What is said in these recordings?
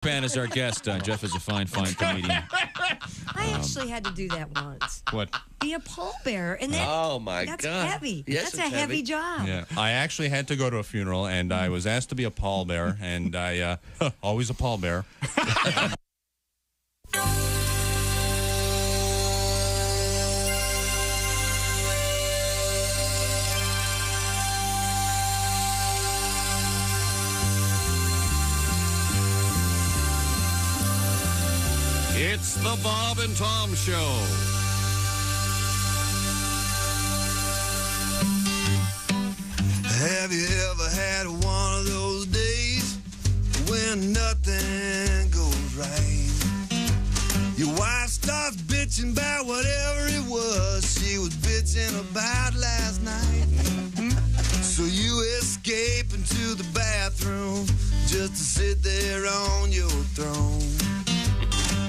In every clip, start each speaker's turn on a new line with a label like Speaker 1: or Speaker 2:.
Speaker 1: Pan is our guest. Jeff is a fine comedian.
Speaker 2: I actually had to do that once.
Speaker 1: What?
Speaker 2: Be a pallbearer. And that, that's heavy.
Speaker 3: Yes,
Speaker 2: that's a heavy job.
Speaker 4: Yeah, I actually had to go to a funeral, and I was asked to be a pallbearer, and I always a pallbearer.
Speaker 5: It's the Bob and Tom Show.
Speaker 6: Have you ever had one of those days when nothing goes right? Your wife starts bitching about whatever it was she was bitching about last night. So you escape into the bathroom just to sit there on your throne.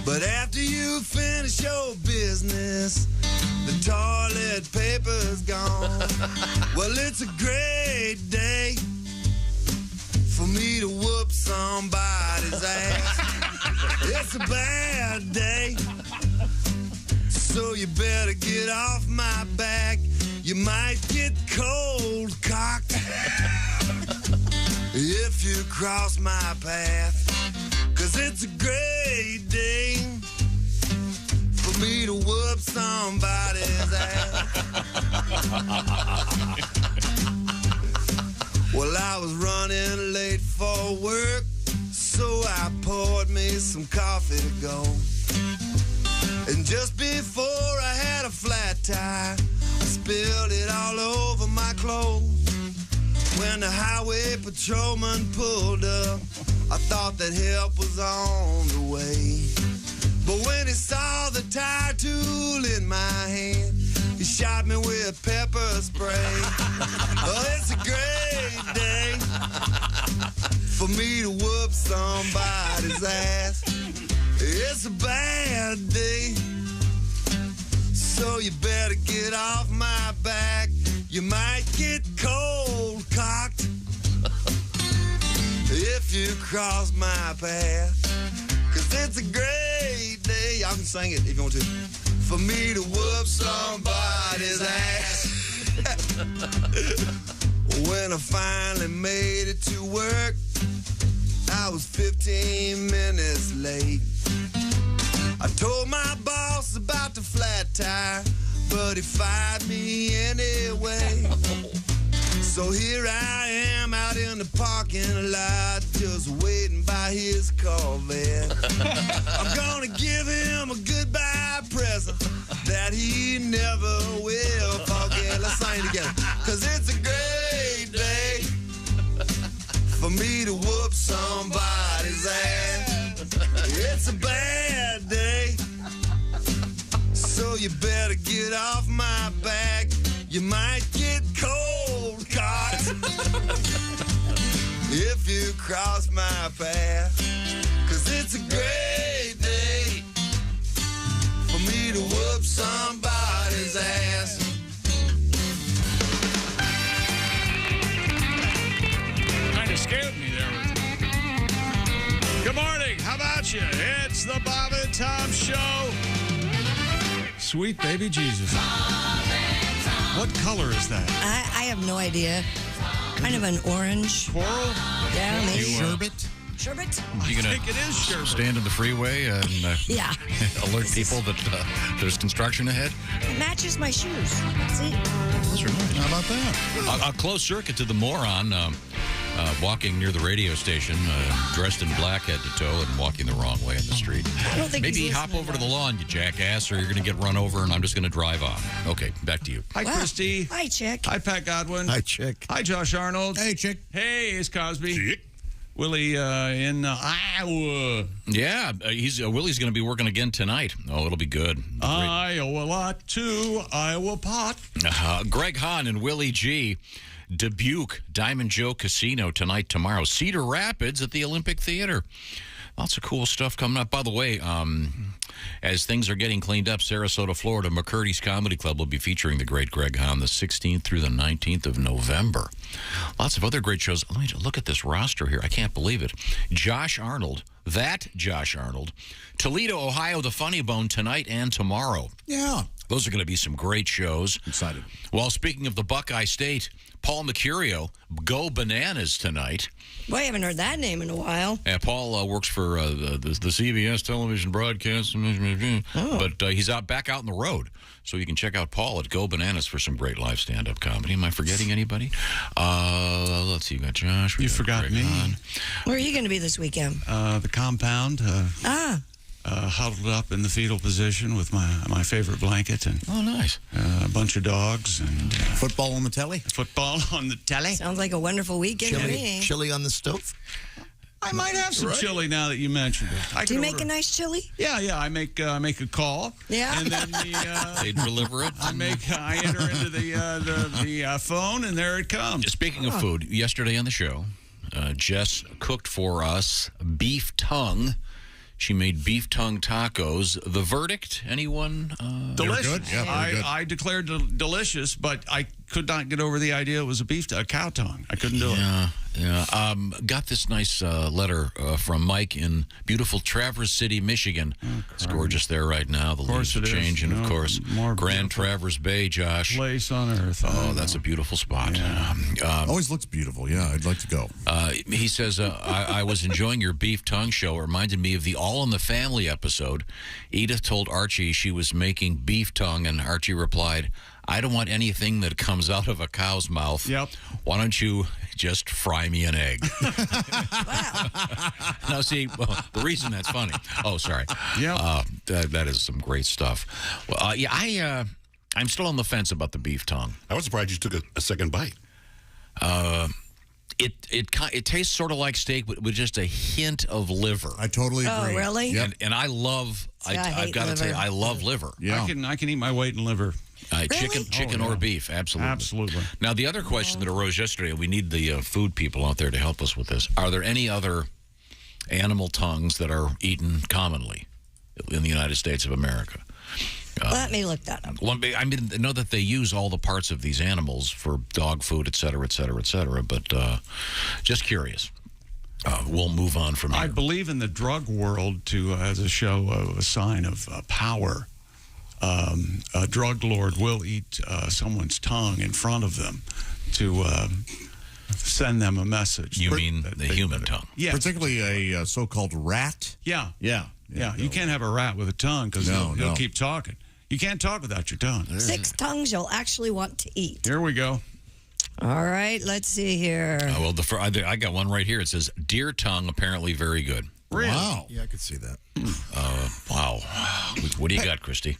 Speaker 6: But after you finish your business, the toilet paper's gone. Well, it's a great day for me to whoop somebody's ass. It's a bad day, so you better get off my back. You might get cold cocked if you cross my path. 'Cause it's a great day for me to whoop somebody's ass. Well, I was running late for work, so I poured me some coffee to go. And just before I had a flat tire, I spilled it all over my clothes. When the highway patrolman pulled up, I thought that help was on the way. But when he saw the tire tool in my hand, he shot me with pepper spray. Oh, it's a great day for me to whoop somebody's ass. It's a bad day, so you better get off my back. You might get cold cocked if you cross my path. 'Cause it's a great day, y'all can sing it if you want to, for me to whoop somebody's ass. When I finally made it to work, I was 15 minutes late. I told my boss about the flat tire, but he fired me anyway. So here I am out in the parking lot, just waiting by his Corvette. I'm gonna give him a goodbye present that he never will forget. Let's sing it together. 'Cause it's a great day for me to whoop somebody's ass. It's a bad day, so you better get off my back. You might get cold cocked if you cross my path. 'Cause it's a great day for me to whoop somebody's ass.
Speaker 5: Kind of scared me there. Good morning. How about you? It's the Bob and Tom Show.
Speaker 1: Sweet baby Jesus.
Speaker 5: What color is that?
Speaker 2: I have no idea. Kind of an orange.
Speaker 5: Coral?
Speaker 2: Yeah, maybe.
Speaker 3: Sherbet?
Speaker 2: Sherbet?
Speaker 3: You
Speaker 5: I
Speaker 3: gonna
Speaker 5: think it is sherbet.
Speaker 3: stand in the freeway and
Speaker 2: Yeah.
Speaker 3: alert people that there's construction ahead?
Speaker 2: It matches my shoes. See?
Speaker 3: Those are nice. How about that?
Speaker 1: A close circuit to the moron walking near the radio station, dressed in black head to toe and walking the wrong way in the street.
Speaker 2: I don't think
Speaker 1: Maybe
Speaker 2: he's
Speaker 1: hop
Speaker 2: listening
Speaker 1: over to the
Speaker 2: that.
Speaker 1: lawn, you jackass, or you're going to get run over and I'm just going to drive on. Okay, back to you.
Speaker 5: Hi,
Speaker 2: Wow.
Speaker 5: Christy.
Speaker 2: Hi, Chick.
Speaker 5: Hi, Pat Godwin.
Speaker 3: Hi, chick.
Speaker 5: Hi, Josh Arnold.
Speaker 3: Hey, chick.
Speaker 5: Hey, Ace Cosby. Willie in Iowa.
Speaker 1: Yeah, Willie's going to be working again tonight. Oh, it'll be good.
Speaker 5: Iowa lot 2, Iowa pot.
Speaker 1: Greg Hahn and Willie G. Dubuque, Diamond Joe Casino tonight, tomorrow. Cedar Rapids at the Olympic Theater. Lots of cool stuff coming up. By the way, As things are getting cleaned up, Sarasota, Florida, McCurdy's Comedy Club will be featuring the great Greg Hahn the 16th through the 19th of November. Lots of other great shows. Let me look at this roster here. I can't believe it. Josh Arnold. Toledo, Ohio, the Funny Bone tonight and tomorrow.
Speaker 3: Yeah.
Speaker 1: Those are going to be some great shows.
Speaker 3: Excited.
Speaker 1: Well, speaking of the Buckeye State, Paul Mercurio, Go Bananas tonight.
Speaker 2: Boy, I haven't heard that name in a while.
Speaker 1: Paul works for the CBS television broadcast, but he's back out on the road. So you can check out Paul at Go Bananas for some great live stand-up comedy. Am I forgetting anybody? Let's see. You got Josh.
Speaker 5: You forgot
Speaker 1: Greg
Speaker 5: me.
Speaker 1: Hahn.
Speaker 2: Where are you going to be this weekend?
Speaker 5: The compound. Huddled up in the fetal position with my favorite blanket and
Speaker 1: Oh, nice.
Speaker 5: a bunch of dogs and
Speaker 3: Football on the telly?
Speaker 5: football on the telly.
Speaker 2: Sounds like a wonderful weekend to me.
Speaker 7: Chili on the stove.
Speaker 5: I might have some chili now that you mentioned it. I
Speaker 2: Do you
Speaker 5: could
Speaker 2: make
Speaker 5: order-
Speaker 2: a nice chili?
Speaker 5: Yeah. I make a call.
Speaker 2: Yeah.
Speaker 5: And then
Speaker 1: They deliver it.
Speaker 5: I enter into the phone and there it comes.
Speaker 1: Speaking of food, yesterday on the show, Jess cooked for us beef tongue. She made beef tongue tacos. The verdict, anyone?
Speaker 5: Delicious.
Speaker 3: good. Yeah, very good.
Speaker 5: I declared delicious, but I could not get over the idea it was a cow tongue. I couldn't do it.
Speaker 1: Yeah. Got this nice letter from Mike in beautiful Traverse City, Michigan. It's gorgeous there right now. The leaves are
Speaker 5: it is.
Speaker 1: changing,
Speaker 5: You
Speaker 1: of
Speaker 5: know,
Speaker 1: course.
Speaker 5: more
Speaker 1: Grand
Speaker 5: beautiful
Speaker 1: Traverse Bay, Josh.
Speaker 5: Place on earth.
Speaker 1: Oh, that's a beautiful spot.
Speaker 3: Always looks beautiful. Yeah, I'd like to go.
Speaker 1: He says, I was enjoying your beef tongue show. It reminded me of the All in the Family episode. Edith told Archie she was making beef tongue, and Archie replied, I don't want anything that comes out of a cow's mouth.
Speaker 5: Yep.
Speaker 1: Why don't you just fry me an egg?
Speaker 2: Wow.
Speaker 1: Now, see, well, the reason that's funny. Oh, sorry.
Speaker 5: Yep.
Speaker 1: That is some great stuff. Well, I'm still on the fence about the beef tongue.
Speaker 7: I was surprised you took a second bite.
Speaker 1: It tastes sort of like steak, but with just a hint of liver.
Speaker 3: I totally agree.
Speaker 2: Oh, really?
Speaker 3: Yep.
Speaker 1: And I love.
Speaker 2: See, I
Speaker 1: I've
Speaker 2: hate
Speaker 1: got to tell you,
Speaker 2: liver.
Speaker 1: I love liver.
Speaker 3: Yeah.
Speaker 5: I can eat my weight in liver.
Speaker 1: Chicken
Speaker 5: Oh, yeah.
Speaker 1: or beef, absolutely.
Speaker 5: Absolutely.
Speaker 1: Now, the other question that arose yesterday, we need the food people out there to help us with this. Are there any other animal tongues that are eaten commonly in the United States of America?
Speaker 2: Let me look that up.
Speaker 1: I know that they use all the parts of these animals for dog food, et cetera, et cetera, et cetera, but just curious. We'll move on from here.
Speaker 5: I believe in the drug world to as a show a sign of power. A drug lord will eat someone's tongue in front of them to send them a message.
Speaker 1: You mean the human tongue?
Speaker 5: Yes.
Speaker 3: Particularly a so-called rat.
Speaker 5: Yeah.
Speaker 3: Yeah.
Speaker 5: Yeah. You can't have a rat with a tongue because
Speaker 3: No,
Speaker 5: he'll
Speaker 3: no.
Speaker 5: keep talking. You can't talk without your tongue.
Speaker 2: 6 tongues you'll actually want to eat.
Speaker 5: Here we go.
Speaker 2: All right, let's see here.
Speaker 1: Well, I got one right here. It says deer tongue, apparently very good.
Speaker 5: Really?
Speaker 3: Wow.
Speaker 7: Yeah, I could see that.
Speaker 1: Wow. What do you got, Christy?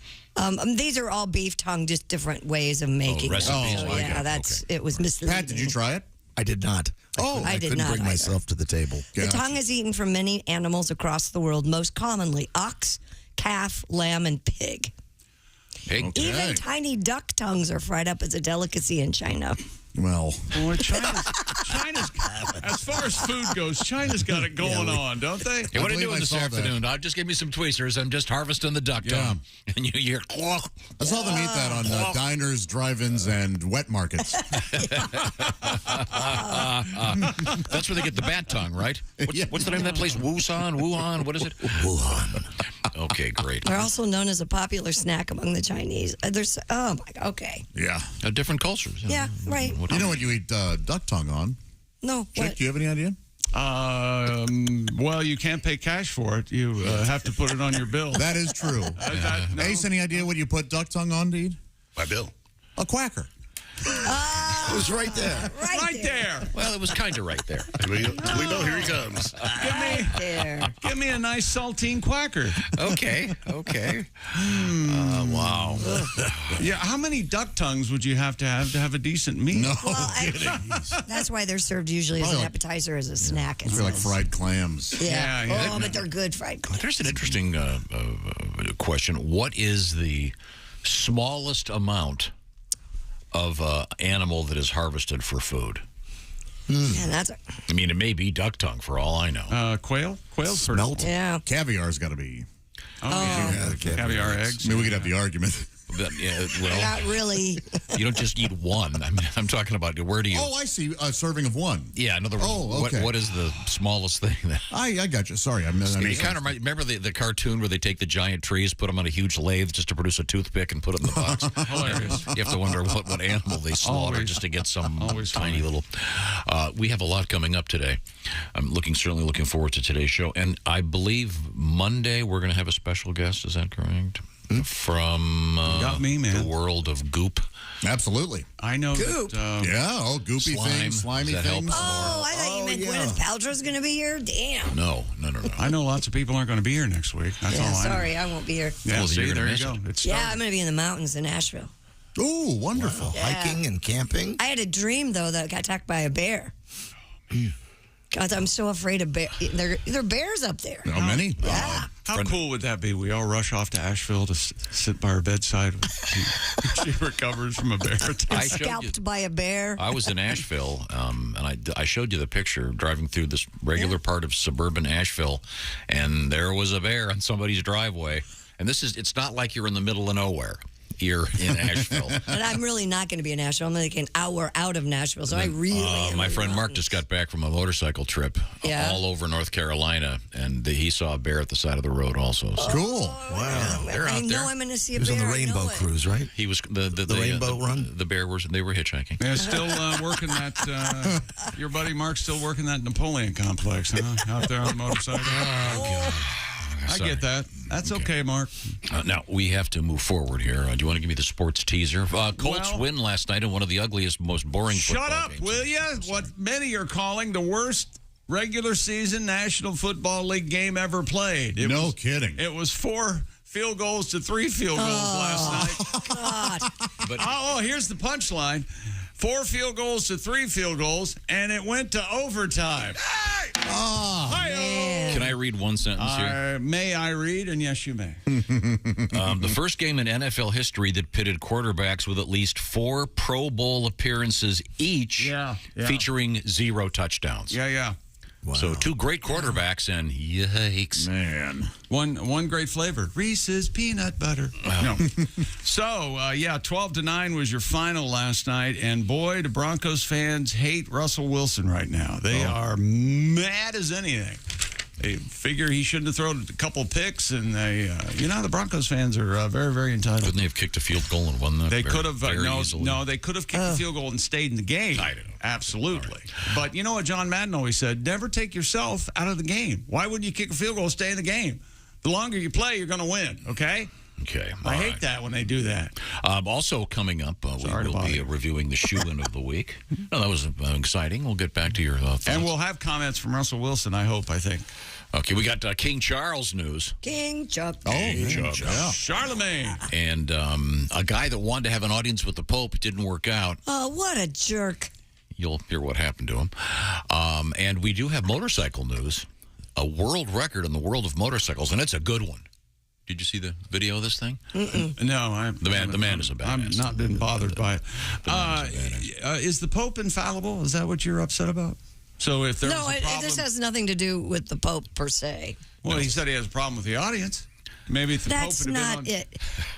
Speaker 2: These are all beef tongue, just different ways of making them.
Speaker 1: recipes.
Speaker 2: So,
Speaker 1: Oh,
Speaker 2: yeah, it was misleading.
Speaker 3: Pat, did you try it?
Speaker 7: I did not.
Speaker 2: I did
Speaker 7: couldn't
Speaker 2: not
Speaker 7: bring
Speaker 2: either.
Speaker 7: myself to the table.
Speaker 2: The tongue is eaten from many animals across the world, most commonly ox, calf, lamb, and pig.
Speaker 1: Pig.
Speaker 2: Even tiny duck tongues are fried up as a delicacy in China.
Speaker 3: Well,
Speaker 5: Boy, China's as far as food goes, China's got it going on, don't they?
Speaker 1: Hey, what are you
Speaker 3: believe
Speaker 1: doing
Speaker 3: I
Speaker 1: this
Speaker 3: saw that.
Speaker 1: afternoon? Just give me some tweezers. I'm just harvesting the duck
Speaker 3: Yeah.
Speaker 1: tongue. And you hear,
Speaker 3: I saw them eat that on diners, drive-ins, and wet markets.
Speaker 1: that's where they get the bat tongue, right?
Speaker 3: Yeah.
Speaker 1: What's the name of that place? Wuhan? What is it?
Speaker 7: Wuhan.
Speaker 1: Okay, great.
Speaker 2: They're also known as a popular snack among the Chinese. Oh my God, okay.
Speaker 3: Yeah.
Speaker 1: Different cultures.
Speaker 2: Yeah, right.
Speaker 3: You know what you eat duck tongue on?
Speaker 2: No,
Speaker 3: Chick,
Speaker 2: what?
Speaker 3: do you have any idea?
Speaker 5: Well, you can't pay cash for it. You have to put it on your bill.
Speaker 3: That is true.
Speaker 5: No.
Speaker 3: Ace, any idea what you put duck tongue on to eat?
Speaker 7: My bill.
Speaker 3: A quacker.
Speaker 7: It was right there.
Speaker 5: Right there.
Speaker 1: Well, it was kind of right there.
Speaker 7: We know here he comes.
Speaker 2: There.
Speaker 5: Give me a nice saltine quacker.
Speaker 1: Okay. Wow.
Speaker 5: Yeah, how many duck tongues would you have to have a decent meal?
Speaker 3: No
Speaker 2: Well,
Speaker 3: kidding.
Speaker 2: That's why they're served usually as
Speaker 3: Probably
Speaker 2: an
Speaker 3: like-
Speaker 2: appetizer, as a snack. It
Speaker 3: They're like
Speaker 2: says.
Speaker 3: fried clams.
Speaker 2: Yeah.
Speaker 5: Yeah,
Speaker 2: Oh, but they're good fried clams.
Speaker 1: There's an interesting question. What is the smallest amount of animal that is harvested for food?
Speaker 2: And that's
Speaker 1: I mean, it may be duck tongue for all I know.
Speaker 5: Quail? Quail's pretty.
Speaker 7: Smelt.
Speaker 2: yeah.
Speaker 3: Caviar's got to be.
Speaker 5: Yeah,
Speaker 7: the
Speaker 5: caviar eggs.
Speaker 3: I mean, we could have the argument.
Speaker 1: But, yeah, well,
Speaker 2: Not really.
Speaker 1: you don't just eat one. I mean, I'm talking about where do you?
Speaker 3: Oh, I see. A serving of one.
Speaker 1: Yeah, in other words,
Speaker 3: Oh, okay.
Speaker 1: what is the smallest thing that?
Speaker 3: I got you. Sorry. I
Speaker 1: You
Speaker 3: mean,
Speaker 1: kind of remember the cartoon where they take the giant trees, put them on a huge lathe just to produce a toothpick and put it in the box?
Speaker 5: Hilarious.
Speaker 1: You have to wonder what animal they slaughter
Speaker 5: Always.
Speaker 1: just to get some
Speaker 5: Always
Speaker 1: tiny
Speaker 5: funny.
Speaker 1: little. We have a lot coming up today. I'm certainly looking forward to today's show, and I believe Monday we're going to have a special guest. Is that correct? From
Speaker 5: Got me, man.
Speaker 1: the world of goop.
Speaker 3: absolutely.
Speaker 5: I know
Speaker 2: Goop.
Speaker 5: that.
Speaker 3: Yeah. Oh, goopy
Speaker 1: Slime.
Speaker 3: things, slimy
Speaker 1: Does that help?
Speaker 3: things.
Speaker 2: Oh, I thought you meant Gwyneth Paltrow's going to be here. Damn.
Speaker 1: No.
Speaker 5: I know lots of people aren't going to be here next week. That's
Speaker 2: Yeah,
Speaker 5: all I know.
Speaker 2: sorry, I won't be here.
Speaker 5: Yeah,
Speaker 1: Well,
Speaker 5: see,
Speaker 1: you're gonna
Speaker 5: there you
Speaker 1: miss
Speaker 5: go.
Speaker 1: it.
Speaker 5: It's
Speaker 2: Yeah, I'm going to be in the mountains in Nashville.
Speaker 3: Oh, wonderful.
Speaker 7: Hiking and camping.
Speaker 2: I had a dream though that I got attacked by a bear. God, I'm so afraid of bears. There are bears up there.
Speaker 3: How many?
Speaker 2: Yeah.
Speaker 5: How cool would that be? We all rush off to Asheville to sit by her bedside. She recovers from a bear attack.
Speaker 1: I showed you.
Speaker 2: Scalped by a bear.
Speaker 1: I was in Asheville, and I showed you the picture driving through this regular part of suburban Asheville, and there was a bear on somebody's driveway. And it's not like you're in the middle of nowhere. You're in Asheville.
Speaker 2: But I'm really not going to be in Nashville. I'm like an hour out of Nashville, so I really am
Speaker 1: My
Speaker 2: in
Speaker 1: friend
Speaker 2: the
Speaker 1: Mark
Speaker 2: mountains.
Speaker 1: just got back from a motorcycle trip all over North Carolina, and he saw a bear at the side of the road also. So
Speaker 3: Cool.
Speaker 7: Wow.
Speaker 1: they're
Speaker 2: I
Speaker 1: out
Speaker 2: know
Speaker 1: there.
Speaker 2: I'm going to see
Speaker 7: He
Speaker 2: a
Speaker 7: was
Speaker 2: bear.
Speaker 7: on the
Speaker 2: I know
Speaker 7: Rainbow
Speaker 2: it.
Speaker 7: Cruise, right?
Speaker 1: He was the
Speaker 7: Rainbow Run?
Speaker 1: The bear they were hitchhiking.
Speaker 5: Yeah, still working that. Your buddy Mark's still working that Napoleon complex, huh? Out there on the motorcycle. I
Speaker 1: Sorry.
Speaker 5: get that. That's okay, Mark.
Speaker 1: Now, we have to move forward here. Do you want to give me the sports teaser? Colts
Speaker 5: Well-
Speaker 1: win last night in one of the ugliest, most boring football
Speaker 5: Shut up,
Speaker 1: games.
Speaker 5: will you? What many are calling the worst regular season National Football League game ever played.
Speaker 3: No kidding.
Speaker 5: It was 4 field goals to 3 field goals last night.
Speaker 2: God.
Speaker 1: But
Speaker 5: Here's the punchline. 4 field goals to 3 field goals, and it went to overtime. Hi-yo.
Speaker 1: can I read one sentence here?
Speaker 5: May I read? And yes, you may.
Speaker 1: The first game in NFL history that pitted quarterbacks with at least 4 Pro Bowl appearances each,
Speaker 5: Yeah.
Speaker 1: featuring 0 touchdowns.
Speaker 5: Yeah.
Speaker 1: So 2 great quarterbacks, and yikes.
Speaker 3: Man.
Speaker 5: One great flavor, Reese's peanut butter. No. So, 12-9 was your final last night, and boy, the Broncos fans hate Russell Wilson right now. They are mad as anything. They figure he shouldn't have thrown a couple picks, and the Broncos fans are very, very entitled.
Speaker 1: Couldn't they have kicked a field goal and won that?
Speaker 5: They could have
Speaker 1: very easily?
Speaker 5: no. They could have kicked the field goal and stayed in the game.
Speaker 1: I don't know.
Speaker 5: Absolutely. But you know what John Madden always said? Never take yourself out of the game. Why wouldn't you kick a field goal and stay in the game? The longer you play, you're going to win. Okay.
Speaker 1: Okay.
Speaker 5: I hate that when they do that.
Speaker 1: Also coming up, we
Speaker 5: Sorry to
Speaker 1: will
Speaker 5: bother
Speaker 1: be
Speaker 5: you.
Speaker 1: reviewing the shoe-in of the week. No, that was exciting. We'll get back to your thoughts.
Speaker 5: And we'll have comments from Russell Wilson, I think.
Speaker 1: Okay, we got King Charles news.
Speaker 2: King Chuck.
Speaker 3: Yeah.
Speaker 5: Charlemagne.
Speaker 1: And a guy that wanted to have an audience with the Pope didn't work out.
Speaker 2: Oh, what a jerk.
Speaker 1: You'll hear what happened to him. And we do have motorcycle news. A world record in the world of motorcycles, and it's a good one. Did you see the video of this thing?
Speaker 5: No,
Speaker 1: The man is a badass.
Speaker 5: I've not been bothered by it. Is the Pope infallible? Is that what you're upset about? So if there's
Speaker 2: No,
Speaker 5: a problem,
Speaker 2: this has nothing to do with the Pope per se.
Speaker 5: well, he said he has a problem with the audience. Maybe if the
Speaker 2: That's
Speaker 5: Pope had
Speaker 2: not
Speaker 5: been on,
Speaker 2: it.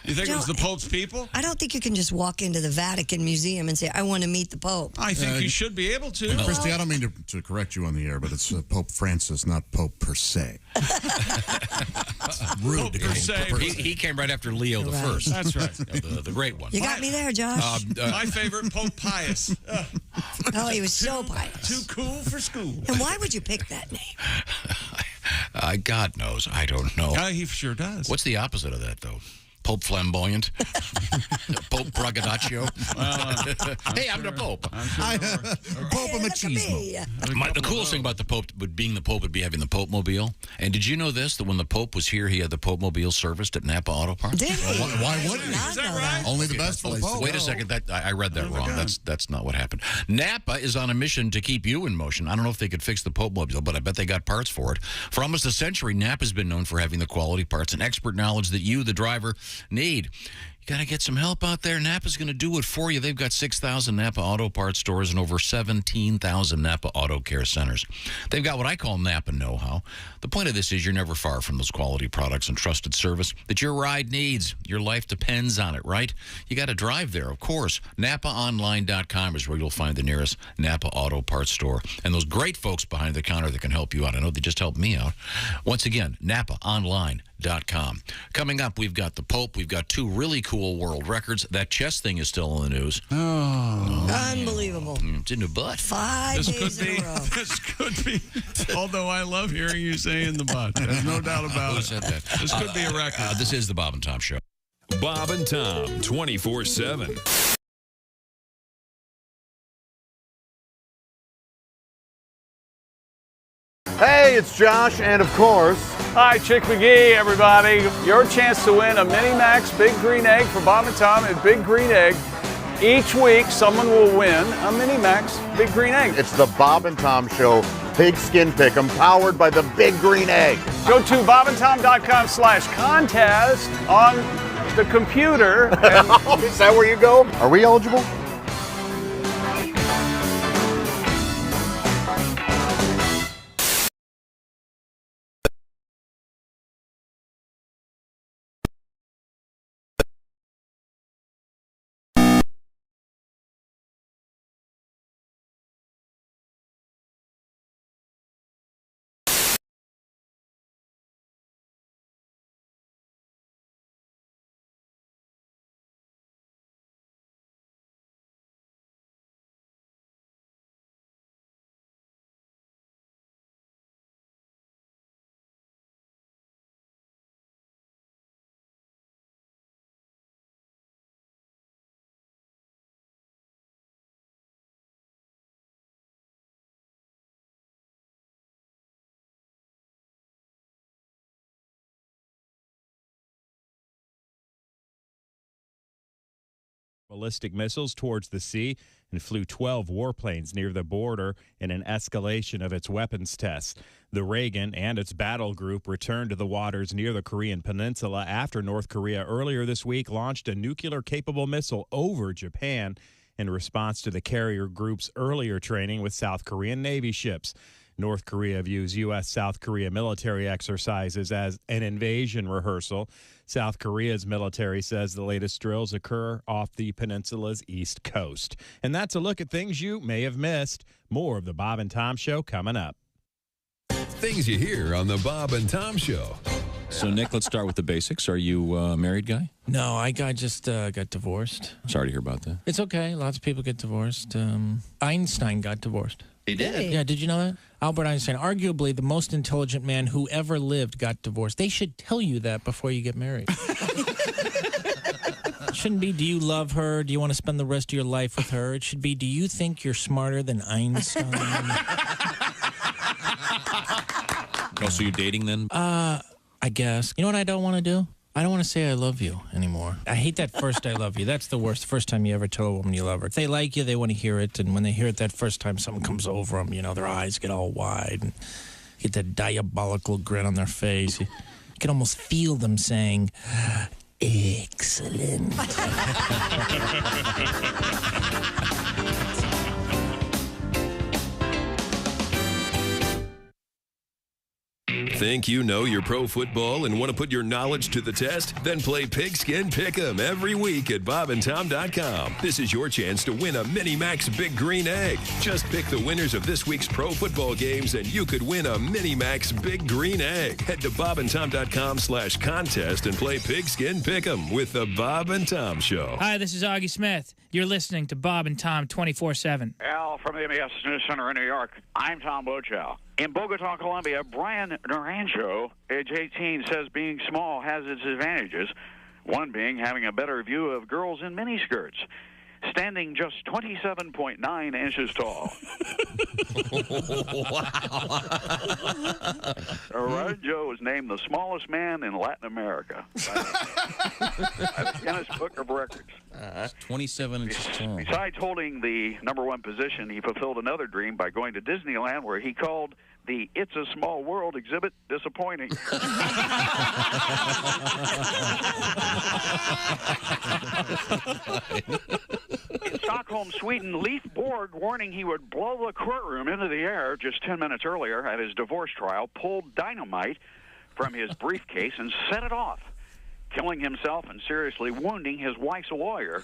Speaker 5: You think it was
Speaker 2: Don't-
Speaker 5: the Pope's people?
Speaker 2: I don't think you can just walk into the Vatican Museum and say, I want to meet the Pope.
Speaker 5: I think you should be able to.
Speaker 3: Christy, I don't mean to correct you on the air, but it's Pope Francis, not Pope per se. Rude
Speaker 5: Pope
Speaker 3: to
Speaker 5: per
Speaker 3: call him
Speaker 5: se.
Speaker 3: Pope.
Speaker 1: He came right after Leo the
Speaker 2: Right.
Speaker 1: First.
Speaker 5: That's right.
Speaker 1: The great one.
Speaker 2: You got me there, Josh.
Speaker 5: My favorite, Pope Pius.
Speaker 2: Oh, he was so pious.
Speaker 5: Too cool for school.
Speaker 2: And why would you pick that name?
Speaker 1: God knows. I don't know.
Speaker 5: He sure does.
Speaker 1: What's the opposite of that, though? Pope Flamboyant? Pope Bragadaccio? Hey, I'm the Pope.
Speaker 3: Pope
Speaker 2: Hey, look at
Speaker 3: Machismo.
Speaker 2: me.
Speaker 1: The coolest thing about the Pope, being the Pope, would be having the Pope Mobile. And did you know this? That when the Pope was here, he had the Pope Mobile serviced at Napa Auto Parts?
Speaker 2: Did he?
Speaker 3: Why wouldn't he?
Speaker 2: Is that right?
Speaker 3: Only the best for the Pope.
Speaker 1: Wait a second. I read that wrong. That's not what happened. Napa is on a mission to keep you in motion. I don't know if they could fix the Pope Mobile, but I bet they got parts for it. For almost a century, Napa's been known for having the quality parts and expert knowledge that you, the driver, need. You got to get some help out there. Napa's going to do it for you. They've got 6,000 Napa Auto Parts stores and over 17,000 Napa Auto Care Centers. They've got what I call Napa know-how. The point of this is you're never far from those quality products and trusted service that your ride needs. Your life depends on it, right? You got to drive there, of course. NapaOnline.com is where you'll find the nearest Napa Auto Parts store. And those great folks behind the counter that can help you out. I know they just helped me out. Once again, NapaOnline.com. Coming up, we've got the Pope. We've got 2 really cool world records. That chess thing is still in the news.
Speaker 2: Unbelievable.
Speaker 1: It's in the butt.
Speaker 2: 5 days in a row.
Speaker 5: This could be, although I love hearing you say in the butt. There's no doubt about
Speaker 1: Who
Speaker 5: it.
Speaker 1: said that?
Speaker 5: This could be a record.
Speaker 1: This is the Bob and Tom Show.
Speaker 8: Bob and Tom, 24/7.
Speaker 9: Hey, it's Josh, and of course,
Speaker 10: Hi, Chick McGee, everybody. Your chance to win a Mini-Max Big Green Egg for Bob and Tom at Big Green Egg. Each week, someone will win a Mini-Max Big Green Egg.
Speaker 9: it's the Bob and Tom Show Pigskin Pick'em, powered by the Big Green Egg.
Speaker 10: Go to bobandtom.com/contest on the computer. And
Speaker 9: Is that where you go? Are we eligible?
Speaker 11: ballistic missiles towards the sea and flew 12 warplanes near the border in an escalation of its weapons tests. The Reagan and its battle group returned to the waters near the Korean peninsula after North Korea earlier this week launched a nuclear-capable missile over Japan in response to the carrier group's earlier training with South Korean Navy ships. North Korea views U.S.-South Korea military exercises as an invasion rehearsal. South Korea's military says the latest drills occur off the peninsula's east coast. And that's a look at things you may have missed. More of the Bob and Tom Show coming up.
Speaker 8: Things you hear on the Bob and Tom Show.
Speaker 1: So, Nick, let's start with the basics. Are you a married guy?
Speaker 12: No, I just got divorced.
Speaker 1: Sorry to hear about that.
Speaker 12: It's okay. Lots of people get divorced. Einstein got divorced.
Speaker 1: He did?
Speaker 12: Yeah, did you know that? Albert Einstein, arguably the most intelligent man who ever lived, got divorced. They should tell you that before you get married. It shouldn't be, do you love her? Do you want to spend the rest of your life with her? It should be, do you think you're smarter than Einstein?
Speaker 1: Oh, so you're dating then?
Speaker 12: I guess. You know what I don't want to do? I don't want to say I love you anymore. I hate that first I love you. That's the worst. The first time you ever tell a woman you love her. If they like you, they want to hear it. And when they hear it that first time, something comes over them. You know, their eyes get all wide and get that diabolical grin on their face. You can almost feel them saying, excellent.
Speaker 8: Think you know your pro football and want to put your knowledge to the test? Then play Pigskin Pick'em every week at bobandtom.com. This is your chance to win a Mini-Max Big Green Egg. Just pick the winners of this week's pro football games and you could win a Mini-Max Big Green Egg. Head to bobandtom.com/contest and play Pigskin Pick'em with the Bob and Tom Show.
Speaker 13: Hi, this is Augie Smith. You're listening to Bob and Tom 24/7.
Speaker 14: Al from the MES News Center in New York. I'm Tom Bochow. In Bogota, Colombia, Brian Naranjo, age 18, says being small has its advantages, one being having a better view of girls in miniskirts, standing just 27.9 inches tall.
Speaker 1: Wow.
Speaker 14: Naranjo was named the smallest man in Latin America by the Guinness Book of Records.
Speaker 1: 27 inches tall.
Speaker 14: Besides holding the #1 position, he fulfilled another dream by going to Disneyland, where he called the It's a Small World exhibit disappointing. In Stockholm, Sweden, Leif Borg, warning he would blow the courtroom into the air just 10 minutes earlier at his divorce trial, pulled dynamite from his briefcase and set it off, killing himself and seriously wounding his wife's lawyer,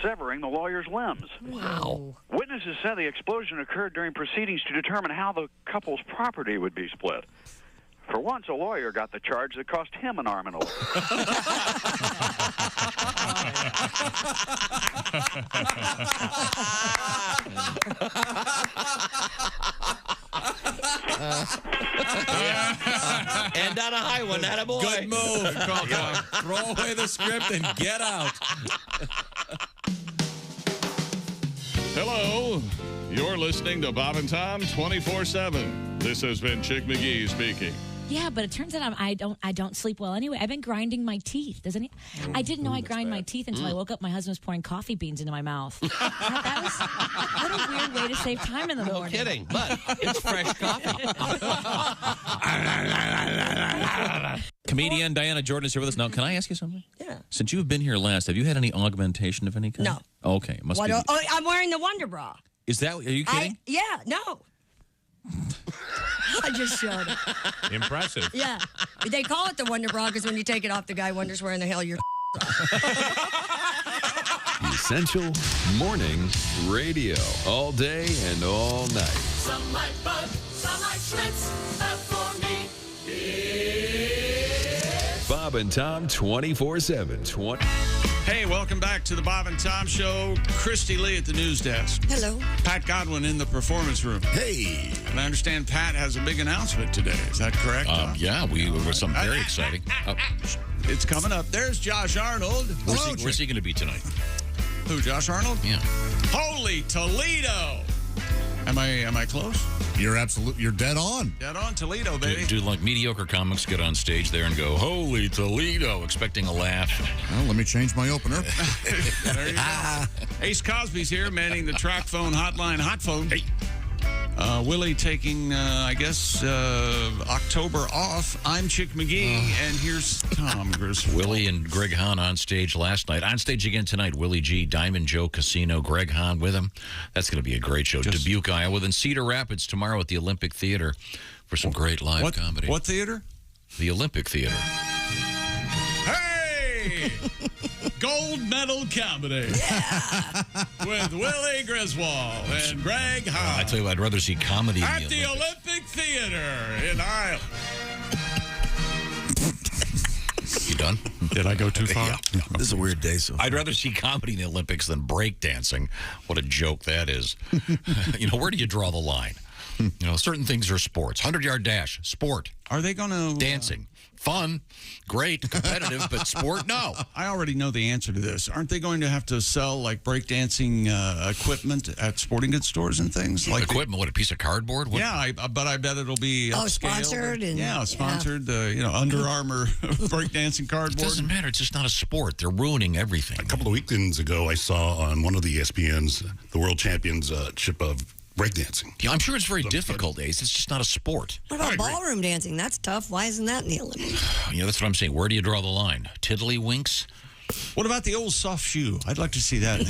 Speaker 14: severing the lawyer's limbs.
Speaker 2: Wow.
Speaker 14: Witnesses said the explosion occurred during proceedings to determine how the couple's property would be split. For once, a lawyer got the charge that cost him an arm and a leg.
Speaker 15: And on a high one, that a boy.
Speaker 16: Good move. Throw away the script and get out.
Speaker 17: Hello. You're listening to Bob and Tom 24/7. This has been Chick McGee speaking.
Speaker 18: Yeah, but it turns out I don't sleep well anyway. I've been grinding my teeth. I didn't know I grind my teeth until I woke up. My husband was pouring coffee beans into my mouth. What a weird way to save time in the morning.
Speaker 15: No kidding, but it's fresh coffee.
Speaker 1: Comedian Diana Jordan is here with us. Now, can I ask you something?
Speaker 2: Yeah.
Speaker 1: Since you've been here last, have you had any augmentation of any kind?
Speaker 2: No.
Speaker 1: Okay. Must be.
Speaker 2: Oh, I'm wearing the Wonder Bra.
Speaker 1: Is that, are you kidding?
Speaker 2: No. I just showed it.
Speaker 4: Impressive.
Speaker 2: Yeah. They call it the Wonder Bra because when you take it off, the guy wonders where in the hell you're.
Speaker 8: Essential Morning Radio. All day and all night.
Speaker 19: Some might bug, some might schmitz, but for me, it's
Speaker 8: Bob and Tom 24/7.
Speaker 5: Hey, welcome back to the Bob and Tom Show. Christy Lee at the news desk.
Speaker 2: Hello.
Speaker 5: Pat Godwin in the performance room.
Speaker 7: Hey.
Speaker 5: And I understand Pat has a big announcement today. Is that correct?
Speaker 1: Yeah, we were something very exciting.
Speaker 5: It's coming up. There's Josh Arnold.
Speaker 1: Where's he going to be tonight?
Speaker 5: Who, Josh Arnold?
Speaker 1: Yeah.
Speaker 5: Holy Toledo. Am I close?
Speaker 3: You're dead on.
Speaker 5: Dead on, Toledo, baby.
Speaker 1: Do like mediocre comics get on stage there and go, "Holy Toledo," expecting a laugh?
Speaker 3: Well, let me change my opener.
Speaker 5: There you go. Ace Cosby's here, manning the track phone hotline. Hot phone. Hey. Willie taking, October off. I'm Chick McGee, and here's Tom Griswold.
Speaker 1: Willie and Greg Hahn on stage last night. On stage again tonight, Willie G, Diamond Joe Casino, Greg Hahn with him. That's going to be a great show. Dubuque, Iowa. Then Cedar Rapids tomorrow at the Olympic Theater for some great live comedy.
Speaker 5: What theater?
Speaker 1: The Olympic Theater.
Speaker 5: Hey! Gold medal comedy. Yeah. With Willie Griswold and Greg Hahn.
Speaker 1: I tell you, I'd rather see comedy
Speaker 5: at the Olympic Theater in Iowa.
Speaker 1: You done?
Speaker 5: Did I go too far?
Speaker 1: Yeah.
Speaker 7: This is a weird day.
Speaker 1: I'd rather see comedy in the Olympics than breakdancing. What a joke that is. Where do you draw the line? Certain things are sports. 100-yard dash, sport.
Speaker 5: Are they going to...
Speaker 1: Dancing. Fun, great, competitive, but sport, no.
Speaker 5: I already know the answer to this. Aren't they going to have to sell, like, breakdancing equipment at sporting goods stores and things?
Speaker 1: Like equipment? What, a piece of cardboard? What?
Speaker 5: Yeah, but I bet it'll be upscaled.
Speaker 2: Sponsored.
Speaker 5: Sponsored. Under Armour breakdancing cardboard.
Speaker 1: It doesn't matter. It's just not a sport. They're ruining everything.
Speaker 20: A couple of weekends ago, I saw on one of the ESPNs the World Championship of breakdancing.
Speaker 1: Yeah, I'm sure it's very difficult, Ace. It's just not a sport.
Speaker 2: What about ballroom dancing? That's tough. Why isn't that in the Olympics?
Speaker 1: That's what I'm saying. Where do you draw the line? Tiddlywinks?
Speaker 5: What about the old soft shoe? I'd like to see that.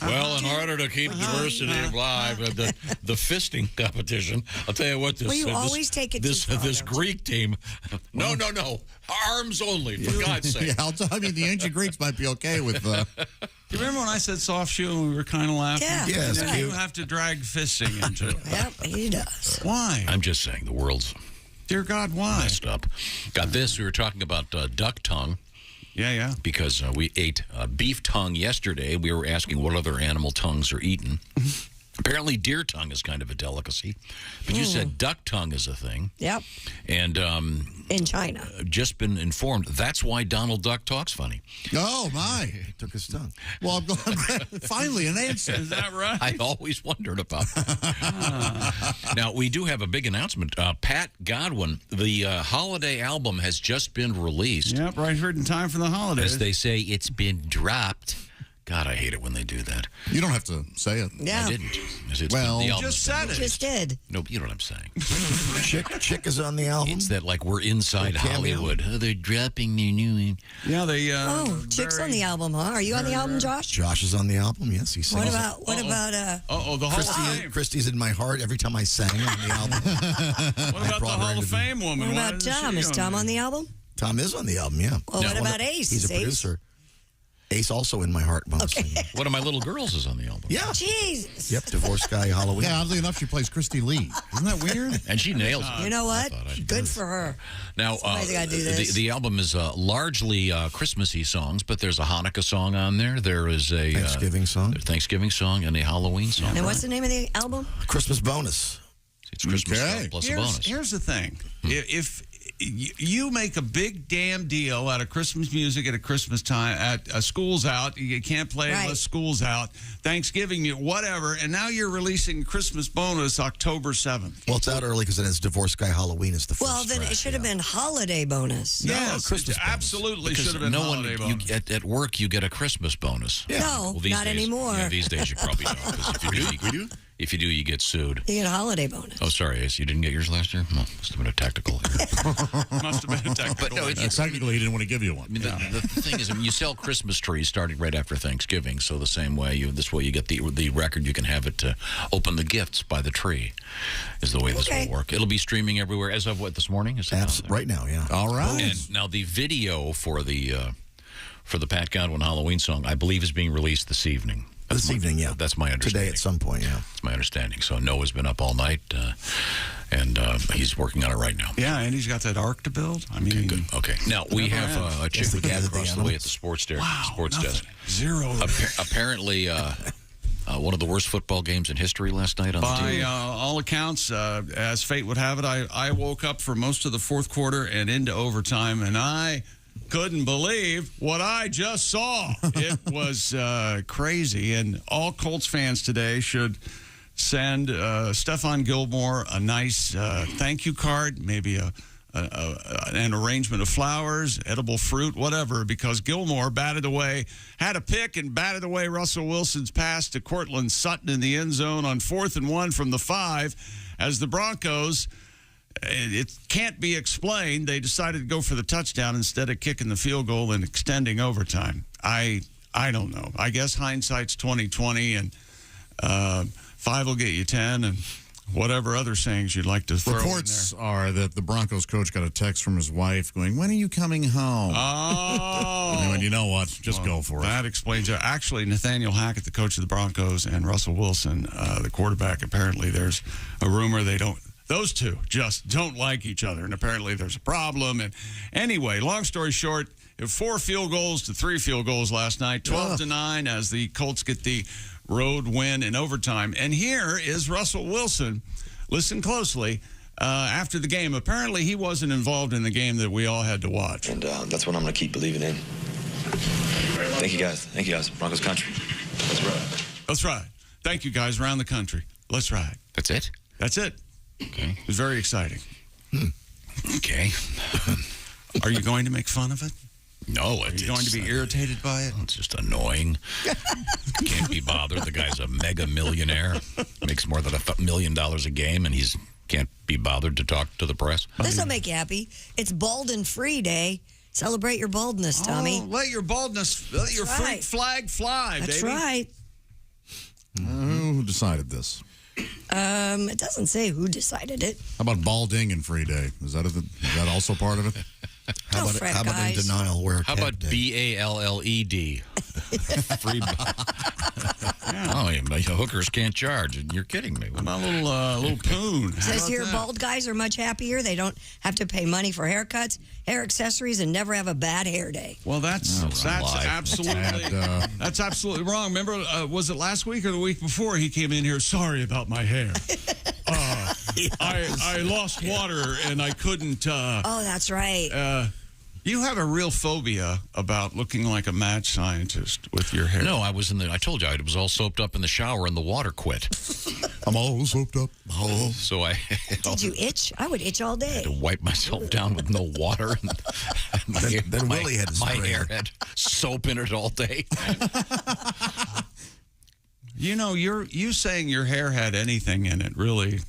Speaker 1: Well, in order to keep diversity alive, the fisting competition, I'll tell you what,
Speaker 2: always take it
Speaker 1: this Greek team, no, arms only, for God's sake.
Speaker 3: Yeah, the ancient Greeks might be okay with...
Speaker 5: Do you remember when I said soft shoe and we were kind of laughing?
Speaker 2: Yeah.
Speaker 3: Yes,
Speaker 5: you have to drag fisting into it.
Speaker 2: Yep, he does.
Speaker 5: Why?
Speaker 1: I'm just saying, the world's...
Speaker 5: Dear God, why?
Speaker 1: Messed up. Got this. We were talking about duck tongue.
Speaker 5: Yeah.
Speaker 1: Because we ate beef tongue yesterday. We were asking what other animal tongues are eaten. Apparently, deer tongue is kind of a delicacy. But you said duck tongue is a thing.
Speaker 2: Yep.
Speaker 1: And
Speaker 2: in China.
Speaker 1: Just been informed. That's why Donald Duck talks funny.
Speaker 3: Oh, my. He took his tongue. Well, I'm glad. Finally, an answer.
Speaker 5: Is that right?
Speaker 1: I always wondered about that. Now, we do have a big announcement. Pat Godwin, the holiday album has just been released.
Speaker 5: Yep, right here in time for the holidays.
Speaker 1: As they say, it's been dropped. God, I hate it when they do that.
Speaker 3: You don't have to say it.
Speaker 2: Yeah.
Speaker 1: I didn't. It's
Speaker 3: Well,
Speaker 1: the
Speaker 3: you
Speaker 1: album's
Speaker 3: just
Speaker 1: been
Speaker 3: said it.
Speaker 1: released.
Speaker 2: Just did.
Speaker 1: No, you know what I'm saying.
Speaker 7: Chick is on the album.
Speaker 1: It's that like we're inside Hollywood. Oh, they're dropping their new.
Speaker 5: Yeah, they.
Speaker 2: Chick's on the album, huh? Are you on the album, Josh?
Speaker 7: Josh is on the album. Yes, he sings.
Speaker 2: What about
Speaker 5: the Hall of Fame?
Speaker 7: Christy's in my heart every time I sang on the album.
Speaker 5: What about the Hall of Fame woman?
Speaker 2: What about Tom? Is Tom on the album?
Speaker 7: Tom is on the album, yeah.
Speaker 2: Well, what about Ace?
Speaker 7: He's a
Speaker 2: Ace?
Speaker 7: producer. Ace also in my heart.
Speaker 2: Okay.
Speaker 1: One of my little girls is on the album.
Speaker 7: Yeah.
Speaker 2: Jesus.
Speaker 7: Yep, Divorce Guy Halloween.
Speaker 3: Yeah, oddly enough, she plays Christy Lee. Isn't that weird?
Speaker 1: And she nails it.
Speaker 2: You know what? Good for her.
Speaker 1: Now,
Speaker 2: Somebody's gotta do this.
Speaker 1: the album is largely Christmassy songs, but there's a Hanukkah song on there. There is a
Speaker 7: Thanksgiving song.
Speaker 1: And a Halloween song.
Speaker 2: And what's the name of the album?
Speaker 7: Christmas bonus.
Speaker 1: It's Christmas plus a bonus.
Speaker 5: Here's the thing. If you make a big damn deal out of Christmas music at a Christmas time, at school's out, you can't play it unless school's out, Thanksgiving, whatever, and now you're releasing Christmas bonus October 7th.
Speaker 7: Well, it's out early because it has Divorce Guy Halloween is the first.
Speaker 2: Well, then it should have been holiday bonus.
Speaker 5: Yes,
Speaker 7: Christmas
Speaker 5: it
Speaker 7: bonus.
Speaker 5: absolutely
Speaker 1: Because
Speaker 5: should have been
Speaker 1: no
Speaker 5: holiday
Speaker 1: one
Speaker 5: bonus.
Speaker 1: at work you get a Christmas bonus.
Speaker 2: Yeah. No,
Speaker 1: Well, these
Speaker 2: not
Speaker 1: days,
Speaker 2: anymore.
Speaker 1: Yeah, these days you probably don't. 'Cause if you do, you get sued.
Speaker 2: You get a holiday bonus.
Speaker 1: Oh, sorry, Ace, you didn't get yours last year? Well, must have been a tactical error.
Speaker 5: Must have been a technical.
Speaker 1: But no,
Speaker 3: technically, he didn't want to give you one.
Speaker 1: I mean, the thing is, I mean, you sell Christmas trees starting right after Thanksgiving, so the same way, this way you get the record, you can have it open the gifts by the tree, is the way this will work. It'll be streaming everywhere as of what, this morning? Is it
Speaker 7: right now, yeah.
Speaker 3: All right.
Speaker 1: And now the video for the Pat Godwin Halloween song, I believe, is being released this evening.
Speaker 7: This evening, yeah.
Speaker 1: That's my understanding.
Speaker 7: Today at some point, yeah.
Speaker 1: That's my understanding. So Noah's been up all night, and he's working on it right now.
Speaker 5: Yeah, and he's got that ark to build. I mean,
Speaker 1: good. Okay. Now, we
Speaker 5: Never
Speaker 1: have
Speaker 5: ends.
Speaker 1: a chick
Speaker 7: Yes, they
Speaker 1: with me
Speaker 7: gathered the
Speaker 1: across the way
Speaker 7: animals.
Speaker 1: at the sports desk.
Speaker 5: Nothing. Zero.
Speaker 1: Apparently, one of the worst football games in history last night on the
Speaker 5: By
Speaker 1: TV.
Speaker 5: all accounts, as fate would have it, I woke up for most of the fourth quarter and into overtime, and I couldn't believe what I just saw. It was crazy, and all Colts fans today should send Stephon Gilmore a nice thank you card, maybe an arrangement of flowers, edible fruit, whatever, because Gilmore had a pick and batted away Russell Wilson's pass to Cortland Sutton in the end zone on 4th and 1 from the 5 as the Broncos, it can't be explained, they decided to go for the touchdown instead of kicking the field goal and extending overtime. I don't know. I guess hindsight's 20/20, and 5 will get you 10, and whatever other sayings you'd like to throw
Speaker 3: Reports
Speaker 5: in there.
Speaker 3: are that the Broncos coach got a text from his wife going, "When are you coming home?"
Speaker 5: Oh.
Speaker 3: And you know what? Just go for it.
Speaker 5: That explains it. Actually, Nathaniel Hackett, the coach of the Broncos, and Russell Wilson, the quarterback, apparently there's a rumor those two just don't like each other, and apparently there's a problem. And anyway, long story short, 4 field goals to 3 field goals last night, 12-9 as the Colts get the road win in overtime. And here is Russell Wilson. Listen closely. After the game, apparently he wasn't involved in the game that we all had to watch.
Speaker 21: And that's what I'm going to keep believing in. Thank you, guys. Thank you, guys. Broncos country. Let's ride.
Speaker 5: Let's ride. Thank you, guys, around the country. Let's ride.
Speaker 1: That's it?
Speaker 5: That's it.
Speaker 1: Okay.
Speaker 5: It was very exciting.
Speaker 1: Okay.
Speaker 5: Are you going to make fun of it?
Speaker 1: No.
Speaker 5: Are you going to be irritated by it?
Speaker 1: It's just annoying. Can't be bothered. The guy's a mega millionaire. Makes more than $1 million a game, and he's can't be bothered to talk to the press.
Speaker 2: This will make you happy. It's Bald and Free Day. Celebrate your baldness, Tommy.
Speaker 5: Oh, let your baldness, let your freak flag fly,
Speaker 2: That's
Speaker 5: baby.
Speaker 2: right.
Speaker 3: Who decided this?
Speaker 2: It doesn't say who decided it.
Speaker 3: How about balding and free day? Is that also part of it?
Speaker 7: How about in denial?
Speaker 1: How about BALLED? Free. Oh, hookers can't charge. You're kidding me.
Speaker 5: I'm a little poon.
Speaker 2: It says here bald guys are much happier. They don't have to pay money for haircuts, hair accessories, and never have a bad hair day.
Speaker 5: Well, that's absolutely wrong. Remember, was it last week or the week before he came in here? Sorry about my hair. I lost water and I couldn't.
Speaker 2: Oh, that's right.
Speaker 5: You have a real phobia about looking like a mad scientist with your hair.
Speaker 1: No, I told you, I was all soaped up in the shower and the water quit.
Speaker 3: I'm all soaped up.
Speaker 1: Oh. So
Speaker 2: Did you itch? I would itch all day.
Speaker 1: to wipe myself down with no water.
Speaker 7: Then Willie had his
Speaker 1: my
Speaker 7: brain.
Speaker 1: hair had soap in it all day.
Speaker 5: You know, you saying your hair had anything in it really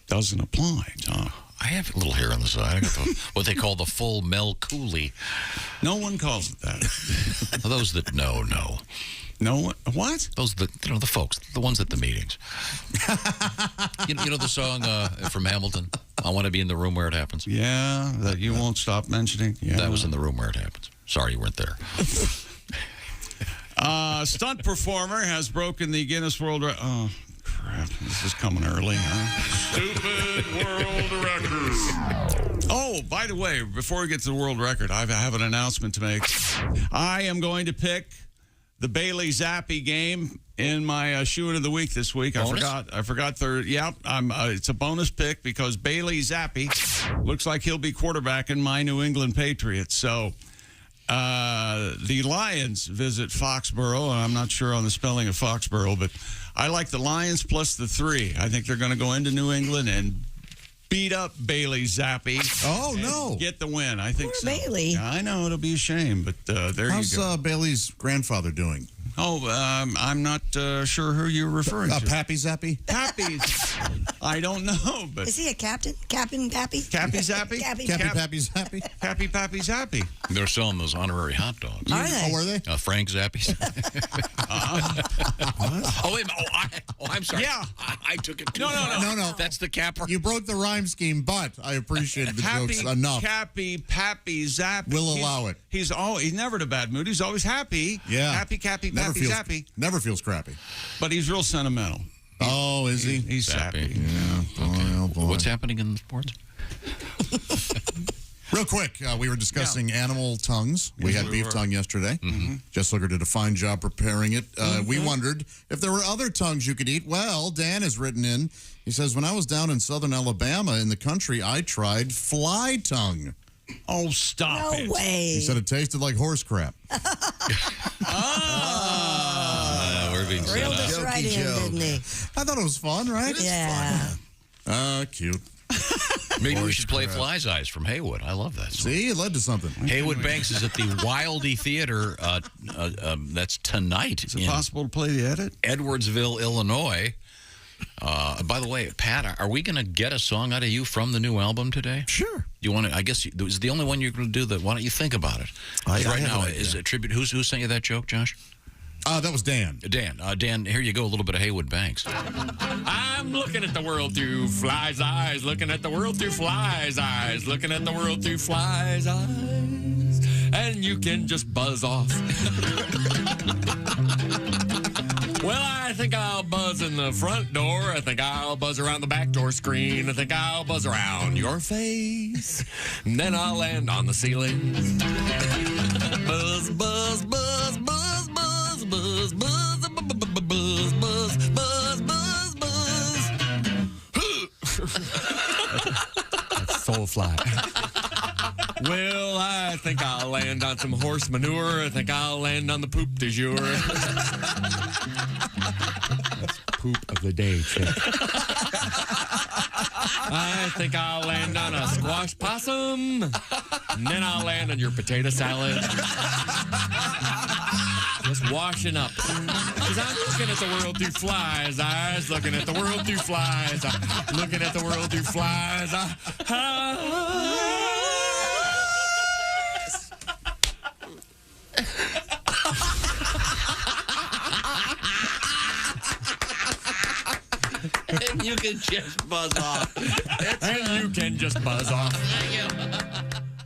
Speaker 5: doesn't apply, Tom.
Speaker 1: I have a little hair on the side. I got what they call the full Mel Cooley.
Speaker 5: No one calls it that.
Speaker 1: Those that know.
Speaker 5: No one, what?
Speaker 1: Those that, the folks, the ones at the meetings. you know the song from Hamilton, I Want to Be in the Room Where It Happens?
Speaker 5: Yeah, that you won't stop mentioning. Yeah.
Speaker 1: That was in the room where it happens. Sorry you weren't there.
Speaker 5: Stunt performer has broken the Guinness World Record. Oh, crap. This is coming early, huh?
Speaker 17: Stupid world record.
Speaker 5: Oh, by the way, before we get to the world record, I have an announcement to make. I am going to pick the Bailey Zappi game in my shoe of the week this week.
Speaker 1: Bonus?
Speaker 5: I forgot third. Yeah, it's a bonus pick because Bailey Zappi looks like he'll be quarterbacking my New England Patriots. So the Lions visit Foxborough. I'm not sure on the spelling of Foxborough, but I like the Lions plus the 3. I think they're going to go into New England and beat up Bailey Zappi.
Speaker 3: Oh, no.
Speaker 5: Get the win. I think
Speaker 2: Poor
Speaker 5: so.
Speaker 2: Bailey.
Speaker 5: Yeah, I know. It'll be a shame, but there you go.
Speaker 3: How's Bailey's grandfather doing?
Speaker 5: Oh, I'm not sure who you're referring to.
Speaker 3: Pappy Zappi?
Speaker 5: Pappy. I don't know, but...
Speaker 2: Is he a captain? Captain Pappy?
Speaker 5: Cappy Zappy?
Speaker 2: Cappy
Speaker 3: Pappy Zappi?
Speaker 5: Cappy Pappy Zappy.
Speaker 1: They're selling those honorary hot dogs.
Speaker 2: Are they?
Speaker 3: Oh, were they?
Speaker 1: Frank Zappies. Oh, wait a minute. I'm sorry.
Speaker 5: Yeah.
Speaker 1: I took it too
Speaker 5: No.
Speaker 1: far. That's the capper.
Speaker 3: You broke the rhyme scheme, but I appreciated the jokes enough.
Speaker 5: Cappy Pappy Zappy.
Speaker 3: We'll allow it.
Speaker 5: He's never in a bad mood. He's always happy.
Speaker 3: Yeah.
Speaker 5: Happy Cappy Pappy Zappy.
Speaker 3: Never feels crappy.
Speaker 5: But he's real sentimental.
Speaker 3: Oh, is he?
Speaker 5: He's sappy.
Speaker 3: Yeah. Boy, oh, boy.
Speaker 1: What's happening in sports?
Speaker 3: Real quick, we were discussing animal tongues. We had beef tongue yesterday.
Speaker 5: Mm-hmm.
Speaker 3: Jess Luger did a fine job preparing it. We wondered if there were other tongues you could eat. Well, Dan has written in. He says, when I was down in southern Alabama in the country, I tried fly tongue.
Speaker 5: Oh, stop it.
Speaker 2: No way.
Speaker 3: He said it tasted like horse crap.
Speaker 1: We're being set
Speaker 2: Reeled
Speaker 1: up.
Speaker 2: us right in, didn't he?
Speaker 3: I thought it was fun, right?
Speaker 2: Yeah.
Speaker 3: Cute.
Speaker 1: Maybe we should play Fly's Eyes from Haywood. I love that song.
Speaker 3: See, it led to something.
Speaker 1: Haywood Banks is at the Wildy Theater. That's tonight.
Speaker 5: Is it possible to play the edit?
Speaker 1: Edwardsville, Illinois. By the way, Pat, are we going to get a song out of you from the new album today?
Speaker 7: Sure.
Speaker 1: You want to? I guess it was the only one you're going to do. That. Why don't you think about it?
Speaker 7: I
Speaker 1: right
Speaker 7: have
Speaker 1: now
Speaker 7: an idea.
Speaker 1: is a tribute. Who sent you that joke, Josh?
Speaker 3: That was Dan.
Speaker 1: Dan, here you go. A little bit of Haywood Banks.
Speaker 16: I'm looking at the world through Fly's eyes, looking at the world through Fly's eyes, looking at the world through Fly's eyes, and you can just buzz off. Well, I think I'll buzz in the front door. I think I'll buzz around the back door screen. I think I'll buzz around your face. And then I'll land on the ceiling. Buzz, buzz, buzz, buzz, buzz, buzz, buzz, buzz, buzz, buzz, buzz, buzz. That's so fly. Well, I think I'll land on some horse manure. I think I'll land on the poop du jour. That's poop of the day, chick. I think I'll land on a squash possum. And then I'll land on your potato salad. Just washing up. Because I'm looking at the world through Fly's eyes. Looking at the world through Fly's eyes. Looking at the world through Fly's eyes.
Speaker 15: And you can just buzz off.
Speaker 16: And you can just buzz off.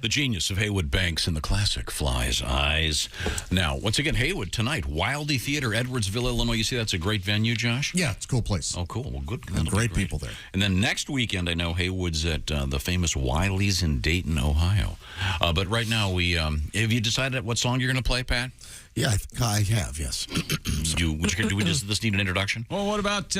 Speaker 1: The genius of Haywood Banks in the classic Fly's Eyes. Now, once again, Haywood tonight, Wildy Theater, Edwardsville, Illinois. You see that's a great venue, Josh?
Speaker 3: Yeah, it's a cool place.
Speaker 1: Oh, cool. Well, good.
Speaker 3: Great people there.
Speaker 1: And then next weekend, I know Haywood's at the famous Wiley's in Dayton, Ohio. But right now, have you decided what song you're going to play, Pat?
Speaker 7: Yeah, I have, yes.
Speaker 1: Do we just need an introduction?
Speaker 5: Well, what about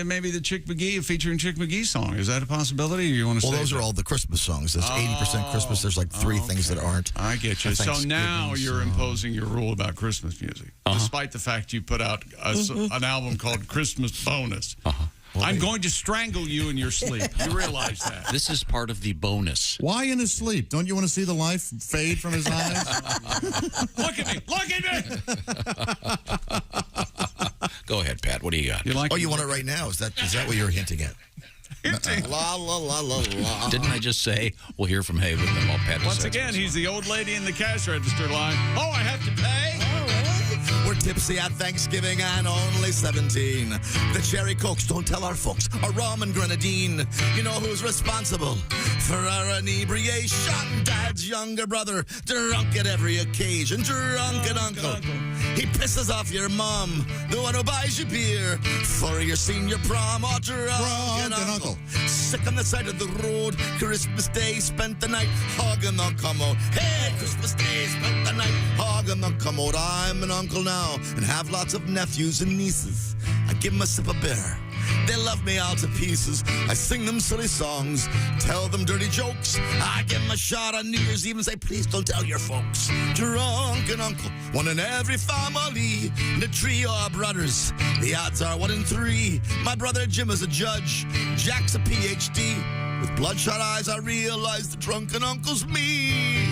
Speaker 5: maybe the Chick McGee, featuring Chick McGee song? Is that a possibility, or you want to
Speaker 7: Well, those are all the Christmas songs. There's 80% Christmas. There's like three things that aren't.
Speaker 5: I get you. So now you're imposing your rule about Christmas music, despite the fact you put out an album called Christmas Bonus. I'm going to strangle you in your sleep. You realize that?
Speaker 1: This is part of the bonus.
Speaker 3: Why in his sleep? Don't you want to see the life fade from his eyes?
Speaker 5: Look at me! Look at me!
Speaker 1: Go ahead, Pat. What do you got?
Speaker 7: You want it right now? Is that what you're hinting at?
Speaker 3: La la la la la.
Speaker 1: Didn't I just say we'll hear from Hay with them all? Pat
Speaker 5: Once again, he's the old lady in the cash register line. Oh, I have to pay?
Speaker 7: We're tipsy at Thanksgiving and only 17. The cherry cokes don't tell our folks. A rum and grenadine. You know who's responsible for our inebriation? Dad's younger brother, drunk at every occasion. Drunken uncle. He pisses off your mom, the one who buys you beer for your senior prom. Or drunken uncle. Sick on the side of the road. Christmas Day, spent the night hogging the commode. Hey, Christmas Day, spent the night hogging the commode. I'm an uncle now and have lots of nephews and nieces. I give them a sip of beer. They love me all to pieces. I sing them silly songs, tell them dirty jokes. I give them a shot on New Year's Eve and say, please don't tell your folks. Drunken uncle, one in every family. The trio of brothers, the odds are 1 in 3. My brother Jim is a judge, Jack's a PhD. With bloodshot eyes, I realize the drunken uncle's me.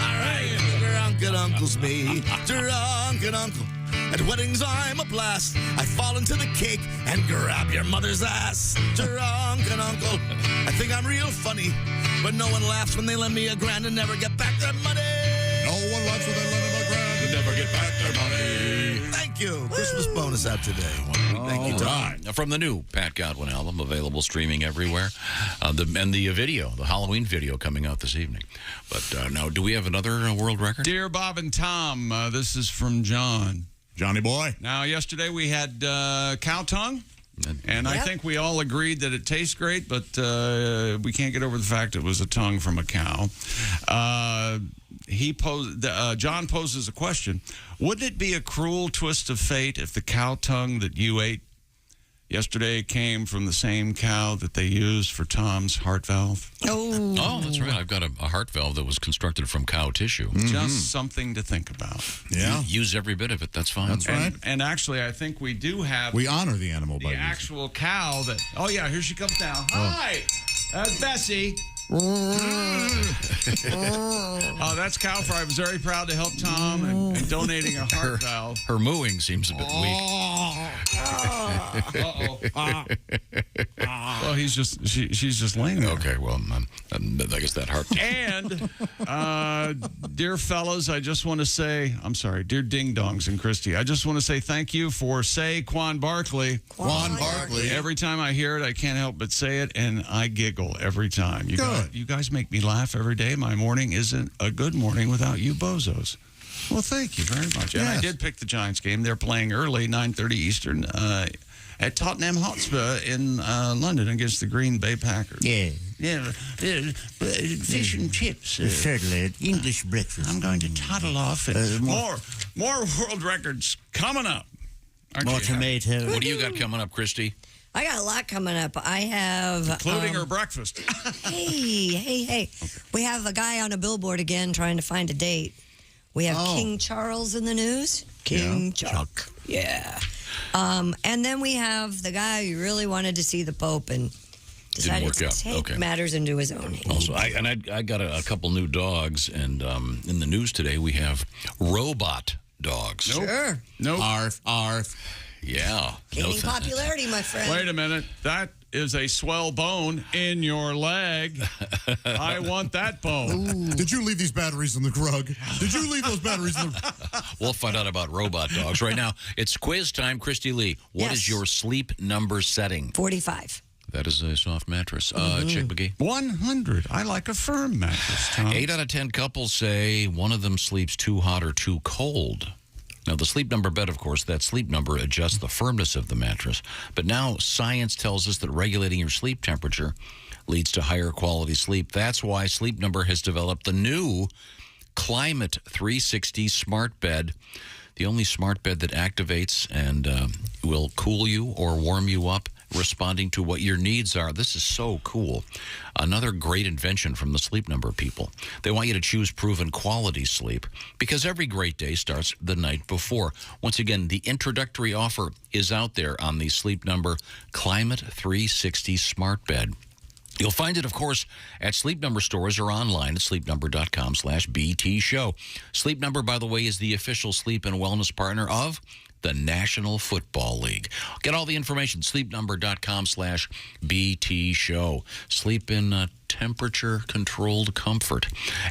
Speaker 7: All right, drunken uncle's me. Drunken uncle. At weddings, I'm a blast. I fall into the cake and grab your mother's ass. Drunken uncle. I think I'm real funny, but no one laughs when they lend me $1,000 and never get back their money.
Speaker 3: No one laughs when they lend him $1,000 and never get back their money.
Speaker 7: Thank you. Christmas bonus out today. Thank you, Tom.
Speaker 1: From the new Pat Godwin album, available streaming everywhere, and the video, the Halloween video coming out this evening. But now, do we have another world record?
Speaker 5: Dear Bob and Tom, this is from John.
Speaker 3: Johnny boy.
Speaker 5: Now, yesterday we had cow tongue, and I think we all agreed that it tastes great, but we can't get over the fact it was a tongue from a cow. John poses a question. Wouldn't it be a cruel twist of fate if the cow tongue that you ate yesterday came from the same cow that they used for Tom's heart valve?
Speaker 1: Oh, that's right. I've got a heart valve that was constructed from cow tissue.
Speaker 5: Just something to think about.
Speaker 3: Yeah.
Speaker 1: Use every bit of it. That's fine.
Speaker 3: That's right.
Speaker 5: And actually, I think we do have...
Speaker 3: We honor the animal by
Speaker 5: the actual cow that... Oh, yeah, here she comes now. Hi! Bessie. Oh, that's Cowfry. I was very proud to help Tom in donating a heart valve.
Speaker 1: Her mooing seems a bit weak.
Speaker 5: Well, she's just laying there.
Speaker 1: Okay, well, I guess that heart.
Speaker 5: And, dear fellas, I just want to say, I'm sorry, dear ding-dongs and Christy, I just want to say thank you for Quan Barkley.
Speaker 3: Quan Barkley.
Speaker 5: Every time I hear it, I can't help but say it, and I giggle every time. You guys make me laugh every day. My morning isn't a good morning without you bozos. Well, thank you very much. Yes. And I did pick the Giants game. They're playing early, 9:30 Eastern, at Tottenham Hotspur in London against the Green Bay Packers.
Speaker 6: Yeah.
Speaker 5: Yeah, fish and chips.
Speaker 6: Certainly, English breakfast.
Speaker 5: I'm going to toddle off. And more world records coming up.
Speaker 6: More tomato.
Speaker 1: What do you got coming up, Christy?
Speaker 2: I got a lot coming up. I have...
Speaker 5: Including her breakfast.
Speaker 2: Hey. Okay. We have a guy on a billboard again trying to find a date. We have King Charles in the news. King Chuck. Yeah. And then we have the guy who really wanted to see the Pope and decided to take matters into his own hands.
Speaker 1: Also, I got a couple new dogs, and in the news today we have robot dogs.
Speaker 2: Sure.
Speaker 5: Nope.
Speaker 3: Arf.
Speaker 1: Yeah.
Speaker 2: Gaining popularity, my friend.
Speaker 5: Wait a minute. That is a swell bone in your leg. I want that bone.
Speaker 3: Ooh. Did you leave these batteries in the rug? Did you leave those batteries in the rug?
Speaker 1: We'll find out about robot dogs. Right now, it's quiz time. Christy Lee, what is your sleep number setting?
Speaker 2: 45.
Speaker 1: That is a soft mattress. Chick McGee?
Speaker 5: 100. I like a firm mattress, Tom.
Speaker 1: 8 out of 10 couples say one of them sleeps too hot or too cold. Now, the Sleep Number bed, of course, that sleep number adjusts the firmness of the mattress. But now science tells us that regulating your sleep temperature leads to higher quality sleep. That's why Sleep Number has developed the new Climate 360 smart bed, the only smart bed that activates and will cool you or warm you up responding to what your needs are. This is so cool. Another great invention from the Sleep Number people. They want you to choose proven quality sleep because every great day starts the night before. Once again, the introductory offer is out there on the Sleep Number Climate 360 Smart Bed. You'll find it, of course, at Sleep Number stores or online at sleepnumber.com/BT Show. Sleep Number, by the way, is the official sleep and wellness partner of the National Football League. Get all the information, sleepnumber.com/BT Show. Sleep in temperature-controlled comfort.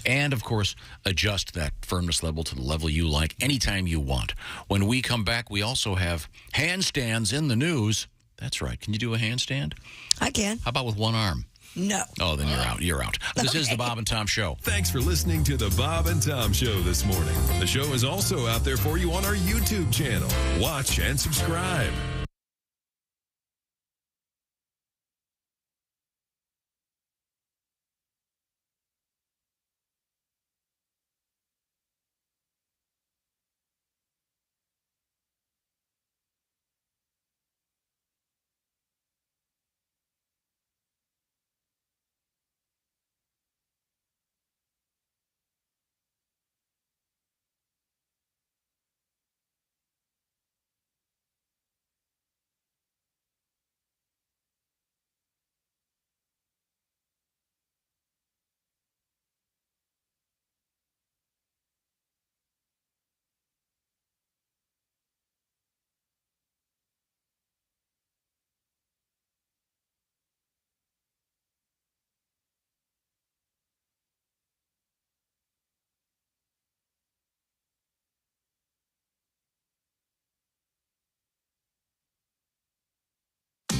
Speaker 1: And, of course, adjust that firmness level to the level you like anytime you want. When we come back, we also have handstands in the news. That's right. Can you do a handstand?
Speaker 2: I can.
Speaker 1: How about with one arm?
Speaker 2: No.
Speaker 1: Oh, then you're out. You're out. This is the Bob and Tom Show.
Speaker 8: Thanks for listening to the Bob and Tom Show this morning. The show is also out there for you on our YouTube channel. Watch and subscribe.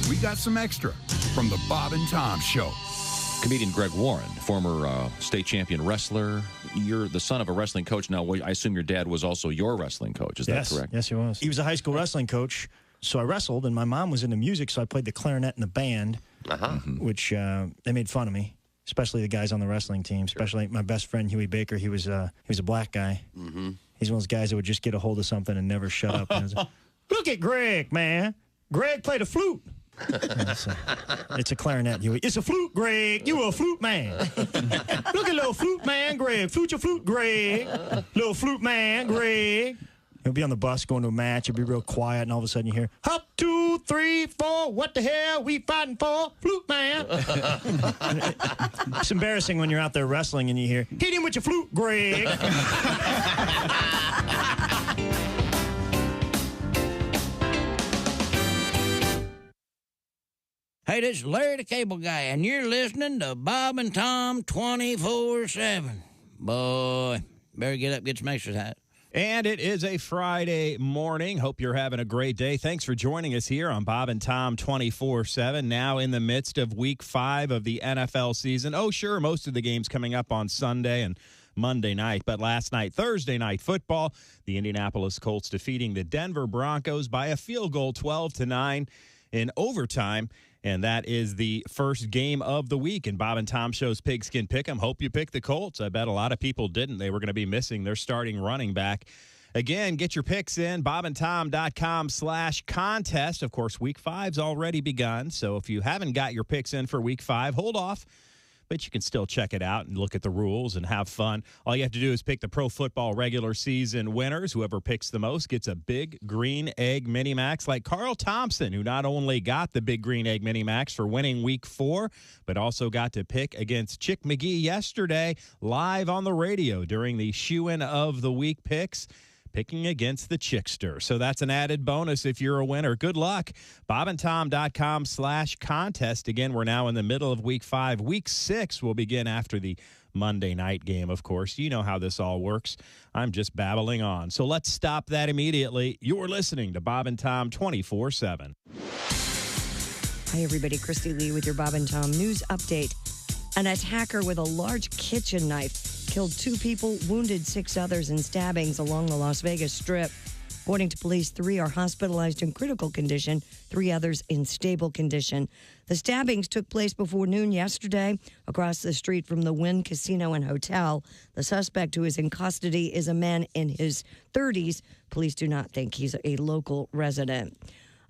Speaker 10: We got some extra from the Bob and Tom Show.
Speaker 1: Comedian Greg Warren, former state champion wrestler. You're the son of a wrestling coach. Now, I assume your dad was also your wrestling coach. Is that correct?
Speaker 22: Yes, he was. He was a high school wrestling coach, so I wrestled, and my mom was into music, so I played the clarinet in the band, which they made fun of me, especially the guys on the wrestling team, especially my best friend, Huey Baker. He was a black guy. He's one of those guys that would just get a hold of something and never shut up. And look at Greg, man. Greg played a flute. It's a clarinet, Huey. It's a flute, Greg. You a flute man. Look at little flute man, Greg. Flute your flute, Greg. Little flute man, Greg. He'll be on the bus going to a match. He'll be real quiet, and all of a sudden you hear, hop, 2, 3, 4. What the hell we fighting for? Flute man. It's embarrassing when you're out there wrestling and you hear, hit him with your flute, Greg.
Speaker 23: Hey, this is Larry the Cable Guy, and you're listening to Bob and Tom 24/7. Boy, better get up, get some exercise.
Speaker 11: And it is a Friday morning. Hope you're having a great day. Thanks for joining us here on Bob and Tom 24/7, now in the midst of Week 5 of the NFL season. Oh, sure, most of the games coming up on Sunday and Monday night. But last night, Thursday night football, the Indianapolis Colts defeating the Denver Broncos by a field goal, 12-9 in overtime. And that is the first game of the week in Bob and Tom Show's Pigskin Pick'em. Hope you picked the Colts. I bet a lot of people didn't. They were going to be missing their starting running back. Again, get your picks in, bobandtom.com/contest. Of course, Week 5's already begun. So if you haven't got your picks in for Week 5, hold off. But you can still check it out and look at the rules and have fun. All you have to do is pick the pro football regular season winners. Whoever picks the most gets a big green egg mini max, like Carl Thompson, who not only got the big green egg mini max for winning Week 4, but also got to pick against Chick McGee yesterday live on the radio during the shoe-in of the week picks, picking against the Chickster. So that's an added bonus if you're a winner. Good luck. bobandtom.com/contest. Again, we're now in the middle of Week 5. Week 6 will begin after the Monday night game, of course. You know how this all works. I'm just babbling on. So let's stop that immediately. You're listening to Bob and Tom 24/7.
Speaker 2: Hi, everybody. Christy Lee with your Bob and Tom News Update. An attacker with a large kitchen knife killed 2 people, wounded 6 others in stabbings along the Las Vegas Strip. According to police, 3 are hospitalized in critical condition, 3 others in stable condition. The stabbings took place before noon yesterday across the street from the Wynn Casino and Hotel. The suspect who is in custody is a man in his 30s. Police do not think he's a local resident.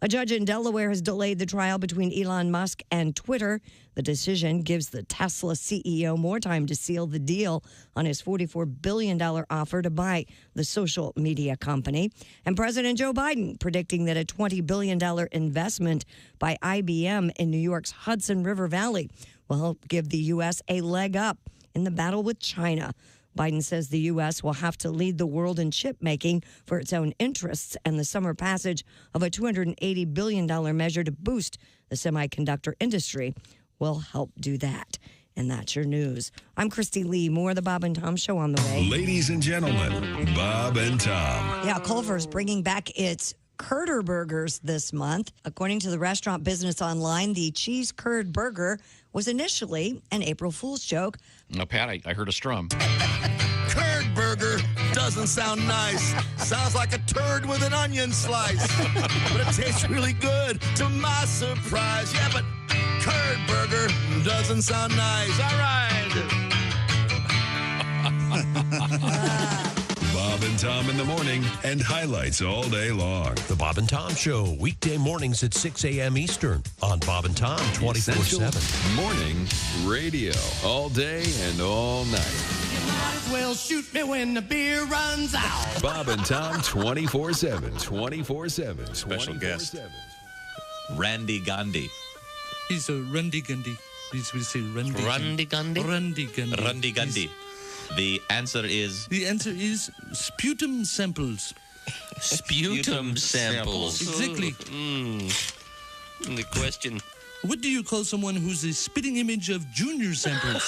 Speaker 2: A judge in Delaware has delayed the trial between Elon Musk and Twitter. The decision gives the Tesla CEO more time to seal the deal on his $44 billion offer to buy the social media company. And President Joe Biden predicting that a $20 billion investment by IBM in New York's Hudson River Valley will help give the U.S. a leg up in the battle with China. Biden says the U.S. will have to lead the world in chip making for its own interests, and the summer passage of a $280 billion measure to boost the semiconductor industry will help do that. And that's your news. I'm Christy Lee. More of the Bob and Tom Show on the way.
Speaker 8: Ladies and gentlemen, Bob and Tom.
Speaker 2: Yeah, Culver's bringing back its Curder Burgers this month. According to the Restaurant Business Online, the cheese curd burger was initially an April Fool's joke.
Speaker 1: No, Pat, I heard a strum.
Speaker 7: Curd burger doesn't sound nice. Sounds like a turd with an onion slice. But it tastes really good, to my surprise. Yeah, but curd burger doesn't sound nice. All right.
Speaker 8: Bob and Tom in the morning and highlights all day long.
Speaker 9: The Bob and Tom Show, weekday mornings at 6 a.m. Eastern on Bob and Tom 24/7.
Speaker 8: Morning radio all day and all night.
Speaker 19: Might as well shoot me when the beer runs out.
Speaker 8: Bob and Tom 24/7. 24/7.
Speaker 12: Special guest, Randy Gandhi.
Speaker 13: He's a Randy Gandhi. We say Randy.
Speaker 12: Randy Gandhi?
Speaker 13: Randy Gandhi.
Speaker 12: Randy Gandhi. The answer is
Speaker 13: sputum samples.
Speaker 12: Sputum samples.
Speaker 13: Exactly.
Speaker 12: The question.
Speaker 13: What do you call someone who's a spitting image of junior samples?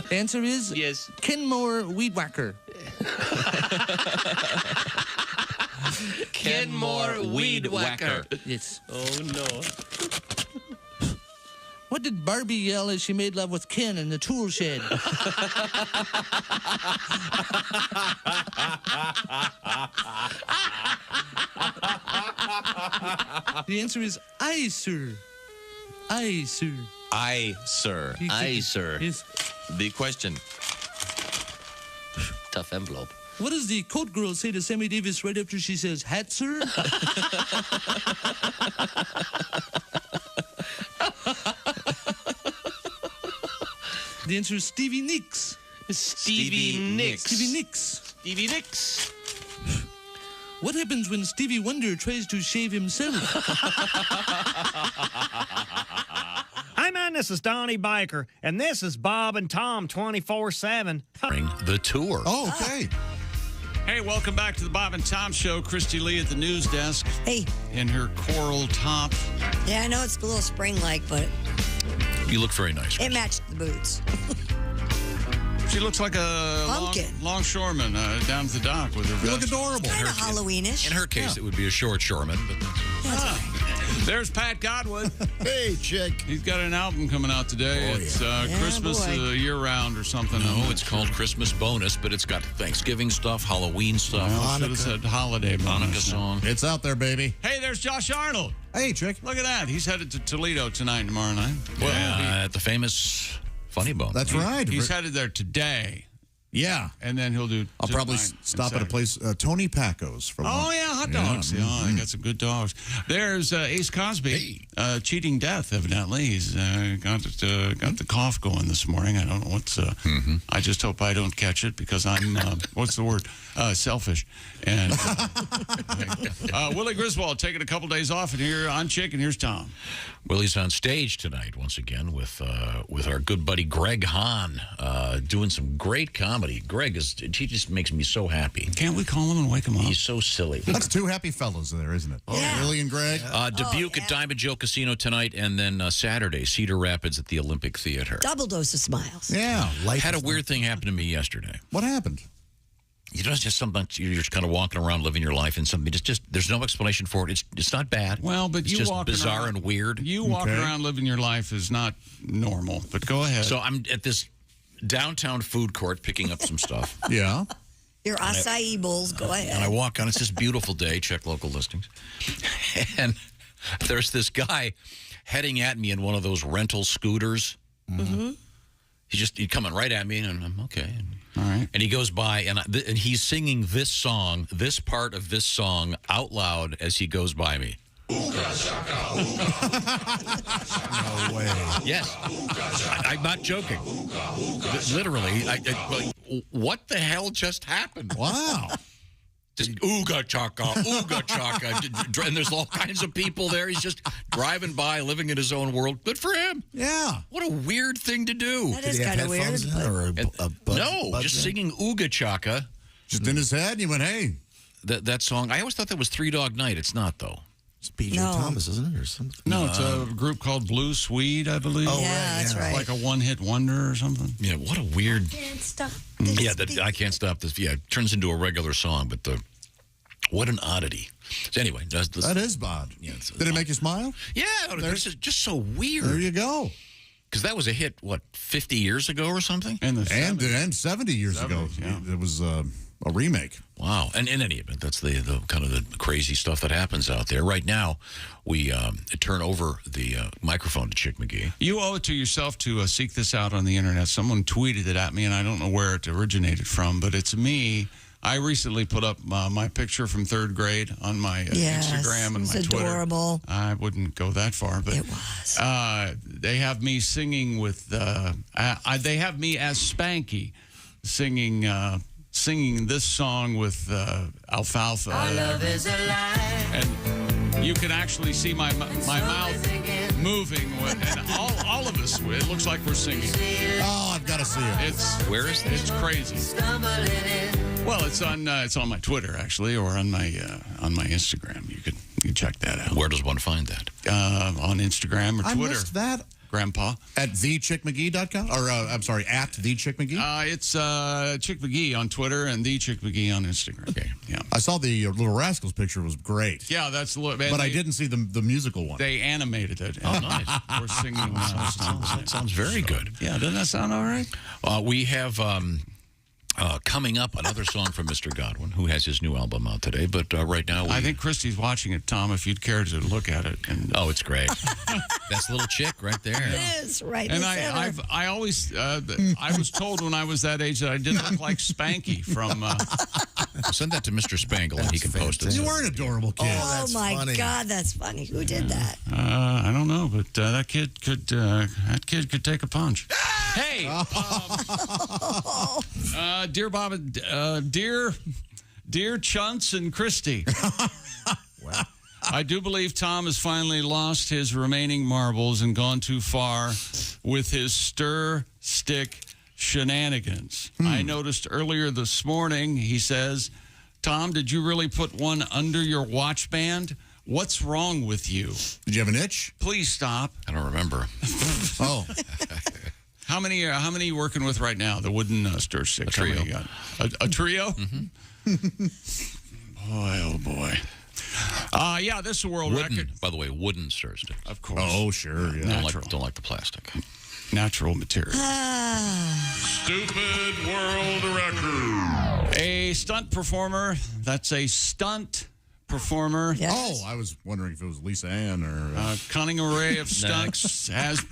Speaker 13: The answer is
Speaker 12: yes.
Speaker 13: Kenmore Weed Whacker.
Speaker 12: Kenmore Weed Whacker.
Speaker 13: Yes.
Speaker 12: Oh no.
Speaker 13: What did Barbie yell as she made love with Ken in the tool shed? The answer is aye, sir. Aye, sir.
Speaker 12: Aye, sir. Aye, sir.
Speaker 13: Yes.
Speaker 12: The question. Tough envelope.
Speaker 13: What does the coat girl say to Sammy Davis right after she says, hat, sir? The answer is Stevie Nicks.
Speaker 12: Stevie Nicks.
Speaker 13: Stevie Nicks.
Speaker 12: Stevie Nicks.
Speaker 13: What happens when Stevie Wonder tries to shave himself?
Speaker 22: Hi, man, this is Donnie Baker, and this is Bob and Tom 24/7.
Speaker 1: The tour.
Speaker 3: Oh, okay.
Speaker 5: Hey, welcome back to the Bob and Tom Show. Christy Lee at the news desk.
Speaker 2: Hey.
Speaker 5: In her coral top.
Speaker 2: Yeah, I know it's a little spring-like, but
Speaker 1: You look very nice.
Speaker 2: it matched the boots.
Speaker 5: She looks like a
Speaker 2: Pumpkin.
Speaker 5: longshoreman down at the dock with her vest.
Speaker 3: You look adorable.
Speaker 2: Kind of Halloweenish.
Speaker 1: In her case, it would be a short shoreman. But
Speaker 5: There's Pat Godwin.
Speaker 3: Hey, chick.
Speaker 5: He's got an album coming out today. It's Christmas year-round or something.
Speaker 1: No, it's called Christmas Bonus, but it's got Thanksgiving stuff, Halloween stuff.
Speaker 5: Well, should have said holiday bonus.
Speaker 1: Hanukkah song.
Speaker 3: It's out there, baby.
Speaker 5: Hey, there's Josh Arnold.
Speaker 3: Hey, chick.
Speaker 5: Look at that. He's headed to Toledo tonight and tomorrow night.
Speaker 1: At the famous Funny Bone.
Speaker 3: That's right.
Speaker 5: He's headed there today.
Speaker 3: Yeah.
Speaker 5: And then he'll do.
Speaker 3: I'll probably
Speaker 5: tonight
Speaker 3: stop
Speaker 5: and
Speaker 3: at a place, Tony Paco's. For
Speaker 5: Oh, yeah, hot dogs.
Speaker 3: Yeah.
Speaker 5: Yeah, they got some good dogs. There's Ace Cosby, cheating death, evidently. He's got the cough going this morning. I don't know what's. I just hope I don't catch it because I'm, what's the word? Selfish. And Willie Griswold taking a couple days off, and here on Chick, and here's Tom.
Speaker 1: Willie's on stage tonight once again with our good buddy Greg Hahn, doing some great comedy. Greg he just makes me so happy.
Speaker 5: Can't we call him and wake him up?
Speaker 1: He's so silly.
Speaker 3: That's two happy fellows there, isn't it?
Speaker 2: Yeah.
Speaker 3: Willie and Greg.
Speaker 1: Dubuque at Diamond Joe Casino tonight, and then Saturday, Cedar Rapids at the Olympic Theater.
Speaker 2: Double dose of smiles.
Speaker 3: Yeah.
Speaker 1: Had a weird thing happen to me yesterday.
Speaker 3: What happened?
Speaker 1: You know, it's just something you're just kind of walking around living your life, and something just there's no explanation for it. It's not bad.
Speaker 5: Well, but
Speaker 1: it's
Speaker 5: you
Speaker 1: just
Speaker 5: walking
Speaker 1: bizarre
Speaker 5: around,
Speaker 1: and weird.
Speaker 5: You walking around living your life is not normal. But go ahead.
Speaker 1: So I'm at this downtown food court picking up some stuff.
Speaker 3: Yeah.
Speaker 2: Your acai bowls, go ahead.
Speaker 1: And I walk on. It's this beautiful day. Check local listings. And there's this guy heading at me in one of those rental scooters.
Speaker 2: Mm-hmm.
Speaker 1: He's coming right at me, and I'm okay.
Speaker 5: All right.
Speaker 1: And he goes by, and he's singing this song, this part of this song, out loud as he goes by me.
Speaker 3: No way.
Speaker 1: Yes. I'm not joking. Literally. What the hell just happened?
Speaker 3: Wow.
Speaker 1: Just ooga chaka, ooga chaka. And there's all kinds of people there. He's just driving by, living in his own world. Good for him.
Speaker 3: Yeah.
Speaker 1: What a weird thing to do.
Speaker 2: That is kind of weird.
Speaker 1: Just singing ooga chaka.
Speaker 3: Just in his head, and he went, hey.
Speaker 1: That song, I always thought that was Three Dog Night. It's not, though.
Speaker 7: It's B.J. Thomas, isn't it, or something?
Speaker 5: No, it's a group called Blue Swede, I believe.
Speaker 7: Oh,
Speaker 2: Yeah, that's right.
Speaker 5: Like a one-hit wonder or something.
Speaker 1: Yeah, what a weird...
Speaker 2: Can't stop
Speaker 1: Yeah, I Can't Stop This. Yeah, it turns into a regular song, but what an oddity. So anyway.
Speaker 3: That is odd.
Speaker 1: Yeah,
Speaker 3: Did it make you smile?
Speaker 1: Yeah, this is just so weird.
Speaker 3: There you go.
Speaker 1: Because that was a hit, 50 years ago or something?
Speaker 3: And 70 years ago.
Speaker 5: Yeah.
Speaker 3: It was a remake.
Speaker 1: Wow. And in any event, that's the kind of the crazy stuff that happens out there. Right now, we turn over the microphone to Chick McGee.
Speaker 5: You owe it to yourself to seek this out on the internet. Someone tweeted it at me, and I don't know where it originated from, but it's me. I recently put up my picture from third grade on my Instagram and my Twitter.
Speaker 2: Adorable.
Speaker 5: I wouldn't go that far, but
Speaker 2: it was.
Speaker 5: They have me singing with. They have me as Spanky singing this song with Alfalfa.
Speaker 19: Our love is alive.
Speaker 5: And you can actually see my mouth moving, and all of us. It looks like we're singing.
Speaker 3: Oh, I've got to see it.
Speaker 1: Where is this?
Speaker 5: It's crazy. Well, it's on my Twitter actually, or on my Instagram. You can check that out.
Speaker 1: Where does one find that?
Speaker 5: On Instagram or Twitter.
Speaker 3: I missed that.
Speaker 5: Grandpa.
Speaker 3: At thechickmcgee.com? Or, I'm sorry, at thechickmcgee?
Speaker 5: It's Chick McGee on Twitter and the Chick McGee on Instagram.
Speaker 1: Okay.
Speaker 5: Yeah.
Speaker 3: I saw the Little Rascals picture. Was great.
Speaker 5: Yeah, that's the look.
Speaker 3: But I didn't see the musical one.
Speaker 5: They animated it.
Speaker 1: Oh, nice.
Speaker 5: We're singing.
Speaker 1: That sounds very good.
Speaker 5: Yeah, doesn't that sound all right?
Speaker 1: We have... coming up, another song from Mr. Godwin, who has his new album out today. But right now,
Speaker 5: I think Christy's watching it, Tom. If you'd care to look at it, and
Speaker 1: oh, it's great. That's the little chick right there.
Speaker 2: It is right.
Speaker 5: And I always I was told when I was that age that I didn't look like Spanky from.
Speaker 1: Send that to Mr. Spangle, and he can post it.
Speaker 3: You were an adorable kid.
Speaker 2: Oh my God, that's funny. Who did that?
Speaker 5: I don't know, but that kid could take a punch. Hey, dear Bob, dear Chunts and Christy. I do believe Tom has finally lost his remaining marbles and gone too far with his stir stick shenanigans. I noticed earlier this morning, he says, Tom, did you really put one under your watch band? What's wrong with you?
Speaker 3: Did you have an itch?
Speaker 5: Please stop.
Speaker 1: I don't remember.
Speaker 3: Oh.
Speaker 5: How many are you working with right now? The wooden stir sticks.
Speaker 1: A trio.
Speaker 5: How many you got? A trio?
Speaker 1: Mm-hmm.
Speaker 5: Boy, oh boy. Yeah, this is a world record.
Speaker 1: By the way, wooden stir sticks.
Speaker 5: Of course.
Speaker 3: Oh, sure. Yeah.
Speaker 1: Don't like the plastic.
Speaker 5: Natural material.
Speaker 17: Stupid world record.
Speaker 5: A stunt performer. That's a stunt performer.
Speaker 2: Yes.
Speaker 3: Oh, I was wondering if it was Lisa Ann or...
Speaker 5: Cunning array of stunts has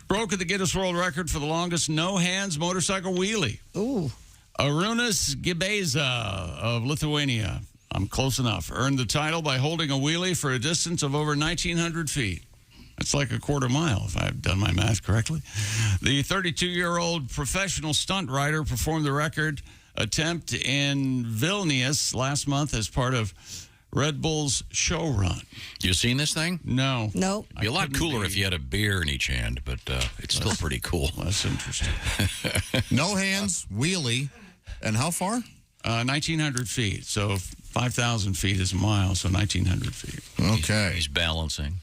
Speaker 5: broken the Guinness World Record for the longest no-hands motorcycle wheelie.
Speaker 2: Ooh.
Speaker 5: Arūnas Gebeza of Lithuania, I'm close enough, earned the title by holding a wheelie for a distance of over 1,900 feet. That's like a quarter mile, if I've done my math correctly. The 32-year-old professional stunt rider performed the record attempt in Vilnius last month as part of Red Bull's show run.
Speaker 1: You seen this thing?
Speaker 5: No.
Speaker 2: Nope.
Speaker 1: It'd be a lot cooler if you had a beer in each hand, but it's still pretty cool.
Speaker 5: That's interesting.
Speaker 3: No hands, wheelie, and how far?
Speaker 5: 1,900 feet. So 5,000 feet is a mile, so 1,900 feet.
Speaker 3: Okay.
Speaker 1: He's balancing.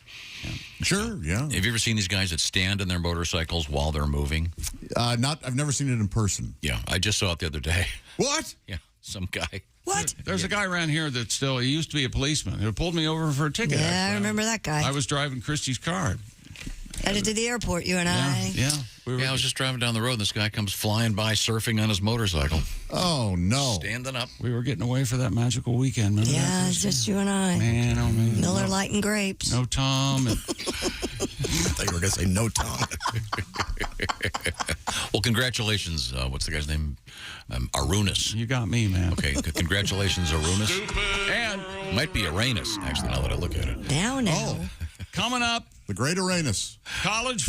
Speaker 5: Yeah.
Speaker 3: Sure, yeah.
Speaker 1: Have you ever seen these guys that stand in their motorcycles while they're moving?
Speaker 3: I've never seen it in person.
Speaker 1: Yeah, I just saw it the other day.
Speaker 3: What?
Speaker 1: Yeah, some guy.
Speaker 2: What?
Speaker 5: There's a guy around here that he used to be a policeman who pulled me over for a ticket.
Speaker 2: Yeah,
Speaker 5: actually.
Speaker 2: I remember that guy.
Speaker 5: I was driving Christy's car.
Speaker 2: Headed to the airport, you and I.
Speaker 5: Yeah.
Speaker 1: I was just driving down the road, and this guy comes flying by, surfing on his motorcycle.
Speaker 3: Oh, no.
Speaker 1: Standing up.
Speaker 5: We were getting away for that magical weekend. Remember
Speaker 2: Yeah,
Speaker 5: that,
Speaker 2: it's just you and I.
Speaker 5: Man, oh, man.
Speaker 2: Miller Lite and grapes.
Speaker 5: No Tom.
Speaker 7: I thought you were going to say no Tom.
Speaker 1: congratulations. What's the guy's name? Arunas.
Speaker 5: You got me, man.
Speaker 1: Okay, congratulations, Arunas. And might be Uranus, actually, now that I look at it.
Speaker 2: Now.
Speaker 5: Oh, coming up,
Speaker 3: the great Uranus.
Speaker 5: College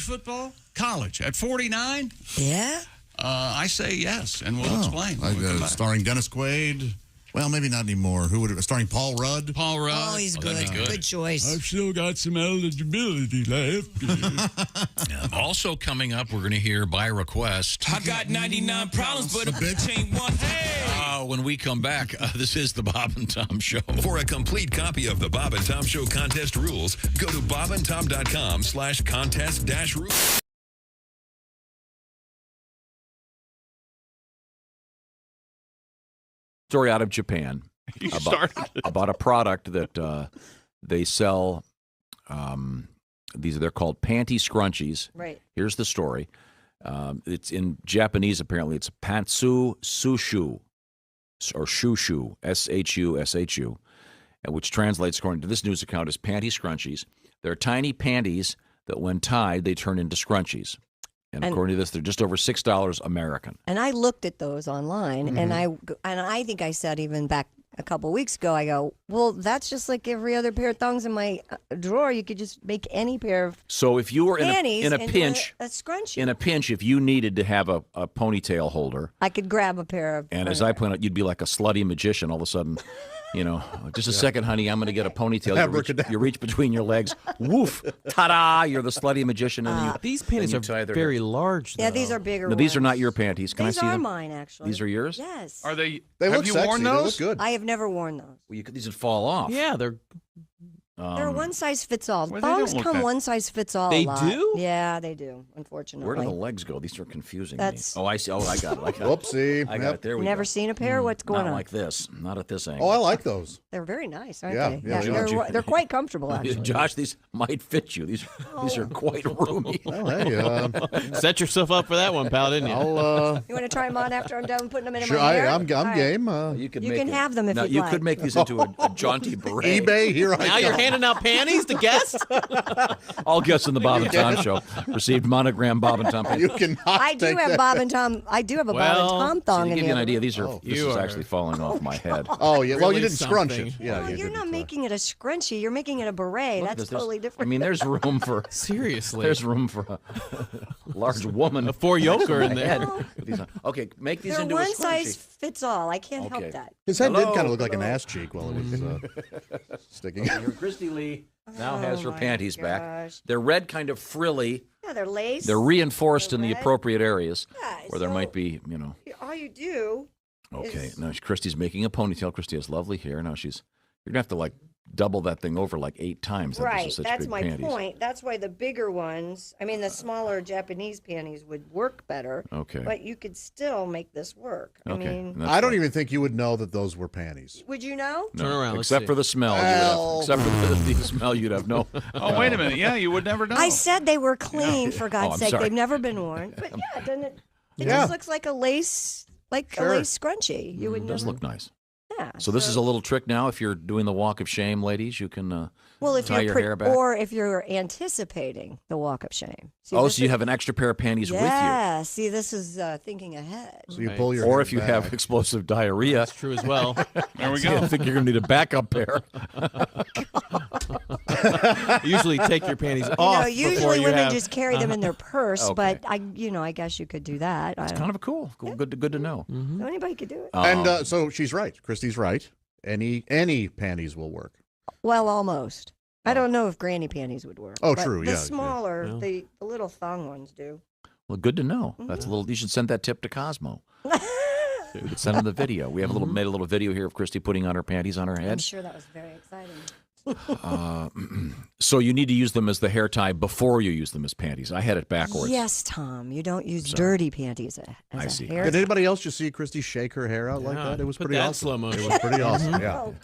Speaker 5: football? College at 49?
Speaker 2: Yeah.
Speaker 5: I say yes, and we'll explain.
Speaker 3: Starring Dennis Quaid. Well, maybe not anymore. Who would? Starring Paul Rudd.
Speaker 5: Paul Rudd.
Speaker 2: Oh, he's good. Good choice.
Speaker 5: I've still got some eligibility left.
Speaker 1: Also coming up, we're going to hear by request.
Speaker 12: I got 99 problems, but a bitch ain't one. Hey!
Speaker 1: When we come back, this is the Bob and Tom Show.
Speaker 8: For a complete copy of the Bob and Tom Show contest rules, go to bobandtom.com/contest-rules.
Speaker 1: Story out of Japan about a product that they sell. They're called panty scrunchies.
Speaker 2: Right.
Speaker 1: Here's the story. It's in Japanese. Apparently, it's pantsu sushu or shushu, shushu, which translates, according to this news account, as panty scrunchies. They're tiny panties that, when tied, they turn into scrunchies. And according to this, they're just over $6 American.
Speaker 2: And I looked at those online, and I think I said even back a couple weeks ago, I go, well, that's just like every other pair of thongs in my drawer. You could just make any pair of
Speaker 1: So if you were
Speaker 2: panties
Speaker 1: in a pinch,
Speaker 2: a scrunchie.
Speaker 1: in a pinch, if you needed to have a ponytail holder,
Speaker 2: I could grab a pair of.
Speaker 1: and as I point out, you'd be like a slutty magician all of a sudden. You know, just a second, honey, I'm going to get a ponytail. You reach between your legs. Woof. Ta-da. You're the slutty magician. And
Speaker 4: these panties are very large, though.
Speaker 2: Yeah, these are bigger
Speaker 1: No, these are not your panties. Can
Speaker 2: these
Speaker 1: I see
Speaker 2: are
Speaker 1: them?
Speaker 2: mine, actually.
Speaker 1: These are yours?
Speaker 2: Yes.
Speaker 5: Are they?
Speaker 3: They
Speaker 5: have
Speaker 3: look
Speaker 5: you
Speaker 3: sexy.
Speaker 5: worn
Speaker 3: They look
Speaker 5: those?
Speaker 3: good.
Speaker 2: I have never worn those.
Speaker 1: Well, these would fall off.
Speaker 4: Yeah, they're
Speaker 2: They're one size fits all.
Speaker 5: Well, they
Speaker 2: Thongs
Speaker 5: don't look
Speaker 2: come
Speaker 5: that-
Speaker 2: one size fits all.
Speaker 4: They
Speaker 2: a lot.
Speaker 4: do?
Speaker 2: Yeah, they do. Unfortunately.
Speaker 1: Where do the legs go? These are confusing
Speaker 2: That's-
Speaker 1: me. Oh, I see. Oh, I got it.
Speaker 3: Whoopsie.
Speaker 1: I got it. There we
Speaker 2: Never
Speaker 1: go.
Speaker 2: seen a pair? What's going
Speaker 1: Not
Speaker 2: on?
Speaker 1: like this. Not at this angle.
Speaker 3: Oh, I like those.
Speaker 2: They're very nice, aren't
Speaker 3: Yeah,
Speaker 2: they?
Speaker 3: yeah, they are.
Speaker 2: They're quite comfortable, actually.
Speaker 1: Josh, these might fit you. These are quite roomy.
Speaker 3: Well, hey,
Speaker 4: set yourself up for that one, pal, didn't you?
Speaker 2: You want to try them on after I'm done putting them in
Speaker 3: sure,
Speaker 2: my hair?
Speaker 3: I'm
Speaker 2: All right.
Speaker 3: game.
Speaker 1: You
Speaker 2: You can have them if
Speaker 1: now,
Speaker 2: you'd
Speaker 1: you
Speaker 2: like.
Speaker 1: could make these into a jaunty beret.
Speaker 3: eBay, here I
Speaker 4: Now
Speaker 3: go.
Speaker 4: you're handing out panties to guests?
Speaker 1: All guests in the Bob and Tom Show received monogram Bob and Tom panties.
Speaker 3: You cannot
Speaker 2: I do
Speaker 3: take
Speaker 2: have
Speaker 3: that.
Speaker 2: Bob and Tom. I do have a Bob
Speaker 4: Well,
Speaker 2: and Tom
Speaker 1: So
Speaker 2: thong
Speaker 1: to
Speaker 2: in
Speaker 1: give you an
Speaker 2: here.
Speaker 1: idea, these are this
Speaker 4: You
Speaker 1: is
Speaker 4: are-
Speaker 1: actually falling off my head.
Speaker 3: Oh, yeah. Well, you
Speaker 4: Really
Speaker 3: didn't scrunch
Speaker 4: something.
Speaker 3: it. Yeah,
Speaker 2: Well,
Speaker 3: you
Speaker 2: you're
Speaker 3: didn't,
Speaker 2: not making it a scrunchie. You're making it a beret.
Speaker 1: Look at
Speaker 2: That's
Speaker 1: this.
Speaker 2: totally
Speaker 1: I
Speaker 2: different.
Speaker 1: mean, there's room for
Speaker 4: Seriously.
Speaker 1: there's room for a large woman.
Speaker 4: A four-yoker in
Speaker 1: My
Speaker 4: there.
Speaker 1: head with these on. Okay, make these
Speaker 2: They're
Speaker 1: into a
Speaker 2: one size
Speaker 1: scrunchie.
Speaker 2: fits all. I can't
Speaker 1: Okay.
Speaker 2: help that.
Speaker 3: His head did
Speaker 1: Hello,
Speaker 3: kind of look like an
Speaker 2: hello.
Speaker 3: ass cheek while it was sticking.
Speaker 1: Here, Christy Lee now has her
Speaker 2: my
Speaker 1: panties back.
Speaker 2: gosh.
Speaker 1: They're red, kind of frilly.
Speaker 2: Yeah, they're lace.
Speaker 1: They're reinforced in the
Speaker 2: red.
Speaker 1: appropriate areas
Speaker 2: Yeah,
Speaker 1: where there
Speaker 2: so
Speaker 1: might be,
Speaker 2: All you do.
Speaker 1: Okay,
Speaker 2: is-
Speaker 1: now Christy's making a ponytail. Christy has lovely hair. Now you're gonna have to like double that thing over like 8 times. That
Speaker 2: Right,
Speaker 1: these are such
Speaker 2: that's
Speaker 1: big
Speaker 2: my
Speaker 1: panties.
Speaker 2: point. That's why the bigger ones, I mean, the smaller Japanese panties would work better.
Speaker 1: Okay.
Speaker 2: But you could still make this work. I
Speaker 1: Okay,
Speaker 2: mean,
Speaker 1: and that's
Speaker 3: I don't
Speaker 1: fine.
Speaker 3: even think you would know that those were panties.
Speaker 2: would you know?
Speaker 1: No,
Speaker 4: Turn around, let's
Speaker 1: except
Speaker 4: see.
Speaker 1: for the smell.
Speaker 3: Well-
Speaker 1: Except for the smell, you'd have no.
Speaker 5: Oh, wait a minute. Yeah, you would never know.
Speaker 2: I said they were clean, for God's
Speaker 1: I'm
Speaker 2: sake.
Speaker 1: sorry.
Speaker 2: They've never been worn. But yeah, doesn't it? It
Speaker 3: Yeah.
Speaker 2: just looks like a lace,
Speaker 3: Sure.
Speaker 2: a lace scrunchie. You would
Speaker 1: It does
Speaker 2: never.
Speaker 1: look nice.
Speaker 2: Yeah.
Speaker 1: So this is a little trick now. If you're doing the walk of shame, ladies, you can
Speaker 2: well, if
Speaker 1: tie
Speaker 2: you're
Speaker 1: your hair back.
Speaker 2: or if you're anticipating the walk of shame. See,
Speaker 1: Oh,
Speaker 2: this
Speaker 1: so you
Speaker 2: is-
Speaker 1: have an extra pair of panties with you.
Speaker 2: Yeah. See, this is thinking ahead.
Speaker 3: So you pull your
Speaker 1: Or
Speaker 3: head
Speaker 1: if you
Speaker 3: back.
Speaker 1: have explosive diarrhea.
Speaker 4: That's true as well.
Speaker 5: There we
Speaker 1: I
Speaker 5: go.
Speaker 1: think you're going to need a backup pair.
Speaker 4: Usually take your panties
Speaker 2: You
Speaker 4: off
Speaker 2: know,
Speaker 4: before
Speaker 2: usually
Speaker 4: you
Speaker 2: women
Speaker 4: have,
Speaker 2: just carry them in their purse,
Speaker 1: Okay.
Speaker 2: but I guess you could do that.
Speaker 1: It's kind of a cool. Good to know.
Speaker 2: Anybody could do it.
Speaker 3: And so she's right. Christy's right. Any panties will work.
Speaker 2: Well, almost. I don't know if granny panties would work.
Speaker 3: Oh,
Speaker 2: but
Speaker 3: true,
Speaker 2: The
Speaker 3: yeah,
Speaker 2: smaller,
Speaker 4: yeah.
Speaker 2: the little thong ones do.
Speaker 1: Well, good to know. That's a little. You should send that tip to Cosmo. We could send him the video. We have made a little video here of Christy putting on her panties on her
Speaker 2: I'm
Speaker 1: head.
Speaker 2: sure that was very exciting.
Speaker 1: So you need to use them as the hair tie before you use them as panties. I had it backwards.
Speaker 2: Yes, Tom. You don't use dirty panties as
Speaker 1: I
Speaker 2: a
Speaker 1: see.
Speaker 2: hair.
Speaker 3: Did anybody else just see Christy shake her hair out like
Speaker 4: Yeah,
Speaker 3: that? It was
Speaker 4: put
Speaker 3: pretty
Speaker 4: that in
Speaker 3: awesome.
Speaker 4: slow motion.
Speaker 3: It was pretty awesome. Yeah.
Speaker 2: Oh,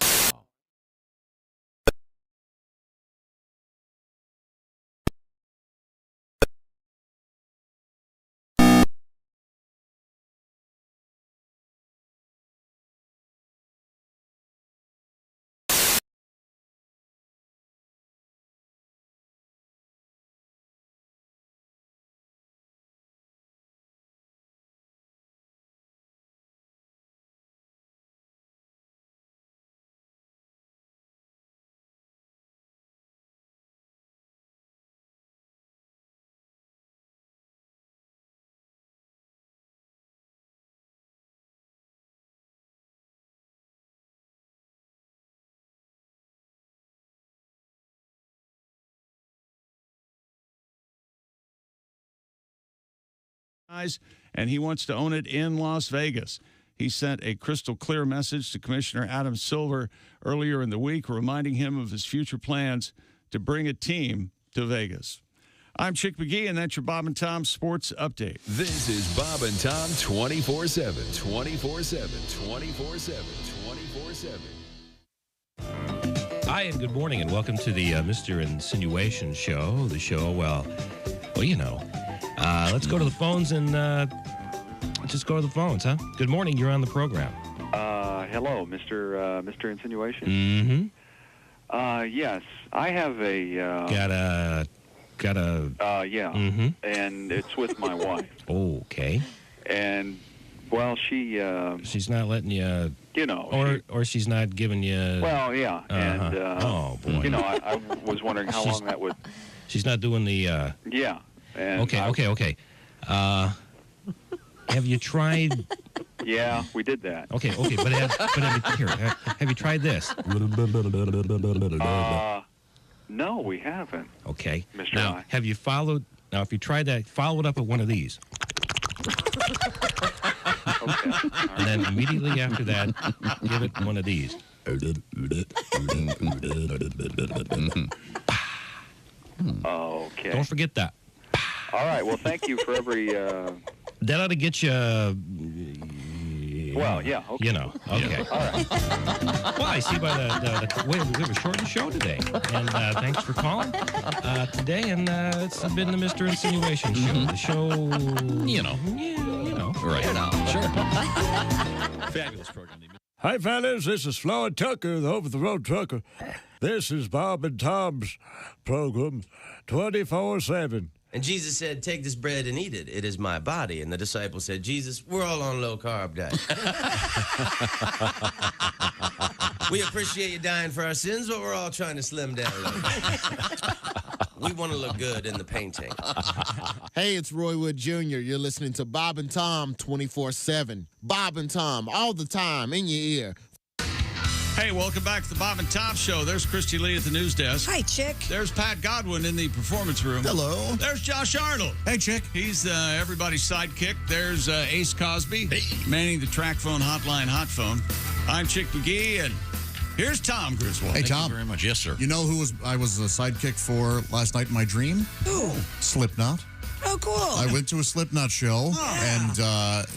Speaker 5: and he wants to own it in Las Vegas. He sent a crystal clear message to Commissioner Adam Silver earlier in the week, reminding him of his future plans to bring a team to Vegas. I'm Chick McGee, and that's your Bob and Tom Sports Update.
Speaker 8: This is Bob and Tom 24/7, 24/7, 24/7, 24/7.
Speaker 9: Hi, and good morning, and welcome to the Mr. Insinuation Show. The show, well, you know. Let's go to the phones and just go to the phones, huh? Good morning. You're on the program.
Speaker 14: Hello, Mr. Insinuation.
Speaker 9: Mm-hmm.
Speaker 14: Yes, I have a.
Speaker 9: Got a.
Speaker 14: Yeah.
Speaker 9: Mm-hmm.
Speaker 14: And it's with my wife.
Speaker 9: Okay.
Speaker 14: And well,
Speaker 9: she's not letting you.
Speaker 14: You know.
Speaker 9: Or she's not giving you.
Speaker 14: Well, yeah. And
Speaker 9: oh boy.
Speaker 14: You know, I was wondering how long that would.
Speaker 9: She's not doing the.
Speaker 14: Yeah. And
Speaker 9: Okay. Have you tried?
Speaker 14: Yeah, we did that.
Speaker 9: Okay, but have you tried this?
Speaker 14: No, we haven't.
Speaker 9: Okay.
Speaker 14: Mr.
Speaker 9: Now,
Speaker 14: I.
Speaker 9: have you followed? Now, if you tried that, follow it up with one of these.
Speaker 14: Okay.
Speaker 9: And then immediately after that, give it one of these.
Speaker 14: Okay.
Speaker 9: Don't forget that.
Speaker 14: All right. Well, thank you for every.
Speaker 9: That ought to get you.
Speaker 14: Well, yeah. Okay.
Speaker 9: You know. Okay.
Speaker 14: All right.
Speaker 9: Well, I see by the way we have a shortened show today, and thanks for calling today. And it's been the Mr. Insinuation Show. The show, you know,
Speaker 1: right?
Speaker 9: Sure.
Speaker 1: Fabulous program.
Speaker 18: Hi, fellas. This is Floyd Tucker, the over-the-road trucker. This is Bob and Tom's program, 24/7.
Speaker 20: And Jesus said, take this bread and eat it. It is my body. And the disciples said, Jesus, we're all on low-carb diet. We appreciate you dying for our sins, but we're all trying to slim down a little bit. We want to look good in the painting.
Speaker 24: Hey, it's Roy Wood Jr. You're listening to Bob and Tom 24/7. Bob and Tom, all the time, in your ear.
Speaker 5: Hey, welcome back to the Bob and Tom Show. There's Christy Lee at the news desk.
Speaker 2: Hi, Chick.
Speaker 5: There's Pat Godwin in the performance room.
Speaker 3: Hello.
Speaker 5: There's Josh Arnold.
Speaker 3: Hey, Chick.
Speaker 5: He's everybody's sidekick. There's Ace Cosby, manning the track phone hotline hot phone. I'm Chick McGee, and here's Tom Griswold.
Speaker 3: Hey, Tom.
Speaker 1: Thank you very much. Yes, sir.
Speaker 3: You know who I was a sidekick for last night in my dream?
Speaker 2: Who?
Speaker 3: Slipknot.
Speaker 2: Oh, cool.
Speaker 3: I went to a Slipknot show, and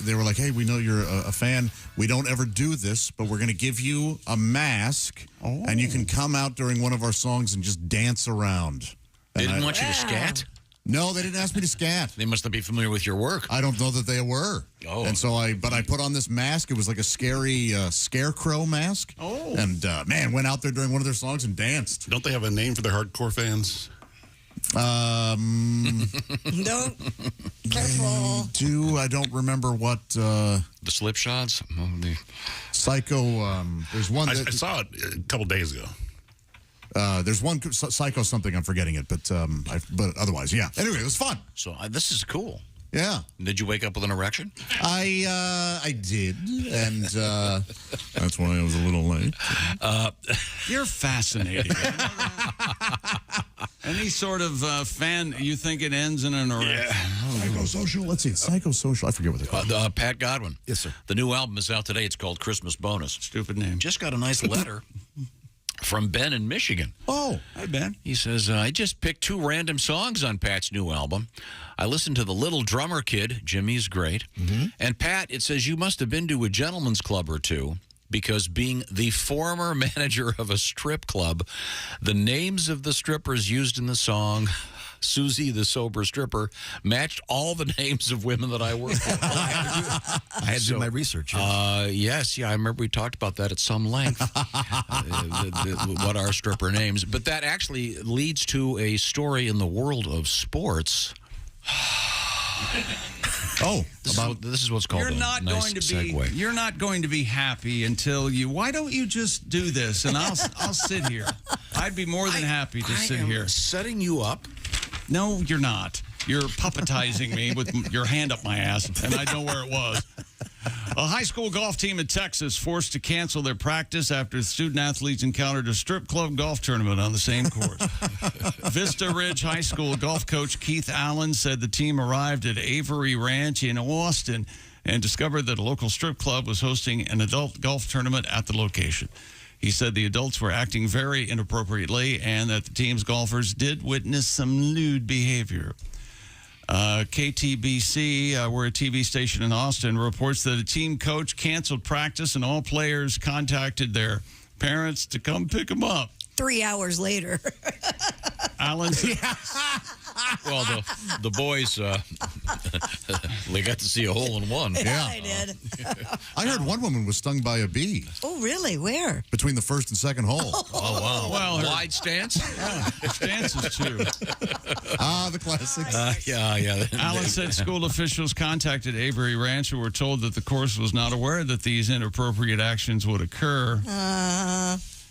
Speaker 3: they were like, hey, we know you're a fan. We don't ever do this, but we're going to give you a mask, and you can come out during one of our songs and just dance around.
Speaker 1: They didn't want you to scat?
Speaker 3: No, they didn't ask me to scat.
Speaker 1: They must not be familiar with your work.
Speaker 3: I don't know that they were.
Speaker 1: Oh.
Speaker 3: And so I put on this mask. It was like a scary scarecrow mask.
Speaker 5: Oh.
Speaker 3: And, man, went out there during one of their songs and danced.
Speaker 25: Don't they have a name for their hardcore fans?
Speaker 2: Don't. Careful.
Speaker 3: I don't remember what.
Speaker 1: The Slipshots?
Speaker 3: Psycho. There's one.
Speaker 25: I saw it a couple days ago.
Speaker 3: There's one Psycho something. I'm forgetting it, but otherwise, yeah. Anyway, it was fun.
Speaker 1: So this is cool.
Speaker 3: Yeah.
Speaker 1: Did you wake up with an erection?
Speaker 3: I did, and that's why I was a little late.
Speaker 5: You're fascinating. Any sort of fan, you think it ends in an erection?
Speaker 3: Yeah. Psychosocial. Let's see. Psychosocial. I forget what they call it.
Speaker 1: Pat Godwin.
Speaker 3: Yes, sir.
Speaker 1: The new album is out today. It's called Christmas Bonus.
Speaker 5: Stupid name.
Speaker 1: Just got a nice letter from Ben in Michigan.
Speaker 3: Oh,
Speaker 5: hi, Ben.
Speaker 1: He says, I just picked 2 random songs on Pat's new album. I listened to The Little Drummer Kid. Jimmy's great.
Speaker 3: Mm-hmm.
Speaker 1: And Pat, it says you must have been to a gentleman's club or two, because being the former manager of a strip club, the names of the strippers used in the song Susie the Sober Stripper matched all the names of women that I worked with.
Speaker 26: I had to do my research.
Speaker 1: Yes, I remember we talked about that at some length, what are stripper names. But that actually leads to a story in the world of sports. This is what's called
Speaker 5: You're
Speaker 1: a
Speaker 5: not
Speaker 1: nice
Speaker 5: going to
Speaker 1: segue.
Speaker 5: You're not going to be happy until you. Why don't you just do this and I'll sit here. I'd be more than happy to sit here.
Speaker 1: Setting you up.
Speaker 5: No, you're not. You're puppetizing me with your hand up my ass, and I know where it was. A high school golf team in Texas forced to cancel their practice after student athletes encountered a strip club golf tournament on the same course. Vista Ridge High School golf coach Keith Allen said the team arrived at Avery Ranch in Austin and discovered that a local strip club was hosting an adult golf tournament at the location. He said the adults were acting very inappropriately and that the team's golfers did witness some lewd behavior. KTBC, we're a TV station in Austin, reports that a team coach canceled practice and all players contacted their parents to come pick them up.
Speaker 2: 3 hours later.
Speaker 5: Alan said,
Speaker 1: Well, the boys, they got to see a hole in one.
Speaker 2: Yeah, I did.
Speaker 3: I heard one woman was stung by a bee
Speaker 2: Oh, really? Where?
Speaker 3: between the first and second hole.
Speaker 1: Oh, wow.
Speaker 5: Well, her-
Speaker 1: Wide stance?
Speaker 5: stances too.
Speaker 3: The classics.
Speaker 1: Yeah.
Speaker 5: Allen said school officials contacted Avery Ranch and were told that the course was not aware that these inappropriate actions would occur.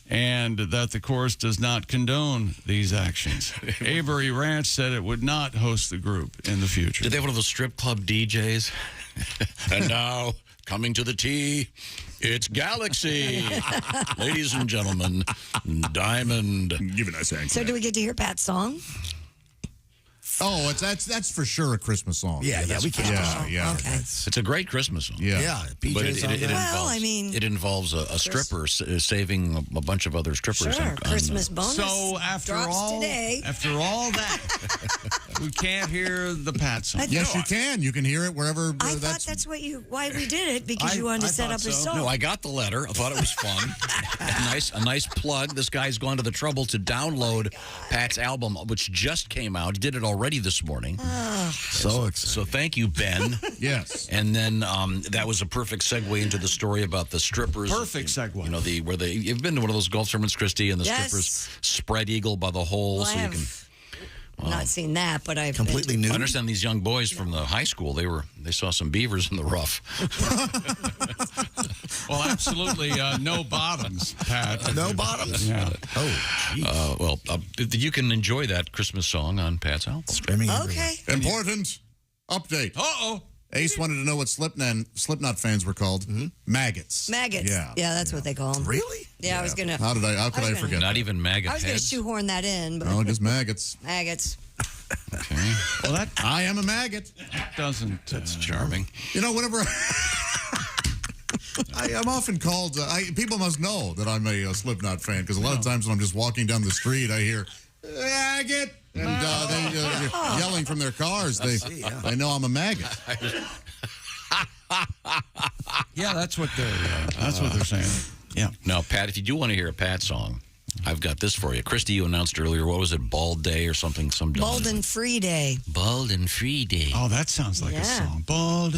Speaker 5: And that the course does not condone these actions. Avery Ranch said it would not host the group in the future.
Speaker 1: Did they have one of those strip club DJs? And now, coming to the tee, it's Galaxy. Ladies and gentlemen, Diamond.
Speaker 3: Give a nice answer.
Speaker 2: So do we get to hear Pat's song?
Speaker 3: Oh, that's for sure a Christmas song.
Speaker 26: Yeah, we can't.
Speaker 3: Yeah.
Speaker 2: Okay.
Speaker 1: It's a great Christmas song.
Speaker 3: Yeah.
Speaker 1: But
Speaker 26: PJ's on there.
Speaker 2: Well, I mean-
Speaker 1: it involves a stripper saving a bunch of other strippers.
Speaker 2: Sure.
Speaker 1: on,
Speaker 2: Christmas bonus.
Speaker 5: So after all that, we can't hear the Pat song.
Speaker 3: Yes, you can. You can hear it wherever.
Speaker 2: I thought that's why we did it, because you wanted to set up a song.
Speaker 1: No, I got the letter. I thought it was fun. a nice plug. This guy's gone to the trouble to download Pat's album, which just came out. He did it already this morning.
Speaker 26: So exciting.
Speaker 1: So thank you, Ben.
Speaker 3: Yes.
Speaker 1: And then that was a perfect segue into the story about the strippers.
Speaker 5: Perfect segue.
Speaker 1: You know, you've been to one of those golf tournaments, Christy, and the
Speaker 2: Yes.
Speaker 1: strippers spread eagle by the hole,
Speaker 2: Well,
Speaker 1: so
Speaker 2: I
Speaker 1: you can.
Speaker 2: have not seen that, but I've
Speaker 26: Completely
Speaker 2: been
Speaker 26: new.
Speaker 1: I understand these young boys from the high school. They saw some beavers in the rough.
Speaker 5: Well, absolutely no bottoms, Pat.
Speaker 26: No bottoms?
Speaker 5: Yeah.
Speaker 26: Oh,
Speaker 1: You can enjoy that Christmas song on Pat's album.
Speaker 26: Screaming.
Speaker 2: Okay.
Speaker 3: Important update.
Speaker 5: Uh-oh.
Speaker 3: Ace wanted to know what Slipknot fans were called. Maggots.
Speaker 2: Maggots.
Speaker 3: Yeah.
Speaker 2: that's what they call them.
Speaker 26: Really?
Speaker 2: Yeah, I was gonna.
Speaker 3: How could I forget?
Speaker 1: Not even maggot
Speaker 2: I was gonna
Speaker 1: heads.
Speaker 2: shoehorn that in, but
Speaker 3: Oh, just maggots.
Speaker 2: maggots.
Speaker 1: Okay.
Speaker 5: Well,
Speaker 3: I am a maggot.
Speaker 5: doesn't.
Speaker 1: That's charming.
Speaker 3: You know, whenever I'm often called, people must know that I'm a Slipknot fan, because a lot of times when I'm just walking down the street, I hear maggot, and they yelling from their cars. They know I'm a maggot.
Speaker 5: Yeah, that's what they're saying. Yeah.
Speaker 1: Now, Pat, if you do want to hear a Pat song, I've got this for you. Christy, you announced earlier, what was it, Bald Day or something?
Speaker 2: Bald and Free Day.
Speaker 1: Bald and Free Day.
Speaker 5: Oh, that sounds like a
Speaker 2: Yeah.
Speaker 5: song. Bald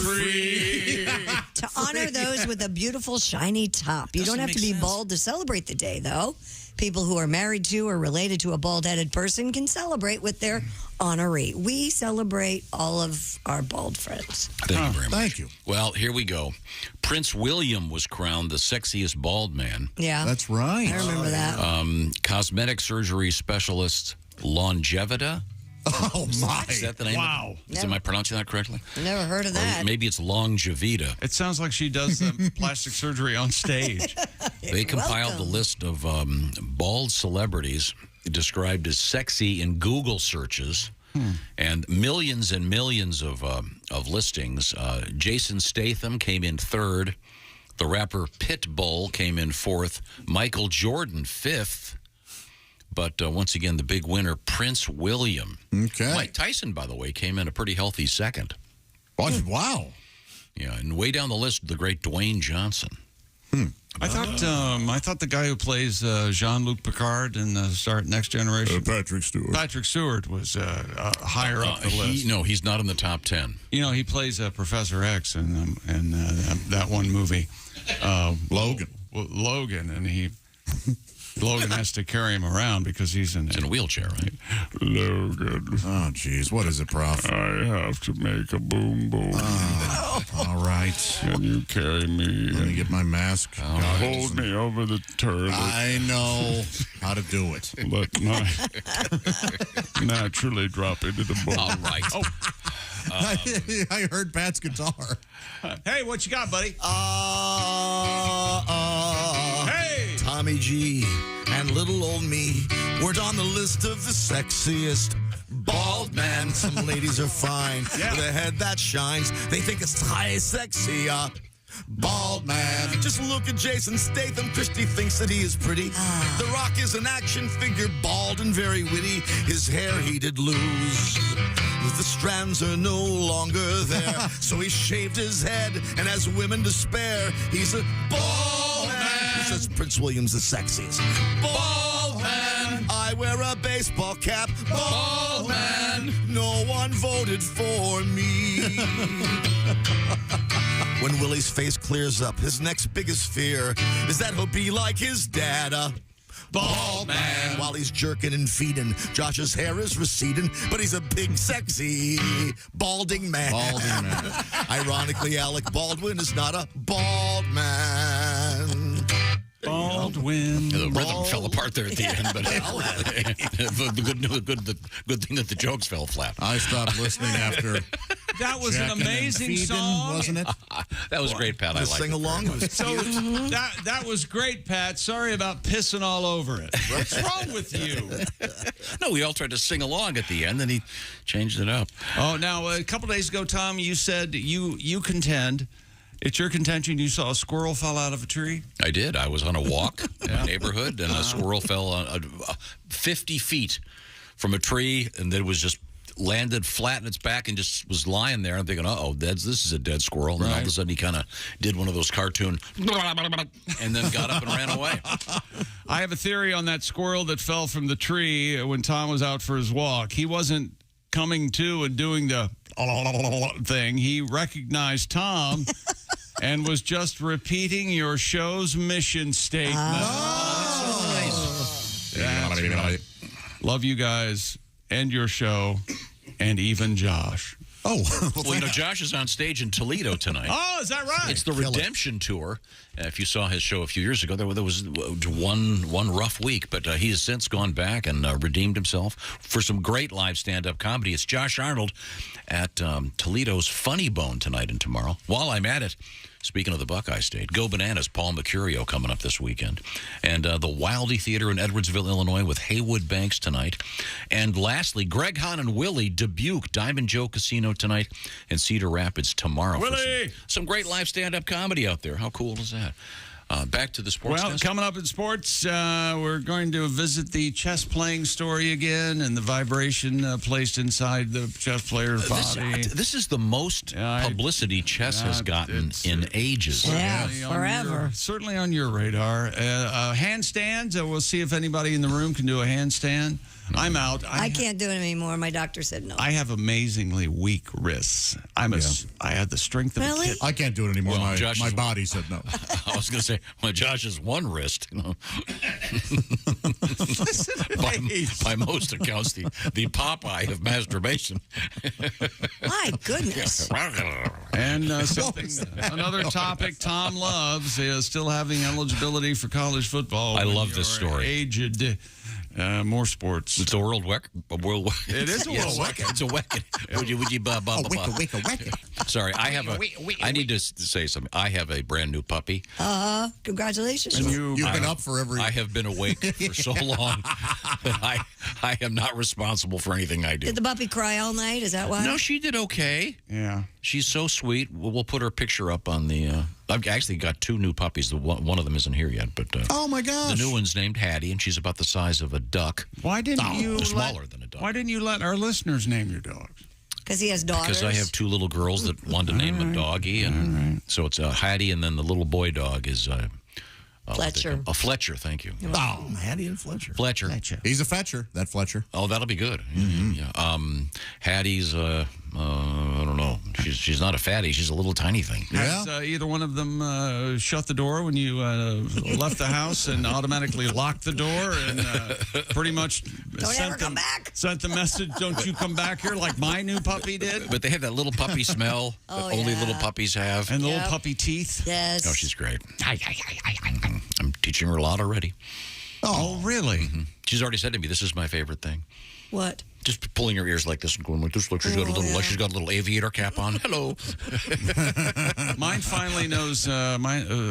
Speaker 5: free.
Speaker 2: To honor those with a beautiful, shiny top. You don't have to be bald to celebrate the day, though. People who are married to or related to a bald-headed person can celebrate with their honoree. We celebrate all of our bald friends.
Speaker 1: Thank you very much.
Speaker 3: Thank you.
Speaker 1: Well, here we go. Prince William was crowned the sexiest bald man.
Speaker 2: Yeah.
Speaker 3: That's right.
Speaker 2: I remember that.
Speaker 1: Cosmetic surgery specialist Longevita.
Speaker 3: Oh, my.
Speaker 1: Is that the name?
Speaker 5: Wow.
Speaker 1: Am I pronouncing that correctly?
Speaker 2: Never heard of
Speaker 1: Or
Speaker 2: that.
Speaker 1: maybe it's Longevita.
Speaker 5: It sounds like she does the plastic surgery on stage.
Speaker 1: They compiled the list of bald celebrities described as sexy in Google searches, and millions of listings. Jason Statham came in third. The rapper Pitbull came in fourth. Michael Jordan fifth. But once again, the big winner, Prince William.
Speaker 3: Okay.
Speaker 1: Mike Tyson, by the way, came in a pretty healthy second.
Speaker 3: Wow.
Speaker 1: Yeah, and way down the list, the great Dwayne Johnson.
Speaker 5: I thought the guy who plays Jean-Luc Picard in the Next Generation,
Speaker 3: Patrick Stewart.
Speaker 5: Patrick Stewart, was higher up the list.
Speaker 1: No, he's not in the top 10.
Speaker 5: You know, he plays Professor X in that one movie,
Speaker 3: Logan.
Speaker 5: Logan, and Logan has to carry him around because he's in
Speaker 1: a wheelchair, right?
Speaker 5: Logan.
Speaker 3: Oh, geez. What is it, Prof?
Speaker 5: I have to make a boom boom.
Speaker 3: All right.
Speaker 5: Can you carry me?
Speaker 3: Let me get my mask.
Speaker 5: Hold me over the toilet.
Speaker 3: I know how to do it.
Speaker 5: Let my naturally drop into the bowl.
Speaker 1: All right.
Speaker 3: I heard Pat's guitar.
Speaker 11: Hey, what you got, buddy?
Speaker 7: Hey! Tommy G and little old me weren't on the list of the sexiest bald man. Some ladies are fine with a head that shines. They think it's high sexy, bald man. Just look at Jason Statham. Christy thinks that he is pretty. The Rock is an action figure, bald and very witty. His hair he did lose. The strands are no longer there. So he shaved his head, and as women despair, he's a bald man. Says Prince William's the sexiest. Bald man. I wear a baseball cap. Bald man. No one voted for me. When Willie's face clears up, his next biggest fear is that he'll be like his dad, bald man. While he's jerking and feeding, Josh's hair is receding, but he's a big, sexy, balding man. Ironically, Alec Baldwin is not a bald man.
Speaker 11: Baldwin.
Speaker 1: The rhythm fell apart there at the end, but the good thing that the jokes fell flat.
Speaker 3: I stopped listening after.
Speaker 11: That was an amazing song,
Speaker 3: wasn't it?
Speaker 1: That was great, Pat. I like
Speaker 7: sing along.
Speaker 11: So that was great, Pat. Sorry about pissing all over it. What's wrong with you?
Speaker 1: No, we all tried to sing along at the end, and he changed it up.
Speaker 11: Oh, now a couple days ago, Tom, you said you contend. It's your contention you saw a squirrel fall out of a tree?
Speaker 1: I did. I was on a walk in my neighborhood, and a squirrel fell 50 feet from a tree, and then it was just landed flat in its back and just was lying there. I'm thinking, uh-oh, this is a dead squirrel. And then all of a sudden he kind of did one of those cartoon, and then got up and ran away.
Speaker 11: I have a theory on that squirrel that fell from the tree when Tom was out for his walk. He wasn't coming to and doing the thing. He recognized Tom and was just repeating your show's mission statement.
Speaker 1: Oh, that's so nice.
Speaker 11: Love you guys and your show and even Josh.
Speaker 3: Oh,
Speaker 1: well, Josh is on stage in Toledo tonight.
Speaker 11: Oh, is that right?
Speaker 1: It's the Redemption Tour. If you saw his show a few years ago, there was one rough week, but he has since gone back and redeemed himself for some great live stand-up comedy. It's Josh Arnold at Toledo's Funny Bone tonight and tomorrow. While I'm at it, speaking of the Buckeye State, Go Bananas, Paul Mercurio coming up this weekend. And the Wildey Theater in Edwardsville, Illinois with Haywood Banks tonight. And lastly, Greg Hahn and Willie, Dubuque, Diamond Joe Casino tonight, and Cedar Rapids tomorrow.
Speaker 11: Willie!
Speaker 1: Some great live stand-up comedy out there. How cool is that? Back to the sports.
Speaker 11: Well, coming up in sports, we're going to visit the chess playing story again and the vibration placed inside the chess player's body.
Speaker 1: This is the most publicity chess has gotten in ages.
Speaker 2: Yeah, forever.
Speaker 11: Certainly on your radar. Handstands, we'll see if anybody in the room can do a handstand. I'm out.
Speaker 2: I can't do it anymore. My doctor said no.
Speaker 11: I have amazingly weak wrists. I had the strength of a kid.
Speaker 3: I can't do it anymore.
Speaker 1: Well,
Speaker 3: my body said no.
Speaker 1: I was going to say, well, Josh's one wrist, by most accounts, the Popeye of masturbation.
Speaker 2: My goodness.
Speaker 11: And another topic Tom loves is still having eligibility for college football.
Speaker 1: I love this story.
Speaker 11: Aged. More sports.
Speaker 1: It's a world record.
Speaker 11: It is a world record.
Speaker 1: It's a record. Sorry, I need to say something. I have a brand new puppy.
Speaker 2: Congratulations.
Speaker 3: And you've been up for every.
Speaker 1: I have been awake for so long that I am not responsible for anything I do.
Speaker 2: Did the puppy cry all night? Is that why?
Speaker 1: No, she did okay.
Speaker 11: Yeah.
Speaker 1: She's so sweet. We'll put her picture up on the. I've actually got two new puppies. One of them isn't here yet, but
Speaker 3: oh my gosh,
Speaker 1: the new one's named Hattie, and she's about the size of a duck.
Speaker 11: Why didn't you?
Speaker 1: Smaller than a duck.
Speaker 11: Why didn't you let our listeners name your dogs?
Speaker 2: Because he has daughters.
Speaker 1: Because I have two little girls that wanted to name a doggy, and so it's Hattie, and then the little boy dog is
Speaker 2: Fletcher.
Speaker 1: Fletcher, thank you.
Speaker 3: Oh, Hattie and Fletcher.
Speaker 1: Fletcher.
Speaker 3: He's a fetcher, that Fletcher.
Speaker 1: Oh, that'll be good. Yeah. Hattie's, I don't know. She's not a fatty. She's a little tiny thing.
Speaker 11: Has either one of them shut the door when you left the house and automatically locked the door and pretty much sent the message, don't you come back here, like my new puppy did?
Speaker 1: But they have that little puppy smell that only little puppies have.
Speaker 11: And the little puppy teeth.
Speaker 2: Yes.
Speaker 1: Oh, she's great. I'm teaching her a lot already.
Speaker 11: Oh, really?
Speaker 1: Mm-hmm. She's already said to me, this is my favorite thing.
Speaker 2: What?
Speaker 1: Just pulling her ears like this and going like this. Look, she's got a little, like she's got a little aviator cap on. Hello.
Speaker 5: Mine finally knows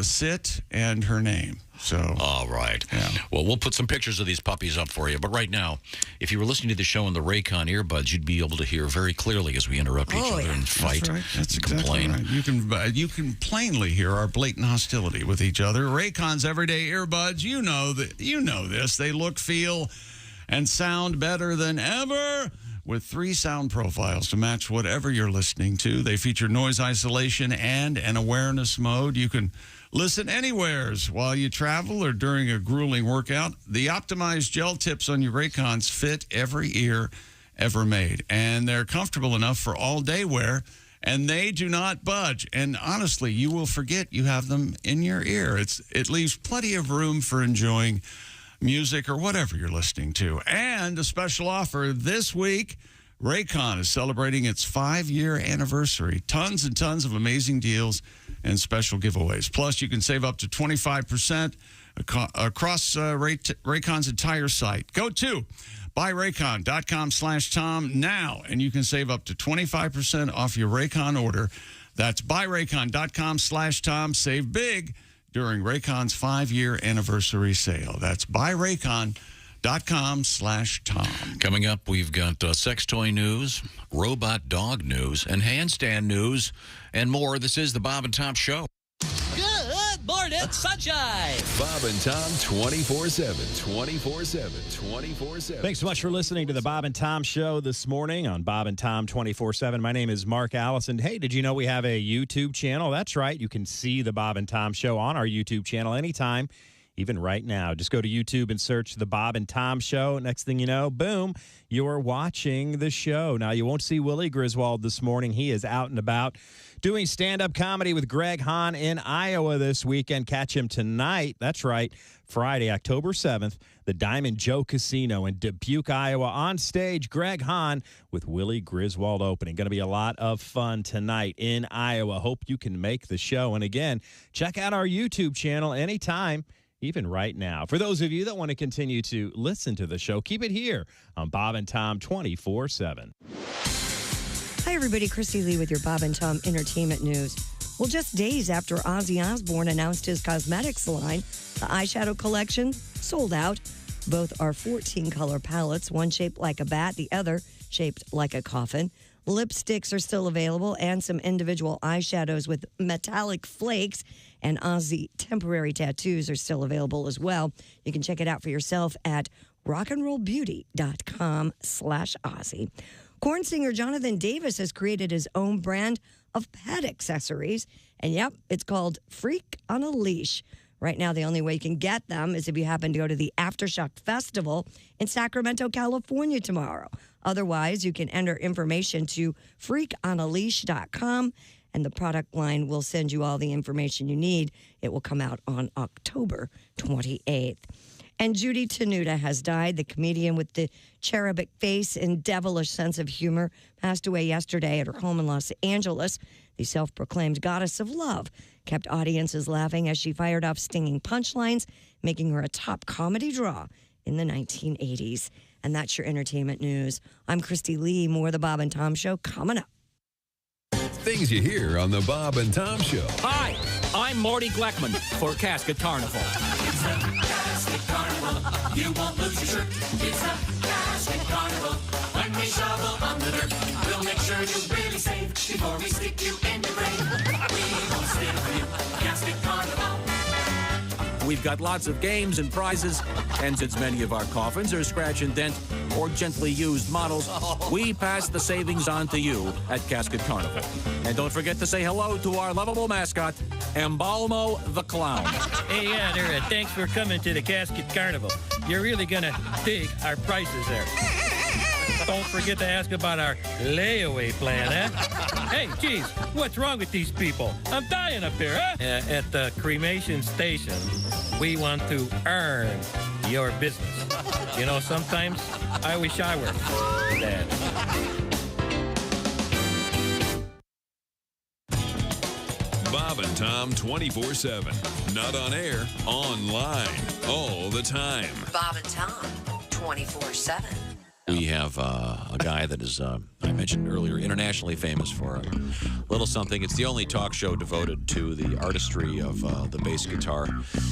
Speaker 5: sit and her name. So.
Speaker 1: All right.
Speaker 5: Yeah.
Speaker 1: Well, we'll put some pictures of these puppies up for you. But right now, if you were listening to the show on the Raycon earbuds, you'd be able to hear very clearly as we interrupt each other and fight.
Speaker 5: That's right. That's
Speaker 1: and
Speaker 5: exactly
Speaker 1: complain.
Speaker 5: right. You can plainly hear our blatant hostility with each other. Raycon's everyday earbuds. You know this. They look, feel, and sound better than ever. With 3 sound profiles to match whatever you're listening to. They feature noise isolation and an awareness mode. You can listen anywheres while you travel or during a grueling workout. The optimized gel tips on your Raycons fit every ear ever made. And they're comfortable enough for all-day wear, and they do not budge. And honestly, you will forget you have them in your ear. It leaves plenty of room for enjoying music or whatever you're listening to. And a special offer this week, Raycon is celebrating its 5-year anniversary. Tons and tons of amazing deals and special giveaways. Plus, you can save up to 25% across Raycon's entire site. Go to buyraycon.com/Tom now, and you can save up to 25% off your Raycon order. That's buyraycon.com/Tom. Save big during Raycon's 5-year anniversary sale. That's buyraycon.com/Tom.
Speaker 1: Coming up, we've got sex toy news, robot dog news, and handstand news, and more. This is the Bob and Tom Show.
Speaker 6: Good morning, sunshine.
Speaker 8: Bob and Tom 24/7, 24/7, 24/7.
Speaker 11: Thanks so much for listening to the Bob and Tom Show this morning on Bob and Tom 24/7. My name is Mark Allison. Hey, did you know we have a YouTube channel? That's right. You can see the Bob and Tom Show on our YouTube channel anytime, even right now. Just go to YouTube and search the Bob and Tom Show. Next thing you know, boom, you're watching the show. Now, you won't see Willie Griswold this morning. He is out and about doing stand-up comedy with Greg Hahn in Iowa this weekend. Catch him tonight. That's right, Friday, October 7th, the Diamond Joe Casino in Dubuque, Iowa. On stage, Greg Hahn with Willie Griswold opening. Going to be a lot of fun tonight in Iowa. Hope you can make the show. And again, check out our YouTube channel anytime, even right now. For those of you that want to continue to listen to the show, keep it here on Bob and Tom 24/7.
Speaker 2: Hi, everybody. Christy Lee with your Bob and Tom Entertainment News. Well, just days after Ozzy Osbourne announced his cosmetics line, the eyeshadow collection sold out. Both are 14-color palettes, one shaped like a bat, the other shaped like a coffin. Lipsticks are still available, and some individual eyeshadows with metallic flakes and Ozzy temporary tattoos are still available as well. You can check it out for yourself at rockandrollbeauty.com/Ozzy. Corn singer Jonathan Davis has created his own brand of pet accessories. And yep, it's called Freak on a Leash. Right now, the only way you can get them is if you happen to go to the Aftershock Festival in Sacramento, California tomorrow. Otherwise, you can enter information to freakonaleash.com, and the product line will send you all the information you need. It will come out on October 28th. And Judy Tenuta has died. The comedian with the cherubic face and devilish sense of humor passed away yesterday at her home in Los Angeles. The self-proclaimed goddess of love kept audiences laughing as she fired off stinging punchlines, making her a top comedy draw in the 1980s. And that's your entertainment news. I'm Christy Lee. More of the Bob and Tom Show coming up.
Speaker 8: Things you hear on the Bob and Tom Show.
Speaker 6: Hi, I'm Morty Gleckman for Casket Carnival.
Speaker 19: It's a Casket Carnival. You won't lose your shirt. It's a Casket Carnival. When we shovel on the dirt, we'll make sure you really save before we stick you in the grave. We won't steal from you. Casket Carnival.
Speaker 6: We've got lots of games and prizes, and since many of our coffins are scratch and dent or gently used models, we pass the savings on to you at Casket Carnival. And don't forget to say hello to our lovable mascot, Embalmo the Clown.
Speaker 10: Hey, yeah, there. Thanks for coming to the Casket Carnival. You're really gonna dig our prices there. Don't forget to ask about our layaway plan, huh? Hey, geez, what's wrong with these people? I'm dying up here, huh? At the cremation station, we want to earn your business. You know, sometimes I wish I were dead.
Speaker 8: Bob and Tom 24/7. Not on air, online, all the time.
Speaker 2: Bob and Tom 24/7.
Speaker 1: We have a guy that is, I mentioned earlier, internationally famous for a little something. It's the only talk show devoted to the artistry of the bass guitar.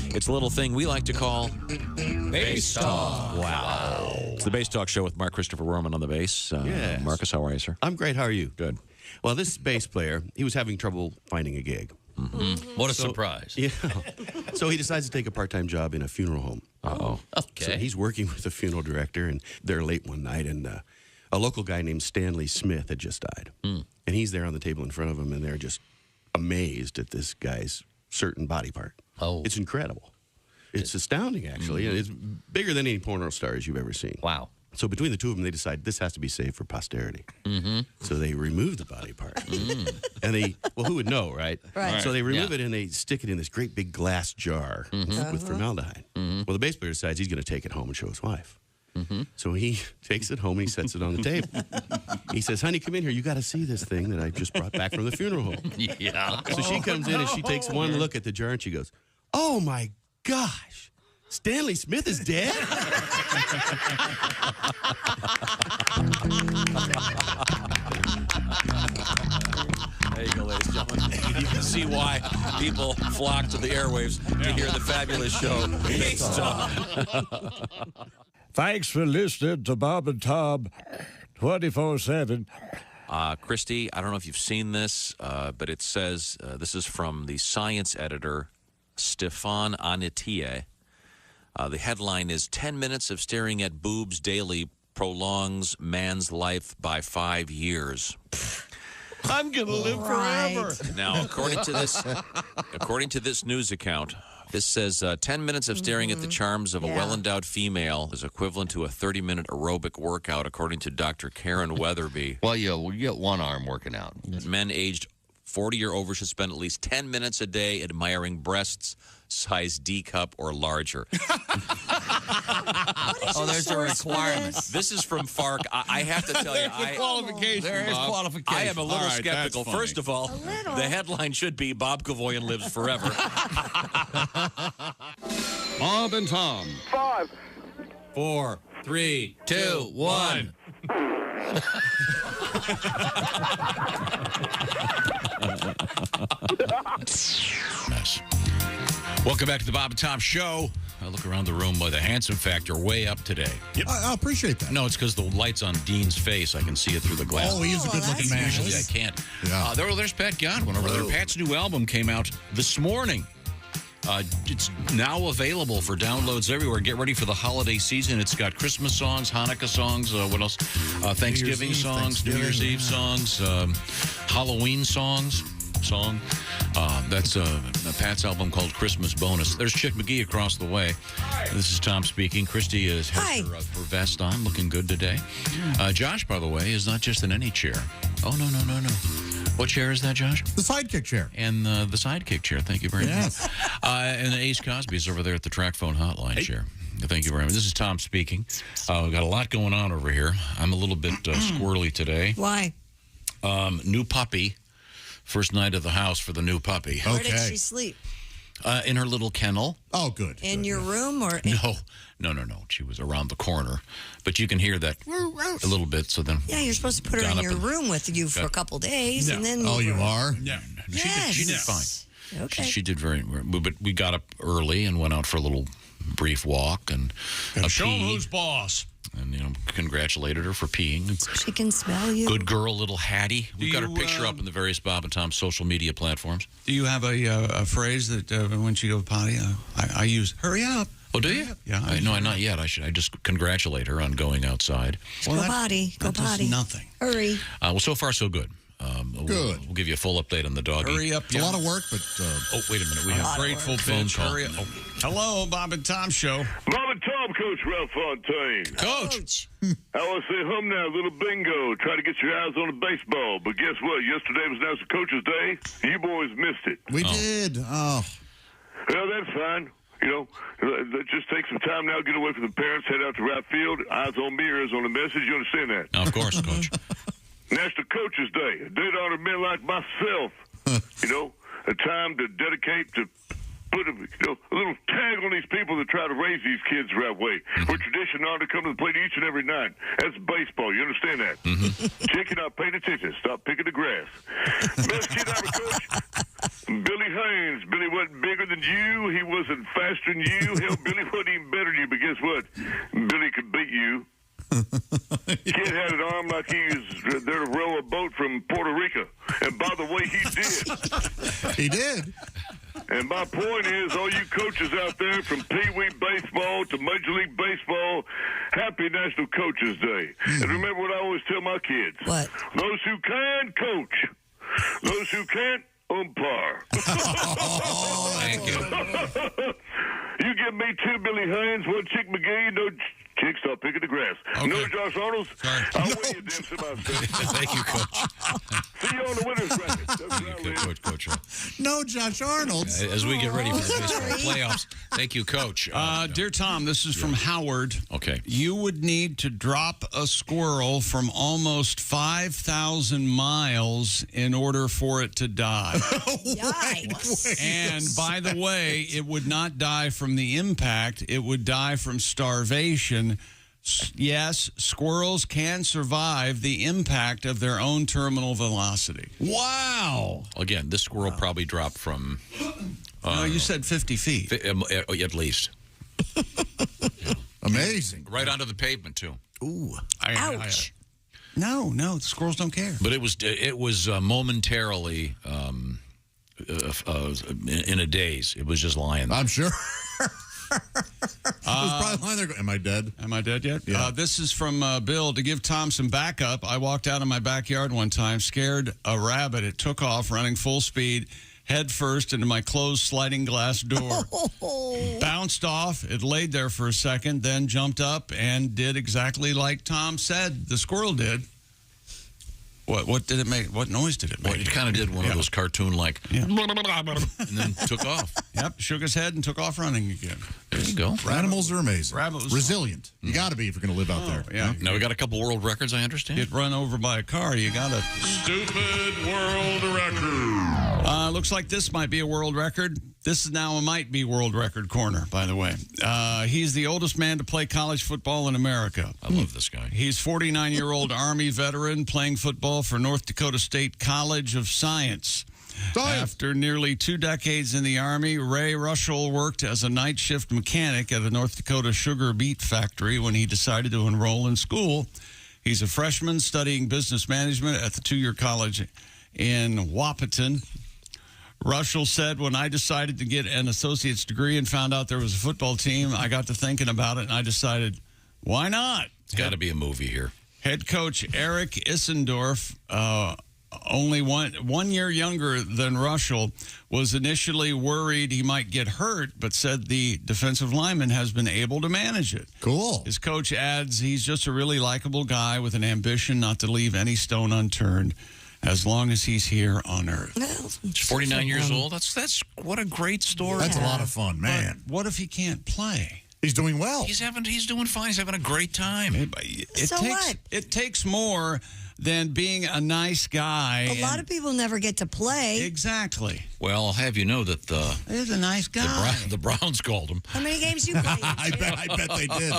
Speaker 1: It's a little thing we like to call Bass Talk. Wow. It's the Bass Talk show with Mark Christopher Roman on the bass.
Speaker 13: Yes.
Speaker 1: Marcus, how are you, sir?
Speaker 13: I'm great. How are you?
Speaker 1: Good.
Speaker 13: Well, this bass player, he was having trouble finding a gig.
Speaker 15: What a surprise.
Speaker 13: Yeah. So he decides to take a part-time job in a funeral home.
Speaker 1: Uh-oh.
Speaker 15: Okay.
Speaker 13: So he's working with the funeral director, and they're late one night, and a local guy named Stanley Smith had just died. And he's there on the table in front of him, and they're just amazed at this guy's certain body part.
Speaker 15: Oh.
Speaker 13: It's incredible. It's astounding, actually. And it's bigger than any porno stars you've ever seen.
Speaker 15: Wow.
Speaker 13: So between the two of them, they decide this has to be saved for posterity. So they remove the body part. And they, well, who would know, right?
Speaker 2: Right.
Speaker 13: So they remove it and they stick it in this great big glass jar with formaldehyde. Well, the bass player decides he's going to take it home and show his wife. So he takes it home and he sets it on the table. He says, honey, come in here. You got to see this thing that I just brought back from the funeral home.
Speaker 15: Yeah.
Speaker 13: So she comes in and she takes one look at the jar and she goes, oh my gosh, Stanley Smith is dead?
Speaker 1: There you go, ladies and gentlemen. You can see why people flock to the airwaves to hear the fabulous show. Bass Talk.
Speaker 18: Thanks for listening to Bob and Tom 24/7.
Speaker 1: Christy, I don't know if you've seen this, but it says, this is from the science editor, Stefan Anitie. The headline is 10 minutes of staring at boobs daily prolongs man's life by 5 years.
Speaker 13: I'm going to live forever.
Speaker 1: Now, according to this news account, this says 10 minutes of staring at the charms of a well-endowed female is equivalent to a 30-minute aerobic workout, according to Dr. Karen Weatherby.
Speaker 15: Well, you get one arm working out.
Speaker 1: Men aged 40 or over should spend at least 10 minutes a day admiring breasts size D cup or larger.
Speaker 15: There's a requirement.
Speaker 1: This is from FARC. I have to tell you,
Speaker 15: There is qualification.
Speaker 1: I am a little
Speaker 13: All right,
Speaker 1: skeptical.
Speaker 13: that's funny.
Speaker 1: First of all, the headline should be Bob Kavoyan lives forever.
Speaker 17: Bob and Tom.
Speaker 14: 5,
Speaker 1: 4, 3, 2, 1. Mess. Welcome back to the Bob and Tom Show. I look around the room by the handsome factor way up today.
Speaker 3: Yep. I appreciate that.
Speaker 1: No, it's because the light's on Dean's face. I can see it through the glass.
Speaker 3: Oh, he is a good-looking man.
Speaker 1: Usually I can't.
Speaker 3: Yeah.
Speaker 1: There's Pat Godwin over there. Pat's new album came out this morning. It's now available for downloads everywhere. Get ready for the holiday season. It's got Christmas songs, Hanukkah songs, what else? Thanksgiving songs, New Year's Eve songs, Halloween songs. That's Pat's album called Christmas Bonus. There's Chick McGee across the way. This is Tom speaking. Christy has her vest on, looking good today. Josh, by the way, is not just in any chair. Oh, no. What chair is that, Josh?
Speaker 3: The sidekick chair.
Speaker 1: And the sidekick chair. Thank you very much. And Ace Cosby's over there at the track phone hotline chair. Thank you very much. This is Tom speaking. We've got a lot going on over here. I'm a little bit squirrely today.
Speaker 2: Why?
Speaker 1: New puppy. First night of the house for the new puppy.
Speaker 2: Where did she sleep?
Speaker 1: In her little kennel.
Speaker 3: Oh, good.
Speaker 2: In your room or?
Speaker 1: No. She was around the corner. But you can hear that a little bit, so then...
Speaker 2: Yeah, you're supposed to put her in your room with you for a couple days, and then...
Speaker 3: Oh, you are?
Speaker 1: No.
Speaker 2: Yes.
Speaker 1: She did fine.
Speaker 2: Okay.
Speaker 1: She did very... But we got up early and went out for a little brief walk and a
Speaker 5: show
Speaker 1: pee.
Speaker 5: who's boss.
Speaker 1: And, congratulated her for peeing.
Speaker 2: She can smell you.
Speaker 1: Good girl, little Hattie. We've got her picture up in the various Bob and Tom social media platforms.
Speaker 5: Do you have a phrase that when she goes potty, I use, hurry up.
Speaker 1: Oh, do you?
Speaker 5: Yeah.
Speaker 1: No, not yet. I just congratulate her on going outside.
Speaker 2: Go potty. Go potty.
Speaker 5: Nothing.
Speaker 2: Hurry.
Speaker 1: Well, so far, so good.
Speaker 3: Good.
Speaker 1: We'll give you a full update on the doggy.
Speaker 5: Hurry up.
Speaker 3: It's a lot of work, but...
Speaker 1: oh, wait a minute. We have
Speaker 5: grateful
Speaker 1: phone
Speaker 5: bitch.
Speaker 1: call.
Speaker 5: Hurry up. Oh. Hello, Bob and Tom Show.
Speaker 16: Bob and Tom, Coach Ralph Fontaine.
Speaker 1: Coach.
Speaker 16: I want to say hum now, little bingo. Try to get your eyes on the baseball. But guess what? Yesterday was National Coach's Day. You boys missed it.
Speaker 3: We did. Oh.
Speaker 16: Well, that's fine. Just take some time now, get away from the parents, head out to right field. Eyes on me, ears on the message. You understand that?
Speaker 1: Of course, Coach.
Speaker 16: National Coach's Day. A day to honor men like myself. A time to dedicate to put a little tag on these people that try to raise these kids the right way. For tradition on to come to the plate each and every night. That's baseball. You understand that? Chick, you're not paying attention. Stop picking the grass. Best kid ever, Coach. Billy Haynes. Billy wasn't bigger than you. He wasn't faster than you. Hell, Billy wasn't even better than you. But guess what? Billy could beat you. Kid had an arm like he was there to row a boat from Puerto Rico. And by the way, he did.
Speaker 3: He did.
Speaker 16: And my point is, all you coaches out there from Pee Wee Baseball to Major League Baseball, happy National Coaches Day. And remember what I always tell my kids.
Speaker 2: What?
Speaker 16: Those who can, coach. Those who can't, umpire.
Speaker 1: Thank you.
Speaker 16: You give me 2 Billy Haynes, 1 Chick McGee, no Chick, stop picking the grass.
Speaker 1: Okay.
Speaker 16: No Josh Arnold. I'll win you, damn semi-state.
Speaker 1: Thank you, Coach.
Speaker 16: See you on the winner's bracket. That's right,
Speaker 1: Good, Coach.
Speaker 3: No, Josh Arnold.
Speaker 1: As we get ready for the baseball playoffs, thank you, Coach.
Speaker 5: Dear Tom, this is from Howard.
Speaker 1: Okay.
Speaker 5: You would need to drop a squirrel from almost 5,000 miles in order for it to die.
Speaker 2: Yikes.
Speaker 5: And by the way, it would not die from the impact. It would die from starvation. Yes, squirrels can survive the impact of their own terminal velocity.
Speaker 3: Wow.
Speaker 1: Again, this squirrel probably dropped from...
Speaker 5: No, you said 50 feet.
Speaker 1: At least.
Speaker 3: Amazing.
Speaker 1: Right onto the pavement, too.
Speaker 5: Ooh.
Speaker 2: Ouch.
Speaker 5: No, the squirrels don't care.
Speaker 1: But it was momentarily in a daze. It was just lying there.
Speaker 3: I'm sure. I was probably lying there going, am I dead?
Speaker 5: Am I dead yet?
Speaker 3: Yeah.
Speaker 5: This is from Bill. To give Tom some backup, I walked out of my backyard one time, scared a rabbit. It took off running full speed, head first into my closed sliding glass door. Bounced off. It laid there for a second, then jumped up and did exactly like Tom said the squirrel did. What did it make? What noise did it make?
Speaker 1: Well, it kind of did one of those cartoon-like, and then took off.
Speaker 5: Yep, shook his head and took off running again.
Speaker 1: There you go.
Speaker 3: Animals are amazing.
Speaker 5: Rabbit was
Speaker 3: resilient. You got to be if you're going to live out there.
Speaker 5: Yeah.
Speaker 1: Now we got a couple world records, I understand.
Speaker 5: Get run over by a car, you got to...
Speaker 17: Stupid world record.
Speaker 5: Looks like this might be a world record. This is now a might be world record corner, by the way. He's the oldest man to play college football in America.
Speaker 1: I love this guy.
Speaker 5: He's 49-year-old Army veteran playing football for North Dakota State College of Science. After nearly 2 decades in the Army, Ray Russell worked as a night shift mechanic at a North Dakota sugar beet factory when he decided to enroll in school. He's a freshman studying business management at the 2-year college in Wahpeton. Russell said, when I decided to get an associate's degree and found out there was a football team, I got to thinking about it, and I decided, why not?
Speaker 1: It's got to be a movie here.
Speaker 5: Head coach Eric Issendorf, only one year younger than Russell, was initially worried he might get hurt, but said the defensive lineman has been able to manage it.
Speaker 3: Cool.
Speaker 5: His coach adds he's just a really likable guy with an ambition not to leave any stone unturned as long as he's here on Earth.
Speaker 1: He's 49 years old. That's what a great story.
Speaker 3: That's a lot of fun, man.
Speaker 5: But what if he can't play?
Speaker 3: He's doing well.
Speaker 1: He's doing fine. He's having a great time.
Speaker 5: It takes more than being a nice guy.
Speaker 2: A lot of people never get to play.
Speaker 5: Exactly.
Speaker 1: Well, I'll have you know that
Speaker 5: he's a nice guy.
Speaker 1: The Browns called him.
Speaker 2: How many games you played?
Speaker 3: I bet they did.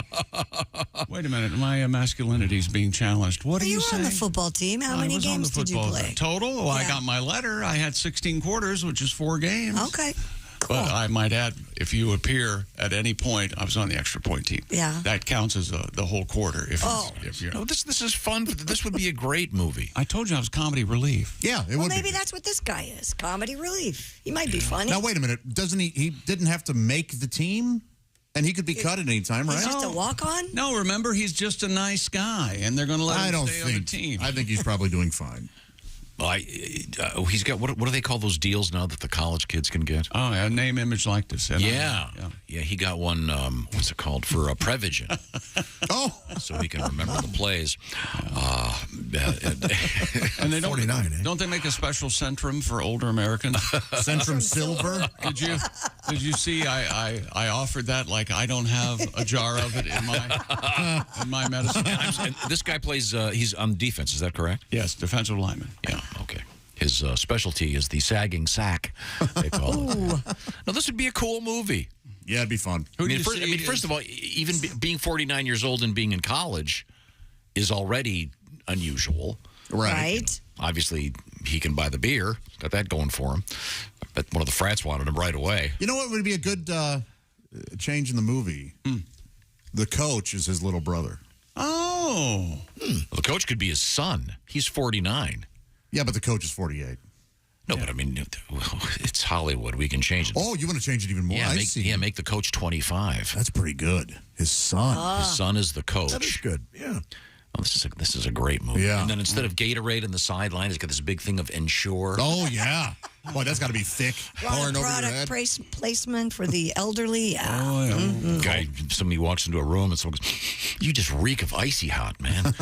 Speaker 5: Wait a minute. My masculinity is being challenged. What are you saying?
Speaker 2: You were on the football team. How many games did you play?
Speaker 5: Total? Well, I got my letter. I had 16 quarters, which is 4 games.
Speaker 2: Okay.
Speaker 5: Cool. But I might add, if you appear at any point, I was on the extra point team.
Speaker 2: Yeah.
Speaker 5: That counts as the whole quarter. If you're,
Speaker 1: no, this is fun. This would be a great movie.
Speaker 5: I told you I was comedy relief.
Speaker 3: Yeah, it would
Speaker 2: maybe
Speaker 3: be.
Speaker 2: that's what this guy is. Comedy relief. He might be funny.
Speaker 3: Now, wait a minute. Doesn't he didn't have to make the team? And he could be cut at any time, right?
Speaker 2: He's just a walk-on?
Speaker 5: No, remember, he's just a nice guy, and they're going to let him stay on the team.
Speaker 3: I think he's probably doing fine.
Speaker 1: He's got, what do they call those deals now that the college kids can get?
Speaker 5: Oh, yeah, name, image, likeness.
Speaker 1: Yeah, he got one, what's it called, for Prevagen. So he can remember the plays.
Speaker 5: And they don't,
Speaker 3: 49, eh?
Speaker 5: Don't they make a special Centrum for older Americans?
Speaker 3: Centrum Silver?
Speaker 5: Did you see I offered that like I don't have a jar of it in my medicine?
Speaker 1: And this guy plays, he's on defense, is that correct?
Speaker 5: Yes, defensive lineman.
Speaker 1: Yeah, okay. His specialty is the sagging sack, they call it. Now, this would be a cool movie.
Speaker 3: Yeah, it'd be fun.
Speaker 1: First of all, even being 49 years old and being in college is already unusual.
Speaker 2: Right.
Speaker 1: Obviously, he can buy the beer. Got that going for him. But one of the frats wanted him right away.
Speaker 3: You know what would be a good change in the movie? The coach is his little brother.
Speaker 5: Oh.
Speaker 1: Well, the coach could be his son. He's 49.
Speaker 3: Yeah, but the coach is 48.
Speaker 1: No, but I mean, it's Hollywood. We can change it.
Speaker 3: Oh, you want to change it even more? I see.
Speaker 1: Yeah, make the coach 25.
Speaker 3: That's pretty good. His son.
Speaker 1: His son is the coach.
Speaker 3: That is good. Yeah.
Speaker 1: Oh, this is a great movie.
Speaker 3: Yeah.
Speaker 1: And then instead of Gatorade in the sideline, he's got this big thing of Ensure.
Speaker 3: Oh, yeah. Boy, that's got to be thick. Pouring over your head.
Speaker 2: Product placement for the elderly. Yeah.
Speaker 1: Oh, yeah. Guy, somebody walks into a room and someone goes, "You just reek of icy hot, man."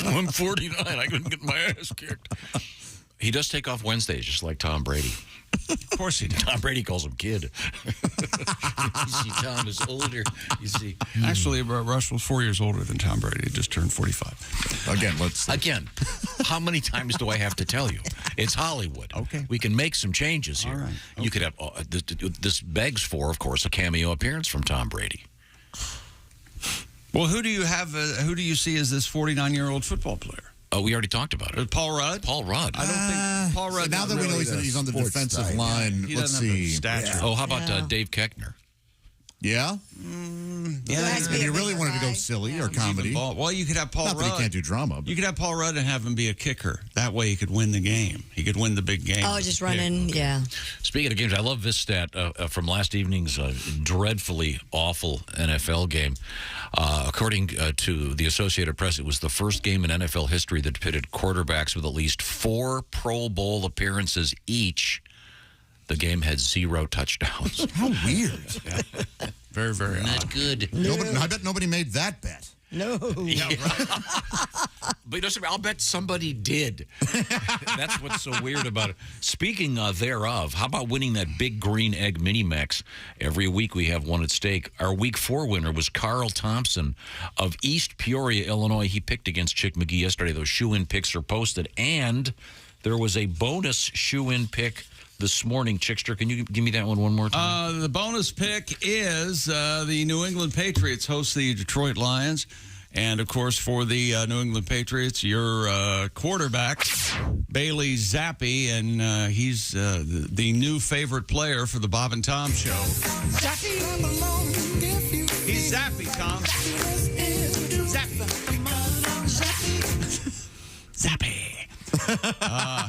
Speaker 1: I'm 49. I couldn't get my ass kicked. He does take off Wednesdays, just like Tom Brady.
Speaker 5: Of course he does.
Speaker 1: Tom Brady calls him kid. You see, Tom is older. You see.
Speaker 5: Actually, Russ was 4 years older than Tom Brady. He just turned 45.
Speaker 1: Again, how many times do I have to tell you? It's Hollywood.
Speaker 5: Okay.
Speaker 1: We can make some changes here.
Speaker 5: All right. Okay.
Speaker 1: You could have, this begs for, of course, a cameo appearance from Tom Brady.
Speaker 5: Well, who do you have? Who do you see as this 49-year-old football player?
Speaker 1: Oh, we already talked about it.
Speaker 5: Paul Rudd?
Speaker 1: Paul Rudd.
Speaker 5: I don't think Paul Rudd.
Speaker 3: Now that we know he's on the defensive line,
Speaker 5: He
Speaker 3: let's
Speaker 5: doesn't have the
Speaker 3: see.
Speaker 5: stature.
Speaker 1: Oh, how about Dave Keckner?
Speaker 3: Yeah? If you really wanted to go silly or comedy.
Speaker 5: Well, you could have Paul
Speaker 3: Not
Speaker 5: Rudd.
Speaker 3: that he can't do drama. But.
Speaker 5: You could have Paul Rudd and have him be a kicker. That way he could win the game. He could win the big game.
Speaker 2: Oh, just running, yeah.
Speaker 1: Speaking of games, I love this stat from last evening's dreadfully awful NFL game. According to the Associated Press, it was the first game in NFL history that pitted quarterbacks with at least 4 Pro Bowl appearances each. The game had 0 touchdowns.
Speaker 3: How weird.
Speaker 5: Very, very
Speaker 1: Not
Speaker 5: odd.
Speaker 1: good.
Speaker 3: I bet nobody made that bet.
Speaker 2: No.
Speaker 1: Yeah, right. But you know, I'll bet somebody did. That's what's so weird about it. Speaking thereof, how about winning that big green egg mini max? Every week we have one at stake. Our week 4 winner was Carl Thompson of East Peoria, Illinois. He picked against Chick McGee yesterday. Those shoe-in picks are posted. And there was a bonus shoe-in pick this morning. Chickster, can you give me that one more time?
Speaker 5: The bonus pick is the New England Patriots host the Detroit Lions. And, of course, for the New England Patriots, your quarterback, Bailey Zappi, and he's the new favorite player for the Bob and Tom Show. He's Zappi, Tom. Zappi.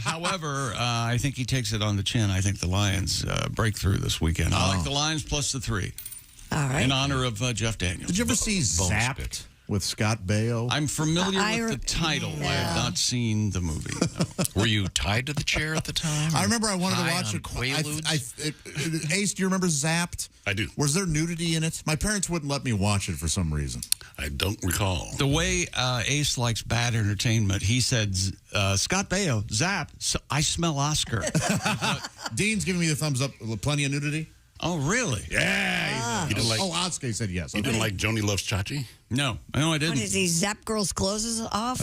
Speaker 5: However, I think he takes it on the chin. I think the Lions break through this weekend. I like the Lions plus the 3.
Speaker 2: All right.
Speaker 5: In honor of Jeff Daniels.
Speaker 3: Did you ever see Zapped with Scott Baio?
Speaker 5: I'm familiar with the title. I have not seen the movie. No.
Speaker 1: Were you tied to the chair at the time?
Speaker 3: I remember I wanted to
Speaker 1: High
Speaker 3: watch
Speaker 1: on
Speaker 3: it.
Speaker 1: Quaaludes?
Speaker 3: Ace, do you remember Zapped?
Speaker 25: I do.
Speaker 3: Was there nudity in it? My parents wouldn't let me watch it for some reason.
Speaker 25: I don't recall.
Speaker 5: The way Ace likes bad entertainment, he said, Scott Baio, Zap, I smell Oscar.
Speaker 3: Dean's giving me the thumbs up. Plenty of nudity?
Speaker 5: Oh, really?
Speaker 3: Yeah.
Speaker 25: You didn't like,
Speaker 3: Oscar said yes.
Speaker 25: You didn't like Joni Loves Chachi?
Speaker 5: No, I didn't.
Speaker 2: What is he, zap girls' clothes off?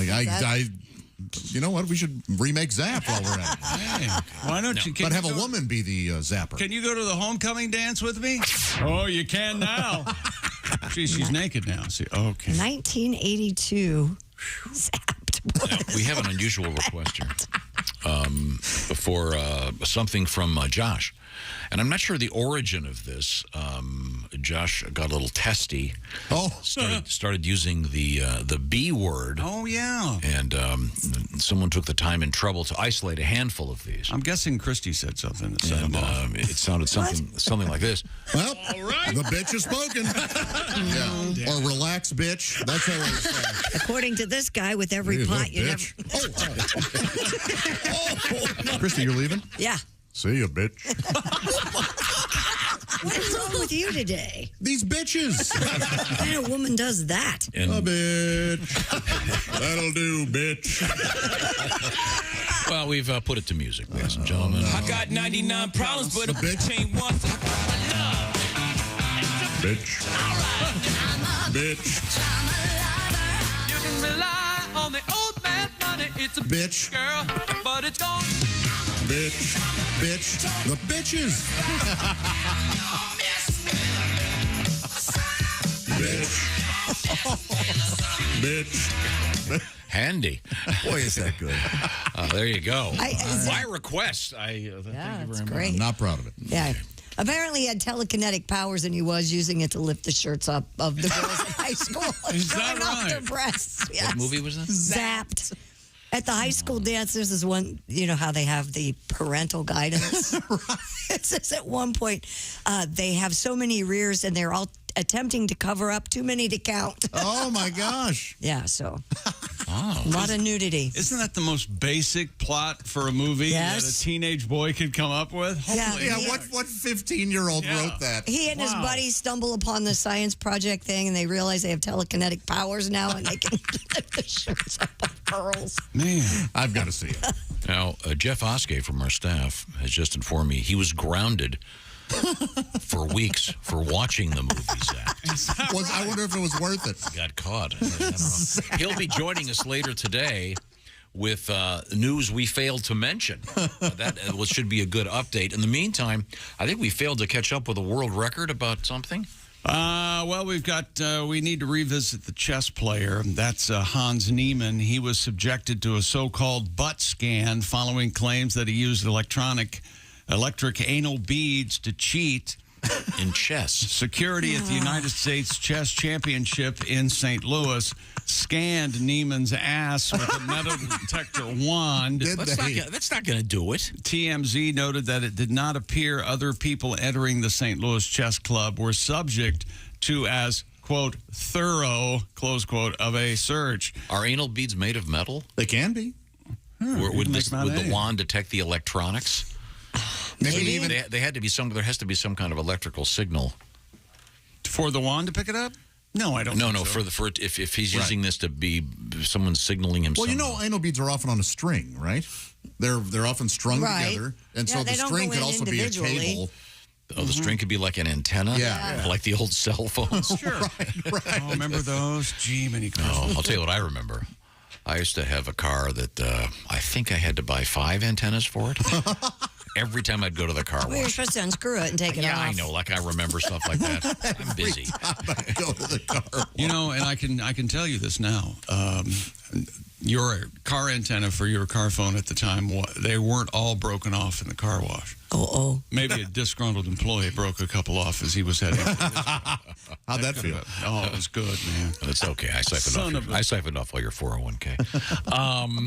Speaker 3: You know what? We should remake Zap while we're at it.
Speaker 5: Hey, why don't you?
Speaker 3: But have a woman be the zapper.
Speaker 5: Can you go to the homecoming dance with me? Oh, you can now. She's naked now. See, okay.
Speaker 2: 1982. Zapped.
Speaker 1: We have an unusual request here for something from Josh. And I'm not sure the origin of this. Josh got a little testy.
Speaker 3: Oh,
Speaker 1: started using the B word.
Speaker 5: Oh, yeah.
Speaker 1: And someone took the time and trouble to isolate a handful of these.
Speaker 5: I'm guessing Christy said something that set him off.
Speaker 1: It sounded something like this.
Speaker 3: Well, all right. The bitch has spoken. Yeah. Or relax, bitch. That's how it sounds.
Speaker 2: According to this guy, with every pot you never.
Speaker 3: Christy, you're leaving?
Speaker 2: Yeah.
Speaker 3: See ya, bitch.
Speaker 2: What's wrong with you today?
Speaker 3: These bitches.
Speaker 2: What kind of woman does that?
Speaker 3: A bitch. That'll do, bitch.
Speaker 1: Well, we've put it to music, ladies and gentlemen.
Speaker 19: I got 99 problems, but a bitch ain't one.
Speaker 3: Bitch. Bitch.
Speaker 19: You can rely on the old man's money
Speaker 10: It's a
Speaker 3: Bitch.
Speaker 10: girl, but it's gone.
Speaker 3: Bitch. Bitch. The bitches. Bitch.
Speaker 1: Handy.
Speaker 3: Boy, is that good.
Speaker 1: There you go.
Speaker 2: Is
Speaker 1: My request. Thank you
Speaker 2: Yeah,
Speaker 1: very
Speaker 2: that's
Speaker 1: much.
Speaker 2: great.
Speaker 3: I'm not proud of it.
Speaker 2: Yeah. Apparently, he had telekinetic powers, and he was using it to lift the shirts up of the girls in high school.
Speaker 1: Is that
Speaker 2: showing off
Speaker 1: right?
Speaker 2: their breasts. Yes.
Speaker 1: What movie was that?
Speaker 2: Zapped. At the high school dance, there's this one, you know how they have the parental guidance? It says at one point, they have so many rears and they're all attempting to cover up, too many to count.
Speaker 3: Oh, my gosh.
Speaker 2: Yeah, so
Speaker 1: Oh.
Speaker 2: a lot of nudity.
Speaker 5: Isn't that the most basic plot for a movie that
Speaker 2: Yes.
Speaker 5: a teenage boy could come up with?
Speaker 2: Yeah.
Speaker 5: Holy
Speaker 3: Yeah, what 15-year-old wrote that?
Speaker 2: He and his buddies stumble upon the science project thing, and they realize they have telekinetic powers now, and they can lift the shirts up of girls.
Speaker 5: Man,
Speaker 3: I've got to see it.
Speaker 1: Now, Jeff Oskey from our staff has just informed me he was grounded for weeks for watching the movie Zapped.
Speaker 3: I wonder if it was worth it.
Speaker 1: Got caught. I don't know. He'll be joining us later today with news we failed to mention. That should be a good update. In the meantime, I think we failed to catch up with a world record about something.
Speaker 5: Well, we need to revisit the chess player. That's Hans Niemann. He was subjected to a so-called butt scan following claims that he used electric anal beads to cheat
Speaker 1: in chess.
Speaker 5: Security at the United States Chess Championship in St. Louis scanned Niemann's ass with a metal detector wand.
Speaker 1: That's not going to do it.
Speaker 5: TMZ noted that it did not appear other people entering the St. Louis Chess Club were subject to as, quote, thorough, close quote, of a search.
Speaker 1: Are anal beads made of metal?
Speaker 3: They can be.
Speaker 1: Would the wand detect the electronics?
Speaker 3: Maybe
Speaker 1: They had to be there has to be some kind of electrical signal
Speaker 5: for the wand to pick it up. No, I don't.
Speaker 1: No,
Speaker 5: think so.
Speaker 1: for if he's using this to be someone signaling him.
Speaker 3: Well, you know, anal beads are often on a string, right? They're often strung together, and so the string could also be a cable.
Speaker 1: Oh, the string could be like an antenna?
Speaker 3: Yeah.
Speaker 1: Like the old cell phones?
Speaker 5: Sure.
Speaker 3: Right.
Speaker 5: Oh, remember those? Gee, many
Speaker 1: Oh, I'll tell you what I remember. I used to have a car that I think I had to buy 5 antennas for it. Every time I'd go to the car
Speaker 2: Well, you're
Speaker 1: wash.
Speaker 2: supposed to unscrew it and take it off.
Speaker 1: Yeah, I know. Like I remember stuff like that. I'm busy.
Speaker 3: Go to the car.
Speaker 5: You know, and I can tell you this now. Your car antenna for your car phone at the time, they weren't all broken off in the car wash.
Speaker 2: Oh.
Speaker 5: Maybe a disgruntled employee broke a couple off as he was heading.
Speaker 3: How'd that feel?
Speaker 5: Oh, it was good, man.
Speaker 1: It's okay. I siphoned off all your 401k.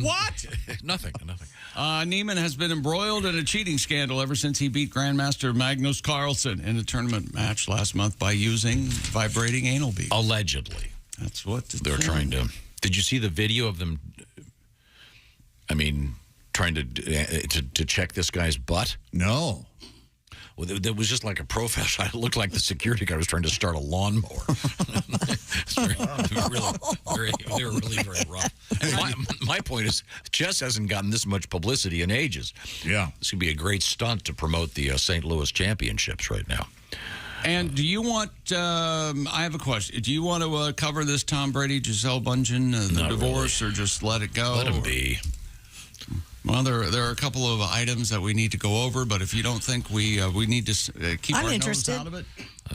Speaker 5: What?
Speaker 1: Nothing.
Speaker 5: Niemann has been embroiled in a cheating scandal ever since he beat Grandmaster Magnus Carlsen in a tournament match last month by using vibrating anal beads.
Speaker 1: Allegedly.
Speaker 5: That's what
Speaker 1: they're trying to. Did you see the video of them? I mean, trying to check this guy's butt?
Speaker 3: No.
Speaker 1: Well, that was just like a professional. It looked like the security guy was trying to start a lawnmower. They were really very rough. My point is, chess hasn't gotten this much publicity in ages.
Speaker 3: Yeah.
Speaker 1: This could be a great stunt to promote the St. Louis Championships right now.
Speaker 5: And do you want, I have a question. Do you want to cover this Tom Brady, Giselle Bundchen, the divorce, or just let it go?
Speaker 1: Let him be.
Speaker 5: Well, there are a couple of items that we need to go over, but if you don't think we need to keep our nose out of it,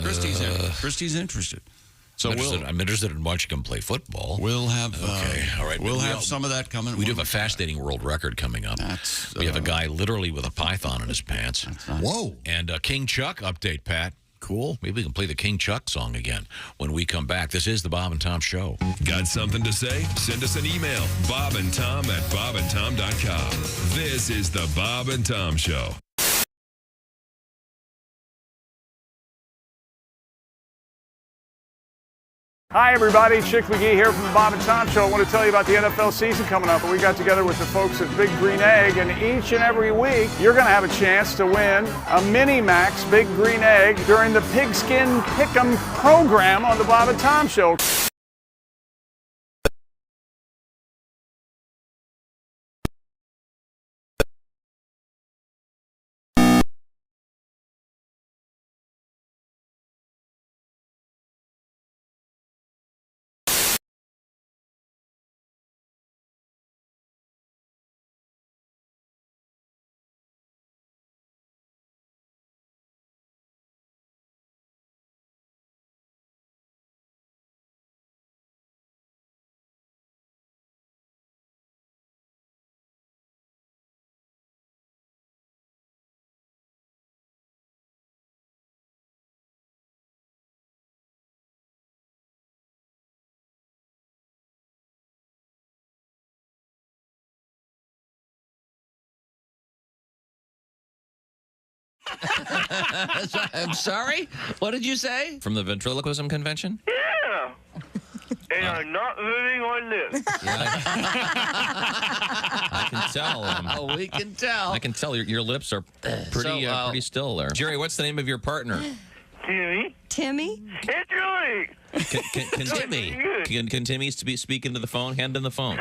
Speaker 5: Christy's interested. So
Speaker 1: I'm interested in watching him play football.
Speaker 5: We'll have
Speaker 1: all right.
Speaker 5: We'll have some of that coming.
Speaker 1: We do have a fascinating world record coming up. We have a guy literally with a python in his pants.
Speaker 3: Whoa!
Speaker 1: And King Chuck update, Pat.
Speaker 3: Cool.
Speaker 1: Maybe we can play the King Chuck song again when we come back. This is the Bob and Tom Show.
Speaker 8: Got something to say? Send us an email, bobandtom@bobandtom.com. This is the Bob and Tom Show.
Speaker 4: Hi, everybody. Chick McGee here from the Bob and Tom Show. I want to tell you about the NFL season coming up. We got together with the folks at Big Green Egg, and each and every week, you're going to have a chance to win a Mini Max Big Green Egg during the Pigskin Pick'em program on the Bob and Tom Show.
Speaker 15: I'm sorry? What did you say? From the ventriloquism convention?
Speaker 16: Yeah. And I'm not moving on this.
Speaker 15: I can tell.
Speaker 9: We can tell.
Speaker 15: I can tell your lips are pretty still there. Jerry, what's the name of your partner?
Speaker 16: Timmy.
Speaker 2: Timmy?
Speaker 16: It's Julie.
Speaker 15: Can Timmy? Can Timmy speak into the phone? Hand him the phone.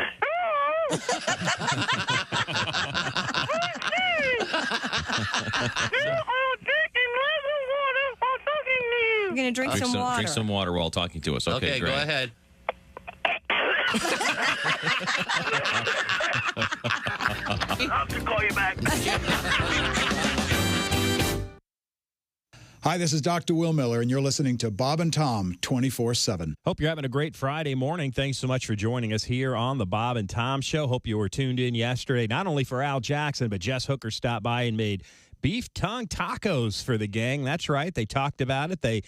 Speaker 2: You're going to drink some water.
Speaker 15: Drink some water while talking to us. Okay, great.
Speaker 9: Go ahead.
Speaker 16: I'll have to call you back.
Speaker 12: Hi, this is Dr. Will Miller, and you're listening to Bob and Tom 24/7.
Speaker 11: Hope you're having a great Friday morning. Thanks so much for joining us here on the Bob and Tom Show. Hope you were tuned in yesterday, not only for Al Jackson, but Jess Hooker stopped by and made beef tongue tacos for the gang. That's right. They talked about it. They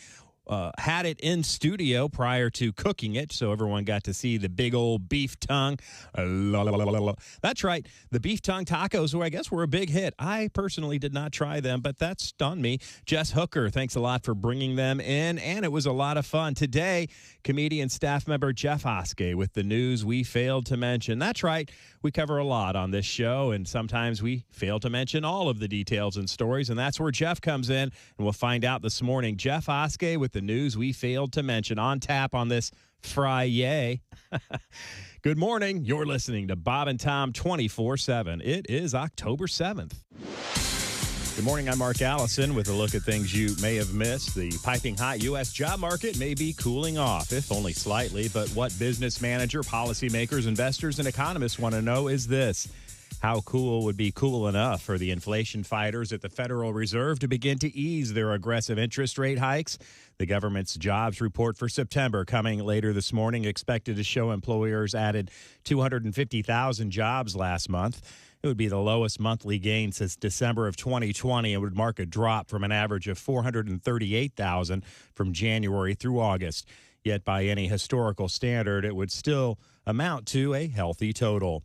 Speaker 11: had it in studio prior to cooking it, so everyone got to see the big old beef tongue. That's right. The beef tongue tacos, who I guess were a big hit. I personally did not try them, but that stunned me. Jess Hooker, thanks a lot for bringing them in, and it was a lot of fun. Today, comedian staff member Jeff Oskey with the news we failed to mention. That's right. We cover a lot on this show, and sometimes we fail to mention all of the details and stories, and that's where Jeff comes in, and we'll find out this morning. Jeff Oskey with the news we failed to mention on tap on this Friday. Good morning. You're listening to Bob and Tom 24/7. It is October 7th. Good morning. I'm Mark Allison with a look at things you may have missed. The piping hot U.S. job market may be cooling off, if only slightly. But what business manager, policymakers, investors, and economists want to know is this: how cool would be cool enough for the inflation fighters at the Federal Reserve to begin to ease their aggressive interest rate hikes? The government's jobs report for September coming later this morning expected to show employers added 250,000 jobs last month. It would be the lowest monthly gain since December of 2020. It would mark a drop from an average of 438,000 from January through August. Yet by any historical standard, it would still amount to a healthy total.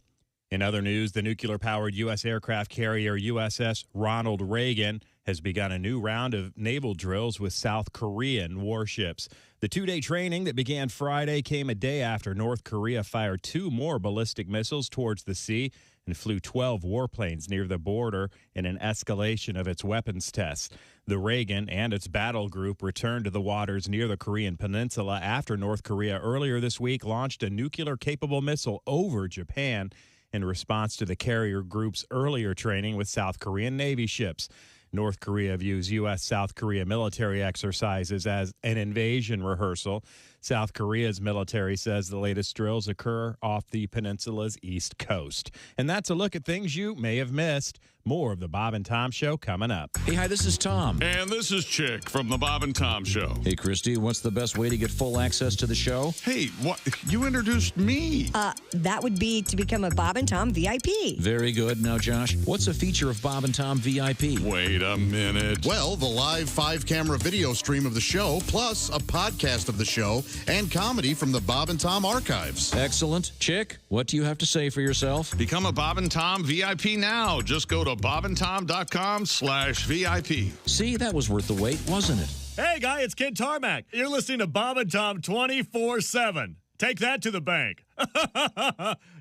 Speaker 11: In other news, the nuclear-powered U.S. aircraft carrier USS Ronald Reagan has begun a new round of naval drills with South Korean warships. The two-day training that began Friday came a day after North Korea fired 2 more ballistic missiles towards the sea and flew 12 warplanes near the border in an escalation of its weapons tests. The Reagan and its battle group returned to the waters near the Korean peninsula after North Korea earlier this week launched a nuclear-capable missile over Japan in response to the carrier group's earlier training with South Korean Navy ships. North Korea views U.S.-South Korea military exercises as an invasion rehearsal. South Korea's military says the latest drills occur off the peninsula's east coast. And that's a look at things you may have missed. More of the Bob and Tom Show coming up.
Speaker 1: Hey, hi, this is Tom.
Speaker 17: And this is Chick from the Bob and Tom Show.
Speaker 1: Hey, Christy, what's the best way to get full access to the show?
Speaker 17: Hey, what? You introduced me.
Speaker 2: That would be to become a Bob and Tom VIP.
Speaker 1: Very good. Now, Josh, what's a feature of Bob and Tom VIP?
Speaker 17: Wait a minute.
Speaker 3: Well, the live 5-camera video stream of the show, plus a podcast of the show and comedy from the Bob and Tom archives.
Speaker 1: Excellent. Chick, what do you have to say for yourself?
Speaker 17: Become a Bob and Tom VIP now. Just go to bobandtom.com/VIP.
Speaker 1: See, that was worth the wait, wasn't it?
Speaker 18: Hey, guy, it's Kid Tarmac. You're listening to Bob and Tom 24/7. Take that to the bank.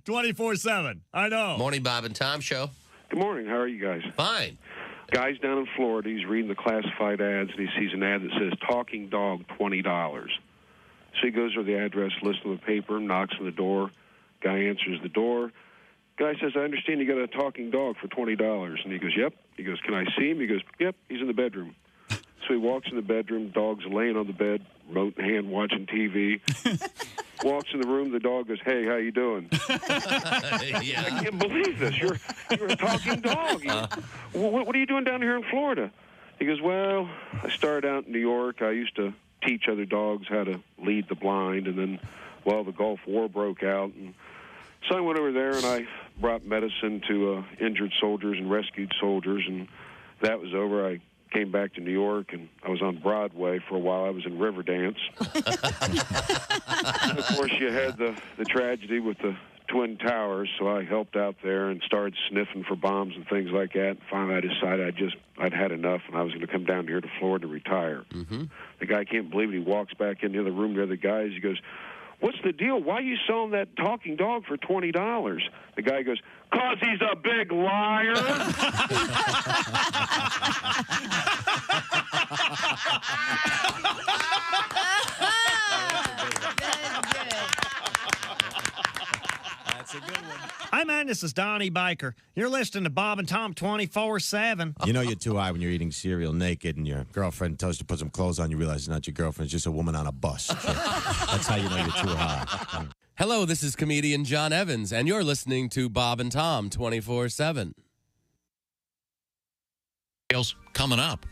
Speaker 18: 24/7. I know.
Speaker 9: Morning, Bob and Tom Show.
Speaker 20: Good morning. How are you guys?
Speaker 9: Fine.
Speaker 20: Guy's down in Florida. He's reading the classified ads, and he sees an ad that says talking dog, $20. So he goes to the address, listens to the paper, knocks on the door. Guy answers the door. Guy says, I understand you got a talking dog for $20. And he goes, yep. He goes, can I see him? He goes, yep, he's in the bedroom. So he walks in the bedroom. Dog's laying on the bed, remote in hand, watching TV. Walks in the room. The dog goes, hey, how you doing?
Speaker 9: Yeah.
Speaker 20: I can't believe this. You're a talking dog. What are you doing down here in Florida? He goes, well, I started out in New York. I used to teach other dogs how to lead the blind. And then, well, the Gulf War broke out. And so I went over there and I brought medicine to injured soldiers and rescued soldiers. And that was over. I came back to New York, and I was on Broadway for a while. I was in Riverdance. And of course, you had the tragedy with the Twin Towers, so I helped out there and started sniffing for bombs and things like that. And finally, I decided I'd had enough, and I was going to come down here to Florida to retire.
Speaker 13: Mm-hmm.
Speaker 20: The guy can't believe it. He walks back in the other room to the other guys. He goes, "What's the deal? Why are you selling that talking dog for $20?" The guy goes, "'Cause he's a big liar."
Speaker 7: That's a good one. Hi, man. This is Donnie Baker. You're listening to Bob and Tom 24/7.
Speaker 21: You know you're too high when you're eating cereal naked and your girlfriend tells you to put some clothes on. You realize it's not your girlfriend. It's just a woman on a bus. So that's how you know you're too high.
Speaker 22: Hello, this is comedian John Evans, and you're listening to Bob and Tom 24/7.
Speaker 1: Coming up.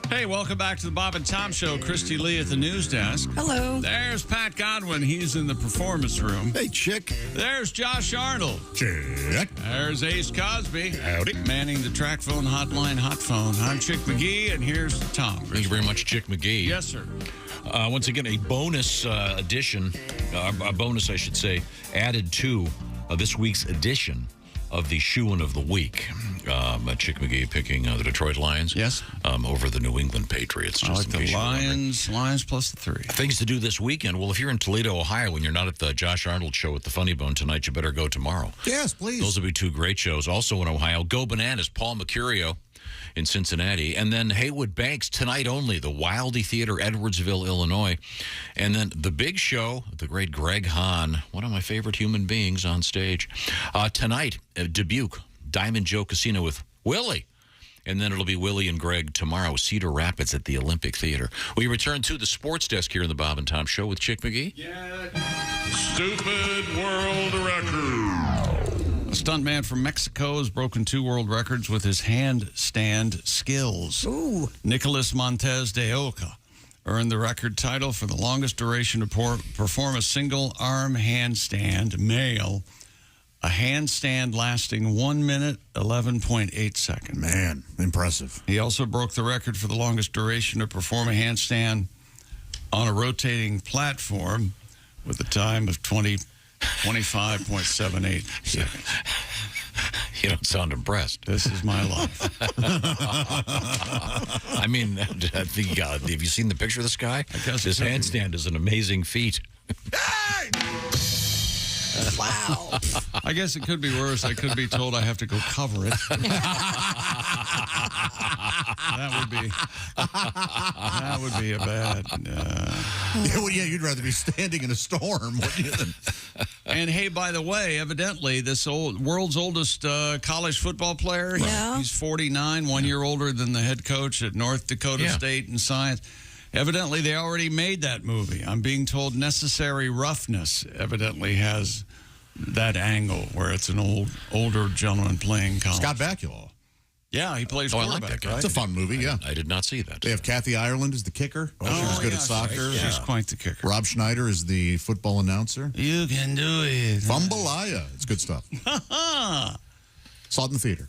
Speaker 5: Hey, welcome back to the Bob and Tom Show. Christy Lee at the news desk.
Speaker 2: Hello.
Speaker 5: There's Pat Godwin. He's in the performance room.
Speaker 3: Hey, Chick.
Speaker 5: There's Josh Arnold.
Speaker 3: Chick.
Speaker 5: There's Ace Cosby.
Speaker 3: Howdy.
Speaker 5: Manning the track phone hotline, hot phone. I'm Chick McGee, and here's Tom.
Speaker 1: Thank you very much, Chick McGee.
Speaker 5: Yes, sir.
Speaker 1: Once again, a bonus edition, a bonus, I should say, added to this week's edition of the Shoein' of the Week. Chick McGee picking the Detroit Lions.
Speaker 5: Yes.
Speaker 1: Over the New England Patriots.
Speaker 5: I like the Lions plus the 3.
Speaker 1: Things to do this weekend. Well, if you're in Toledo, Ohio, and you're not at the Josh Arnold show at the Funny Bone tonight, you better go tomorrow.
Speaker 3: Yes, please.
Speaker 1: Those will be 2 great shows. Also in Ohio, Go Bananas, Paul Mercurio in Cincinnati. And then Haywood Banks, tonight only, the Wildy Theater, Edwardsville, Illinois. And then the big show, the great Greg Hahn, one of my favorite human beings on stage. Tonight, Dubuque, Diamond Joe Casino with Willie. And then it'll be Willie and Greg tomorrow, Cedar Rapids at the Olympic Theater. We return to the sports desk here in the Bob and Tom Show with Chick McGee.
Speaker 5: Stupid world record. A stuntman from Mexico has broken 2 world records with his handstand skills.
Speaker 2: Ooh.
Speaker 5: Nicolas Montes de Oca earned the record title for the longest duration to perform a single-arm handstand, male. A handstand lasting 1 minute, 11.8 seconds.
Speaker 3: Man, impressive.
Speaker 5: He also broke the record for the longest duration to perform a handstand on a rotating platform with a time of 25.78 seconds.
Speaker 1: You don't sound impressed.
Speaker 5: This is my life.
Speaker 1: I mean, have you seen the picture of this guy?
Speaker 5: I guess
Speaker 1: this handstand is an amazing feat.
Speaker 2: Wow.
Speaker 5: I guess it could be worse. I could be told I have to go cover it. That would be a bad.
Speaker 3: Yeah, you'd rather be standing in a storm, wouldn't you?
Speaker 5: And hey, by the way, evidently, this world's oldest college football player, he's 49, 1 year older than the head coach at North Dakota State in science. Evidently, they already made that movie. I'm being told Necessary Roughness evidently has that angle where it's an older gentleman playing college.
Speaker 3: Scott Bakula.
Speaker 5: Yeah, he plays quarterback.
Speaker 1: I like that guy.
Speaker 3: It's a fun movie, yeah.
Speaker 1: I did not see that.
Speaker 3: They have Kathy Ireland as the kicker. She was good at soccer.
Speaker 5: Right. She's quite the kicker.
Speaker 3: Rob Schneider is the football announcer.
Speaker 5: You can do it.
Speaker 3: Fumbalaya. It's good stuff. Saw it in the theater.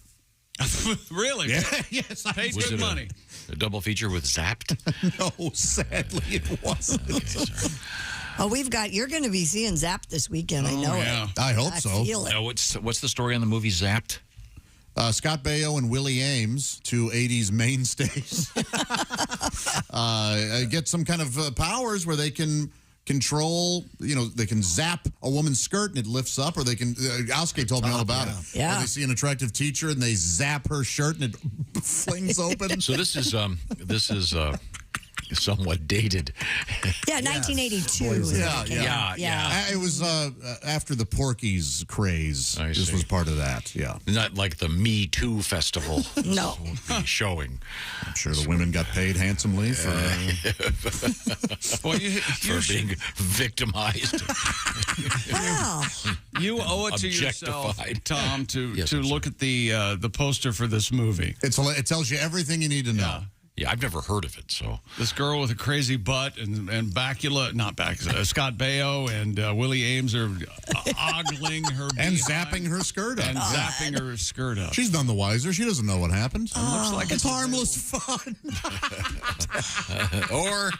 Speaker 5: Really?
Speaker 3: Yeah, yes.
Speaker 5: Paid good money.
Speaker 1: A double feature with Zapped?
Speaker 3: No, sadly it wasn't.
Speaker 1: Okay, sorry.
Speaker 2: Oh, you're going to be seeing Zap this weekend. I know it.
Speaker 3: I hope so.
Speaker 2: I feel it.
Speaker 1: What's the story on the movie Zapped?
Speaker 3: Scott Baio and Willie Ames, 2 80s mainstays, get some kind of powers where they can control, they can zap a woman's skirt and it lifts up, or they can, Alske told me all about it.
Speaker 2: Yeah.
Speaker 3: Where they see an attractive teacher and they zap her shirt and it flings open.
Speaker 1: So this is somewhat dated.
Speaker 2: Yeah, 1982.
Speaker 3: Yeah. It was after the Porky's craze. This was part of that, yeah.
Speaker 1: Not like the Me Too festival.
Speaker 2: No.
Speaker 1: Showing.
Speaker 3: I'm sure the women got paid handsomely for
Speaker 1: being victimized.
Speaker 2: Wow.
Speaker 5: You owe it to yourself, Tom, to look at the poster for this movie.
Speaker 3: It tells you everything you need to know.
Speaker 1: Yeah, I've never heard of it. So
Speaker 5: this girl with a crazy butt and Scott Baio and Willie Ames are ogling her
Speaker 3: and zapping her skirt up.
Speaker 5: And zapping her skirt up.
Speaker 3: She's none the wiser. She doesn't know what happened.
Speaker 5: Looks like
Speaker 3: it's harmless fun.
Speaker 1: Or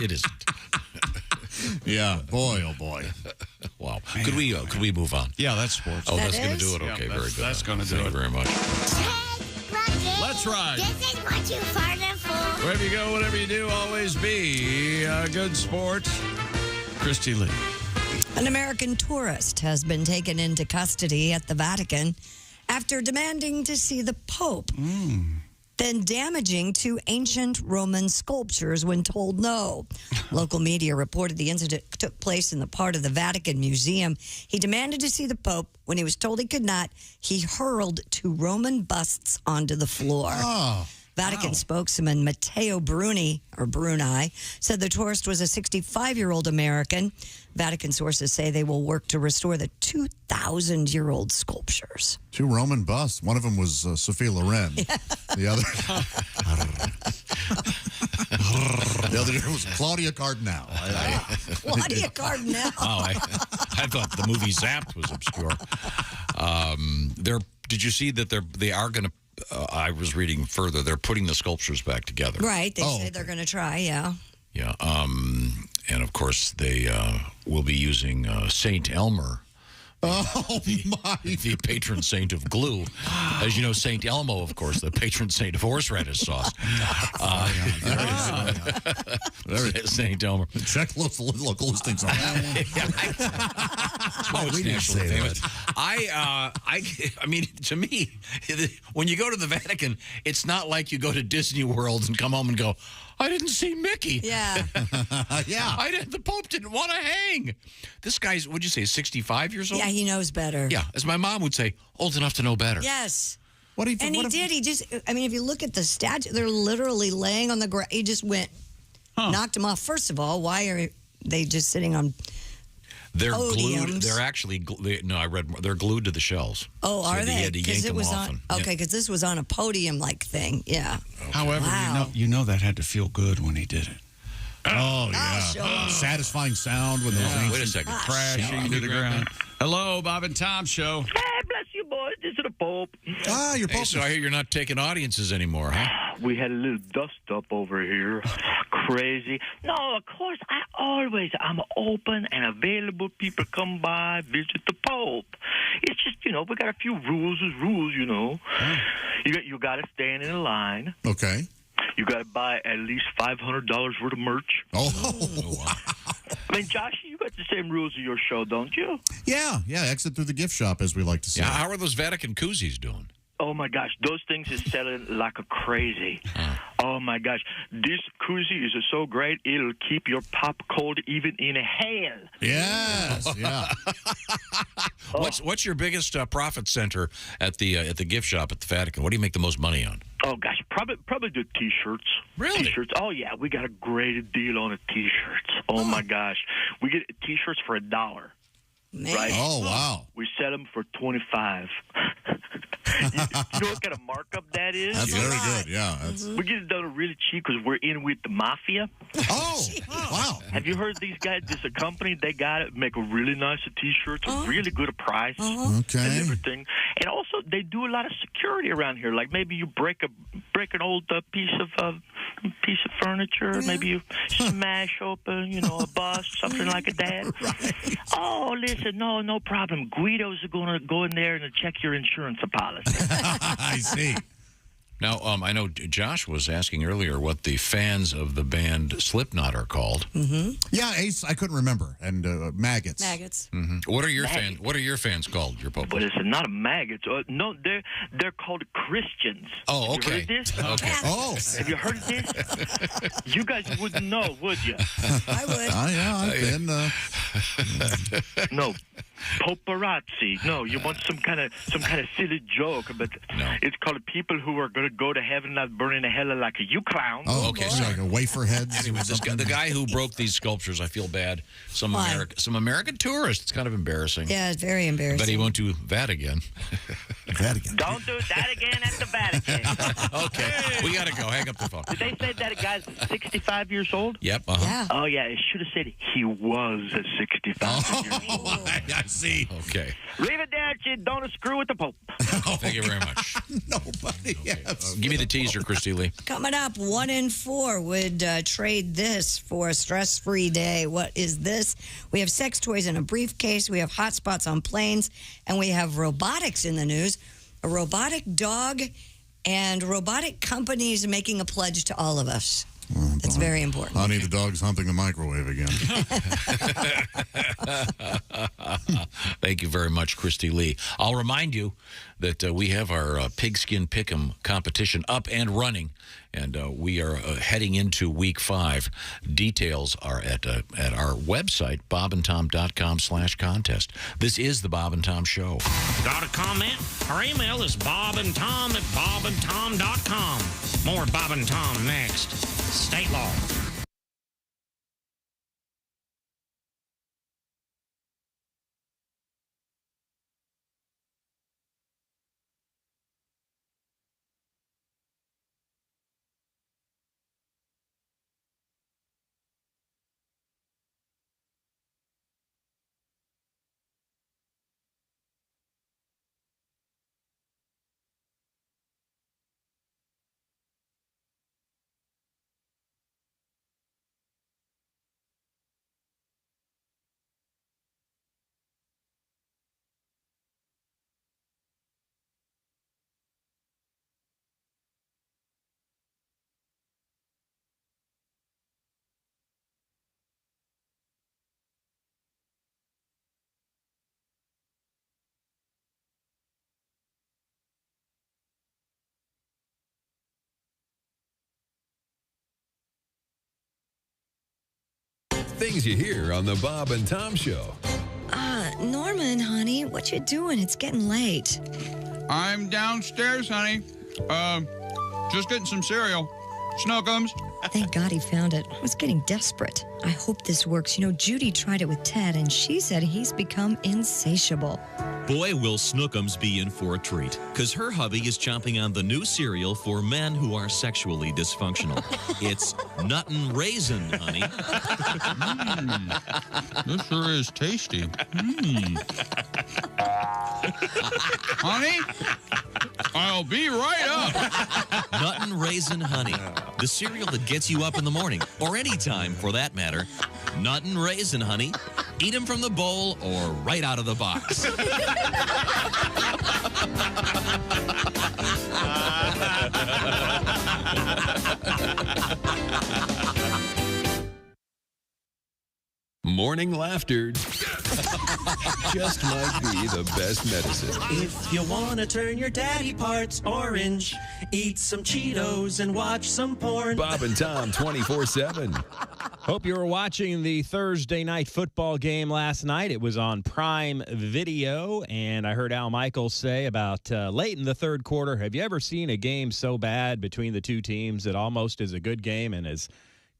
Speaker 1: it isn't.
Speaker 3: Yeah, boy, oh boy.
Speaker 1: Wow. Could we move on?
Speaker 5: Yeah, that's sports.
Speaker 1: Oh, that's going to
Speaker 5: is?
Speaker 1: do it.
Speaker 5: Yeah,
Speaker 1: Okay,
Speaker 5: that's-
Speaker 1: very good.
Speaker 5: that's gonna do
Speaker 1: Thank
Speaker 5: it.
Speaker 1: you very much.
Speaker 5: Let's ride.
Speaker 19: This is what you farted for.
Speaker 5: Wherever you go, whatever you do, always be a good sport. Christy Lee.
Speaker 2: An American tourist has been taken into custody at the Vatican after demanding to see the Pope, then damaging two ancient Roman sculptures when told no. Local media reported the incident took place in the part of the Vatican Museum. He demanded to see the Pope. When he was told he could not, he hurled two Roman busts onto the floor. Vatican spokesman Matteo Bruni said the tourist was a 65-year-old American. Vatican sources say they will work to restore the 2,000-year-old sculptures.
Speaker 3: Two Roman busts. One of them was Sophia Loren. The other, the other was Claudia Cardinal.
Speaker 2: Claudia Cardinal.
Speaker 1: I thought the movie Zapped was obscure. Did you see that they are going to? I was reading further. They're putting the sculptures back together.
Speaker 2: Right. They say they're going to try, yeah.
Speaker 1: Yeah. And of course, they will be using Saint Elmer. The patron saint of glue. As you know, Saint Elmo, of course, the patron saint of horseradish sauce. Saint Elmer.
Speaker 3: Check local listings on that one.
Speaker 1: It's nationally famous. I mean, to me, when you go to the Vatican, it's not like you go to Disney World and come home and go, I didn't see Mickey.
Speaker 2: Yeah.
Speaker 1: The Pope didn't want to hang. This guy's, would you say, 65 years old?
Speaker 2: Yeah, he knows better.
Speaker 1: Yeah, as my mom would say, old enough to know better.
Speaker 2: Yes.
Speaker 3: What he
Speaker 2: did. He just, I mean, if you look at the statue, they're literally laying on the ground. He just went, knocked them off. First of all, why are they just sitting on
Speaker 1: They're
Speaker 2: podiums?
Speaker 1: glued. They're actually, no, I read more. They're glued to the shells.
Speaker 2: Oh,
Speaker 1: So
Speaker 2: are
Speaker 1: they
Speaker 2: they?
Speaker 1: had to yank
Speaker 2: it
Speaker 1: them
Speaker 2: was
Speaker 1: off
Speaker 2: on.
Speaker 1: and-
Speaker 2: Okay, because this was on a podium-like thing. Yeah.
Speaker 5: However,
Speaker 2: Wow.
Speaker 5: you know that had to feel good when he did it.
Speaker 3: Oh, yeah. Satisfying sound when those ancient...
Speaker 1: Wait a second.
Speaker 5: Crashing to the ground. Hello, Bob and Tom Show.
Speaker 6: Hey, bless you, boys. This is the Pope.
Speaker 3: Your
Speaker 1: Hey, so I hear you're not taking audiences anymore, huh?
Speaker 6: We had a little dust up over here. Crazy. No, of course, I'm open and available. People come by, visit the Pope. It's just, we got a few rules as rules, You got to stand in a line.
Speaker 3: Okay.
Speaker 6: You got to buy at least $500 worth of merch.
Speaker 3: Oh,
Speaker 6: I mean, Josh, you got the same rules of your show, don't you?
Speaker 3: Yeah. Exit through the gift shop, as we like to say.
Speaker 1: Yeah, how are those Vatican koozies doing?
Speaker 6: Oh, my gosh. Those things is selling like a crazy. Oh, my gosh. This koozie is so great, it'll keep your pop cold even in hell.
Speaker 3: Yes, yeah.
Speaker 1: What's your biggest profit center at the gift shop at the Vatican? What do you make the most money on?
Speaker 6: Oh, gosh. Probably the T-shirts.
Speaker 1: Really?
Speaker 6: T-shirts. Oh, yeah. We got a great deal on the T-shirts. Oh, my gosh. We get T-shirts for $1. Right?
Speaker 3: Oh, wow.
Speaker 6: We sell them for $25. You know what kind of markup that is?
Speaker 3: That's very good, yeah.
Speaker 6: We get it done really cheap because we're in with the mafia.
Speaker 3: Oh, wow.
Speaker 6: Have you heard these guys? This a company, they got it, make a really nice T-shirts, a really good price,
Speaker 3: Okay.
Speaker 6: and everything. And also, they do a lot of security around here. Like maybe you break an old piece of furniture, maybe you smash open, a bus, something like that.
Speaker 3: Right.
Speaker 6: Oh, listen, no problem. Guido's going to go in there and check your insurance policy.
Speaker 3: I see.
Speaker 1: Now, I know Josh was asking earlier what the fans of the band Slipknot are called.
Speaker 2: Mm-hmm.
Speaker 3: Yeah, Ace, I couldn't remember. And maggots.
Speaker 2: Maggots.
Speaker 1: Mm-hmm. What are your fans? What are your fans called? Your Pope?
Speaker 6: But it's not a maggots. No, they're called Christians.
Speaker 1: Oh, okay.
Speaker 6: Have you heard this?
Speaker 1: Okay.
Speaker 3: Oh.
Speaker 6: Have you heard this? You guys wouldn't know, would you?
Speaker 2: I would.
Speaker 3: Yeah, I've been.
Speaker 6: No. Paparazzi. No, you want some kind of silly joke, but it's called people who are going to go to heaven not burning in hell like you clowns.
Speaker 3: Oh,
Speaker 1: okay.
Speaker 3: So like a wafer heads.
Speaker 1: Anyways, the guy who broke these sculptures, I feel bad. Some American tourist. It's kind of embarrassing.
Speaker 2: Yeah, it's very embarrassing.
Speaker 1: But he won't do that again.
Speaker 6: Don't do that again at the Vatican.
Speaker 1: Okay, we got to go. Hang up the phone.
Speaker 6: Did they say that a guy's 65 years old?
Speaker 1: Yep.
Speaker 2: Yeah.
Speaker 6: Oh, yeah, it should have said he was 65 years old.
Speaker 3: Z.
Speaker 1: Okay.
Speaker 10: Arrivederci, don't screw with the Pope.
Speaker 1: Thank you very much.
Speaker 3: Nobody
Speaker 1: give me the teaser, Christy Lee.
Speaker 2: Coming up, 1 in 4 would trade this for a stress-free day. What is this? We have sex toys in a briefcase. We have hot spots on planes. And we have robotics in the news. A robotic dog and robotic companies making a pledge to all of us. That's very important.
Speaker 3: Honey, the dog's humping the microwave again.
Speaker 1: Thank you very much, Christy Lee. I'll remind you that we have our Pigskin Pick'em competition up and running, and we are heading into week 5. Details are at our website, bobandtom.com/contest. This is the Bob and Tom Show.
Speaker 14: Got a comment? Our email is bobandtom@bobandtom.com. More Bob and Tom next. State law.
Speaker 8: Things you hear on the Bob and Tom Show.
Speaker 2: Norman, honey, what you doing? It's getting late.
Speaker 23: I'm downstairs, honey. Just getting some cereal. Snookums.
Speaker 2: Thank God he found it. I was getting desperate. I hope this works. You know, Judy tried it with Ted, and she said he's become insatiable.
Speaker 24: Boy, will Snookums be in for a treat, because her hubby is chomping on the new cereal for men who are sexually dysfunctional. It's Nuttin' Raisin, honey.
Speaker 23: This sure is tasty. Honey, I'll be right up.
Speaker 24: Nuttin' Raisin Honey, the cereal that gets you up in the morning, or any time for that matter. Nuttin' Raisin Honey. Eat them from the bowl or right out of the box.
Speaker 8: Morning laughter just might be the best medicine.
Speaker 25: If you want to turn your daddy parts orange, eat some Cheetos and watch some porn.
Speaker 8: Bob and Tom 24/7.
Speaker 11: Hope you were watching the Thursday night football game last night. It was on Prime Video, and I heard Al Michaels say about late in the third quarter, have you ever seen a game so bad between the two teams that almost is a good game? And his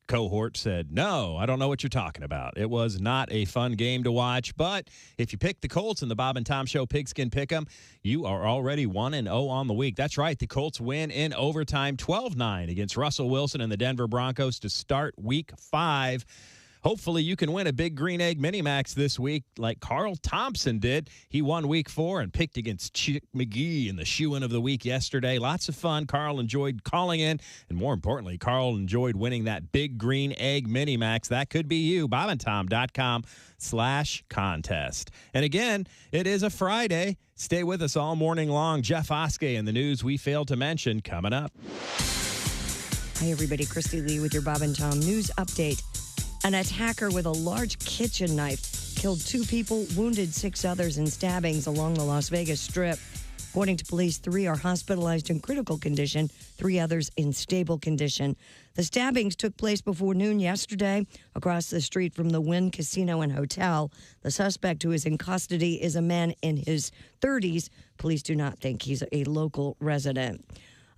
Speaker 11: cohort said, no, I don't know what you're talking about. It was not a fun game to watch, but if you pick the Colts in the Bob and Tom Show Pigskin Pick'em, you are already 1-0 on the week. That's right, the Colts win in overtime 12-9 against Russell Wilson and the Denver Broncos to start week 5. Hopefully you can win a Big Green Egg Mini-Max this week like Carl Thompson did. He won week 4 and picked against Chick McGee in the shoe-in of the week yesterday. Lots of fun. Carl enjoyed calling in, and more importantly, Carl enjoyed winning that Big Green Egg Mini-Max. That could be you. bobandtom.com/contest. And again, it is a Friday. Stay with us all morning long. Jeff Oskey and the news we failed to mention coming up.
Speaker 2: Hi, everybody. Christy Lee with your Bob and Tom News Update. An attacker with a large kitchen knife killed 2 people, wounded 6 others in stabbings along the Las Vegas Strip. According to police, 3 are hospitalized in critical condition, 3 others in stable condition. The stabbings took place before noon yesterday across the street from the Wynn Casino and Hotel. The suspect who is in custody is a man in his 30s. Police do not think he's a local resident.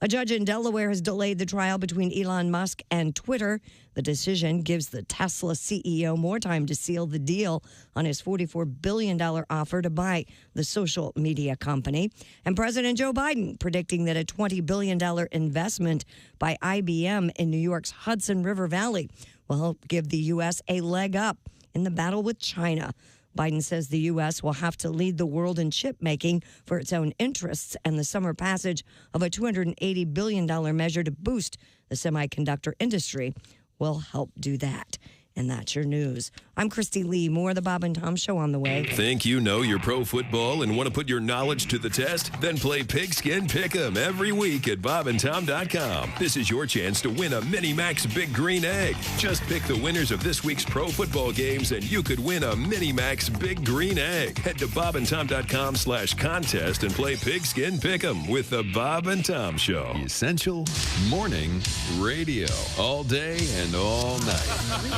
Speaker 2: A judge in Delaware has delayed the trial between Elon Musk and Twitter. The decision gives the Tesla CEO more time to seal the deal on his $44 billion offer to buy the social media company. And President Joe Biden predicting that a $20 billion investment by IBM in New York's Hudson River Valley will help give the U.S. a leg up in the battle with China. Biden says the U.S. will have to lead the world in chip making for its own interests, and the summer passage of a $280 billion measure to boost the semiconductor industry will help do that. And that's your news. I'm Christy Lee. More of the Bob and Tom Show on the way.
Speaker 8: Think you know your pro football and want to put your knowledge to the test? Then play Pigskin Pick'em every week at bobandtom.com. This is your chance to win a Mini Max Big Green Egg. Just pick the winners of this week's pro football games and you could win a Mini Max Big Green Egg. Head to bobandtom.com/contest and play Pigskin Pick'em with the Bob and Tom Show. Essential morning radio. All day and all night.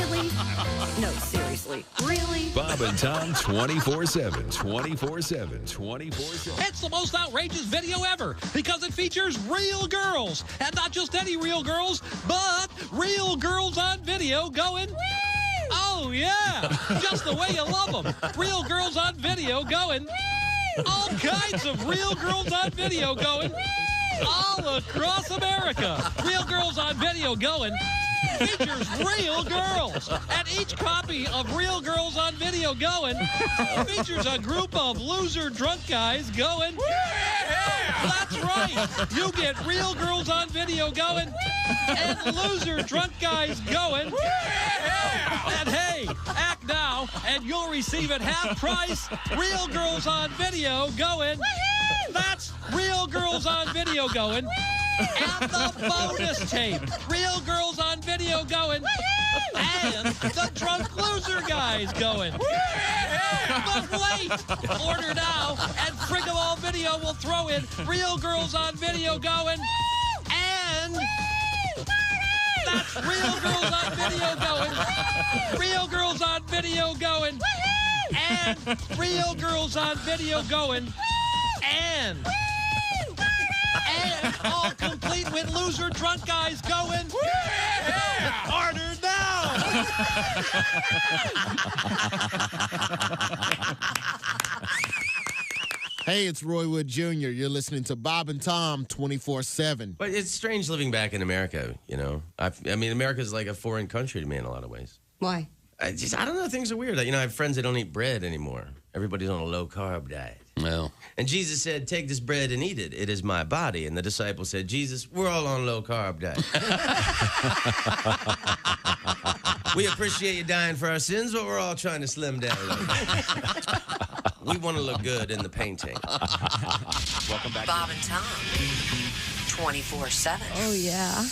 Speaker 2: Really? No, seriously. Really?
Speaker 8: Bob and Tom 24/7, 24/7, 24/7.
Speaker 4: It's the most outrageous video ever because it features real girls. And not just any real girls, but real girls on video going, woo! Oh, yeah. Just the way you love them. Real girls on video going, woo! All kinds of real girls on video going, woo! All across America. Real girls on video going, features real girls. And each copy of Real Girls on Video Going features a group of loser drunk guys going, that's right. You get Real Girls on Video Going and loser drunk guys going. And hey, act now and you'll receive at half price Real Girls on Video Going. That's Real Girls on Video Going. And the bonus tape, Real Girls on Video Going, and the drunk loser guys going. But wait, order now, and Frigolol Video will throw in Real Girls on Video Going, and that's Real Girls on Video Going, Real Girls on Video Going, and Real Girls on Video Going, and all complete with loser drunk guys going, order now!
Speaker 12: Hey, it's Roy Wood Jr. You're listening to Bob and Tom 24/7.
Speaker 22: But it's strange living back in America, you know. I mean, America's like a foreign country to me in a lot of ways.
Speaker 2: Why?
Speaker 22: I don't know. Things are weird. You know, I have friends that don't eat bread anymore. Everybody's on a low-carb diet.
Speaker 9: Well.
Speaker 22: And Jesus said, take this bread and eat it. It is my body. And the disciples said, Jesus, we're all on low-carb diet. We appreciate you dying for our sins, but we're all trying to slim down a little bit. We want to look good in the painting.
Speaker 2: Welcome back. Bob and Tom, 24/7. Oh, yeah.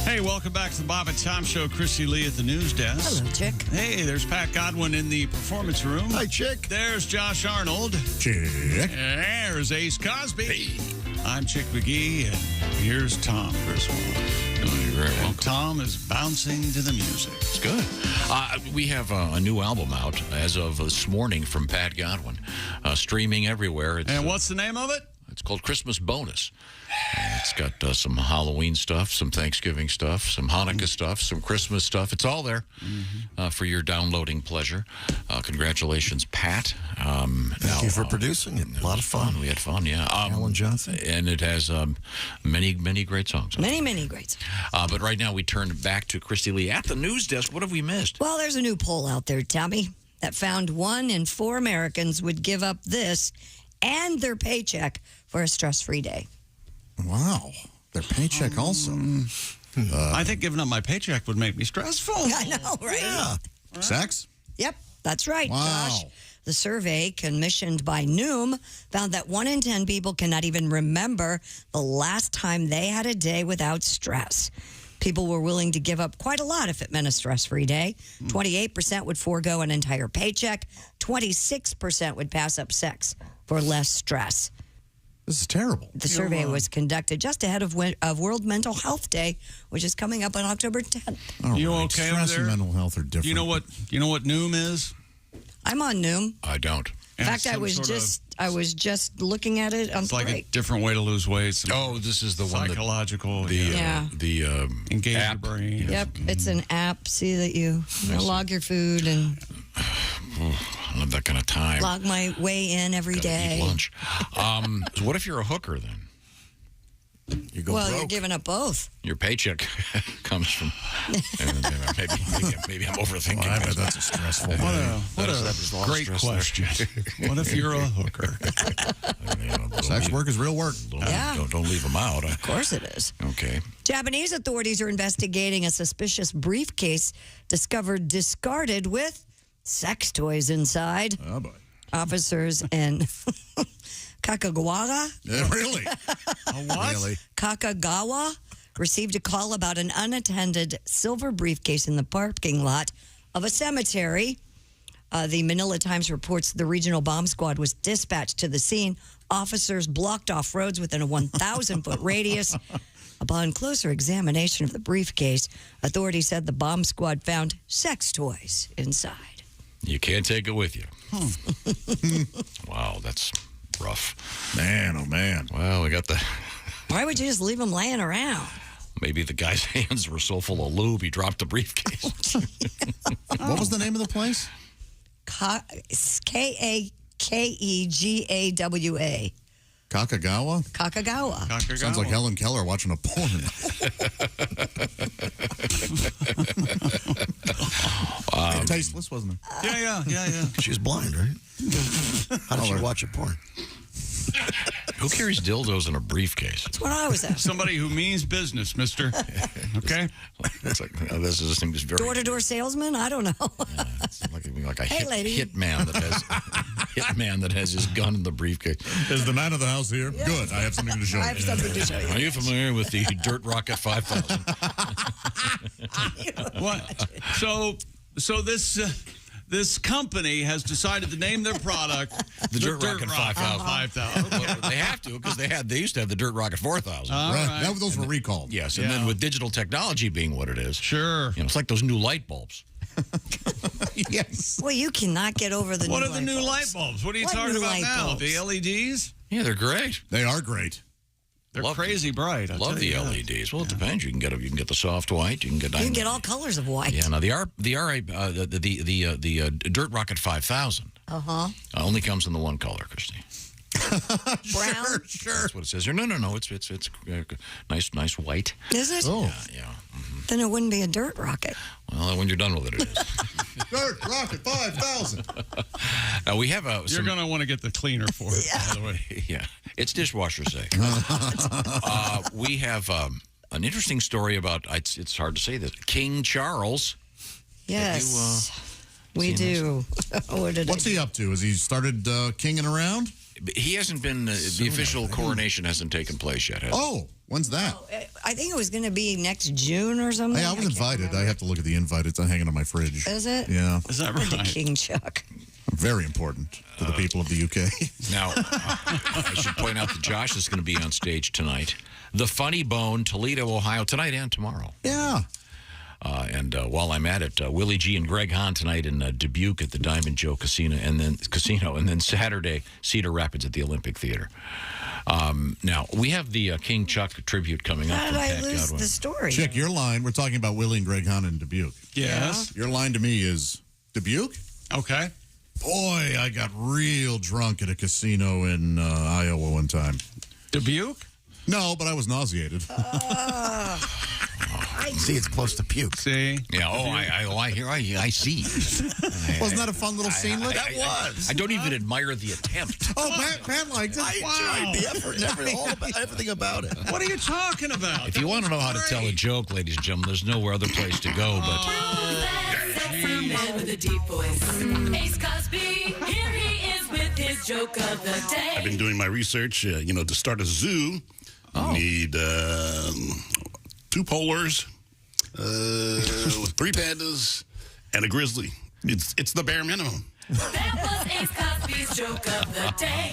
Speaker 5: Hey, welcome back to the Bob and Tom Show. Christy Lee at the news desk.
Speaker 2: Hello, Chick.
Speaker 5: Hey, there's Pat Godwin in the performance room.
Speaker 3: Hi, Chick.
Speaker 5: There's Josh Arnold.
Speaker 3: Chick.
Speaker 5: There's Ace Cosby. Hey. I'm Chick McGee, and here's Tom Griswold.
Speaker 1: You're very welcome.
Speaker 5: Tom is bouncing to the music.
Speaker 1: It's good. We have a new album out as of this morning from Pat Godwin, streaming everywhere.
Speaker 5: And what's the name of it?
Speaker 1: It's called Christmas Bonus. It's got some Halloween stuff, some Thanksgiving stuff, some Hanukkah stuff, some Christmas stuff. It's all there for your downloading pleasure. Congratulations, Pat.
Speaker 15: Thank you for producing it. A lot of fun.
Speaker 1: We had fun, yeah.
Speaker 15: Alan Johnson.
Speaker 1: And it has many, many great songs.
Speaker 2: Many great songs.
Speaker 1: But right now we turn back to Christy Lee at the news desk. What have we missed?
Speaker 2: Well, there's a new poll out there, Tommy, that found 1 in 4 Americans would give up this and their paycheck for a stress-free day.
Speaker 3: Wow. Their paycheck also.
Speaker 5: I think giving up my paycheck would make me stressful.
Speaker 2: I know, right?
Speaker 3: Yeah. Sex?
Speaker 2: Yep, that's right,
Speaker 3: Wow.
Speaker 2: Josh. The survey, commissioned by Noom, found that 1 in 10 people cannot even remember the last time they had a day without stress. People were willing to give up quite a lot if it meant a stress-free day. 28% would forego an entire paycheck. 26% would pass up sex for less stress.
Speaker 3: This is terrible.
Speaker 2: The survey was conducted just ahead of World Mental Health Day, which is coming up on October 10th.
Speaker 5: You
Speaker 3: right.
Speaker 5: okay
Speaker 3: Stress
Speaker 5: over there?
Speaker 3: and mental health are different.
Speaker 5: You know what Noom is?
Speaker 2: I'm on Noom.
Speaker 1: I don't.
Speaker 2: In fact, I was just looking at it on
Speaker 5: It's like
Speaker 2: break.
Speaker 5: a different way to lose weight.
Speaker 1: Oh, this is the one that
Speaker 5: psychological.
Speaker 1: engage
Speaker 5: your brain.
Speaker 2: Yep, it's an app. See that you log your food and
Speaker 1: I love that kind of time.
Speaker 2: log my way in every
Speaker 1: Gotta
Speaker 2: day.
Speaker 1: eat lunch. So what if you're a hooker then?
Speaker 15: You go
Speaker 2: well,
Speaker 15: broke.
Speaker 2: you're giving up both.
Speaker 1: Your paycheck comes from. Maybe I'm overthinking.
Speaker 3: Well, I bet that's a stressful thing.
Speaker 5: What a great question. What if you're a hooker?
Speaker 3: Sex work is real work.
Speaker 1: Don't leave them out.
Speaker 2: Of course it is.
Speaker 1: Okay.
Speaker 2: Japanese authorities are investigating a suspicious briefcase discovered discarded with sex toys inside.
Speaker 3: Oh, boy.
Speaker 2: Officers in Kakagawa.
Speaker 3: Yeah, really?
Speaker 5: What?
Speaker 3: Really?
Speaker 2: Kakagawa received a call about an unattended silver briefcase in the parking lot of a cemetery. The Manila Times reports the regional bomb squad was dispatched to the scene. Officers blocked off roads within a 1,000-foot radius. Upon closer examination of the briefcase, authorities said the bomb squad found sex toys inside.
Speaker 1: You can't take it with you. Wow, that's rough.
Speaker 3: Man, oh man.
Speaker 1: Well, we got the.
Speaker 2: Why would you just leave them laying around?
Speaker 1: Maybe the guy's hands were so full of lube, he dropped the briefcase.
Speaker 3: What was the name of the place?
Speaker 2: Kakegawa.
Speaker 3: Kakagawa?
Speaker 2: Kakagawa.
Speaker 3: Sounds like Helen Keller watching a porn. Tasteless, wasn't it?
Speaker 5: Yeah.
Speaker 15: She was blind, right? How did she watch a porn?
Speaker 1: Who carries dildos in a briefcase?
Speaker 2: That's what I was asking.
Speaker 5: Somebody who means business, mister. Okay?
Speaker 1: It's like, this seems very...
Speaker 2: Door-to-door salesman? I don't know.
Speaker 1: It's like a
Speaker 2: Hey, lady.
Speaker 1: hitman that has his gun in the briefcase.
Speaker 3: Is the man of the house here?
Speaker 2: Yeah.
Speaker 3: Good. I have something to show you.
Speaker 2: I have something to show you.
Speaker 1: Are you familiar with the Dirt Rocket 5000?
Speaker 5: What? So this company has decided to name their product
Speaker 1: the Dirt Rocket 5000.
Speaker 5: 5000.
Speaker 1: Well, they have to because they used to have the Dirt Rocket 4000.
Speaker 3: Right. Those were recalled.
Speaker 1: Yes, and then with digital technology being what it is,
Speaker 5: sure,
Speaker 1: it's like those new light bulbs.
Speaker 3: Yes.
Speaker 2: Well, you cannot get over the
Speaker 5: What
Speaker 2: new
Speaker 5: are the new light bulbs? What are you
Speaker 2: What
Speaker 5: talking
Speaker 2: new
Speaker 5: about
Speaker 2: light
Speaker 5: now?
Speaker 2: bulbs?
Speaker 5: The LEDs?
Speaker 1: Yeah, they're great.
Speaker 3: They are great.
Speaker 5: They're
Speaker 1: Love
Speaker 5: crazy bright. I'll
Speaker 1: Love
Speaker 5: tell
Speaker 1: the
Speaker 5: you that.
Speaker 1: LEDs. Well, it depends. You can get the soft white. You can get
Speaker 2: You can get all colors of white.
Speaker 1: Yeah. Now the Dirt Rocket 5000 only comes in the one color, Christy.
Speaker 2: Brown.
Speaker 3: Sure.
Speaker 1: That's what it says here. No. It's nice white.
Speaker 2: Is it?
Speaker 3: Oh.
Speaker 1: Yeah.
Speaker 2: Then it wouldn't be a dirt rocket.
Speaker 1: Well, when you're done with it, it is.
Speaker 3: Dirt Rocket 5000.
Speaker 1: Now we have
Speaker 5: You're going to want to get the cleaner for it, by the way.
Speaker 1: Yeah, it's dishwasher safe. We have an interesting story about. It's hard to say this. King Charles.
Speaker 2: Yes, we do.
Speaker 3: What's he up to? Has he started kinging around?
Speaker 1: He hasn't been. The official coronation hasn't taken place yet. Has it?
Speaker 3: Oh, when's that?
Speaker 2: I think it was going to be next June or something.
Speaker 3: Hey, I was invited. I have to look at the invite. It's hanging on my fridge.
Speaker 2: Is it?
Speaker 3: Yeah.
Speaker 5: Is that
Speaker 2: To
Speaker 5: right?
Speaker 2: King Chuck.
Speaker 3: Very important to the people of the UK.
Speaker 1: Now, I should point out that Josh is going to be on stage tonight. The Funny Bone, Toledo, Ohio, tonight and tomorrow.
Speaker 3: Yeah.
Speaker 1: And while I'm at it, Willie G and Greg Hahn tonight in Dubuque at the Diamond Joe Casino, and then Saturday, Cedar Rapids at the Olympic Theater. Now, we have the King Chuck tribute coming up.
Speaker 2: How
Speaker 1: from
Speaker 2: did I
Speaker 1: Pat
Speaker 2: lose
Speaker 1: Godwin.
Speaker 2: the story?
Speaker 3: Chick, your line, we're talking about Willie and Greg Hahn in Dubuque.
Speaker 5: Yes.
Speaker 3: Your line to me is, Dubuque?
Speaker 5: Okay.
Speaker 3: Boy, I got real drunk at a casino in Iowa one time.
Speaker 5: Dubuque?
Speaker 3: No, but I was nauseated.
Speaker 15: See, it's close to puke.
Speaker 5: See?
Speaker 1: Yeah. I see.
Speaker 3: Wasn't that a fun little scenelet?
Speaker 15: That was.
Speaker 1: I don't even admire the attempt.
Speaker 3: Oh, Pat liked it.
Speaker 15: I enjoyed the effort and everything about it.
Speaker 5: What are you talking about?
Speaker 1: If you want to know how to tell a joke, ladies and gentlemen, there's nowhere other place to go but.
Speaker 19: Man with a deep voice. Ace Cosby, here he is with his joke of the day.
Speaker 13: I've been doing my research. To start a zoo, you need 2 polars, 3 pandas, and a grizzly. It's the bare minimum.
Speaker 19: That was Ace Cosby's joke of the day.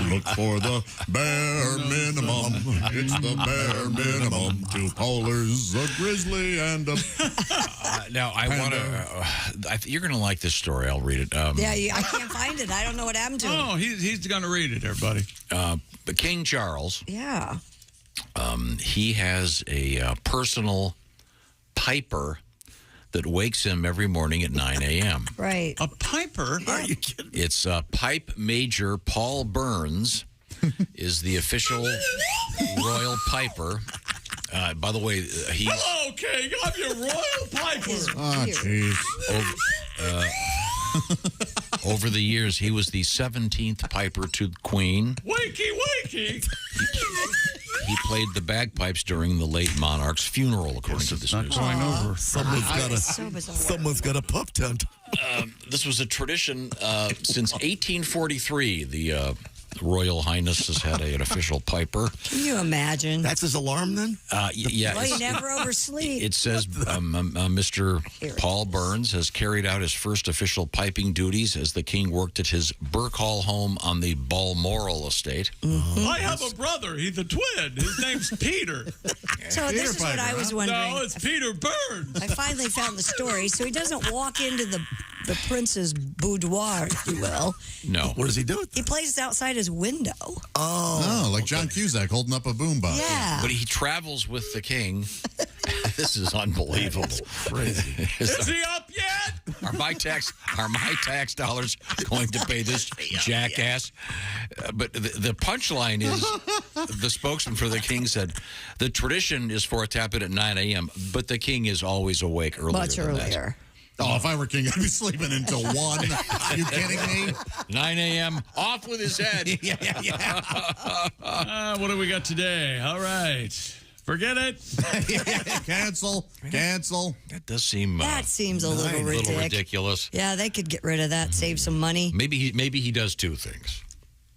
Speaker 3: Look for the bare minimum. It's the bare minimum. 2 polars, a grizzly, and a...
Speaker 1: Now, I want to... you're going to like this story. I'll read it.
Speaker 2: I can't find it. I don't know what happened to
Speaker 5: Oh,
Speaker 2: it.
Speaker 5: he's going to read it, everybody.
Speaker 1: King Charles,
Speaker 2: Yeah.
Speaker 1: he has a personal piper that wakes him every morning at 9 a.m.
Speaker 2: Right.
Speaker 5: A piper?
Speaker 15: Are you kidding?
Speaker 1: It's Pipe Major Paul Burns, is the official royal piper. By the way, he's...
Speaker 5: Hello, King. I'm your royal piper.
Speaker 3: Oh, jeez.
Speaker 1: Over the years, he was the 17th piper to the Queen.
Speaker 5: Wakey, wakey.
Speaker 1: He played the bagpipes during the late monarch's funeral, according to this news.
Speaker 15: Someone's got a pup tent.
Speaker 1: This was a tradition since 1843. The Royal Highness has had an official piper.
Speaker 2: Can you imagine?
Speaker 15: That's his alarm then?
Speaker 1: Yeah.
Speaker 2: Well, you never oversleep.
Speaker 1: It says Mr. Paul Burns has carried out his first official piping duties as the king worked at his Birkhall home on the Balmoral estate.
Speaker 5: I have a brother. He's a twin. His name's Peter.
Speaker 2: So this is what I was wondering.
Speaker 5: No, it's Peter Burns.
Speaker 2: I finally found the story. So he doesn't walk into the prince's boudoir, if you will.
Speaker 1: No.
Speaker 15: What does he do?
Speaker 2: He plays outside his window.
Speaker 3: Oh, like John Cusack holding up a boombox.
Speaker 2: Yeah.
Speaker 1: But he travels with the king. This is unbelievable.
Speaker 15: Crazy.
Speaker 5: Is he up yet?
Speaker 1: Are my tax dollars going to pay this jackass? But the punchline is, the spokesman for the king said, the tradition is for a tap in at 9 a.m., but the king is always awake earlier
Speaker 2: Much
Speaker 1: than
Speaker 2: earlier.
Speaker 1: that.
Speaker 3: Oh, if I were king, I'd be sleeping until 1. Are you kidding me?
Speaker 1: 9 a.m., off with his head.
Speaker 5: What do we got today? All right. Forget it.
Speaker 3: Cancel.
Speaker 1: That does seem...
Speaker 2: That seems a little
Speaker 1: ridiculous.
Speaker 2: Yeah, they could get rid of that, save some money.
Speaker 1: Maybe he does two things.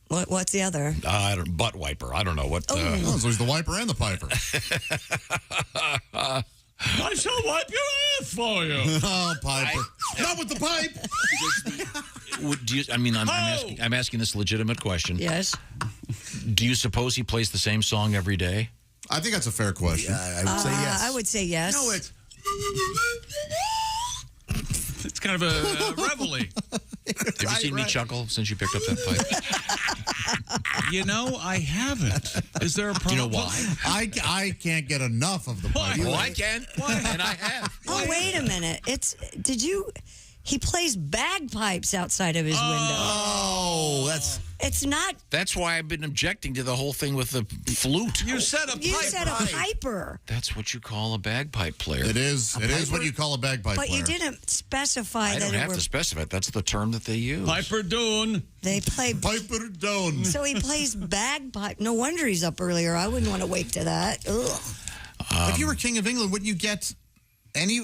Speaker 2: What's the other?
Speaker 1: Butt wiper. I don't know what.
Speaker 3: So he's the wiper and the piper.
Speaker 5: I shall wipe your ass for you.
Speaker 3: Oh, piper. Not with the pipe.
Speaker 1: I'm asking this legitimate question.
Speaker 2: Yes.
Speaker 1: Do you suppose he plays the same song every day?
Speaker 3: I think that's a fair question.
Speaker 15: Yeah, I would say yes.
Speaker 2: I would say yes.
Speaker 5: No, it's kind of a reveille.
Speaker 1: Have you seen me chuckle since you picked up that pipe?
Speaker 5: You know, I haven't. Is there a problem?
Speaker 1: Do you know why?
Speaker 3: I can't get enough of the pipe.
Speaker 1: Oh, I can. And I have.
Speaker 2: Oh, wait a minute. He plays bagpipes outside of his window.
Speaker 15: Oh,
Speaker 2: It's not.
Speaker 1: That's why I've been objecting to the whole thing with the flute.
Speaker 5: You said a piper.
Speaker 2: You said a piper.
Speaker 1: That's what you call a bagpipe player.
Speaker 3: It is. It is what you call a bagpipe player.
Speaker 2: But you didn't specify
Speaker 1: I
Speaker 2: that
Speaker 1: don't have to specify it. That's the term that they use.
Speaker 5: Piper Doon.
Speaker 2: They play
Speaker 3: Piper Doon.
Speaker 2: So he plays bagpipe. No wonder he's up earlier. I wouldn't want to wake to that. Ugh.
Speaker 3: If you were king of England, wouldn't you get any?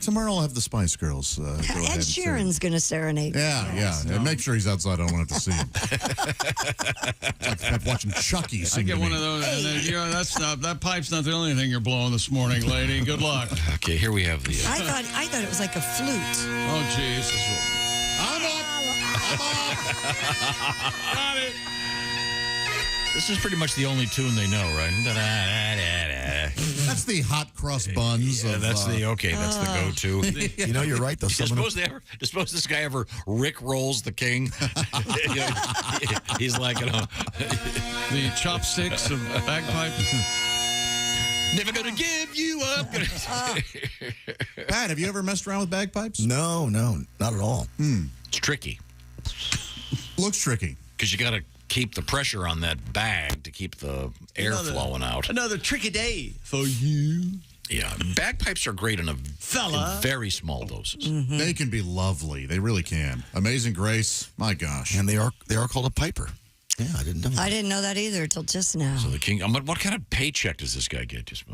Speaker 3: Tomorrow I'll have the Spice Girls. Go ahead
Speaker 2: Ed
Speaker 3: and
Speaker 2: Sheeran's going to serenade.
Speaker 3: Yeah. And make sure he's outside. I don't want to see him. It's like watching Chucky sing.
Speaker 5: I get
Speaker 3: to
Speaker 5: one
Speaker 3: me.
Speaker 5: of those. And then, that pipe's not the only thing you're blowing this morning, lady. Good luck.
Speaker 1: Okay, here we have the.
Speaker 2: I thought it was like a flute.
Speaker 5: Oh, jeez.
Speaker 3: I'm up.
Speaker 5: Got it.
Speaker 1: This is pretty much the only tune they know, right?
Speaker 3: That's the hot crust buns.
Speaker 1: Yeah, that's the go-to.
Speaker 15: You know, you're right, though.
Speaker 1: Do you suppose this guy ever Rick rolls the king? He's like,
Speaker 5: the chopsticks of bagpipe.
Speaker 1: Never gonna give you up.
Speaker 3: Pat, have you ever messed around with bagpipes?
Speaker 15: No, not at all.
Speaker 1: It's tricky.
Speaker 3: Looks tricky.
Speaker 1: Because you got to keep the pressure on that bag to keep the air flowing out.
Speaker 5: Another tricky day for you.
Speaker 1: Yeah, bagpipes are great in very small doses.
Speaker 3: Mm-hmm. They can be lovely. They really can. Amazing Grace. My gosh.
Speaker 15: And they are called a piper. Yeah, I didn't know that.
Speaker 2: I didn't know that either till just now.
Speaker 1: So the king. What kind of paycheck does this guy get? Just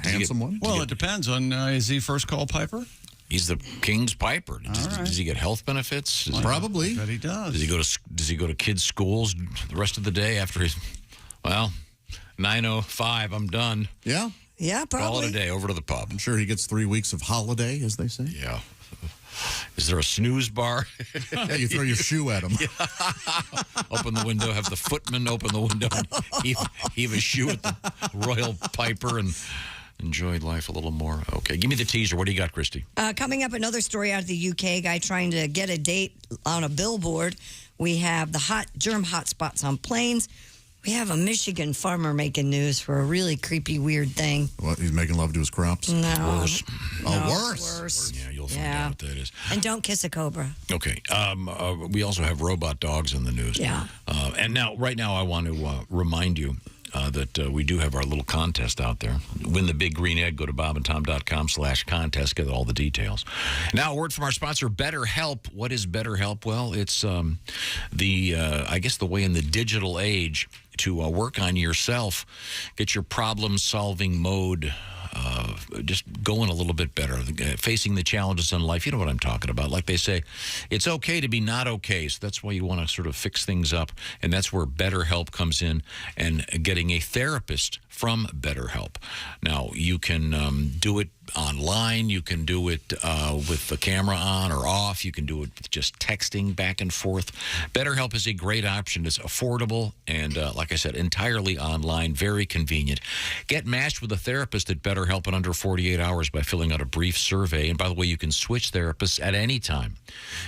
Speaker 3: handsome one.
Speaker 5: Well, it depends on is he first call piper?
Speaker 1: He's the king's piper. Does he get health benefits?
Speaker 3: Probably.
Speaker 5: That he does.
Speaker 1: Does he go to kids' schools the rest of the day after he's 9:05? I'm done.
Speaker 3: Yeah.
Speaker 2: Yeah, probably.
Speaker 1: Call it a day. Over to the pub.
Speaker 3: I'm sure he gets 3 weeks of holiday, as they say.
Speaker 1: Yeah. Is there a snooze bar?
Speaker 3: Yeah, you throw your shoe at him.
Speaker 1: Open the window, have the footman open the window, and heave a shoe at the royal piper, and enjoy life a little more. Okay, give me the teaser. What do you got, Christy?
Speaker 2: Coming up, another story out of the UK. Guy trying to get a date on a billboard. We have the germ hotspots on planes. We have a Michigan farmer making news for a really creepy, weird thing.
Speaker 3: What, he's making love to his crops?
Speaker 2: No.
Speaker 1: Worse.
Speaker 2: Worse.
Speaker 1: Yeah, you'll find out what that is.
Speaker 2: And don't kiss a cobra.
Speaker 1: Okay. We also have robot dogs in the news.
Speaker 2: Yeah.
Speaker 1: And right now, I want to remind you that we do have our little contest out there. Win the big green egg. Go to bobandtom.com/contest. Get all the details. Now, a word from our sponsor, BetterHelp. What is BetterHelp? Well, it's I guess the way in the digital age to work on yourself, get your problem-solving mode just going a little bit better, facing the challenges in life. You know what I'm talking about. Like they say, it's okay to be not okay. So that's why you want to sort of fix things up. And that's where BetterHelp comes in, and getting a therapist from BetterHelp. Now, you can do it online. You can do it with the camera on or off. You can do it with just texting back and forth. BetterHelp is a great option. It's affordable and, like I said, entirely online, very convenient. Get matched with a therapist at BetterHelp in under 48 hours by filling out a brief survey. And by the way, you can switch therapists at any time.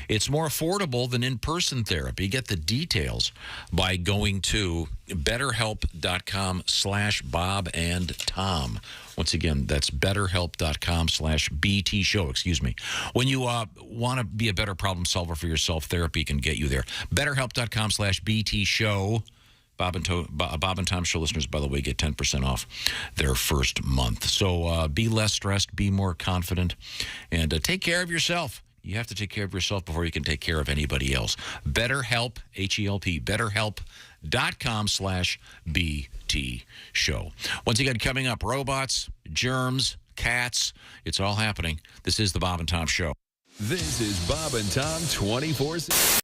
Speaker 1: It's more affordable than in-person therapy. Get the details by going to betterhelp.com/Bob and Tom. Once again, that's betterhelp.com/BT show, excuse me. When you want to be a better problem solver for yourself, therapy can get you there. Betterhelp.com/BT show. Bob and Tom show listeners, by the way, get 10% off their first month. So be less stressed, be more confident, and take care of yourself. You have to take care of yourself before you can take care of anybody else. BetterHelp, H-E-L-P, betterhelp.com/BT show. Once again, coming up, robots, germs, cats, it's all happening. This is the Bob and Tom Show.
Speaker 8: This is Bob and Tom 24/7.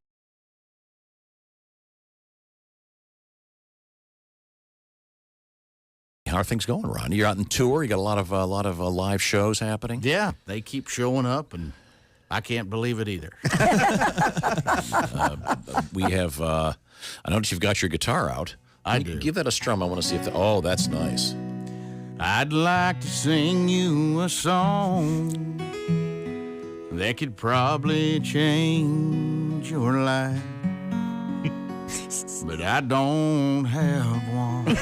Speaker 1: How are things going, Ron? You're out on tour. You got a lot of live shows happening.
Speaker 7: Yeah, they keep showing up, and I can't believe it either.
Speaker 1: We have. I notice you've got your guitar out.
Speaker 7: I do.
Speaker 1: Give that a strum. I want to see if. Oh, that's nice.
Speaker 7: I'd like to sing you a song that could probably change your life. But I don't have one.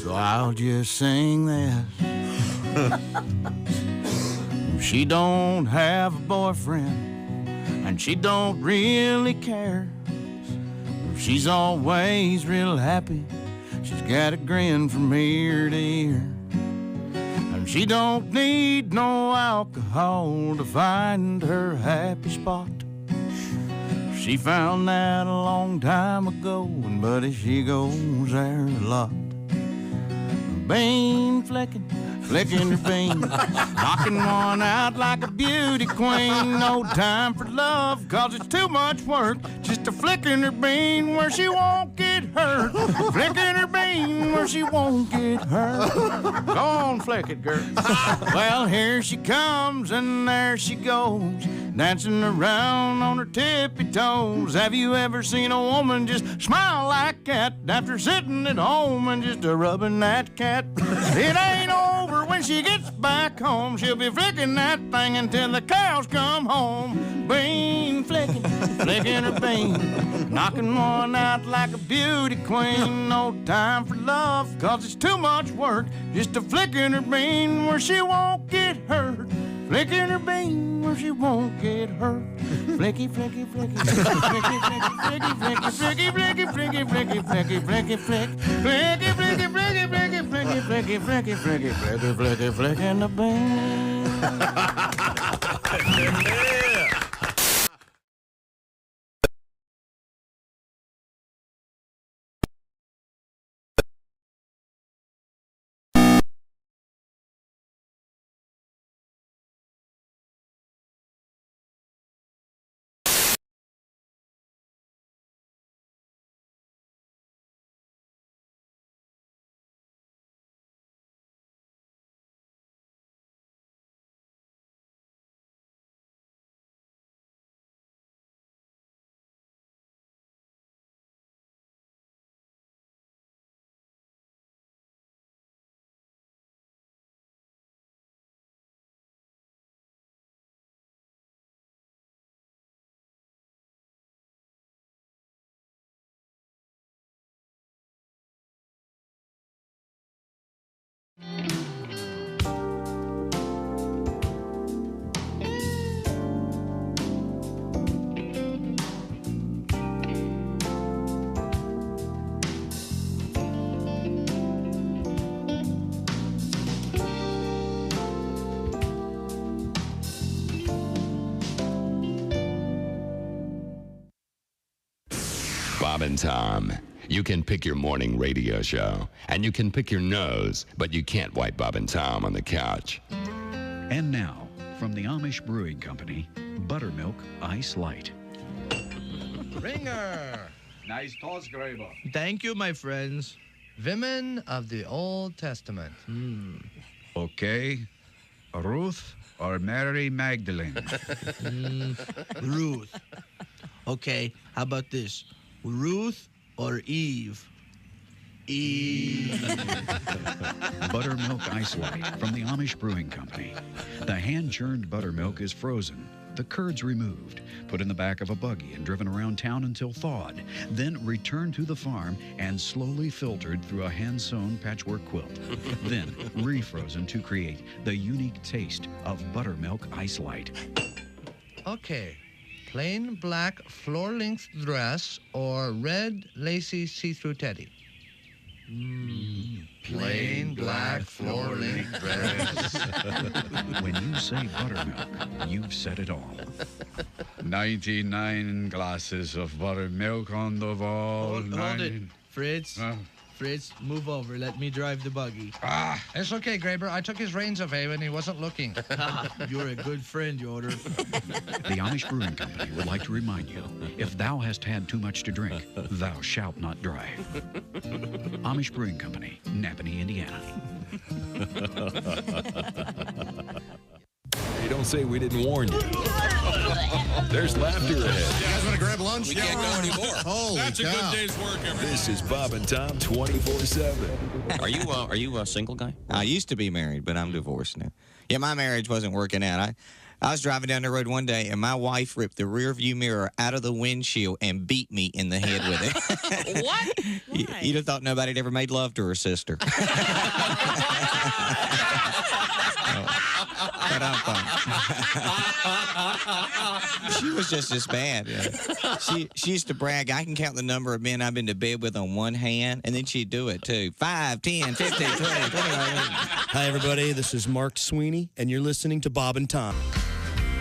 Speaker 7: So I'll just sing this. She don't have a boyfriend, and she don't really care. She's always real happy. She's got a grin from ear to ear. And she don't need no alcohol to find her happy spot. She found that a long time ago, and buddy, she goes there a lot. Bean flicking her bean, knocking one out like a beauty queen. No time for love, 'cause it's too much work just to flicking her bean where she won't get hurt. Flicking her bean where she won't get hurt. Go on, flick it, girl. Well, here she comes and there she goes, dancing around on her tippy toes. Have you ever seen a woman just smile like that after sitting at home and just rubbing that cat? It ain't over when she gets back home. She'll be flicking that thing until the cows come home. Bean flicking her bean, knocking one out like a beauty queen. No time for love, 'cause it's too much work just to flicking her bean where she won't get hurt. Flicking her bean where she won't get hurt. Flicky, flicky, flicky, flicky, flicky, flicky, flicky, flicky, flicky, flicky, flicky, flicky, flicky, flicky, flick, flicky, flicky, flicky, flicky, flicky, flicky, flicky, flicky, flicky, flicky, flicking the bean.
Speaker 16: Bob and Tom. You can pick your morning radio show, and you can pick your nose, but you can't wipe Bob and Tom on the couch.
Speaker 17: And now, from the Amish Brewing Company, Buttermilk Ice Light.
Speaker 18: Ringer.
Speaker 23: Nice toss, Graber.
Speaker 18: Thank you, my friends. Women of the Old Testament.
Speaker 23: Okay. Ruth or Mary Magdalene?
Speaker 18: Ruth. Okay, how about this? Ruth or Eve? Eve.
Speaker 17: Buttermilk Ice Light from the Amish Brewing Company. The hand-churned buttermilk is frozen, the curds removed, put in the back of a buggy and driven around town until thawed, then returned to the farm and slowly filtered through a hand-sewn patchwork quilt, then refrozen to create the unique taste of Buttermilk Ice Light.
Speaker 18: Okay, plain black floor-length dress or red lacy see-through teddy? Plain black floor-length dress.
Speaker 17: When you say buttermilk, you've said it all.
Speaker 23: 99 glasses of buttermilk on the wall.
Speaker 18: Hold it. Fritz. Fritz, move over. Let me drive the buggy.
Speaker 4: It's okay, Graber. I took his reins away when he wasn't looking.
Speaker 18: You're a good friend, Yoder.
Speaker 17: The Amish Brewing Company would like to remind you, if thou hast had too much to drink, thou shalt not drive. Amish Brewing Company, Napanee, Indiana.
Speaker 8: You don't say we didn't warn you. There's laughter ahead.
Speaker 3: You guys want to grab lunch?
Speaker 8: We can't go anymore.
Speaker 3: Holy
Speaker 8: That's a
Speaker 3: cow.
Speaker 8: good day's work, everybody. This is Bob and Tom 24/7.
Speaker 20: Are you a single guy? I used to be married, but I'm divorced now. Yeah, my marriage wasn't working out. I was driving down the road one day, and my wife ripped the rear view mirror out of the windshield and beat me in the head with it.
Speaker 2: What?
Speaker 20: You'd have thought nobody had ever made love to her sister. She was just as bad. Yeah. She used to brag, I can count the number of men I've been to bed with on one hand, and then she'd do it too. 5, 10, 15, 20, 25.
Speaker 21: Hi, everybody. This is Mark Sweeney, and you're listening to Bob and Tom.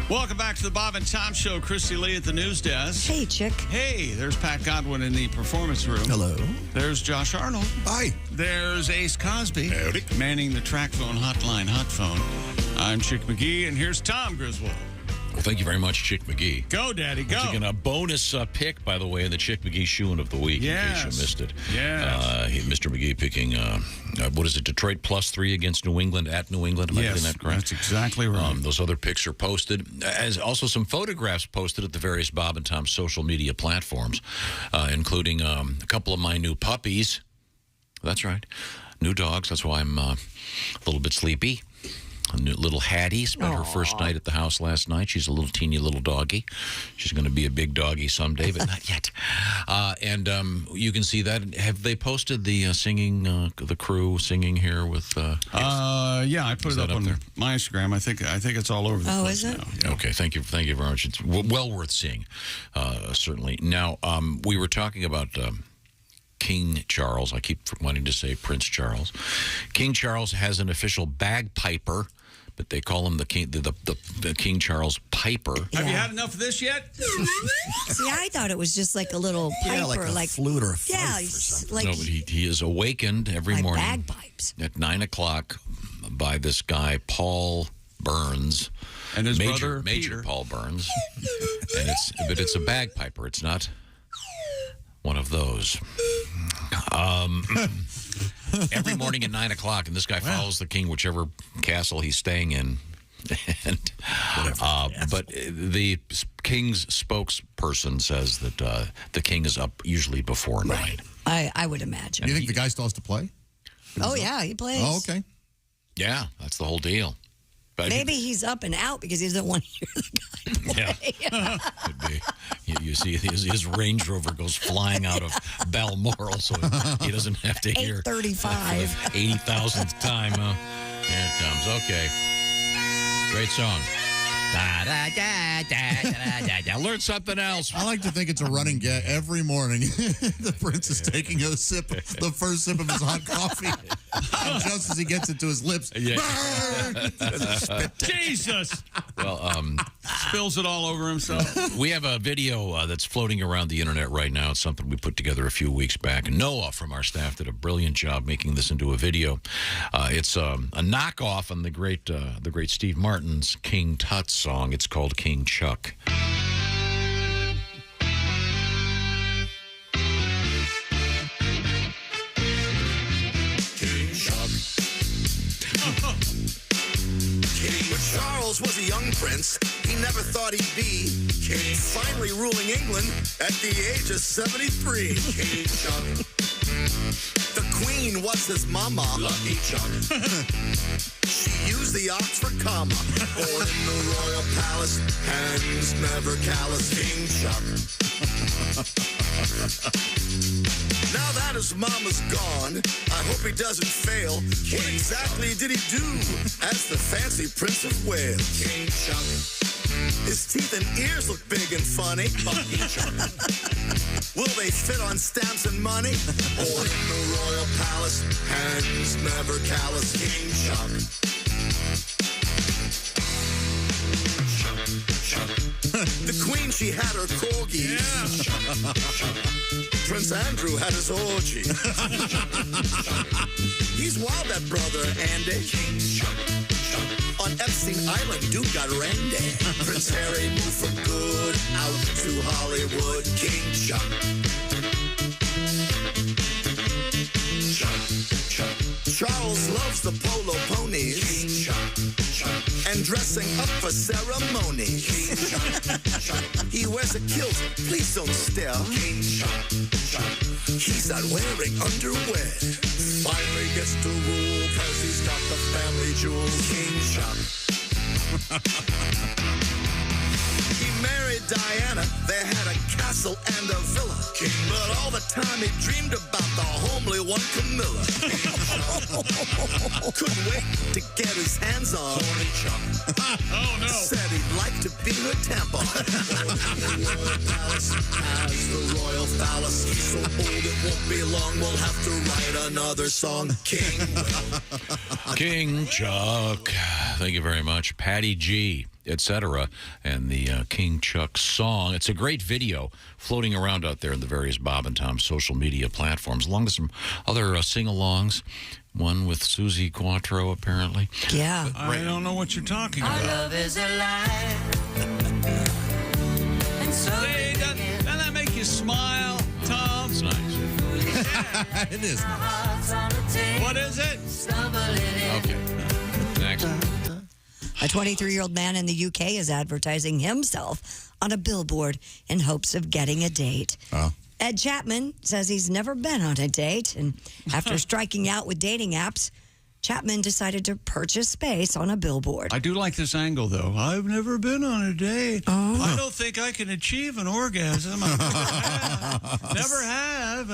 Speaker 5: Welcome back to the Bob and Tom Show. Christy Lee at the news desk.
Speaker 2: Hey, chick.
Speaker 5: Hey, there's Pat Godwin in the performance room.
Speaker 15: Hello.
Speaker 5: There's Josh Arnold.
Speaker 3: Hi.
Speaker 5: There's Ace Cosby. Howdy. Manning the track phone hotline, hot phone. I'm Chick McGee, and here's Tom Griswold.
Speaker 1: Well, thank you very much, Chick McGee.
Speaker 5: Go, Daddy, go.
Speaker 1: Once again, a bonus pick, by the way, in the Chick McGee Shoeing of the Week, in case you missed it.
Speaker 5: Yes.
Speaker 1: Mr. McGee picking, what is it, Detroit +3 against New England, at New England? Am I getting that correct?
Speaker 5: That's exactly right.
Speaker 1: Those other picks are posted. As also some photographs posted at the various Bob and Tom social media platforms, including a couple of my new puppies. That's right. New dogs. That's why I'm a little bit sleepy. A new little Hattie spent her first night at the house last night. She's a little teeny little doggy. She's going to be a big doggy someday, but not yet. And you can see that. Have they posted the singing, the crew singing here with?
Speaker 5: Yeah, I put it up on
Speaker 1: there?
Speaker 5: my Instagram. I think it's all over the place now. Yeah.
Speaker 1: Okay, thank you very much. It's well worth seeing, certainly. Now, we were talking about King Charles. I keep wanting to say Prince Charles. King Charles has an official bagpiper, but they call him the King Charles Piper.
Speaker 5: Have you had enough of this yet?
Speaker 2: See, I thought it was just like a little piper,
Speaker 15: like a flute or a fife
Speaker 2: yeah,
Speaker 15: or something.
Speaker 2: like
Speaker 1: No, but he is awakened every morning
Speaker 2: bagpipes
Speaker 1: at 9 o'clock by this guy Paul Burns
Speaker 5: and his
Speaker 1: Major
Speaker 5: brother Peter.
Speaker 1: Paul Burns, and it's a bagpiper. It's not one of those. Every morning at 9 o'clock, and this guy follows the king, whichever castle he's staying in. And, but the king's spokesperson says that the king is up usually before 9.
Speaker 2: I would imagine.
Speaker 3: Do you think the guy still has to play?
Speaker 2: Oh, yeah, he plays.
Speaker 3: Oh, okay.
Speaker 1: Yeah, that's the whole deal. But
Speaker 2: Maybe he's up and out because he doesn't want to hear the guy play.
Speaker 1: Yeah, could be. You see, his Range Rover goes flying out of Balmoral, so he doesn't have to hear
Speaker 2: 8:35
Speaker 1: for the 80,000th time. Here it comes. Okay, great song. Da, da, da, da, da, da, da. Learn something else.
Speaker 3: I like to think it's a running gag every morning. The prince is taking a sip, the first sip of his hot coffee. And just as he gets it to his lips,
Speaker 5: Jesus!
Speaker 1: Well,
Speaker 5: spills it all over himself.
Speaker 1: We have a video that's floating around the internet right now. It's something we put together a few weeks back. Noah from our staff did a brilliant job making this into a video. It's a knockoff on the great Steve Martin's King Tut song. It's called King Chuck.
Speaker 6: When Charles was a young prince, he never thought he'd be king. Finally ruling England at the age of 73. King Chuck. The Queen was his mama. Lucky Chuck. She used the Oxford comma. Born in the royal palace, hands never callous. King Chuck. Now that his mama's gone, I hope he doesn't fail. What exactly did he do as the fancy Prince of Wales? King Chuck. His teeth and ears look big and funny. Lucky Chuck. Will they fit on stamps and money? Born in the royal palace, hands never callous. King Chuck. The Queen, she had her corgis. Prince Andrew had his orgy. He's wild, that brother Andy. On Epstein Island, dude got randy. Prince Harry moved for good out to Hollywood. King Chuck. Charles loves the polo ponies. King Chuck. And dressing up for ceremonies. King Chuck. He wears a kilt, please don't stare. King Chuck. He's not wearing underwear. Finally gets to rule cause he's got the family jewels. King Chuck. He married Diana, they had a castle and a villa. But all the time he dreamed about the homely one, Camilla. Couldn't wait to get his hands on Horny Chuck.
Speaker 5: Oh no.
Speaker 6: Said he'd like to be her tampon. As the royal phallus, he's so old it won't be long. We'll have to write another song.
Speaker 1: King Chuck. Thank you very much. Patty G, etc. And the King Chuck song. It's a great video floating around out there in the various Bob and Tom social media platforms, along with some other sing-alongs. One with Susie Quattro, apparently.
Speaker 2: Yeah.
Speaker 5: I don't know what you're talking about.
Speaker 19: Our love is alive. And so
Speaker 5: doesn't that make you smile, Tom?
Speaker 1: It's nice.
Speaker 3: It is.
Speaker 5: What is it?
Speaker 1: Okay. Next.
Speaker 2: A 23-year-old man in the UK is advertising himself on a billboard in hopes of getting a date. Ed Chapman says he's never been on a date, and after striking out with dating apps, Chapman decided to purchase space on a billboard.
Speaker 5: I do like this angle, though. I've never been on a date. I don't think I can achieve an orgasm. I never have.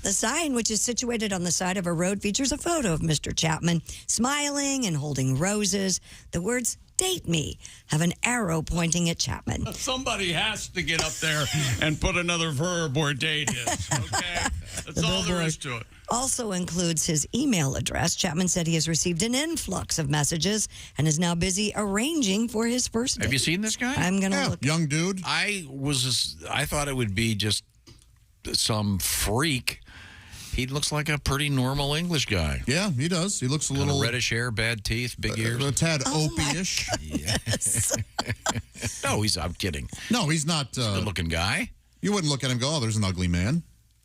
Speaker 2: The sign, which is situated on the side of a road, features a photo of Mr. Chapman smiling and holding roses. The words "Date Me" have an arrow pointing at Chapman.
Speaker 5: Somebody has to get up there and put another verb where date is, okay? That's all there is to it.
Speaker 2: Also includes his email address. Chapman said he has received an influx of messages and is now busy arranging for his first date.
Speaker 1: Have you seen this guy?
Speaker 2: I'm going to look.
Speaker 3: Young dude.
Speaker 1: I thought it would be just some freak. He looks like a pretty normal English guy.
Speaker 3: Yeah, he does. He looks a little
Speaker 1: reddish hair, bad teeth, big ears.
Speaker 3: A tad opie-ish.
Speaker 2: Yes.
Speaker 1: No, I'm kidding.
Speaker 3: No, he's not.
Speaker 1: Good-looking guy.
Speaker 3: You wouldn't look at him and go, "Oh, there's an ugly man."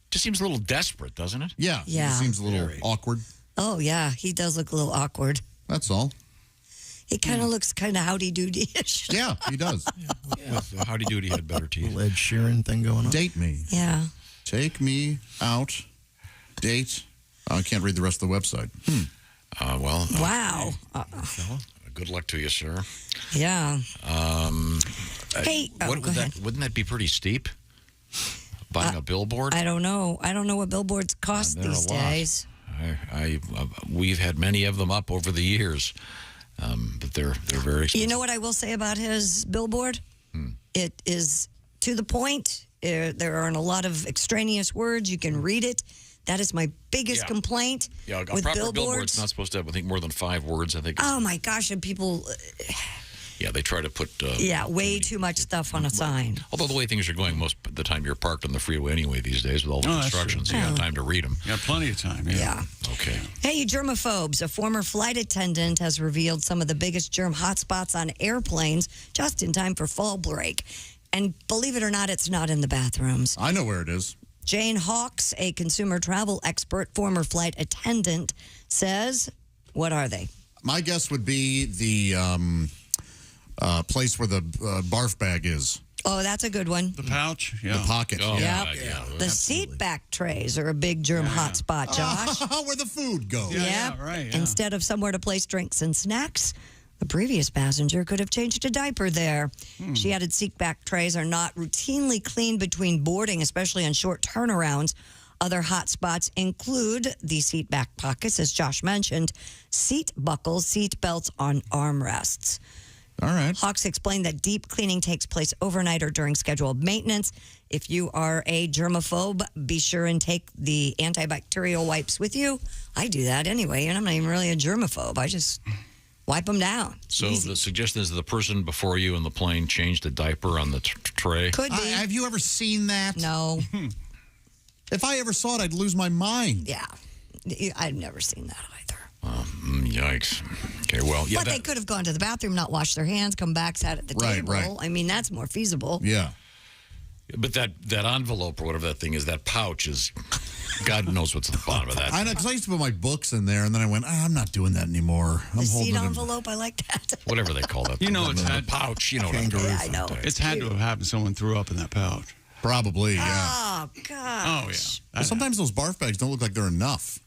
Speaker 1: Just seems a little desperate, doesn't it?
Speaker 3: Yeah.
Speaker 2: Yeah.
Speaker 3: He seems a little awkward.
Speaker 2: Oh, yeah. He does look a little awkward.
Speaker 3: That's all.
Speaker 2: He kind of looks kind of howdy-doody-ish.
Speaker 3: Yeah, he does.
Speaker 1: With Howdy Doody had better teeth.
Speaker 15: Little Ed Sheeran thing going on.
Speaker 3: Date me.
Speaker 2: Yeah.
Speaker 3: Take me out. Date. I can't read the rest of the website.
Speaker 2: Wow.
Speaker 1: Good luck to you, sir.
Speaker 2: Yeah. Hey,
Speaker 1: wouldn't that be pretty steep? Buying a billboard?
Speaker 2: I don't know. I don't know what billboards cost
Speaker 1: They're
Speaker 2: these
Speaker 1: a lot.
Speaker 2: days.
Speaker 1: We've had many of them up over the years, but they're very expensive.
Speaker 2: You know what I will say about his billboard? It is to the point. There aren't a lot of extraneous words. You can read it. That is my biggest
Speaker 1: Yeah.
Speaker 2: complaint
Speaker 1: Yeah, a
Speaker 2: with
Speaker 1: proper billboard's
Speaker 2: billboards.
Speaker 1: not supposed to have, I think, more than 5 words. I think.
Speaker 2: Oh my gosh, and people,
Speaker 1: Yeah, they try to put.
Speaker 2: way too much stuff on a sign.
Speaker 1: Although the way things are going, most of the time you're parked on the freeway anyway these days with all the
Speaker 5: Oh, that's
Speaker 1: instructions.
Speaker 5: true.
Speaker 1: You got
Speaker 2: Yeah.
Speaker 1: time to read them.
Speaker 5: You got plenty of time.
Speaker 2: Yeah.
Speaker 1: Okay.
Speaker 2: Hey, you germaphobes. A former flight attendant has revealed some of the biggest germ hotspots on airplanes just in time for fall break. And believe it or not, it's not in the bathrooms.
Speaker 3: I know where it is.
Speaker 2: Jane Hawks, a consumer travel expert, former flight attendant, says, what are they?
Speaker 3: My guess would be the place where the barf bag is.
Speaker 2: Oh, that's a good one.
Speaker 5: The pouch?
Speaker 3: The pocket.
Speaker 1: Oh,
Speaker 3: yeah.
Speaker 1: yeah.
Speaker 2: The seat back trays are a big germ hotspot, Josh.
Speaker 3: Where the food goes.
Speaker 2: Yep.
Speaker 5: right. Yeah.
Speaker 2: Instead of somewhere to place drinks and snacks, the previous passenger could have changed a diaper there. She added seat back trays are not routinely cleaned between boarding, especially on short turnarounds. Other hot spots include the seat back pockets, as Josh mentioned, seat buckles, seat belts on armrests.
Speaker 3: All right.
Speaker 2: Hawks explained that deep cleaning takes place overnight or during scheduled maintenance. If you are a germaphobe, be sure and take the antibacterial wipes with you. I do that anyway, and I'm not even really a germaphobe. I just wipe them down.
Speaker 1: So
Speaker 2: Easy.
Speaker 1: the suggestion is that the person before you in the plane changed a diaper on the tray.
Speaker 2: Could be.
Speaker 3: Have you ever seen that?
Speaker 2: No.
Speaker 3: If I ever saw it, I'd lose my mind.
Speaker 2: Yeah. I've never seen that either.
Speaker 1: Yikes. Okay, well, yeah.
Speaker 2: But they could have gone to the bathroom, not washed their hands, come back, sat at the
Speaker 3: Right,
Speaker 2: table.
Speaker 3: right.
Speaker 2: I mean, that's more feasible.
Speaker 3: Yeah.
Speaker 1: But that envelope or whatever that thing is, that pouch is, God knows what's at the bottom of that.
Speaker 3: I know, because I used to put my books in there, and then I went, I'm not doing that anymore.
Speaker 2: The
Speaker 3: I'm
Speaker 2: seat
Speaker 3: holding it.
Speaker 2: envelope, I like that.
Speaker 1: Whatever they call that.
Speaker 5: You know, it's
Speaker 1: the
Speaker 5: had
Speaker 1: pouch. You know what I'm
Speaker 3: Kangaroo.
Speaker 2: Yeah, I know.
Speaker 5: It's had to have happened. Someone threw up in that pouch.
Speaker 3: Probably, yeah.
Speaker 2: Oh,
Speaker 5: Oh,
Speaker 2: gosh.
Speaker 5: yeah.
Speaker 3: Well, sometimes those barf bags don't look like they're enough.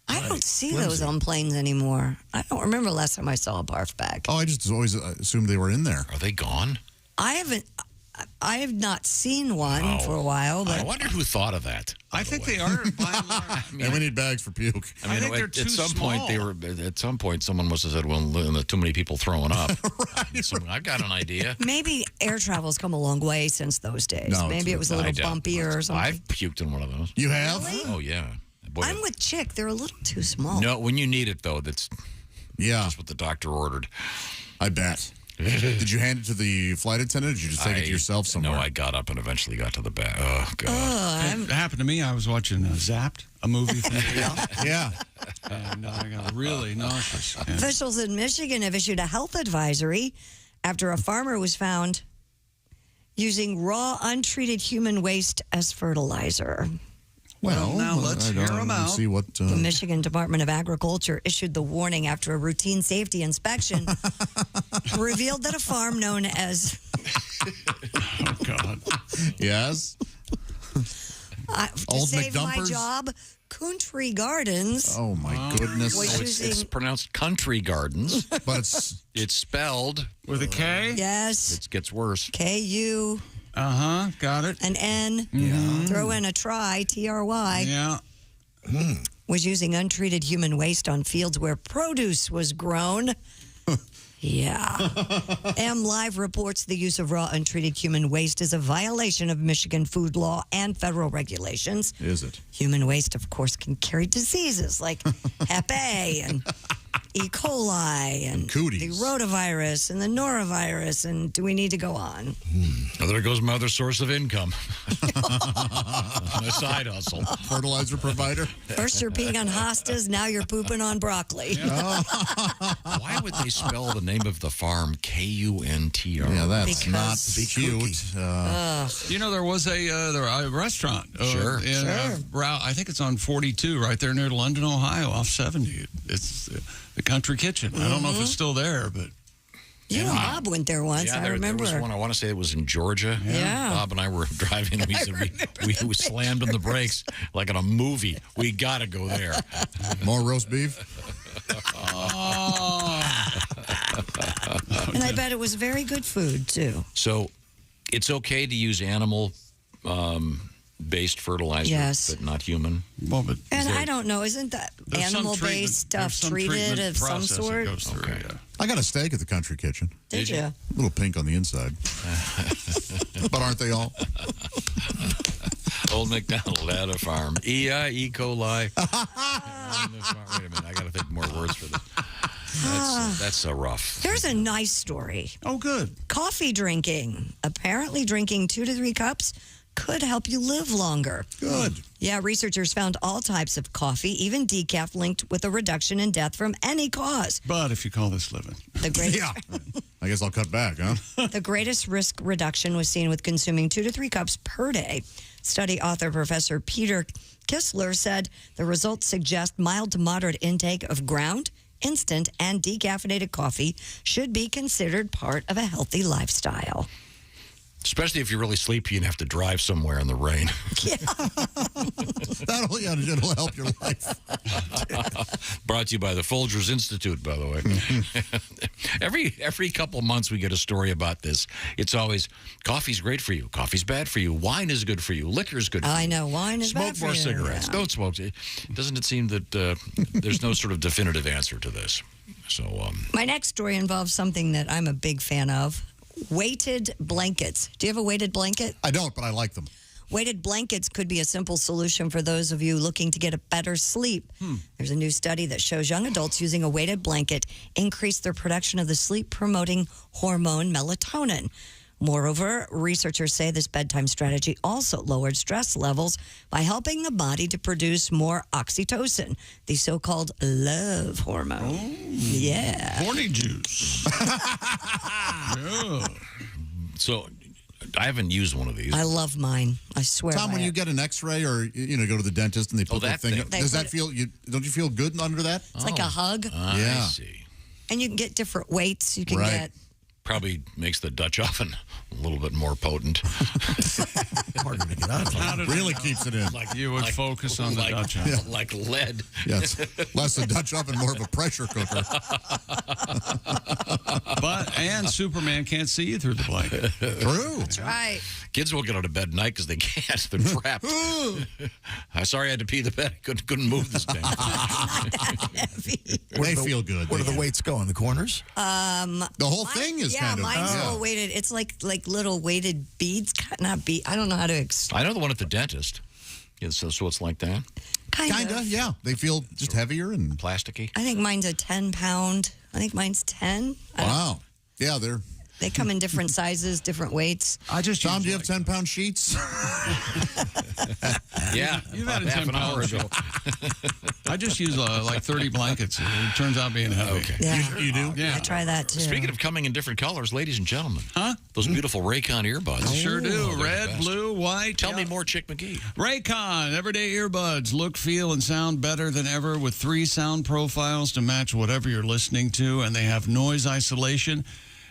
Speaker 2: I don't see
Speaker 3: Flimsy.
Speaker 2: those on planes anymore. I don't remember last time I saw a barf bag.
Speaker 3: Oh, I just always assumed they were in there.
Speaker 1: Are they gone?
Speaker 2: I have not seen one for a while,
Speaker 1: I
Speaker 2: but
Speaker 1: wonder who thought of that.
Speaker 5: I think they are by and large.
Speaker 3: And we need bags for puke.
Speaker 1: I mean,
Speaker 5: think they're
Speaker 1: at
Speaker 5: too
Speaker 1: some point they
Speaker 5: small.
Speaker 1: were. At some point, someone must have said, "Well, too many people throwing up." So I've got an idea.
Speaker 2: maybe air travel's come a long way since those days.
Speaker 3: No,
Speaker 2: Maybe it was a
Speaker 1: I
Speaker 2: little
Speaker 1: doubt
Speaker 2: bumpier or something.
Speaker 1: I've puked in one of those.
Speaker 3: You have?
Speaker 1: Oh yeah. Boy,
Speaker 2: I'm with Chick. They're a little too small.
Speaker 1: no, when you need it though, that's
Speaker 3: Yeah,
Speaker 1: just what the doctor ordered.
Speaker 3: I bet. Did you hand it to the flight attendant, or did you just take it to yourself somewhere?
Speaker 1: No, I got up and eventually got to the back. Oh God.
Speaker 5: It happened to me. I was watching Zapped, a movie from
Speaker 3: Yeah.
Speaker 5: and I got really nauseous. Yeah.
Speaker 2: Officials in Michigan have issued a health advisory after a farmer was found using raw, untreated human waste as fertilizer.
Speaker 3: Well,
Speaker 5: now let's
Speaker 3: I
Speaker 5: hear
Speaker 3: don't
Speaker 5: 'em out.
Speaker 3: See what.
Speaker 2: The Michigan Department of Agriculture issued the warning after a routine safety inspection revealed that a farm known as
Speaker 5: Oh, God.
Speaker 3: Yes.
Speaker 2: to
Speaker 3: Old
Speaker 2: save my
Speaker 3: McDumpers?
Speaker 2: job, Country Gardens.
Speaker 3: Oh my goodness.
Speaker 2: Was
Speaker 1: It's
Speaker 2: using
Speaker 1: pronounced Country Gardens,
Speaker 3: But it's
Speaker 1: spelled.
Speaker 5: With a K?
Speaker 2: yes,
Speaker 1: It gets worse.
Speaker 2: KU,
Speaker 5: Uh-huh. Got it.
Speaker 2: an N, throw in a try, TRY.
Speaker 5: Yeah.
Speaker 2: Was using untreated human waste on fields where produce was grown. Yeah. M Live reports the use of raw, untreated human waste is a violation of Michigan food law and federal regulations.
Speaker 3: Is it?
Speaker 2: Human waste, of course, can carry diseases like Hep A and E. coli and
Speaker 3: Cooties.
Speaker 2: the rotavirus and the norovirus. And do we need to go on?
Speaker 1: Oh, there goes my other source of income. My side hustle.
Speaker 3: Fertilizer provider.
Speaker 2: First you're peeing on hostas, now you're pooping on broccoli.
Speaker 1: Why would they spell the name of the farm Kuntr?
Speaker 3: Yeah, that's
Speaker 2: Because-
Speaker 3: not cute.
Speaker 5: You know, there was a restaurant.
Speaker 1: Sure.
Speaker 5: I think it's on 42 right there near London, Ohio, off 70. It's the Country Kitchen. I don't know if it's still there, but...
Speaker 2: You and Bob went there once,
Speaker 1: Yeah,
Speaker 2: I
Speaker 1: there
Speaker 2: remember.
Speaker 1: was one. I want to say it was in Georgia.
Speaker 2: Yeah.
Speaker 1: Bob and I were driving. We said we slammed on the brakes like in a movie. We got to go there.
Speaker 3: More roast beef.
Speaker 2: And I bet it was very good food, too.
Speaker 1: So it's okay to use animal based fertilizer,
Speaker 2: Yes.
Speaker 1: but not human.
Speaker 5: Well, but
Speaker 2: And I don't know, isn't that
Speaker 5: there's some
Speaker 2: animal-based
Speaker 5: treatment-
Speaker 2: stuff
Speaker 5: there's some
Speaker 2: treated
Speaker 5: treatment
Speaker 2: of some
Speaker 5: process that
Speaker 2: sort?
Speaker 5: goes through, yeah.
Speaker 3: I got a steak at the Country Kitchen.
Speaker 2: Did you?
Speaker 3: A little pink on the inside. But aren't they all?
Speaker 1: Old MacDonald had a farm. E coli. Wait a minute, I got to think more words for this. That's so rough.
Speaker 2: Here's a nice story.
Speaker 5: Oh, good.
Speaker 2: Coffee drinking. Apparently, drinking 2 to 3 cups could help you live longer.
Speaker 3: Good.
Speaker 2: Yeah, researchers found all types of coffee, even decaf, linked with a reduction in death from any cause.
Speaker 5: But if you call this living.
Speaker 2: The greatest,
Speaker 3: Yeah. I guess I'll cut back, huh?
Speaker 2: the greatest risk reduction was seen with consuming 2 to 3 cups per day. Study author Professor Peter Kistler said the results suggest mild to moderate intake of ground, instant, and decaffeinated coffee should be considered part of a healthy lifestyle.
Speaker 1: Especially if you're really sleepy and have to drive somewhere in the rain.
Speaker 3: It'll help your life.
Speaker 1: Brought to you by the Folgers Institute, by the way. Every couple of months we get a story about this. It's always, coffee's great for you. Coffee's bad for you. Wine is good for you. Liquor's good for you.
Speaker 2: I know, wine is
Speaker 1: Smoke
Speaker 2: bad for
Speaker 1: more
Speaker 2: you.
Speaker 1: cigarettes.
Speaker 2: Yeah.
Speaker 1: Don't smoke. Doesn't it seem that there's no sort of definitive answer to this? So,
Speaker 2: My next story involves something that I'm a big fan of. Weighted blankets. Do you have a weighted blanket?
Speaker 3: I don't, but I like them.
Speaker 2: Weighted blankets could be a simple solution for those of you looking to get a better sleep. There's a new study that shows young adults using a weighted blanket increase their production of the sleep-promoting hormone melatonin. Moreover, researchers say this bedtime strategy also lowered stress levels by helping the body to produce more oxytocin, the so-called love hormone. Yeah.
Speaker 5: Morning juice. Yeah.
Speaker 1: So, I haven't used one of these.
Speaker 2: I love mine. I swear.
Speaker 3: Tom,
Speaker 2: by
Speaker 3: when
Speaker 2: it.
Speaker 3: you get an X-ray or go to the dentist and they put
Speaker 1: that
Speaker 3: that thing,
Speaker 1: thing.
Speaker 2: They
Speaker 3: does
Speaker 2: put
Speaker 3: that
Speaker 2: it-
Speaker 3: feel? Don't you feel good under that?
Speaker 2: It's like a hug.
Speaker 3: Yeah.
Speaker 1: I see.
Speaker 2: And you can get different weights. You can
Speaker 3: Right.
Speaker 2: get.
Speaker 1: Probably makes the Dutch oven a little bit more potent.
Speaker 15: Harder to get out of.
Speaker 3: Really keeps it in.
Speaker 5: Like you would focus on the Dutch oven.
Speaker 1: Like lead.
Speaker 3: Yes, less a Dutch oven, more of a pressure cooker.
Speaker 5: And Superman can't see you through the blanket.
Speaker 3: True.
Speaker 2: That's right.
Speaker 1: Kids won't get out of bed at night because they can't. They're trapped. I'm sorry I had to pee the bed. Couldn't move this thing.
Speaker 3: They feel good.
Speaker 15: Where do the weights go? In the corners?
Speaker 3: The whole thing is kind of.
Speaker 2: mine's all weighted. It's like little weighted beads. Not bead. I don't know how to explain.
Speaker 1: I know the one at the dentist. Yeah, so it's like that.
Speaker 3: Kinda, yeah. They feel just heavier and
Speaker 1: plasticky.
Speaker 2: I think mine's a 10-pound. I think mine's 10.
Speaker 3: Wow. Yeah,
Speaker 2: They come in different sizes, different weights.
Speaker 3: Tom, do you have 10-pound sheets?
Speaker 1: Yeah,
Speaker 5: You've had a
Speaker 1: half
Speaker 5: 10
Speaker 1: an hour
Speaker 5: pounds.
Speaker 1: ago.
Speaker 5: I just use like 30 blankets. It turns out being heavy.
Speaker 1: Okay.
Speaker 2: Yeah.
Speaker 3: You do?
Speaker 5: Yeah.
Speaker 2: I try that too.
Speaker 1: Speaking of coming in different colors, ladies and gentlemen, those beautiful Raycon earbuds.
Speaker 5: Sure do.
Speaker 1: They're the
Speaker 5: Red,
Speaker 1: best.
Speaker 5: blue, white.
Speaker 1: Tell me more, Chick McGee.
Speaker 5: Raycon everyday earbuds look, feel, and sound better than ever with 3 sound profiles to match whatever you're listening to, and they have noise isolation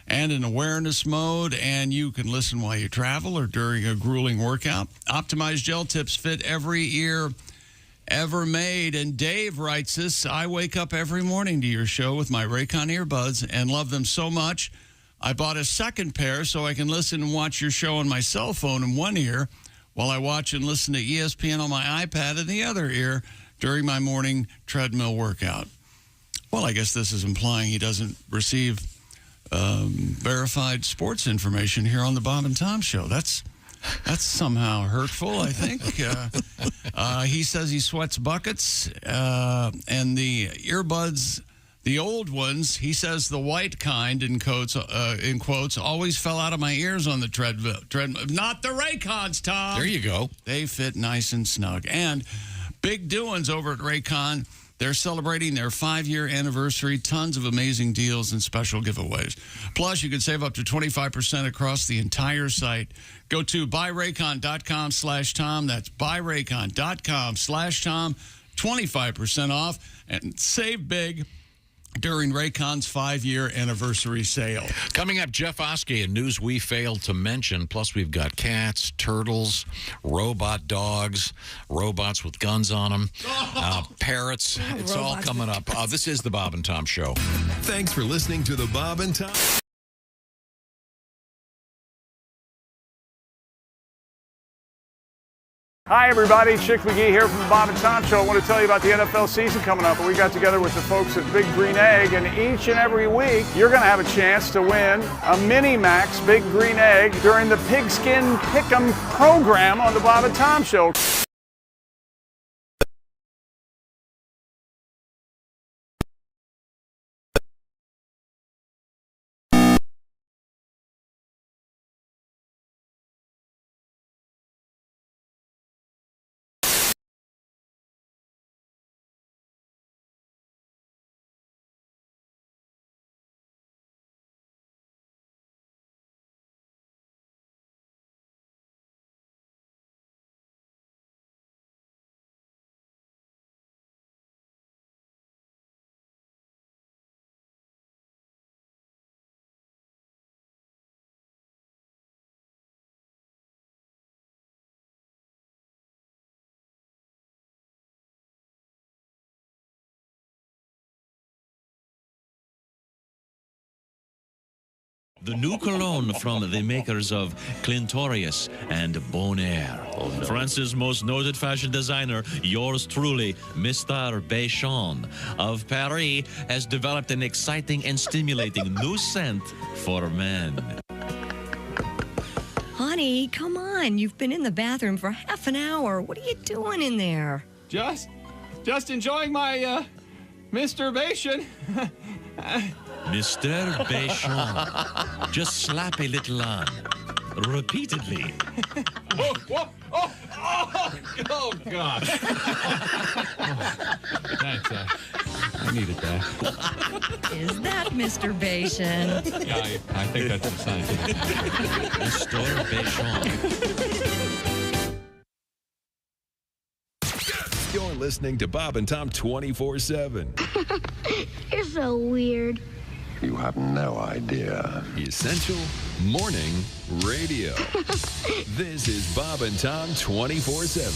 Speaker 5: and an awareness mode, and you can listen while you travel or during a grueling workout. Optimized gel tips fit every ear ever made. And Dave writes this: I wake up every morning to your show with my Raycon earbuds and love them so much. I bought a second pair so I can listen and watch your show on my cell phone in one ear while I watch and listen to ESPN on my iPad in the other ear during my morning treadmill workout. Well, I guess this is implying he doesn't receive verified sports information here on the Bob and Tom Show. That's somehow hurtful, I think. He says he sweats buckets, and the earbuds, the old ones, he says the white kind, in quotes, always fell out of my ears on the treadmill. Not the Raycons, Tom.
Speaker 1: There you go.
Speaker 5: They fit nice and snug. And big doings over at Raycon. They're celebrating their 5-year anniversary. Tons of amazing deals and special giveaways. Plus, you can save up to 25% across the entire site. Go to buyraycon.com/Tom. That's buyraycon.com/Tom. 25% off and save big during Raycon's 5-year anniversary sale.
Speaker 1: Coming up, Jeff Oskey and news we failed to mention. Plus, we've got cats, turtles, robot dogs, robots with guns on them, parrots. It's all coming up. This is the Bob and Tom Show.
Speaker 8: Thanks for listening to the Bob and Tom.
Speaker 10: Hi, everybody. Chick McGee here from the Bob and Tom Show. I want to tell you about the NFL season coming up. We got together with the folks at Big Green Egg, and each and every week, you're going to have a chance to win a Mini Max Big Green Egg during the Pigskin Pick'em program on the Bob and Tom Show.
Speaker 11: The new cologne from the makers of Clintorius and Bonaire. Oh, no. France's most noted fashion designer, yours truly, Mr. Béchon of Paris, has developed an exciting and stimulating new scent for men.
Speaker 2: Honey, come on. You've been in the bathroom for half an hour. What are you doing in there?
Speaker 14: Just enjoying my masturbation.
Speaker 11: Mr. Béchon, just slap a little on, repeatedly.
Speaker 14: Oh, God. Thanks, I needed that.
Speaker 2: Is that Mr. Béchon?
Speaker 14: Yeah, I think that's the sign.
Speaker 11: Mr. Béchon.
Speaker 8: You're listening to Bob and Tom 24/7.
Speaker 24: You're so weird.
Speaker 8: You have no idea. Essential Morning Radio. This is Bob and Tom 24/7.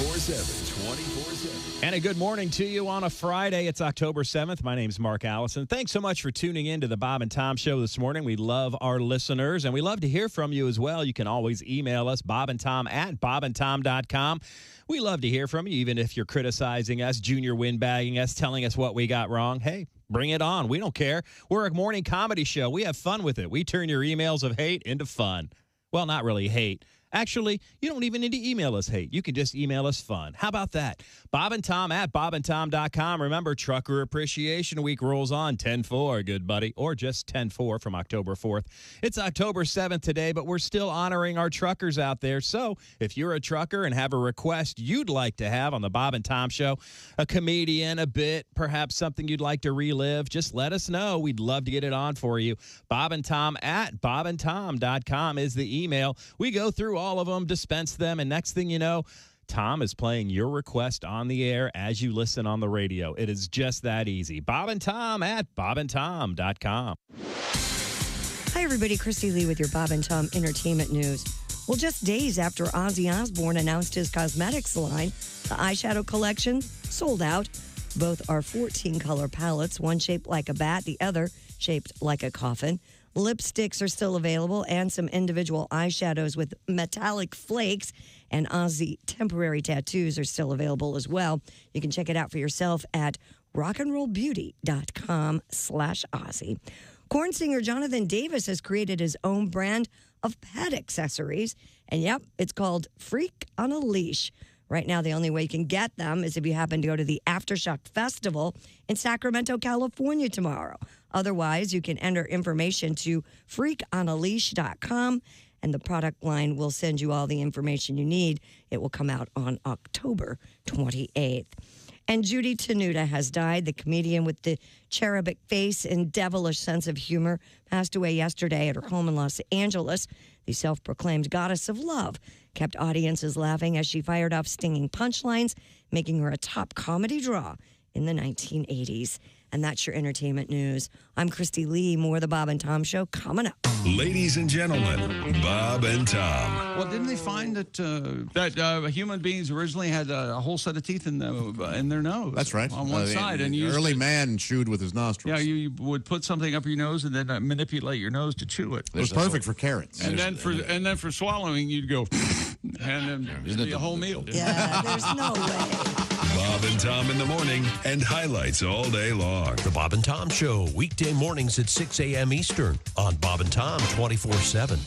Speaker 8: 24/7. 24/7.
Speaker 25: And a good morning to you on a Friday. It's October 7th. My name's Mark Allison. Thanks so much for tuning in to the Bob and Tom Show this morning. We love our listeners, and we love to hear from you as well. You can always email us, bobandtom@bobandtom.com. We love to hear from you, even if you're criticizing us, junior windbagging us, telling us what we got wrong. Hey, bring it on. We don't care. We're a morning comedy show. We have fun with it. We turn your emails of hate into fun. Well, not really hate. Actually, you don't even need to email us hate. You can just email us fun. How about that? bobandtom@bobandtom.com. Remember, Trucker Appreciation Week rolls on 10/4, good buddy, or just 10/4 from October 4th. It's October 7th today, but we're still honoring our truckers out there. So if you're a trucker and have a request you'd like to have on the Bob and Tom Show, a comedian, a bit, perhaps something you'd like to relive, just let us know. We'd love to get it on for you. bobandtom@bobandtom.com is the email. We go through all of them, dispense them, and next thing you know, Tom is playing your request on the air as you listen on the radio. It is just that easy. bobandtom@bobandtom.com.
Speaker 2: Hi, everybody. Christy Lee with your Bob and Tom Entertainment News. Well, just days after Ozzy Osbourne announced his cosmetics line, the eyeshadow collection sold out. Both are 14-color palettes, one shaped like a bat, the other shaped like a coffin. Lipsticks are still available and some individual eyeshadows with metallic flakes, and Ozzy temporary tattoos are still available as well. You can check it out for yourself at rockandrollbeauty.com/Ozzy. Corn singer Jonathan Davis has created his own brand of pet accessories, and yep, it's called Freak on a Leash. Right now, the only way you can get them is if you happen to go to the Aftershock Festival in Sacramento, California tomorrow. Otherwise, you can enter information to freakonaleash.com, and the product line will send you all the information you need. It will come out on October 28th. And Judy Tenuta has died. The comedian with the cherubic face and devilish sense of humor passed away yesterday at her home in Los Angeles. The self-proclaimed goddess of love kept audiences laughing as she fired off stinging punchlines, making her a top comedy draw in the 1980s. And that's your entertainment news. I'm Christy Lee. More of the Bob and Tom Show coming up.
Speaker 8: Ladies and gentlemen, Bob and Tom.
Speaker 5: Well, didn't they find that human beings originally had a whole set of teeth in their nose?
Speaker 3: That's right.
Speaker 5: On one side. And
Speaker 3: early man chewed with his nostrils.
Speaker 5: Yeah, you would put something up your nose and then manipulate your nose to chew it.
Speaker 3: It was perfect for carrots.
Speaker 5: And then for swallowing, you'd go and it'd be a whole meal.
Speaker 2: Yeah, there's no way.
Speaker 8: Bob and Tom in the morning and highlights all day long.
Speaker 7: The Bob and Tom Show, weekday mornings at 6 a.m. Eastern on Bob and Tom 24/7.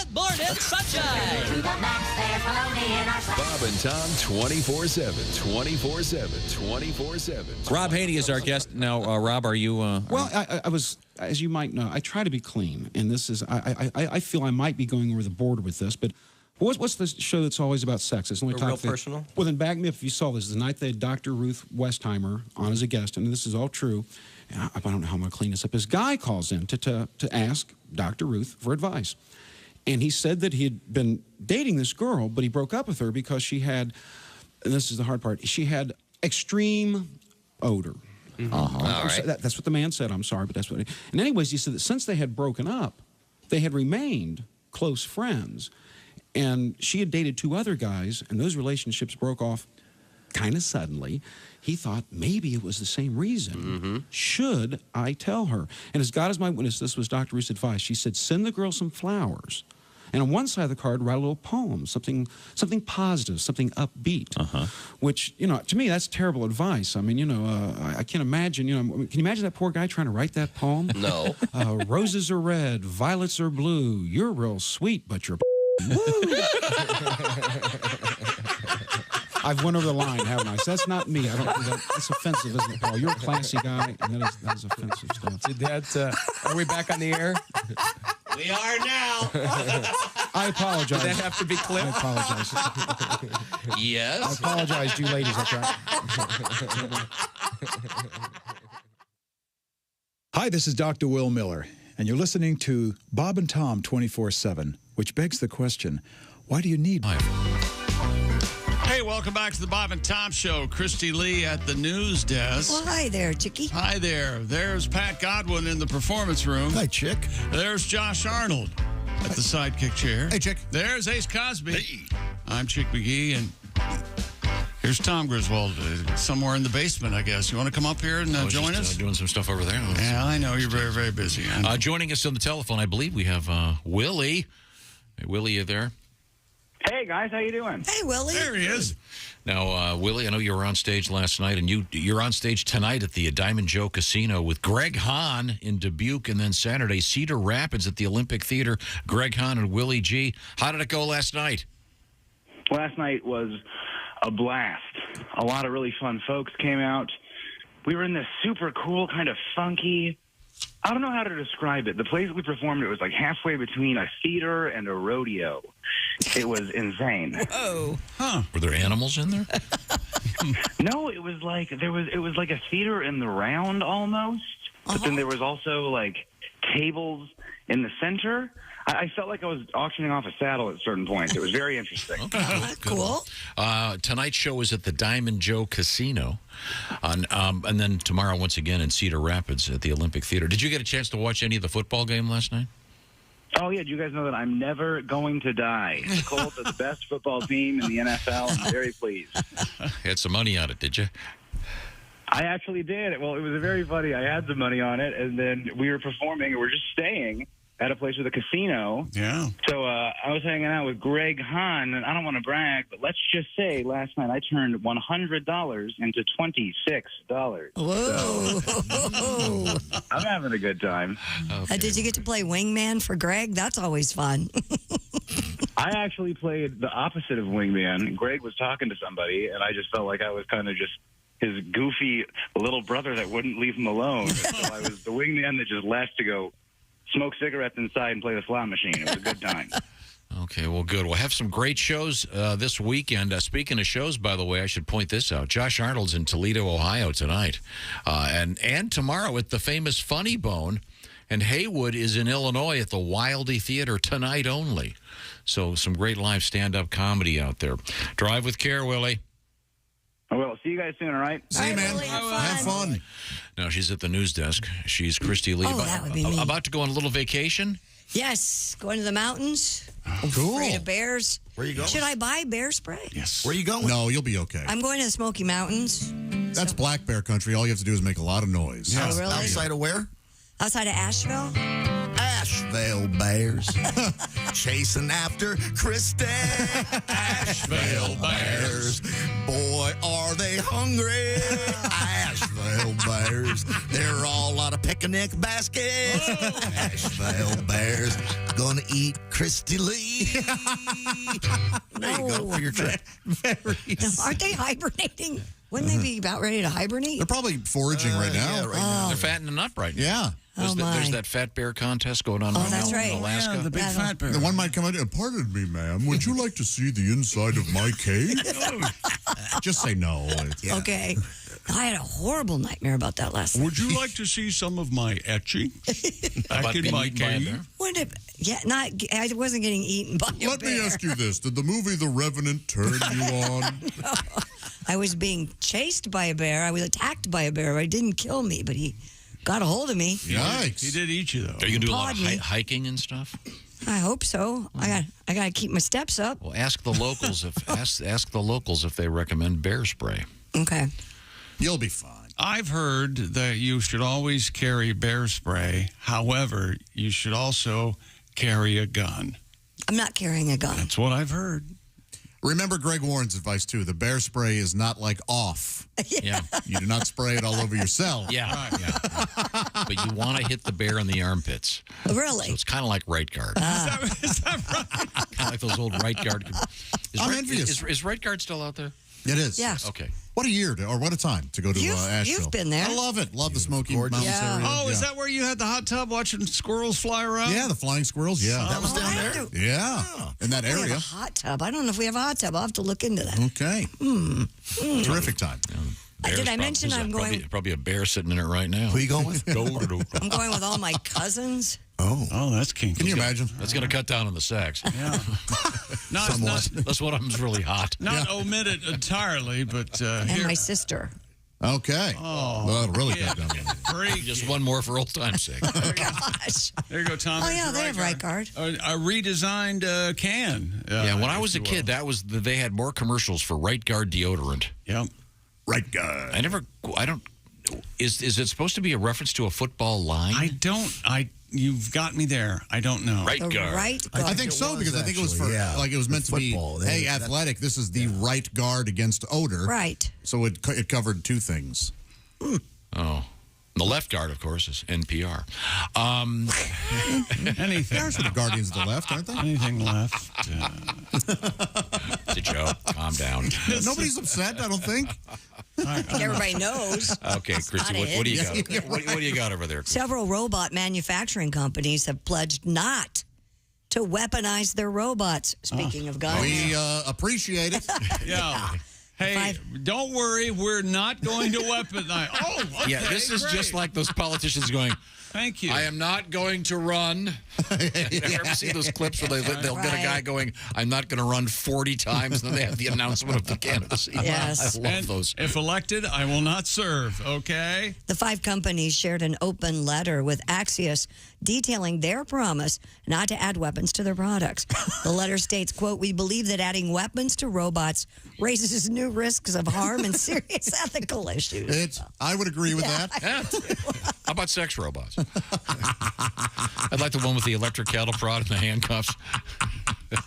Speaker 19: Good morning, sunshine. To the max, there's bologna in our
Speaker 8: Bob and Tom 24/7, 24/7, 24/7.
Speaker 1: Rob Haney is our guest. Now, Rob, are you...
Speaker 9: Well, I was, as you might know, I try to be clean, and this is, I feel I might be going over the border with this, but what's the show that's always about sex? It's only
Speaker 21: Real Personal?
Speaker 9: Well, then back me up if you saw this. The night they had Dr. Ruth Westheimer on as a guest, and this is all true. I don't know how I'm going to clean this up. This guy calls in to ask Dr. Ruth for advice. And he said that he had been dating this girl, but he broke up with her because she had, and this is the hard part, she had extreme odor.
Speaker 21: All right.
Speaker 9: That's what the man said. I'm sorry, but that's what and anyways, he said that since they had broken up, they had remained close friends. And she had dated 2 other guys, and those relationships broke off kind of suddenly. He thought maybe it was the same reason. Should I tell her? And as God is my witness, this was Dr. Ruth's advice. She said, send the girl some flowers. And on one side of the card, write a little poem, something positive, something upbeat. Which, to me, that's terrible advice. I mean, I can't imagine, can you imagine that poor guy trying to write that poem?
Speaker 21: No.
Speaker 9: Roses are red, violets are blue. You're real sweet, but you're woo! I've went over the line, haven't I? So that's not me. That's offensive, isn't it, Paul? You're a classy guy, and that is offensive stuff.
Speaker 21: Did that, are we back on the air?
Speaker 19: We are now.
Speaker 9: I apologize.
Speaker 21: Did that have to be clipped?
Speaker 9: I apologize.
Speaker 21: Yes.
Speaker 9: I apologize to you ladies. That's right.
Speaker 12: Hi, this is Dr. Will Miller, and you're listening to Bob and Tom 24/7, which begs the question, why do you need...
Speaker 5: Hey, welcome back to the Bob and Tom Show. Christy Lee at the news desk.
Speaker 2: Well, hi there, Chickie.
Speaker 5: Hi there. There's Pat Godwin in the performance room.
Speaker 15: Hi, Chick.
Speaker 5: There's Josh Arnold at the sidekick chair.
Speaker 3: Hey, Chick.
Speaker 5: There's Ace Cosby. Hey. I'm Chick McGee, and here's Tom Griswold, somewhere in the basement, I guess. You want to come up here and join us?
Speaker 1: Doing some stuff over there.
Speaker 5: Yeah, I know. You're very, very busy.
Speaker 1: Joining us on the telephone, I believe we have Willie. Hey, Willie, you there?
Speaker 13: Hey, guys. How you doing?
Speaker 2: Hey, Willie.
Speaker 5: There he is.
Speaker 1: Now, Willie, I know you were on stage last night, and you're on stage tonight at the Diamond Joe Casino with Greg Hahn in Dubuque, and then Saturday, Cedar Rapids at the Olympic Theater. Greg Hahn and Willie G. How did it go last night?
Speaker 13: Last night was a blast. A lot of really fun folks came out. We were in this super cool, kind of funky, I don't know how to describe it. The place we performed, it was like halfway between a theater and a rodeo. It was insane.
Speaker 2: Whoa.
Speaker 1: Huh. Were there animals in there?
Speaker 13: No, it was like it was like a theater in the round almost. But then there was also like tables in the center. I felt like I was auctioning off a saddle at certain points. It was very interesting.
Speaker 1: Okay, cool. Tonight's show is at the Diamond Joe Casino, and then tomorrow once again in Cedar Rapids at the Olympic Theater. Did you get a chance to watch any of the football game last night?
Speaker 13: Oh, yeah. Do you guys know that I'm never going to die? The Colts are the best football team in the NFL. I'm very pleased.
Speaker 1: Had some money on it, did you?
Speaker 13: I actually did. Well, it was very funny. I had some money on it, and then we were performing, and we're just staying at a place with a casino.
Speaker 5: Yeah.
Speaker 13: So I was hanging out with Greg Hahn, and I don't want to brag, but let's just say last night I turned $100 into $26.
Speaker 2: Whoa.
Speaker 13: So, I'm having a good time.
Speaker 2: Did you get to play wingman for Greg? That's always fun.
Speaker 13: I actually played the opposite of wingman. Greg was talking to somebody, and I just felt like I was kind of just his goofy little brother that wouldn't leave him alone. So I was the wingman that just left to go smoke cigarettes inside and play the slot machine. It was a good time.
Speaker 1: Okay, well, good. We'll have some great shows this weekend. Speaking of shows, by the way, I should point this out. Josh Arnold's in Toledo, Ohio tonight. And tomorrow at the famous Funny Bone. And Haywood is in Illinois at the Wildy Theater tonight only. So some great live stand-up comedy out there. Drive with care, Willie.
Speaker 13: I will. See you guys soon, all right?
Speaker 3: See you, man. Have fun.
Speaker 1: Now, she's at the news desk. She's Christy Lee.
Speaker 2: Oh, that would be me.
Speaker 1: About to go on a little vacation?
Speaker 2: Yes, going to the mountains.
Speaker 3: Cool.
Speaker 2: Afraid of bears.
Speaker 3: Where you going?
Speaker 2: Should I buy bear spray?
Speaker 3: Yes. Where you going? No, you'll be okay.
Speaker 2: I'm going to the Smoky Mountains.
Speaker 3: That's black bear country. All you have to do is make a lot of noise.
Speaker 2: Oh, really?
Speaker 15: Outside of where?
Speaker 2: Outside of Asheville.
Speaker 15: Asheville.
Speaker 6: Asheville Bears. Chasing after Kristen. Asheville Bears. Boy, are they hungry. Asheville Bears. They're all out of picnic baskets. Asheville Bears. Gonna eat Christy Lee. There you go for your trip.
Speaker 2: Aren't they hibernating? Wouldn't they be about ready to hibernate?
Speaker 3: They're probably foraging right now.
Speaker 1: Yeah, right now. They're fattening up right now.
Speaker 3: Yeah.
Speaker 1: There's that fat bear contest going on right
Speaker 2: that's
Speaker 1: now
Speaker 2: right.
Speaker 1: in Alaska.
Speaker 5: Yeah, the big fat bear.
Speaker 3: The one might come out. Pardon me, ma'am. Would you like to see the inside of my cave? Just say no.
Speaker 2: Yeah. Okay. I had a horrible nightmare about that last night.
Speaker 5: Would you like to see some of my etching back in my cave?
Speaker 2: I wasn't getting eaten by a bear.
Speaker 3: Let me ask you this. Did the movie The Revenant turn you on?
Speaker 2: No. I was being chased by a bear. I was attacked by a bear. He didn't kill me, but he got a hold of me.
Speaker 3: Yikes.
Speaker 5: He did eat you, though.
Speaker 1: Are you going to do a lot of hiking and stuff?
Speaker 2: I hope so. I got to keep my steps up.
Speaker 1: Well, ask the locals ask the locals if they recommend bear spray.
Speaker 2: Okay.
Speaker 3: You'll be fine.
Speaker 5: I've heard that you should always carry bear spray. However, you should also carry a gun.
Speaker 2: I'm not carrying a gun.
Speaker 5: That's what I've heard.
Speaker 3: Remember Greg Warren's advice, too. The bear spray is not like off.
Speaker 1: Yeah.
Speaker 3: You do not spray it all over yourself.
Speaker 1: Yeah. Yeah. But you want to hit the bear in the armpits.
Speaker 2: Really?
Speaker 1: So it's kind of like right guard.
Speaker 5: Is that right?
Speaker 1: Kind of like those old right guard.
Speaker 3: I'm envious.
Speaker 1: Is right guard still out there?
Speaker 3: It is.
Speaker 2: Yeah.
Speaker 1: Okay.
Speaker 3: What a year, or what a time to go to Asheville.
Speaker 2: You've been there.
Speaker 3: I love it. Love the Smoky Mountains area.
Speaker 5: Oh, is that where you had the hot tub watching squirrels fly around?
Speaker 3: Yeah, the flying squirrels. Yeah.
Speaker 6: That was down there?
Speaker 3: Yeah. In that
Speaker 2: We have
Speaker 3: area.
Speaker 2: a hot tub. I don't know if we have a hot tub. I'll have to look into that.
Speaker 3: Okay. Terrific time.
Speaker 2: Did I mention I'm going?
Speaker 1: Probably a bear sitting in it right now.
Speaker 6: Who are you going with?
Speaker 2: I'm going with all my cousins.
Speaker 5: Oh, that's kinky.
Speaker 3: Can you imagine?
Speaker 1: That's going to cut down on the sex.
Speaker 5: Yeah.
Speaker 1: That's one of them's really hot.
Speaker 5: Not omitted entirely, but
Speaker 2: And
Speaker 5: here.
Speaker 2: my sister.
Speaker 3: Okay.
Speaker 5: Oh,
Speaker 3: well, that'll really cut down.
Speaker 1: Just one more for old time's sake.
Speaker 2: Oh, gosh.
Speaker 5: There you go, Tom.
Speaker 2: Oh,
Speaker 5: There's
Speaker 2: yeah,
Speaker 5: your
Speaker 2: they have right guard.
Speaker 5: A redesigned can.
Speaker 1: Yeah, when I was a kid, they had more commercials for Right Guard deodorant.
Speaker 5: Yep.
Speaker 3: Right guard.
Speaker 1: Is it supposed to be a reference to a football line?
Speaker 5: You've got me there. I don't know.
Speaker 1: Right guard.
Speaker 2: Right guard.
Speaker 3: I think so, because I think it was for, it was meant to be, hey, athletic, this is the right guard against odor.
Speaker 2: Right.
Speaker 3: So it covered two things.
Speaker 1: Oh. The left guard, of course, is NPR.
Speaker 5: Anything.
Speaker 3: They're sort of guardians of the left, aren't they?
Speaker 5: Anything left?
Speaker 1: It's a joke. Calm down.
Speaker 3: Nobody's upset, I don't think.
Speaker 2: I think everybody knows.
Speaker 1: Okay, Christy, what do you got? What do you got over there?
Speaker 2: Several robot manufacturing companies have pledged not to weaponize their robots. Speaking of guns.
Speaker 3: We appreciate it.
Speaker 5: Yeah. Hey, don't worry, we're not going to weaponize. Oh, okay,
Speaker 1: yeah, this is
Speaker 5: great.
Speaker 1: just like those politicians going,
Speaker 5: thank you.
Speaker 1: I am not going to run. You ever see those clips where they'll get a guy going, I'm not going to run 40 times, and then they have the announcement of the candidacy.
Speaker 2: Yes.
Speaker 1: I love those.
Speaker 5: If elected, I will not serve, okay?
Speaker 2: The 5 companies shared an open letter with Axios detailing their promise not to add weapons to their products. The letter states, quote, we believe that adding weapons to robots raises new risks of harm and serious ethical issues.
Speaker 3: I would agree with that.
Speaker 1: Yeah. How about sex robots? I'd like the one with the electric cattle prod and the handcuffs.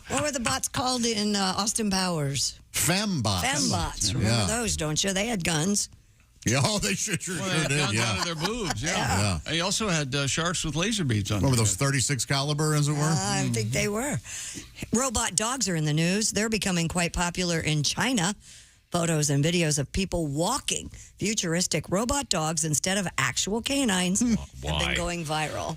Speaker 2: What were the bots called in Austin Powers?
Speaker 3: Fembots.
Speaker 2: Fembots. Remember those, don't you? They had guns.
Speaker 3: Yeah, they sure
Speaker 5: They
Speaker 3: did.
Speaker 5: had guns out of their boobs, yeah. He also had sharks with laser beads on them.
Speaker 3: What were those, 36 caliber, as it were?
Speaker 2: I think they were. Robot dogs are in the news. They're becoming quite popular in China. Photos and videos of people walking futuristic robot dogs instead of actual canines have been going viral.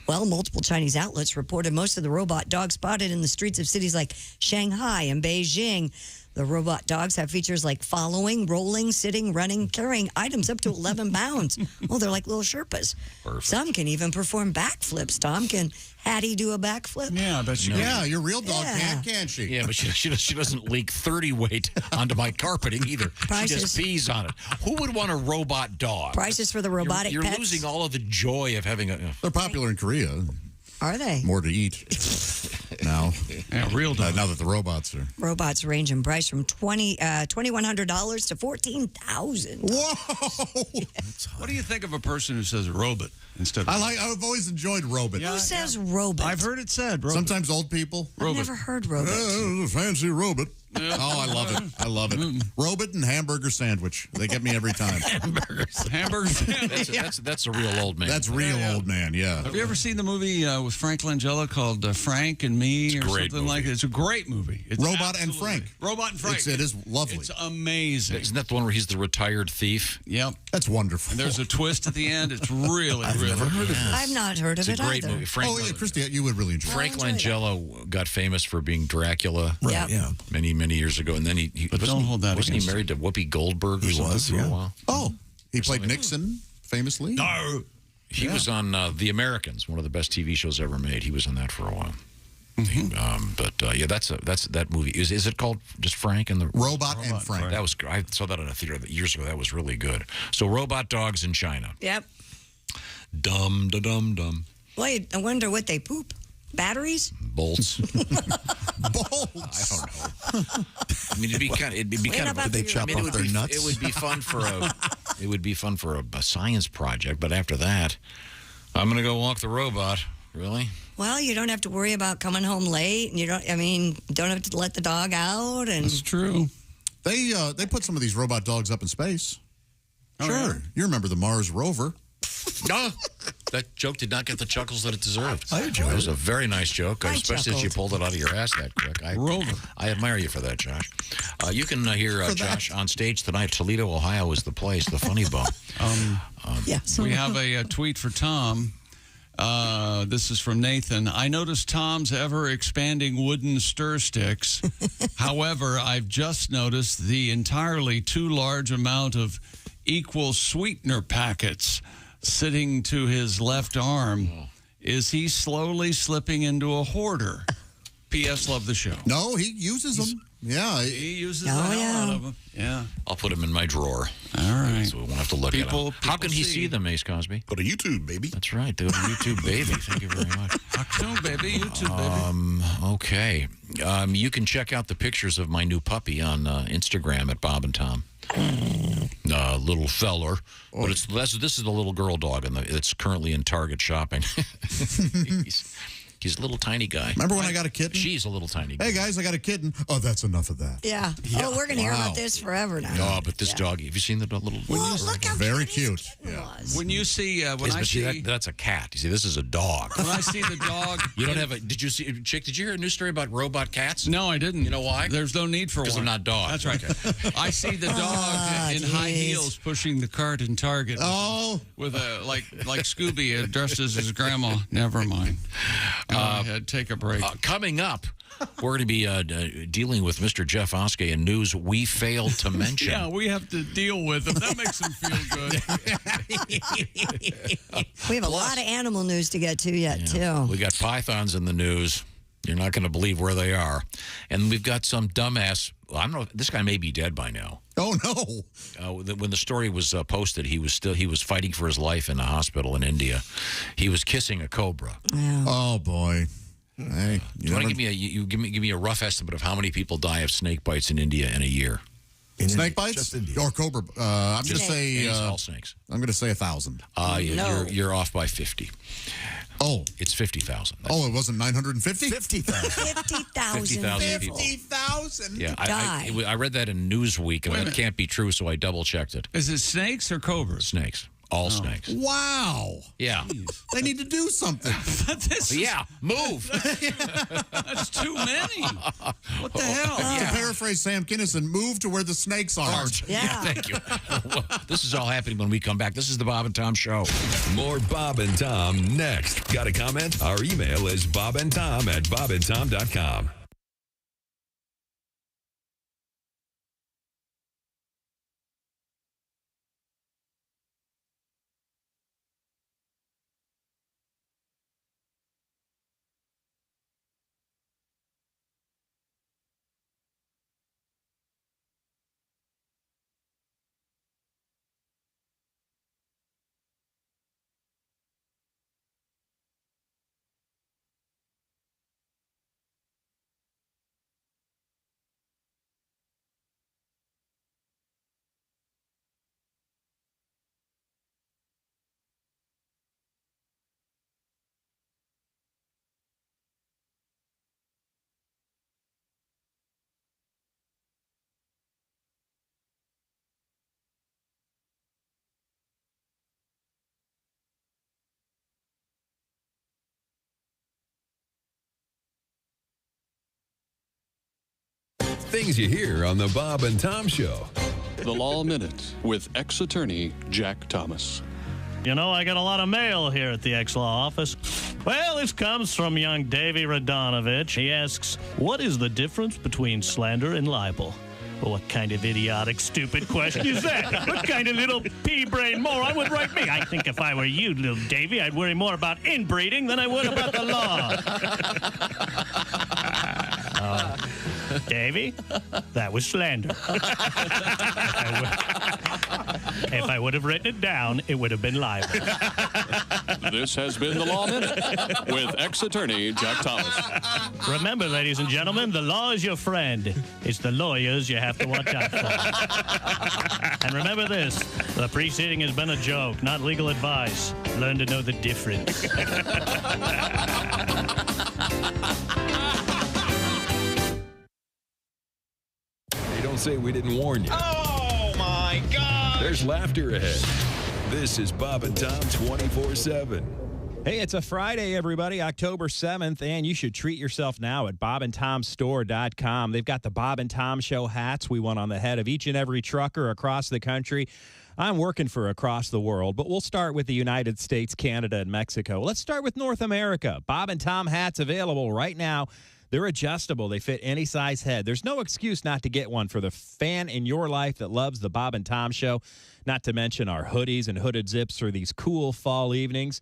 Speaker 2: Well, multiple Chinese outlets reported most of the robot dogs spotted in the streets of cities like Shanghai and Beijing. The robot dogs have features like following, rolling, sitting, running, carrying items up to 11 pounds. Well, they're like little Sherpas.
Speaker 1: Perfect.
Speaker 2: Some can even perform backflips. Tom, can Hattie do a backflip?
Speaker 5: Yeah, I bet you can.
Speaker 3: Yeah, your real dog can't she?
Speaker 1: Yeah, but she doesn't leak 30 weight onto my carpeting either. She just pees on it. Who would want a robot dog?
Speaker 2: Prices for the robotic
Speaker 1: You're
Speaker 2: pets?
Speaker 1: losing all of the joy of having a...
Speaker 3: They're popular in Korea.
Speaker 2: Are they?
Speaker 3: More to eat. now.
Speaker 5: Yeah, real dog.
Speaker 3: Now that the robots are.
Speaker 2: Robots range in price from $2,100 to $14,000.
Speaker 3: Whoa!
Speaker 5: What do you think of a person who says robot instead of?
Speaker 3: I've always enjoyed robot.
Speaker 2: Who says robot?
Speaker 5: I've heard it said. Robot.
Speaker 3: Sometimes old people.
Speaker 2: I've never heard robot.
Speaker 3: A fancy robot. Oh, I love it. I love it. Robot and hamburger sandwich. They get me every time.
Speaker 5: Hamburger sandwich.
Speaker 1: That's a real old man.
Speaker 3: That's real old man, yeah.
Speaker 5: Have you ever seen the movie with Frank Langella called Frank and Me or
Speaker 1: great
Speaker 5: something like that? It's a great movie. It's
Speaker 3: Robot and Frank.
Speaker 5: Robot and Frank.
Speaker 3: It is lovely.
Speaker 5: It's amazing.
Speaker 1: Isn't that the one where he's the retired thief?
Speaker 5: Yep.
Speaker 3: That's wonderful.
Speaker 5: And there's a twist at the end. It's really, really
Speaker 3: never heard of
Speaker 5: good.
Speaker 2: I've not heard of
Speaker 1: It's
Speaker 2: it
Speaker 1: a great
Speaker 2: either.
Speaker 1: movie. Frank,
Speaker 3: Christy, you would really enjoy it.
Speaker 1: Frank Langella got famous for being Dracula many, many years ago. And then he
Speaker 5: But don't hold that
Speaker 1: wasn't he
Speaker 5: against
Speaker 1: married to Whoopi Goldberg or something for a while?
Speaker 3: Oh, he played Nixon famously?
Speaker 5: No.
Speaker 1: He was on The Americans, one of the best TV shows ever made. He was on that for a while. Yeah, that's that movie. Is it called just Frank and the
Speaker 3: Robot and Frank?
Speaker 1: That was I saw that in a theater years ago. That was really good. So robot dogs in China.
Speaker 2: Yep.
Speaker 1: Dum da dum dum.
Speaker 2: Wait, I wonder what they poop. Batteries?
Speaker 1: Bolts.
Speaker 3: Bolts.
Speaker 1: I don't know. I mean, it'd be kind of.
Speaker 15: Did they chop off their nuts?
Speaker 1: It would be fun for a. It would be fun for a science project, but after that, I'm going to go walk the robot. Really?
Speaker 2: Well, you don't have to worry about coming home late, and you don't have to let the dog out. And
Speaker 5: That's true.
Speaker 3: They put some of these robot dogs up in space.
Speaker 5: Oh,
Speaker 3: Sure.
Speaker 5: yeah?
Speaker 3: You remember the Mars rover.
Speaker 1: No, that joke did not get the chuckles that it deserved.
Speaker 15: I enjoyed
Speaker 1: it. It was
Speaker 15: it.
Speaker 1: a very nice joke,
Speaker 2: I
Speaker 1: especially as you
Speaker 2: chuckled.
Speaker 1: pulled it out of your ass that quick. I admire you for that, Josh. You can hear Josh on stage tonight. Toledo, Ohio is the place, the Funny Bone.
Speaker 2: yes.
Speaker 5: We have a tweet for Tom. This is from Nathan. I noticed Tom's ever-expanding wooden stir sticks. However, I've just noticed the entirely too large amount of equal sweetener packets sitting to his left arm. Is he slowly slipping into a hoarder? P.S. Love the show.
Speaker 3: No, he uses them. Yeah.
Speaker 5: He uses the hell out of them. Yeah.
Speaker 1: I'll put them in my drawer.
Speaker 5: All right.
Speaker 1: So we won't have to look at them. How can he see them, Ace Cosby?
Speaker 15: Go to YouTube, baby.
Speaker 1: That's right. Do it on YouTube, baby. Thank you very much.
Speaker 5: YouTube, baby. YouTube, baby.
Speaker 1: Okay. You can check out the pictures of my new puppy on Instagram at Bob and Tom. Little feller. But this is the little girl dog, and it's currently in Target shopping. He's a little tiny guy.
Speaker 3: Remember when I got a kitten?
Speaker 1: She's a little tiny guy.
Speaker 3: Hey, guys, I got a kitten. Oh, that's enough of that.
Speaker 2: Yeah. Oh, we're going to hear about this forever now.
Speaker 1: Oh, but this doggy. Have you seen the little?
Speaker 2: Well, look how
Speaker 3: Very
Speaker 2: cute.
Speaker 3: cute. Yeah.
Speaker 5: When you see, when I see,
Speaker 1: that's a cat. You see, this is a dog.
Speaker 5: when I see the dog,
Speaker 1: You don't have a. Did you see, Chick? Did you hear a news story about robot cats?
Speaker 5: No, I didn't.
Speaker 1: You know why?
Speaker 5: There's no need for one.
Speaker 1: Because they're not dogs.
Speaker 5: That's right. I see the dog in high heels pushing the cart in Target.
Speaker 3: Oh,
Speaker 5: with a like Scooby dressed as his grandma. Never mind. Go ahead, take a break.
Speaker 1: Coming up, we're going to be dealing with Mr. Jeff Oskey in news we failed to mention.
Speaker 5: Yeah, we have to deal with him. That makes him feel good.
Speaker 2: We have a lot of animal news to get to yet, too.
Speaker 1: We got pythons in the news. You're not going to believe where they are. And we've got some dumbass. I don't know. This guy may be dead by now.
Speaker 3: Oh, no.
Speaker 1: When the story was posted, he was fighting for his life in a hospital in India. He was kissing a cobra.
Speaker 2: Yeah.
Speaker 3: Oh, boy. Hey,
Speaker 1: Do you want to give me a rough estimate of how many people die of snake bites in India in a year?
Speaker 3: Snake bites or cobra? I'm going to say
Speaker 1: all snakes.
Speaker 3: I'm going to say 1,000.
Speaker 2: No.
Speaker 1: You're off by 50.
Speaker 3: Oh,
Speaker 1: it's 50,000.
Speaker 3: Oh, it wasn't 950.
Speaker 15: 50,000.
Speaker 2: 50,000 people.
Speaker 3: 50,000.
Speaker 1: Yeah,
Speaker 2: die.
Speaker 1: I read that in Newsweek, and that can't be true, so I double checked it.
Speaker 5: Is it snakes or cobras?
Speaker 1: Snakes. All snakes.
Speaker 3: Wow.
Speaker 1: Yeah.
Speaker 3: They need to do something.
Speaker 1: Yeah, move.
Speaker 5: That's too many. What the hell?
Speaker 3: To paraphrase Sam Kinison, move to where the snakes are.
Speaker 2: Yeah.
Speaker 1: Thank you. This is all happening when we come back. This is the Bob and Tom Show.
Speaker 8: More Bob and Tom next. Got a comment? Our email is bobandtom@bobandtom.com. Things you hear on the Bob and Tom Show.
Speaker 4: The Law Minute with ex-attorney Jack Thomas.
Speaker 16: You know, I got a lot of mail here at the ex-law office. Well, this comes from young Davey Radonovich. He asks, what is the difference between slander and libel? Well, what kind of idiotic, stupid question is that? What kind of little pea-brain moron would write me? I think if I were you, little Davey, I'd worry more about inbreeding than I would about the law. Davey, that was slander. If I would have written it down, it would have been libel.
Speaker 4: This has been the Law Minute with ex-attorney Jack Thomas.
Speaker 16: Remember, ladies and gentlemen, the law is your friend. It's the lawyers you have to watch out for. And remember this, the preceding has been a joke, not legal advice. Learn to know the difference.
Speaker 8: Hey, don't say we didn't warn you.
Speaker 25: Oh, my God.
Speaker 8: There's laughter ahead. This is Bob and Tom 24/7.
Speaker 25: Hey, it's a Friday, everybody, October 7th, and you should treat yourself now at bobandtomstore.com. They've got the Bob and Tom Show hats we want on the head of each and every trucker across the country. I'm working for across the world, but we'll start with the United States, Canada, and Mexico. Let's start with North America. Bob and Tom hats available right now. They're adjustable. They fit any size head. There's no excuse not to get one for the fan in your life that loves the Bob and Tom Show, not to mention our hoodies and hooded zips for these cool fall evenings.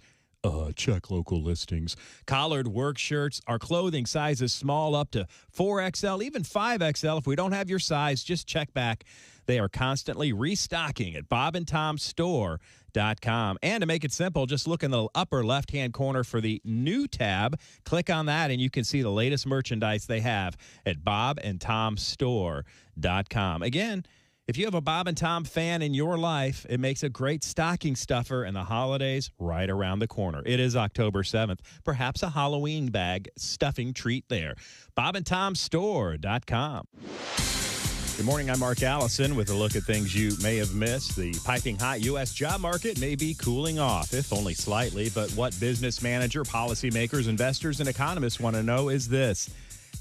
Speaker 25: Check local listings. Collared work shirts. Our clothing sizes small up to 4XL, even 5XL. If we don't have your size, just check back. They are constantly restocking at bobandtomstore.com. And to make it simple, just look in the upper left-hand corner for the new tab. Click on that, and you can see the latest merchandise they have at bobandtomstore.com. Again, if you have a Bob and Tom fan in your life, it makes a great stocking stuffer, and the holidays right around the corner. It is October 7th. Perhaps a Halloween bag stuffing treat there. bobandtomstore.com. Good morning, I'm Mark Allison with a look at things you may have missed. The piping hot U.S. job market may be cooling off, if only slightly, but what business manager, policymakers, investors, and economists want to know is this.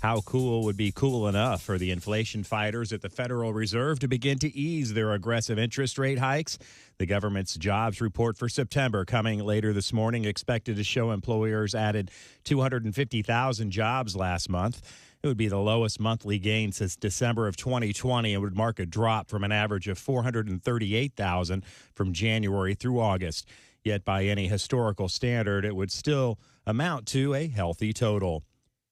Speaker 25: How cool would be cool enough for the inflation fighters at the Federal Reserve to begin to ease their aggressive interest rate hikes? The government's jobs report for September coming later this morning expected to show employers added 250,000 jobs last month. It would be the lowest monthly gain since December of 2020 and would mark a drop from an average of 438,000 from January through August. Yet by any historical standard, it would still amount to a healthy total.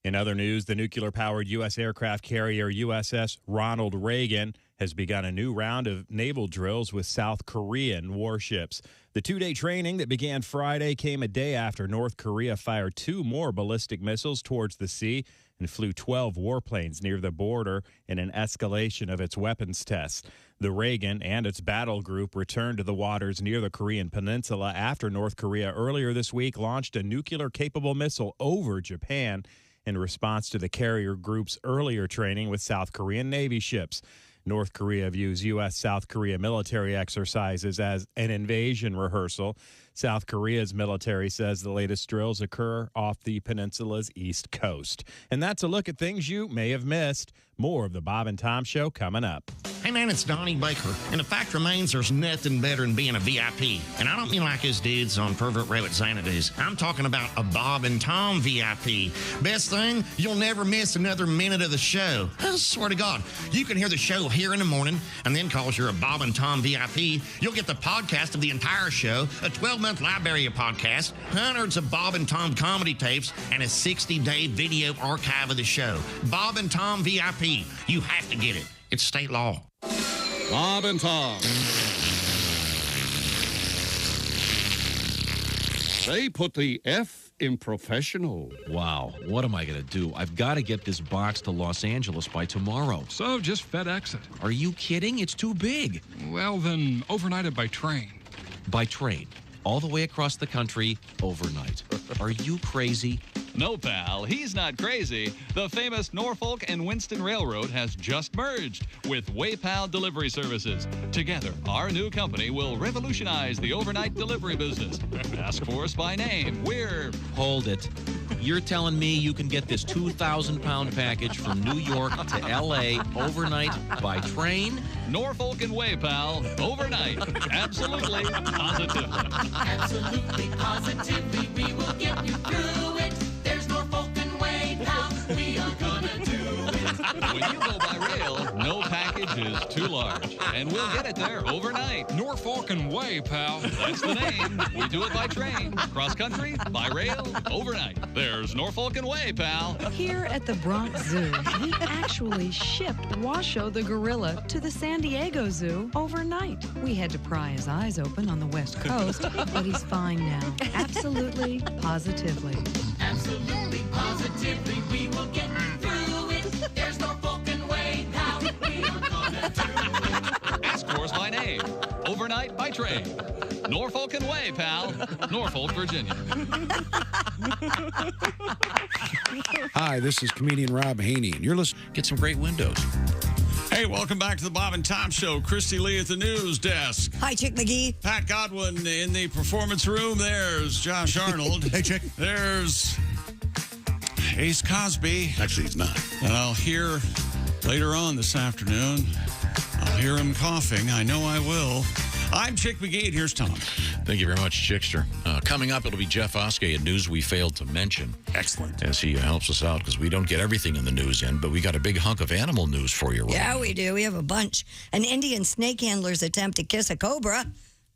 Speaker 25: In other news, the nuclear-powered U.S. aircraft carrier USS Ronald Reagan has begun a new round of naval drills with South Korean warships. The two-day training that began Friday came a day after North Korea fired 2 more ballistic missiles towards the sea and flew 12 warplanes near the border in an escalation of its weapons tests. The Reagan and its battle group returned to the waters near the Korean peninsula after North Korea earlier this week launched a nuclear-capable missile over Japan in response to the carrier group's earlier training with South Korean Navy ships. North Korea views U.S.-South Korea military exercises as an invasion rehearsal. South Korea's military says the latest drills occur off the peninsula's east coast. And that's a look at things you may have missed. More of the Bob and Tom Show coming up.
Speaker 18: Hey man, it's Donnie Baker, and the fact remains there's nothing better than being a VIP. And I don't mean like his dudes on Pervert Row at Xanadu's. I'm talking about a Bob and Tom VIP. Best thing, you'll never miss another minute of the show. I swear to God, you can hear the show here in the morning, and then cause you're a Bob and Tom VIP, you'll get the podcast of the entire show, a 12-month library of podcasts, hundreds of Bob and Tom comedy tapes, and a 60-day video archive of the show. Bob and Tom VIP. You have to get it. It's state law.
Speaker 4: Bob and Tom. They put the F in professional.
Speaker 11: Wow, what am I going to do? I've got to get this box to Los Angeles by tomorrow.
Speaker 22: So just FedEx it.
Speaker 11: Are you kidding? It's too big.
Speaker 22: Well, then overnight it by train.
Speaker 11: By train? All the way across the country overnight. Are you crazy?
Speaker 23: No, pal, he's not crazy. The famous Norfolk and Winston Railroad has just merged with WayPal Delivery Services. Together, our new company will revolutionize the overnight delivery business. Ask for us by name. We're...
Speaker 11: Hold it. you're telling me you can get this 2,000-pound package from New York to L.A. overnight by train?
Speaker 23: Norfolk and Way, pal. Overnight. Absolutely. Positively.
Speaker 19: Absolutely, positively, we will get you through it. There's Norfolk and Way, pal. We are gonna do it.
Speaker 23: When you go by rail, no package is too large. And we'll get it there overnight.
Speaker 22: Norfolk and Way, pal.
Speaker 23: That's the name. We do it by train, cross country, by rail, overnight. There's Norfolk and Way, pal.
Speaker 10: Here at the Bronx Zoo, we actually shipped Washoe the gorilla to the San Diego Zoo overnight. We had to pry his eyes open on the West Coast, but he's fine now. Absolutely, positively.
Speaker 19: Absolutely, positively, we will get you through it. There's Norfolk and Way, pal. We are gonna do it.
Speaker 23: Ask for us by name. Overnight by train. Norfolk and Way, pal. Norfolk, Virginia.
Speaker 9: Hi, this is comedian Rob Haney, and you're listening.
Speaker 1: Get some great windows.
Speaker 5: Hey, welcome back to the Bob and Tom Show. Christy Lee at the news desk.
Speaker 2: Hi, Chick McGee.
Speaker 5: Pat Godwin in the performance room. There's Josh Arnold.
Speaker 3: Hey, Chick.
Speaker 5: There's Ace Cosby.
Speaker 15: Actually, he's not.
Speaker 5: And I'll hear later on this afternoon, I'll hear him coughing. I know I will. I'm Chick McGee, and here's Tom.
Speaker 1: Thank you very much, Chickster. Coming up, it'll be Jeff Oskey at News We Failed to Mention.
Speaker 3: Excellent.
Speaker 1: As he helps us out, because we don't get everything in the news in, but we got a big hunk of animal news for you.
Speaker 2: Yeah, we do. We have a bunch. An Indian snake handler's attempt to kiss a cobra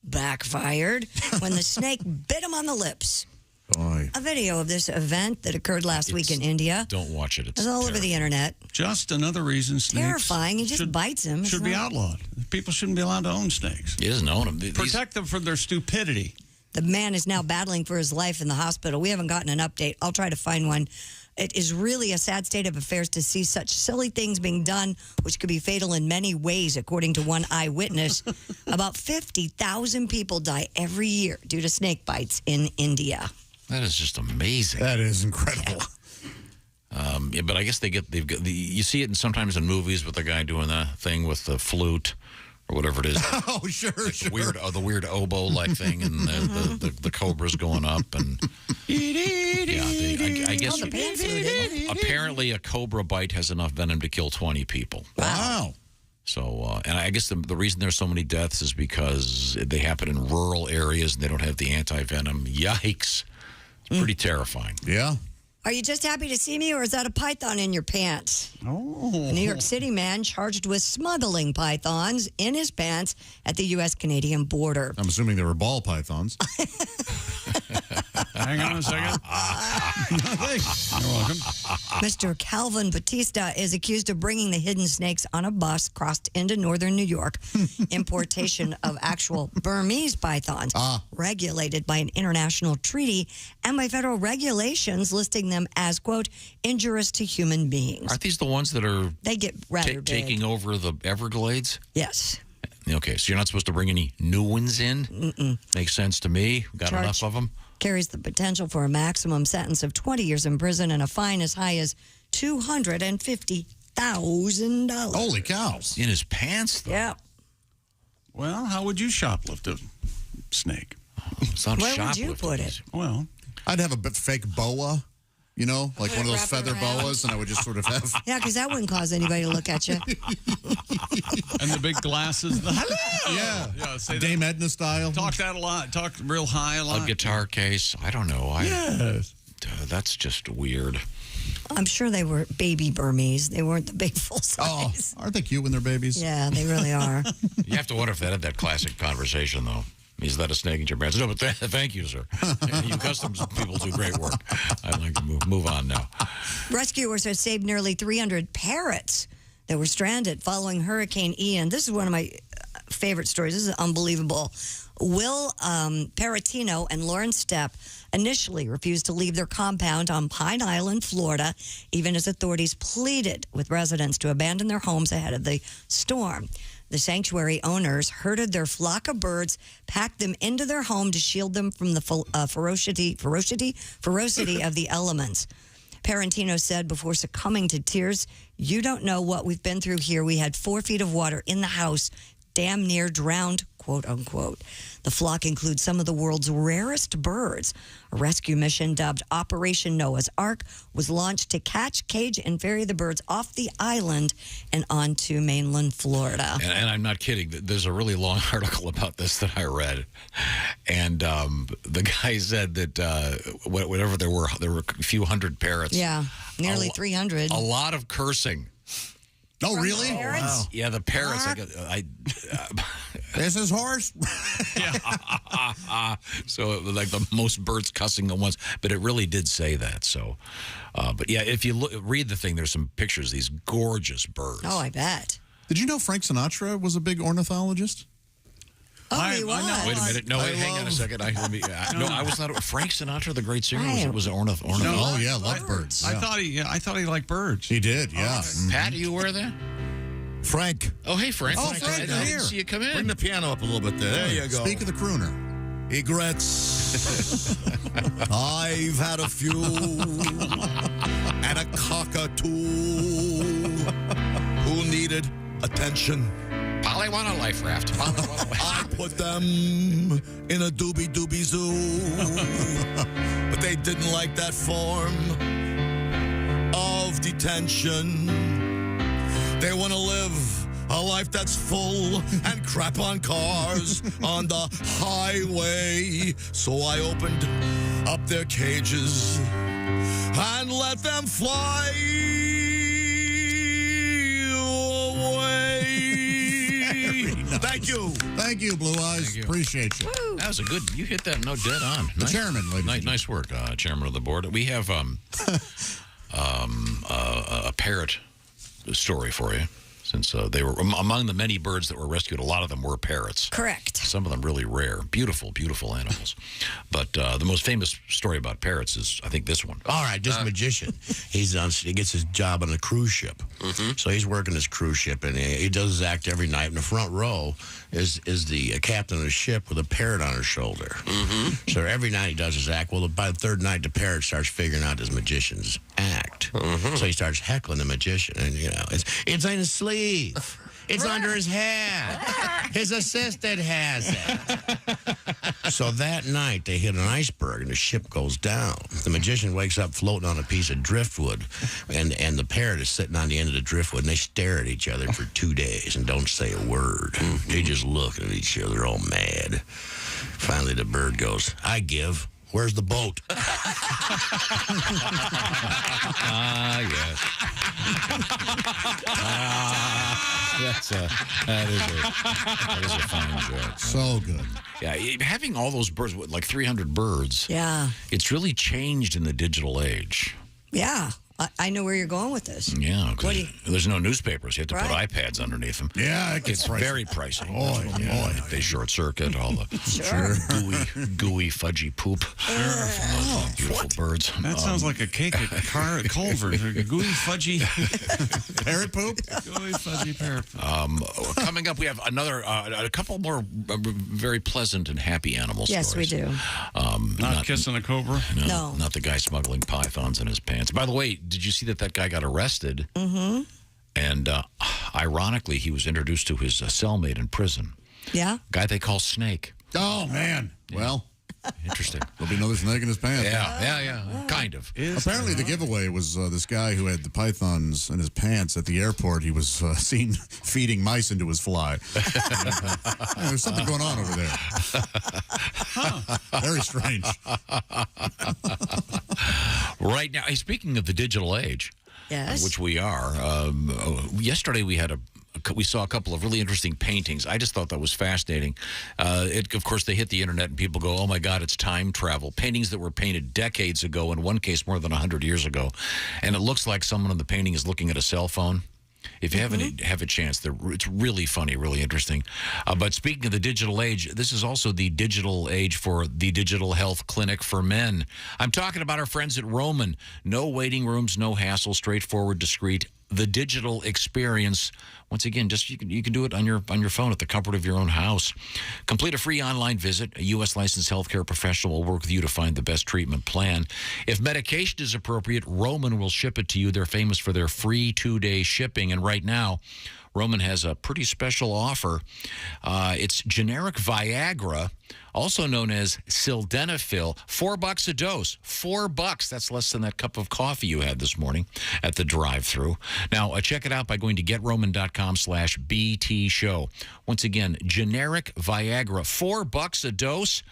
Speaker 2: backfired when the snake bit him on the lips.
Speaker 3: Boy.
Speaker 2: A video of this event that occurred last week in India.
Speaker 1: Don't watch it. It's
Speaker 2: all over the internet.
Speaker 5: Just another reason snakes
Speaker 2: Terrifying. He just bites him.
Speaker 5: should be outlawed. People shouldn't be allowed to own snakes.
Speaker 1: He doesn't own them.
Speaker 5: Protect them from their stupidity.
Speaker 2: The man is now battling for his life in the hospital. We haven't gotten an update. I'll try to find one. It is really a sad state of affairs to see such silly things being done, which could be fatal in many ways, according to one eyewitness. About 50,000 people die every year due to snake bites in India.
Speaker 1: That is just amazing.
Speaker 3: That is incredible.
Speaker 1: Yeah, but I guess they've got you see it sometimes in movies with the guy doing that thing with the flute or whatever it is.
Speaker 3: Oh, sure,
Speaker 1: like
Speaker 3: sure.
Speaker 1: The weird oboe-like thing, and the cobra's going up, and I guess apparently a cobra bite has enough venom to kill 20 people.
Speaker 3: Wow.
Speaker 1: So, and I guess the reason there's so many deaths is because they happen in rural areas and they don't have the anti-venom. Yikes. It's pretty terrifying.
Speaker 3: Yeah.
Speaker 2: Are you just happy to see me, or is that a python in your pants?
Speaker 3: Oh.
Speaker 2: A New York City man charged with smuggling pythons in his pants at the U.S.-Canadian border.
Speaker 3: I'm assuming they were ball pythons.
Speaker 5: Hang on a second. Thanks. You're welcome.
Speaker 2: Mr. Calvin Batista is accused of bringing the hidden snakes on a bus crossed into northern New York. Importation of actual Burmese pythons, regulated by an international treaty and by federal regulations listing them as, quote, injurious to human beings.
Speaker 1: Aren't these the ones that are
Speaker 2: They get rather big.
Speaker 1: taking over the Everglades?
Speaker 2: Yes.
Speaker 1: Okay, so you're not supposed to bring any new ones in?
Speaker 2: Mm-mm.
Speaker 1: Makes sense to me. Got
Speaker 2: Charge
Speaker 1: enough of them?
Speaker 2: Carries the potential for a maximum sentence of 20 years in prison and a fine as high as $250,000.
Speaker 3: Holy cows.
Speaker 1: In his pants, though?
Speaker 2: Yeah.
Speaker 5: Well, how would you shoplift a snake?
Speaker 1: It's not
Speaker 2: Where would you put it?
Speaker 5: Well,
Speaker 3: I'd have a fake boa, you know, like one of those feather boas, and I would just sort of have.
Speaker 2: Yeah, because that wouldn't cause anybody to look at you.
Speaker 5: And the big glasses. Hello.
Speaker 3: Yeah.
Speaker 5: Say
Speaker 3: Dame Edna style.
Speaker 5: Talk that a lot. Talk real high a lot.
Speaker 1: A guitar case. I don't know.
Speaker 5: Yes.
Speaker 1: That's just weird.
Speaker 2: I'm sure they were baby Burmese. They weren't the big full size.
Speaker 3: Aren't they cute when they're babies?
Speaker 2: Yeah, they really are.
Speaker 1: You have to wonder if they had that classic conversation, though. Is that a snake in your pants? No, but thank you, sir. You customs people do great work. I'd like to move on now.
Speaker 2: Rescuers have saved nearly 300 parrots that were stranded following Hurricane Ian. This is one of my favorite stories. This is unbelievable. Will Peratino and Lauren Stepp initially refused to leave their compound on Pine Island, Florida, even as authorities pleaded with residents to abandon their homes ahead of the storm. The sanctuary owners herded their flock of birds, packed them into their home to shield them from the ferocity of the elements. Parentino said before succumbing to tears, "You don't know what we've been through here. We had 4 feet of water in the house damn near drowned, quote unquote. The flock includes some of the world's rarest birds. A rescue mission dubbed Operation Noah's Ark was launched to catch, cage, and ferry the birds off the island and onto mainland Florida.
Speaker 1: And I'm not kidding. There's a really long article about this that I read. And the guy said that whatever there were a few hundred parrots.
Speaker 2: Yeah, nearly 300.
Speaker 1: A lot of cursing.
Speaker 3: Oh, really?
Speaker 2: Parrots?
Speaker 3: Wow.
Speaker 1: Yeah, the parrots.
Speaker 3: This is horse.
Speaker 1: So it was like the most birds cussing at once, but it really did say that. So, but yeah, if you read the thing, there's some pictures of these gorgeous birds.
Speaker 2: Oh, I bet.
Speaker 3: Did you know Frank Sinatra was a big ornithologist?
Speaker 2: Oh, he was.
Speaker 1: Wait a minute. No, hang on a second. I was not. Frank Sinatra, the great singer, was an ornithologist.
Speaker 3: Oh, yeah, loved birds.
Speaker 5: I
Speaker 3: Yeah.
Speaker 5: thought he liked birds.
Speaker 3: He did, yeah.
Speaker 1: Pat, are you aware of that?
Speaker 15: Frank.
Speaker 1: Oh, hey, Frank.
Speaker 3: Oh, Frank,
Speaker 1: I
Speaker 3: you're
Speaker 1: didn't
Speaker 3: here.
Speaker 1: see you come in.
Speaker 15: Bring the piano up a little bit there. There you go.
Speaker 3: Speak of the crooner.
Speaker 15: Egrets. I've had a few and a cockatoo who needed attention.
Speaker 1: Polly want a life raft.
Speaker 15: I put them in a doobie zoo, but they didn't like that form of detention. They want to live a life that's full and crap on cars on the highway. So I opened up their cages and let them fly away. Thank you.
Speaker 3: Thank you, Blue Eyes. Appreciate you.
Speaker 2: Woo.
Speaker 1: That was a good. You hit that note dead on.
Speaker 3: The chairman, ladies.
Speaker 1: Nice work, chairman of the board. We have a parrot story for you. Since they were among the many birds that were rescued, a lot of them were parrots.
Speaker 2: Correct.
Speaker 1: Some of them really rare. Beautiful, beautiful animals. But the most famous story about parrots is, I think, this one.
Speaker 7: All right, this magician. He gets his job on a cruise ship. So he's working this cruise ship, and he does his act every night. In the front row is the captain of the ship with a parrot on his shoulder. So every night he does his act. Well, by the third night, the parrot starts figuring out his magician's act. So he starts heckling the magician, and it's in his sleeve. It's under his hat. His assistant has it. So that night, they hit an iceberg, and the ship goes down. The magician wakes up floating on a piece of driftwood, and the parrot is sitting on the end of the driftwood, and they stare at each other for 2 days and don't say a word. They just look at each other all mad. Finally, the bird goes, "I give. Where's the boat?"
Speaker 1: Yes. That is a fine joke.
Speaker 3: So good.
Speaker 1: Yeah, having all those birds, like 300 birds.
Speaker 2: Yeah.
Speaker 1: It's really changed in the digital age.
Speaker 2: Yeah. I know where you're going with this.
Speaker 1: Yeah, because there's no newspapers. You have to put
Speaker 2: Right.
Speaker 1: iPads underneath them.
Speaker 3: Yeah,
Speaker 1: it's very pricey.
Speaker 3: Boy.
Speaker 1: They short circuit all the gooey, fudgy poop from those beautiful birds.
Speaker 5: That sounds like a cake at Culver. Gooey, fudgy
Speaker 3: parrot poop.
Speaker 5: Gooey, fudgy parrot poop.
Speaker 1: Coming up, we have a couple more very pleasant and happy animal
Speaker 2: Yes,
Speaker 1: stories.
Speaker 2: we do.
Speaker 5: Not kissing a cobra?
Speaker 2: No.
Speaker 1: Not the guy smuggling pythons in his pants. By the way, did you see that guy got arrested?
Speaker 2: Mm-hmm.
Speaker 1: And ironically, he was introduced to his cellmate in prison.
Speaker 2: Yeah.
Speaker 1: Guy they call Snake.
Speaker 3: Oh, man. Well,
Speaker 1: interesting.
Speaker 3: There'll be another snake in his pants.
Speaker 1: Yeah. Kind of.
Speaker 3: Apparently, the giveaway was this guy who had the pythons in his pants at the airport. He was seen feeding mice into his fly. There's something going on over there. Very strange.
Speaker 1: Right now, speaking of the digital age,
Speaker 2: yes,
Speaker 1: which we are, yesterday we had we saw a couple of really interesting paintings. I just thought that was fascinating. Of course, they hit the internet and people go, oh, my God, it's time travel. Paintings that were painted decades ago, in one case more than 100 years ago. And it looks like someone in the painting is looking at a cell phone. If you haven't have a chance, it's really funny, really interesting. But speaking of the digital age, this is also the digital age for the Digital Health Clinic for Men. I'm talking about our friends at Roman. No waiting rooms, no hassle, straightforward, discreet. The digital experience. Once again, just you can do it on your phone at the comfort of your own house. Complete a free online visit. A U.S. licensed healthcare professional will work with you to find the best treatment plan. If medication is appropriate, Roman will ship it to you. They're famous for their free 2-day shipping. And right now, Roman has a pretty special offer. It's generic Viagra, also known as sildenafil, $4 a dose. $4. That's less than that cup of coffee you had this morning at the drive-thru. Now, check it out by going to GetRoman.com/BT show. Once again, generic Viagra, $4 a dose.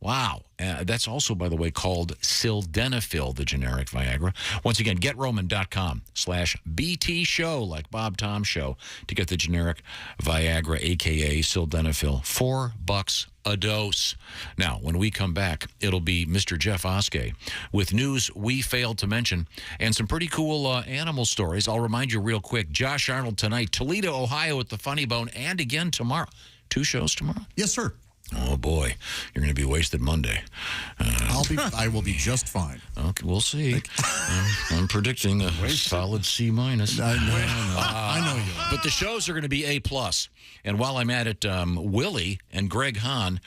Speaker 1: Wow. That's also, by the way, called sildenafil, the generic Viagra. Once again, GetRoman.com/BT show, like Bob Tom show, to get the generic Viagra, a.k.a. sildenafil. $4 a dose. Now, when we come back, it'll be Mr. Jeff Oskey with news we failed to mention and some pretty cool animal stories. I'll remind you real quick, Josh Arnold tonight, Toledo, Ohio at the Funny Bone, and again tomorrow. 2 shows tomorrow?
Speaker 3: Yes, sir.
Speaker 1: Oh, boy. You're going to be wasted Monday.
Speaker 3: I will be just fine.
Speaker 1: Okay, we'll see. I'm predicting a solid C-. I know you are. But the shows are going to be A+. And while I'm at it, Willie and Greg Hahn,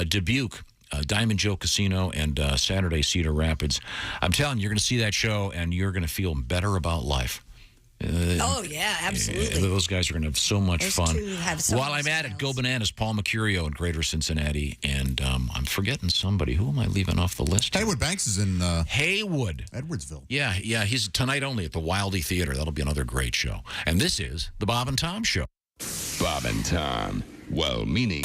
Speaker 1: Dubuque, Diamond Joe Casino, and Saturday Cedar Rapids. I'm telling you, you're going to see that show, and you're going to feel better about life.
Speaker 2: Oh, yeah, absolutely.
Speaker 1: Those guys are going to have so much fun.
Speaker 2: So
Speaker 1: While I'm at it, Go Bananas, Paul Mercurio in Greater Cincinnati, and I'm forgetting somebody. Who am I leaving off the list?
Speaker 3: Haywood Banks is in
Speaker 1: Haywood,
Speaker 3: Edwardsville.
Speaker 1: Yeah, he's tonight only at the Wildy Theater. That'll be another great show. And this is the Bob and Tom Show.
Speaker 14: Bob and Tom, well-meaning.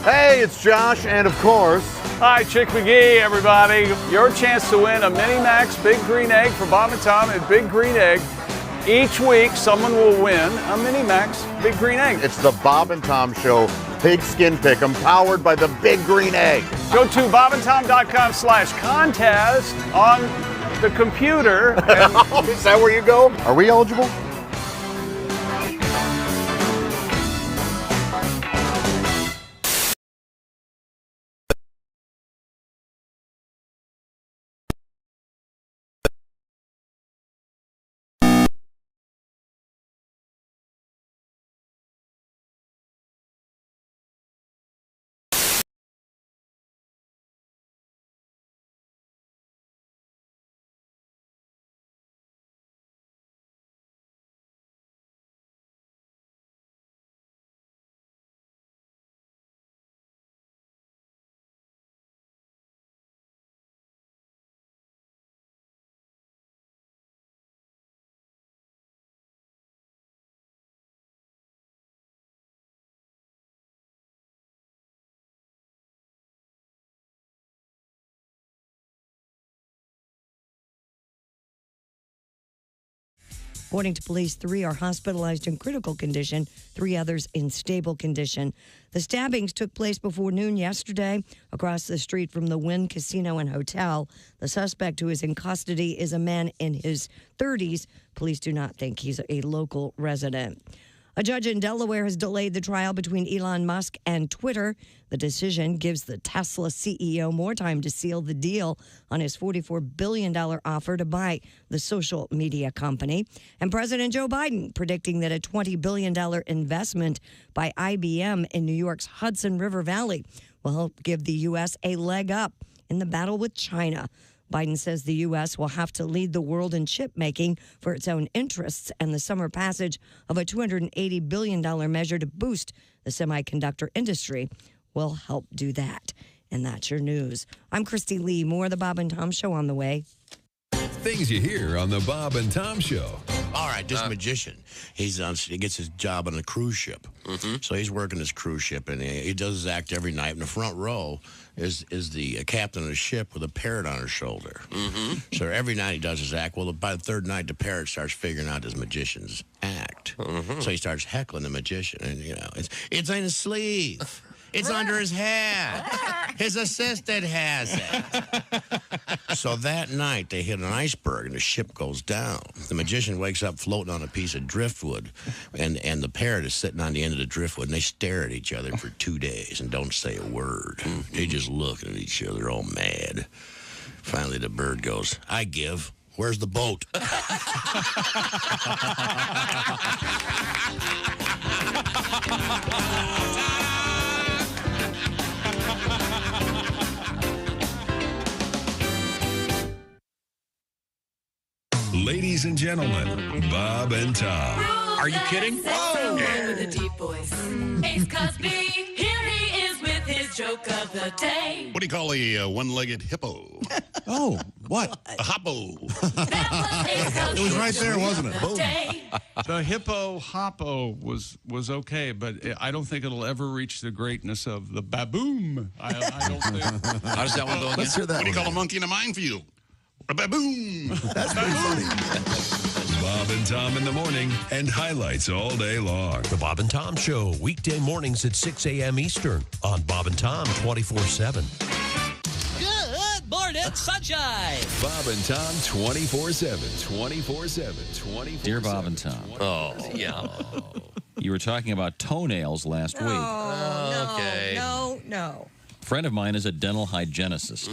Speaker 17: Hey, it's Josh, and of course...
Speaker 20: Hi, Chick McGee, everybody. Your chance to win a Mini Max Big Green Egg for Bob and Tom at Big Green Egg. Each week, someone will win a Mini Max Big Green Egg.
Speaker 17: It's the Bob and Tom Show Pigskin Pick'em, powered by the Big Green Egg.
Speaker 20: Go to bobandtom.com/contest on the computer. And
Speaker 17: is that where you go? Are we eligible?
Speaker 2: According to police, 3 are hospitalized in critical condition, 3 others in stable condition. The stabbings took place before noon yesterday across the street from the Wynn Casino and Hotel. The suspect, who is in custody, is a man in his 30s. Police do not think he's a local resident. A judge in Delaware has delayed the trial between Elon Musk and Twitter. The decision gives the Tesla CEO more time to seal the deal on his $44 billion offer to buy the social media company. And President Joe Biden predicting that a $20 billion investment by IBM in New York's Hudson River Valley will help give the U.S. a leg up in the battle with China. Biden says the U.S. will have to lead the world in chip making for its own interests, and the summer passage of a $280 billion measure to boost the semiconductor industry will help do that. And that's your news. I'm Christy Lee. More of the Bob and Tom Show on the way.
Speaker 8: Things you hear on the Bob and Tom Show.
Speaker 7: All right, this magician, he gets his job on a cruise ship. So he's working his cruise ship, and he does his act every night. In the front row is the captain of the ship with a parrot on her shoulder. So every night he does his act. Well, by the third night, the parrot starts figuring out his magician's act. So he starts heckling the magician, and it's in his sleeve. It's under his hat. His assistant has it. So that night, they hit an iceberg, and the ship goes down. The magician wakes up floating on a piece of driftwood, and the parrot is sitting on the end of the driftwood, and they stare at each other for 2 days and don't say a word. They just look at each other all mad. Finally, the bird goes, "I give. Where's the boat?"
Speaker 8: Ladies and gentlemen, Bob and Tom.
Speaker 1: Are you kidding?
Speaker 19: With a deep voice. Ace Cosby, here he is with his joke of the day.
Speaker 6: What do you call a one-legged hippo?
Speaker 3: Oh, what?
Speaker 6: A hoppo.
Speaker 3: It was right there, wasn't it? Boom.
Speaker 5: The hippo hoppo was okay, but I don't think it'll ever reach the greatness of the baboom. I don't think.
Speaker 1: How does that one go again?
Speaker 6: Let's hear that. What do you call a monkey in a minefield? A baboon.
Speaker 3: That's pretty funny.
Speaker 8: Bob and Tom in the morning and highlights all day long.
Speaker 12: The Bob and Tom Show, weekday mornings at 6 a.m. Eastern on Bob and Tom 24/7.
Speaker 13: Good morning, sunshine.
Speaker 8: Bob and Tom 24/7. 24/7. 24/7.
Speaker 11: Dear Bob and Tom.
Speaker 13: Oh, yeah.
Speaker 11: You were talking about toenails last week.
Speaker 2: No.
Speaker 11: A friend of mine is a dental hygienist.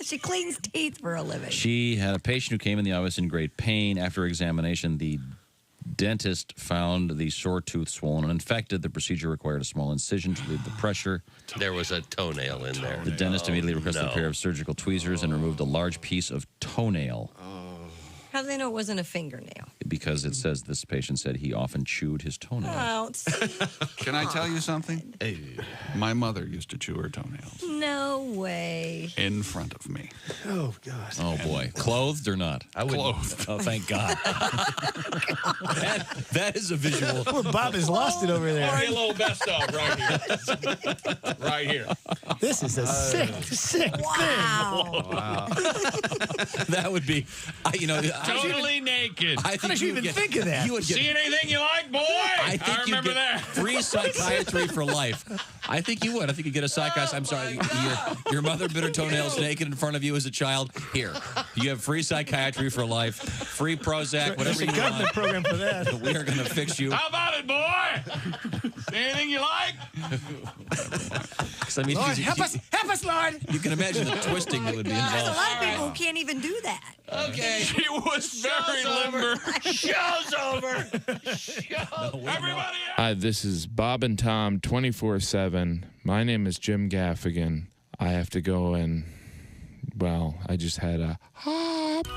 Speaker 2: She cleans teeth for a living.
Speaker 11: She had a patient who came in the office in great pain. After examination, the dentist found the sore tooth swollen and infected. The procedure required a small incision to relieve the pressure.
Speaker 13: There was a toenail in there.
Speaker 11: The dentist immediately requested a pair of surgical tweezers and removed a large piece of toenail.
Speaker 2: How do they know it wasn't a fingernail?
Speaker 11: Because it says this patient said he often chewed his toenails.
Speaker 2: Oh,
Speaker 5: Can I tell you something? My mother used to chew her toenails
Speaker 2: no way.
Speaker 5: in front of me.
Speaker 6: Oh, God.
Speaker 11: Oh, boy. Clothed or not?
Speaker 5: Clothed.
Speaker 11: Oh, thank God. that is a visual.
Speaker 21: Poor Bob has lost it over there.
Speaker 11: A little best of right here. Right here.
Speaker 21: This is a sick thing.
Speaker 2: Wow.
Speaker 11: That would be,
Speaker 16: Totally naked.
Speaker 11: I think
Speaker 21: How did you even think of that?
Speaker 11: You would get,
Speaker 16: See anything you like, boy?
Speaker 11: I think you'd
Speaker 16: remember
Speaker 11: get
Speaker 16: that.
Speaker 11: free psychiatry for life. I think you would. I think you'd get a psychiatrist. I'm sorry. Your mother bit her toenails naked in front of you as a child. Here. You have free psychiatry for life, free Prozac, whatever you
Speaker 21: government
Speaker 11: want.
Speaker 21: program for that.
Speaker 11: We are going to fix you.
Speaker 16: How about it, boy? See anything you like?
Speaker 11: I mean,
Speaker 21: Lord, help us, Lord.
Speaker 11: You can imagine the twisting that would be
Speaker 2: There's a
Speaker 11: involved.
Speaker 2: lot of people who can't even do that.
Speaker 11: Okay.
Speaker 16: She was very limber.
Speaker 13: Show's over.
Speaker 16: Everybody
Speaker 24: Hi, this is Bob and Tom 24/7. My name is Jim Gaffigan. I have to go and, well, I just had a hop.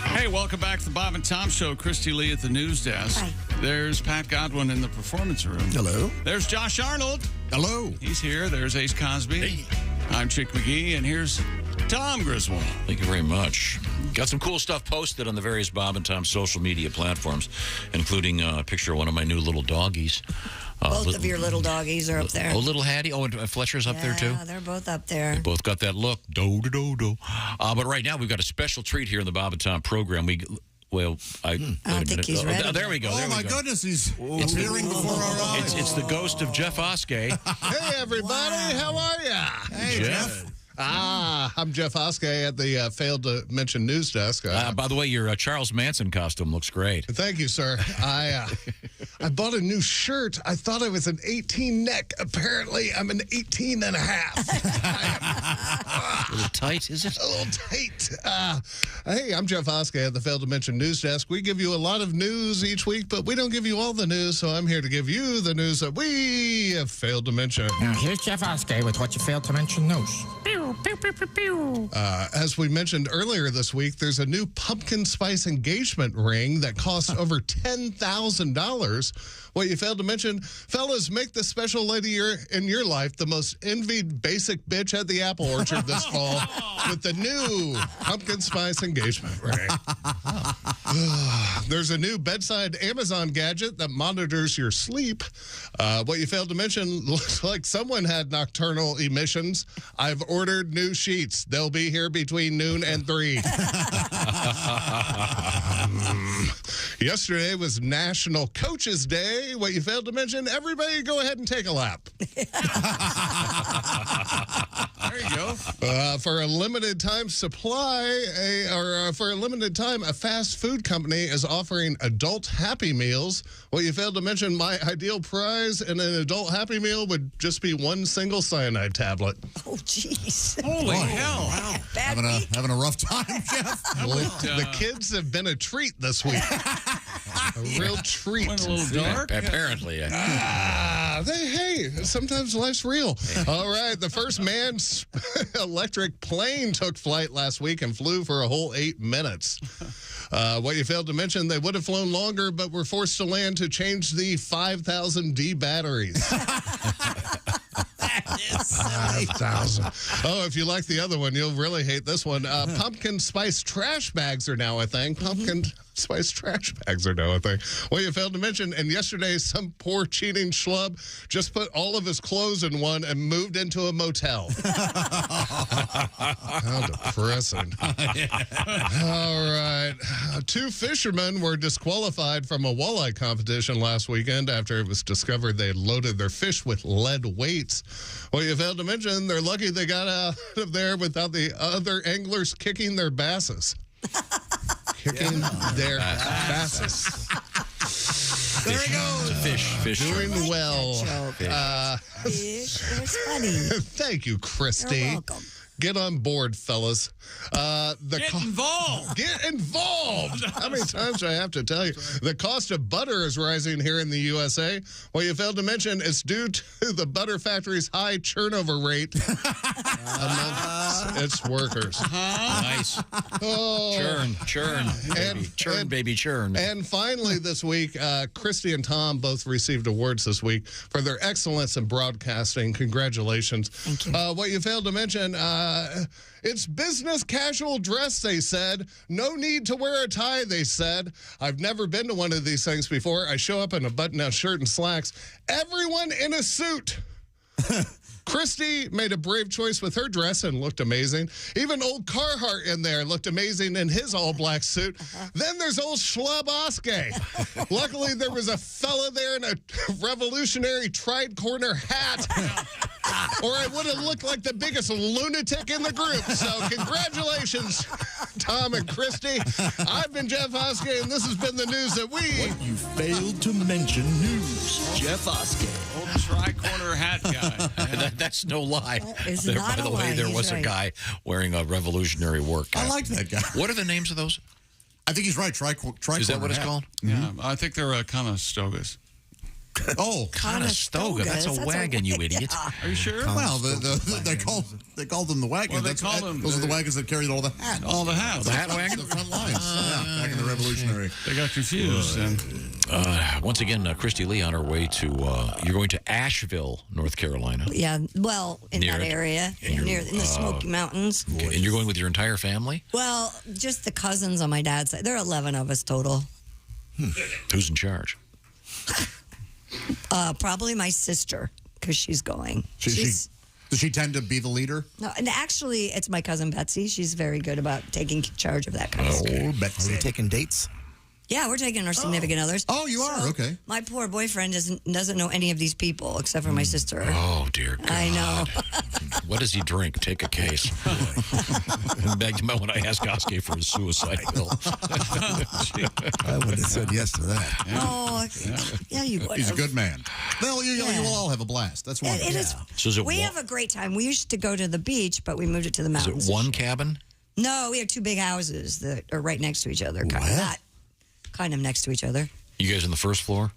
Speaker 5: Hey, welcome back to the Bob and Tom Show. Christy Lee at the news desk.
Speaker 2: Hi.
Speaker 5: There's Pat Godwin in the performance room.
Speaker 3: Hello.
Speaker 5: There's Josh Arnold.
Speaker 3: Hello.
Speaker 5: He's here. There's Ace Cosby.
Speaker 6: Hey.
Speaker 5: I'm Chick McGee, and here's Tom Griswold.
Speaker 1: Thank you very much. Got some cool stuff posted on the various Bob and Tom social media platforms, including a picture of one of my new little doggies.
Speaker 2: Both of your little doggies are up there.
Speaker 1: Oh, little Hattie. Oh, and Fletcher's up there, too?
Speaker 2: Yeah, they're both up there.
Speaker 1: They both got that look. Do-do-do-do. But right now, we've got a special treat here in the Bob and Tom program. I don't
Speaker 2: think he's ready.
Speaker 1: There we go.
Speaker 3: Oh, my goodness. He's appearing before our eyes.
Speaker 1: It's the ghost of Jeff Oskey.
Speaker 26: Hey, everybody. How are ya?
Speaker 3: Hey, Jeff.
Speaker 26: I'm Jeff Oskey at the Failed to Mention News Desk.
Speaker 1: By the way, your Charles Manson costume looks great.
Speaker 26: Thank you, sir. I bought a new shirt. I thought I was an 18 neck. Apparently, I'm an 18 and a half.
Speaker 1: A little tight, is it?
Speaker 26: A little tight. Hey, I'm Jeff Oskey at the Failed to Mention News Desk. We give you a lot of news each week, but we don't give you all the news, so I'm here to give you the news that we have failed to mention.
Speaker 21: Now, here's Jeff Oskey with what you failed to mention news.
Speaker 26: As we mentioned earlier this week, there's a new pumpkin spice engagement ring that costs over $10,000. What you failed to mention, fellas, make the special lady in your life the most envied basic bitch at the apple orchard this fall with the new pumpkin spice engagement ring. There's a new bedside Amazon gadget that monitors your sleep. What you failed to mention, looks like someone had nocturnal emissions. I've ordered new sheets. They'll be here between noon and 3. Yesterday was National Coaches Day. What you failed to mention, everybody go ahead and take a lap.
Speaker 5: There you go.
Speaker 26: For a limited time for a limited time, a fast food company is offering adult Happy Meals. What you failed to mention, my ideal prize in an adult Happy Meal would just be one single cyanide tablet.
Speaker 2: Oh, jeez.
Speaker 5: Holy hell.
Speaker 26: Wow.
Speaker 3: Having a rough time, Jeff?
Speaker 26: The kids have been a treat this week. A real treat.
Speaker 5: Went a little dark.
Speaker 1: Apparently.
Speaker 26: Hey, sometimes life's real. All right, the first manned electric plane took flight last week and flew for a whole 8 minutes. What you failed to mention, they would have flown longer, but were forced to land to change the 5,000D batteries. 5,000. Oh, if you like the other one, you'll really hate this one. Pumpkin spice trash bags are now a thing. Pumpkin spice trash bags are now a thing. Well, you failed to mention, and yesterday some poor cheating schlub just put all of his clothes in one and moved into a motel. How depressing. All right. Two fishermen were disqualified from a walleye competition last weekend after it was discovered they had loaded their fish with lead weights. Well, you failed to mention they're lucky they got out of there without the other anglers kicking their basses. Kicking their basses.
Speaker 1: There he goes. Fish.
Speaker 26: Doing well.
Speaker 2: Fish. It was funny.
Speaker 26: Thank you, Christy.
Speaker 2: You're welcome.
Speaker 26: Get on board, fellas.
Speaker 5: Get involved.
Speaker 26: Get involved. How many times do I have to tell you? The cost of butter is rising here in the USA. Well, you failed to mention it's due to the butter factory's high turnover rate among its workers.
Speaker 1: Nice.
Speaker 26: Oh.
Speaker 1: Churn.
Speaker 26: And finally this week, Christy and Tom both received awards this week for their excellence in broadcasting. Congratulations.
Speaker 2: Thank you.
Speaker 26: What you failed to mention, it's business casual dress, they said. No need to wear a tie, they said. I've never been to one of these things before. I show up in a button-down shirt and slacks. Everyone in a suit. Christy made a brave choice with her dress and looked amazing. Even old Carhartt in there looked amazing in his all-black suit. Then there's old Schlub Oskay. Luckily, there was a fella there in a revolutionary tri-corner hat. Or I would have looked like the biggest lunatic in the group. So congratulations, Tom and Christy. I've been Jeff Oskay, and this has been the news that we...
Speaker 15: What you failed to mention news. Jeff Oskay.
Speaker 5: Old tri-corner hat guy.
Speaker 1: That's no lie.
Speaker 2: It's
Speaker 1: There,
Speaker 2: not
Speaker 1: by
Speaker 2: a
Speaker 1: the way,
Speaker 2: lie.
Speaker 1: there
Speaker 2: He's
Speaker 1: was
Speaker 2: right.
Speaker 1: a guy wearing a Revolutionary War cap.
Speaker 3: I like that guy.
Speaker 1: What are the names of those?
Speaker 3: I think he's right. Tri-corner
Speaker 1: Is that what it's
Speaker 3: hat.
Speaker 1: called?
Speaker 5: Yeah, I think they're Conestogas.
Speaker 3: Oh,
Speaker 1: Conestoga. That's a wagon, you idiot.
Speaker 5: Are you sure?
Speaker 3: well, they called them the wagons.
Speaker 5: Well, they called them-
Speaker 3: those are the wagons that carried all the hats.
Speaker 5: All the hats.
Speaker 1: The hat wagon?
Speaker 3: The front lines. Yeah, back in the Revolutionary.
Speaker 5: They got confused.
Speaker 1: Once again, Christy Lee on her way to, you're going to Asheville, North Carolina.
Speaker 2: Yeah, well, in
Speaker 1: Near
Speaker 2: that
Speaker 1: it.
Speaker 2: area,
Speaker 1: And
Speaker 2: near
Speaker 1: you're,
Speaker 2: in the Smoky Mountains.
Speaker 1: Okay, and you're going with your entire family?
Speaker 2: Well, just the cousins on my dad's side. There are 11 of us total.
Speaker 1: Who's in charge?
Speaker 2: Probably my sister, because she's going.
Speaker 3: Does she tend to be the leader?
Speaker 2: No, and actually, it's my cousin Betsy. She's very good about taking charge of that kind of stuff.
Speaker 3: Oh, Betsy.
Speaker 15: Are you taking dates?
Speaker 2: Yeah, we're taking our significant others.
Speaker 3: Oh, you are?
Speaker 2: So,
Speaker 3: Okay.
Speaker 2: My poor boyfriend doesn't know any of these people except for my sister.
Speaker 1: Oh, dear God.
Speaker 2: I know.
Speaker 1: What does he drink? Take a case. Back to when I asked Oskay for his suicide bill.
Speaker 15: I would have said yes to that.
Speaker 2: Oh, yeah, you would.
Speaker 3: He's a good man. Well, you will all have a blast. That's wonderful.
Speaker 2: It is.
Speaker 1: So is it
Speaker 2: We have a great time. We used to go to the beach, but we moved it to the
Speaker 1: Is
Speaker 2: mountains.
Speaker 1: it one cabin?
Speaker 2: No, we have two big houses that are right next to each other. Kind of next to each other.
Speaker 1: You guys on the first floor?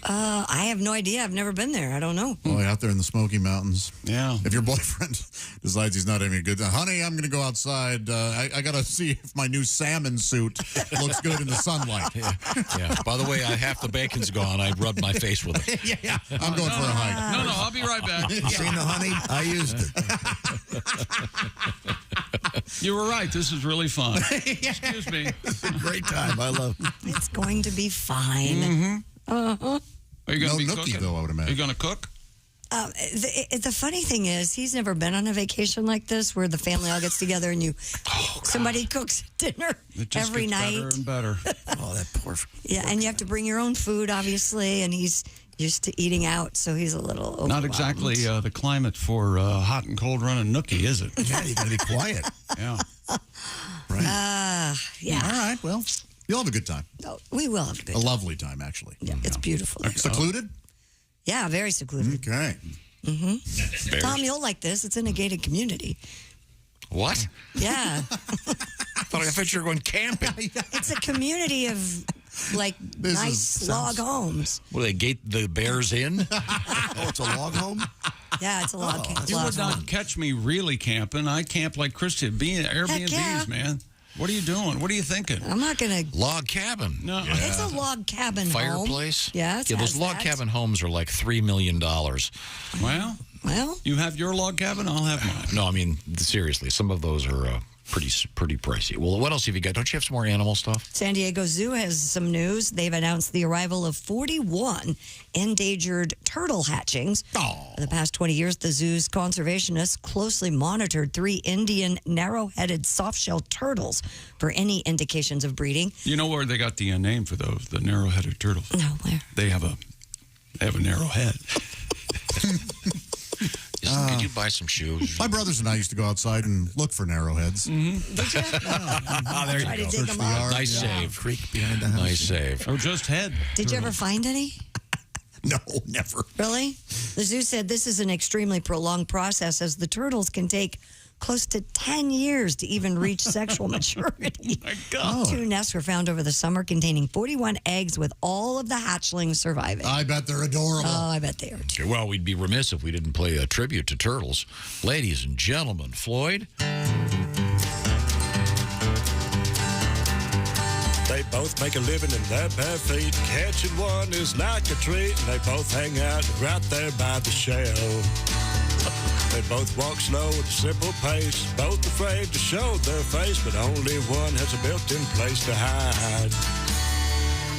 Speaker 2: I have no idea. I've never been there. I don't know.
Speaker 3: Oh, out there in the Smoky Mountains.
Speaker 5: Yeah.
Speaker 3: If your boyfriend decides he's not having a good time, honey, I'm going to go outside. I got to see if my new salmon suit looks good in the sunlight.
Speaker 1: Yeah. By the way, half the bacon's gone. I rubbed my face with it.
Speaker 3: Yeah. I'm going for a hike.
Speaker 5: No, I'll be right back.
Speaker 15: Seen the honey? I used it.
Speaker 5: You were right. This is really fun. Excuse me.
Speaker 15: It's a great time. I love it.
Speaker 2: It's going to be fine.
Speaker 5: Mm-hmm.
Speaker 2: Uh-huh.
Speaker 5: Are you going to be
Speaker 3: nookie,
Speaker 5: cooking?
Speaker 3: though, I would
Speaker 5: Are
Speaker 3: imagine.
Speaker 5: you going to cook?
Speaker 2: The funny thing is, he's never been on a vacation like this where the family all gets together and somebody cooks dinner
Speaker 5: It just
Speaker 2: every
Speaker 5: gets
Speaker 2: night.
Speaker 5: better and better.
Speaker 15: Oh, that poor.
Speaker 2: Yeah, and you have to bring your own food, obviously, and he's used to eating out, so he's a little overwhelmed.
Speaker 5: Not exactly the climate for hot and cold running nookie, is it?
Speaker 15: Yeah, you got to be quiet.
Speaker 5: Yeah.
Speaker 2: Yeah.
Speaker 3: All right, well, you'll have a good time.
Speaker 2: No, we will have a good
Speaker 3: A lovely time, actually.
Speaker 2: Yeah, it's beautiful.
Speaker 3: Secluded?
Speaker 2: Yeah, very secluded.
Speaker 3: Okay.
Speaker 2: Mm-hmm. Tom, you'll like this. It's in a gated community.
Speaker 1: What?
Speaker 2: Yeah.
Speaker 1: I thought you were going camping.
Speaker 2: It's a community of, nice log homes.
Speaker 1: Will they gate the bears in?
Speaker 15: Oh, it's a log home?
Speaker 2: Yeah, it's a log
Speaker 5: You would not catch me really camping. I camp like Christian. Airbnbs,
Speaker 2: yeah.
Speaker 5: man. What are you doing? What are you thinking?
Speaker 2: I'm not going to.
Speaker 1: Log cabin.
Speaker 5: No.
Speaker 2: It's a log cabin home.
Speaker 1: Fireplace?
Speaker 2: Yeah, it
Speaker 1: Yeah, those
Speaker 2: has
Speaker 1: log
Speaker 2: that.
Speaker 1: cabin homes are like $3 million.
Speaker 2: Well,
Speaker 5: you have your log cabin, I'll have mine.
Speaker 1: No, I mean, seriously, some of those are pretty pricey. Well, what else have you got? Don't you have some more animal stuff?
Speaker 2: San Diego Zoo has some news. They've announced the arrival of 41 endangered turtle hatchings. In the past 20 years, the zoo's conservationists closely monitored 3 Indian narrow-headed soft-shell turtles for any indications of breeding.
Speaker 5: You know where they got the name for those, the narrow-headed turtles?
Speaker 2: No, where?
Speaker 5: They have a narrow head.
Speaker 1: Could you buy some shoes?
Speaker 3: My brothers and I used to go outside and look for narrowheads.
Speaker 2: Did you?
Speaker 3: There
Speaker 2: Try
Speaker 3: you
Speaker 2: to
Speaker 3: go.
Speaker 2: dig
Speaker 3: Search
Speaker 2: them
Speaker 3: the
Speaker 2: up.
Speaker 3: yard.
Speaker 1: Nice
Speaker 3: Yeah.
Speaker 1: save.
Speaker 3: Creek behind the house.
Speaker 1: Nice save.
Speaker 5: Or just head.
Speaker 2: Did you ever find any?
Speaker 3: No, never.
Speaker 2: Really? The zoo said this is an extremely prolonged process as the turtles can take close to 10 years to even reach sexual maturity.
Speaker 5: My God.
Speaker 2: 2 nests were found over the summer containing 41 eggs with all of the hatchlings surviving.
Speaker 3: I bet they're adorable.
Speaker 2: Oh, I bet they are too.
Speaker 1: Okay, well, we'd be remiss if we didn't play a tribute to turtles. Ladies and gentlemen, Floyd.
Speaker 4: They both make a living in their bare feet. Catching one is like a treat, and they both hang out right there by the shell. They both walk slow with a simple pace, both afraid to show their face, but only one has a built-in place to hide.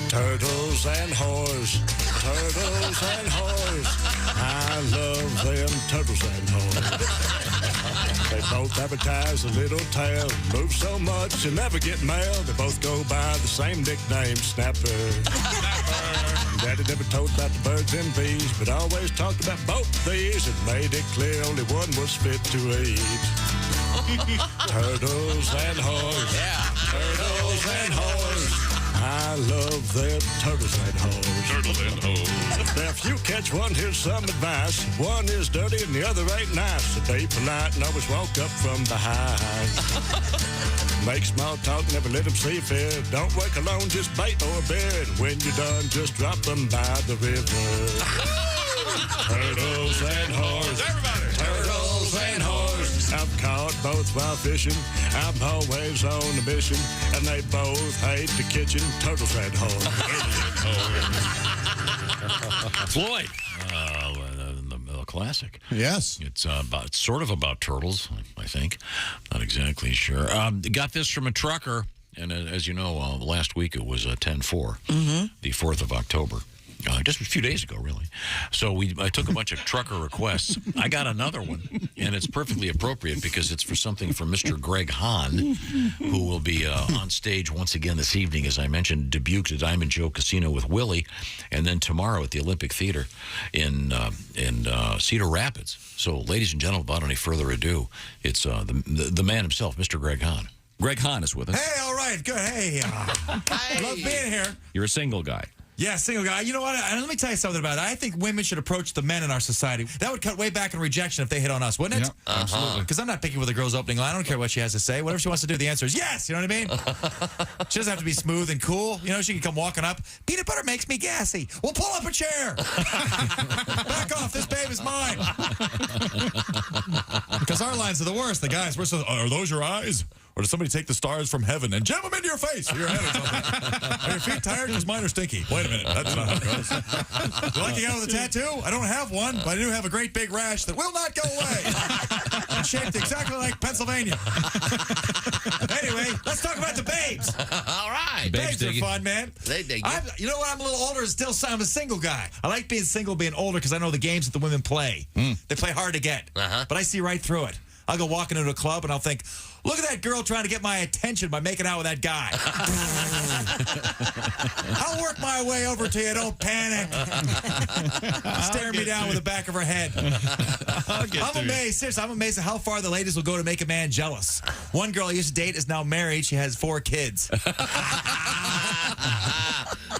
Speaker 4: Turtles and whores, turtles and whores. I love them turtles and whores. They both advertise a little tail, move so much you never get mail. They both go by the same nickname, Snapper. Daddy never told about the birds and bees, but always talked about both these and made it clear only one was fit to eat. Turtles and whores. Yeah. Turtles and whores. I love them turtles and whores.
Speaker 6: Turtles and whores.
Speaker 4: Now, if you catch one, here's some advice. One is dirty and the other ain't nice. So be polite and always walk up from behind. Make small talk, never let them see you fear. Don't work alone, just bait or beer. And when you're done, just drop them by the river. Turtles and whores. Everybody. Turtles and whores. I've caught both while fishing. I'm always on a mission. And they both hate the kitchen. Turtles and whores.
Speaker 1: Floyd. The classic.
Speaker 3: Yes.
Speaker 1: It's sort of about turtles, I think. Not exactly sure. Got this from a trucker, and as you know, last week it was 10/4, the 4th of October. Just a few days ago, really. So I took a bunch of trucker requests. I got another one, and it's perfectly appropriate because it's for something from Mr. Greg Hahn, who will be on stage once again this evening, as I mentioned, Dubuque to Diamond Joe Casino with Willie, and then tomorrow at the Olympic Theater in Cedar Rapids. So, ladies and gentlemen, without any further ado, it's the man himself, Mr. Greg Hahn.
Speaker 10: Greg Hahn is with us.
Speaker 18: Hey, all right, good. Hey, love being here.
Speaker 10: You're a single guy.
Speaker 18: Yeah, single guy. You know what? Let me tell you something about it. I think women should approach the men in our society. That would cut way back in rejection if they hit on us, wouldn't it?
Speaker 10: Yep, absolutely.
Speaker 18: Because I'm not picking with a girl's opening line. I don't care what she has to say. Whatever she wants to do, the answer is yes. You know what I mean? She doesn't have to be smooth and cool. You know, she can come walking up. Peanut butter makes me gassy. Well, pull up a chair. Back off. This babe is mine. Because our lines are the worst. The guys, we're so, are those your eyes? Or does somebody take the stars from heaven and jam them into your face or your head or something? Are your feet tired? Because mine are stinky. Wait a minute. That's not how it goes. You like to get out with a tattoo? I don't have one, but I do have a great big rash that will not go away. It's shaped exactly like Pennsylvania. Anyway, let's talk about the babes.
Speaker 13: All right.
Speaker 18: Babes are fun, man.
Speaker 13: They dig it.
Speaker 18: You know what? I'm a little older and still I'm a single guy. I like being single, being older, because I know the games that the women play. They play hard to get. But I see right through it. I'll go walking into a club and I'll think, look at that girl trying to get my attention by making out with that guy. I'll work my way over to you. Don't panic. Staring me down with the back of her head. I'm amazed. Seriously, I'm amazed at how far the ladies will go to make a man jealous. One girl I used to date is now married. She has 4 kids.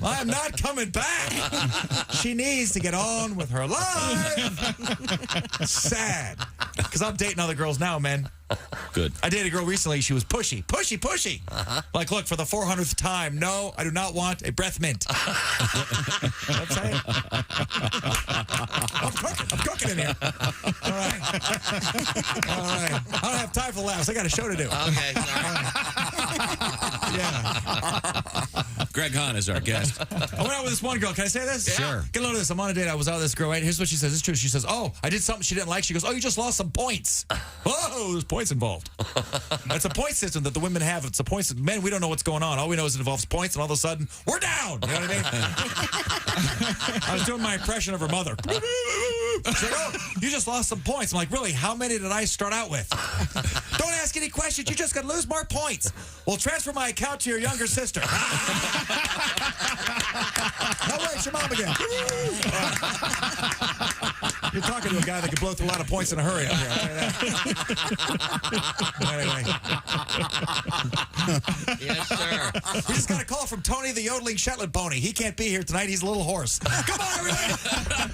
Speaker 18: I am not coming back. She needs to get on with her life. Sad. Because I'm dating other girls now, man.
Speaker 10: Good.
Speaker 18: I dated a girl recently. She was pushy. Like, look, for the 400th time, no, I do not want a breath mint. That's it. I'm cooking in here. All right. I don't have time for laughs. I got a show to do.
Speaker 13: Okay. All right.
Speaker 1: Greg Hahn is our guest.
Speaker 18: I went out with this one girl. Can I say this?
Speaker 1: Sure.
Speaker 18: Get a load of this. I'm on a date. I was out with this girl, right? Here's what she says. It's true. She says, oh, I did something she didn't like. She goes, oh, you just lost some points. Whoa, there's points involved. It's a point system that the women have. It's a point system. Men, we don't know what's going on. All we know is it involves points, and all of a sudden, we're down. You know what I mean? I was doing my impression of her mother. She's like, oh, you just lost some points. I'm like, really? How many did I start out with? Don't ask any questions. You're just going to lose more points. Well, transfer my account to your younger sister. No, wait, it's your mom again. You're talking to a guy that can blow through a lot of points in a hurry up here. I'll tell you that. Anyway.
Speaker 13: Yes, sir.
Speaker 18: We just got a call from Tony the yodeling Shetland pony. He can't be here tonight. He's a little hoarse. Come on, everybody.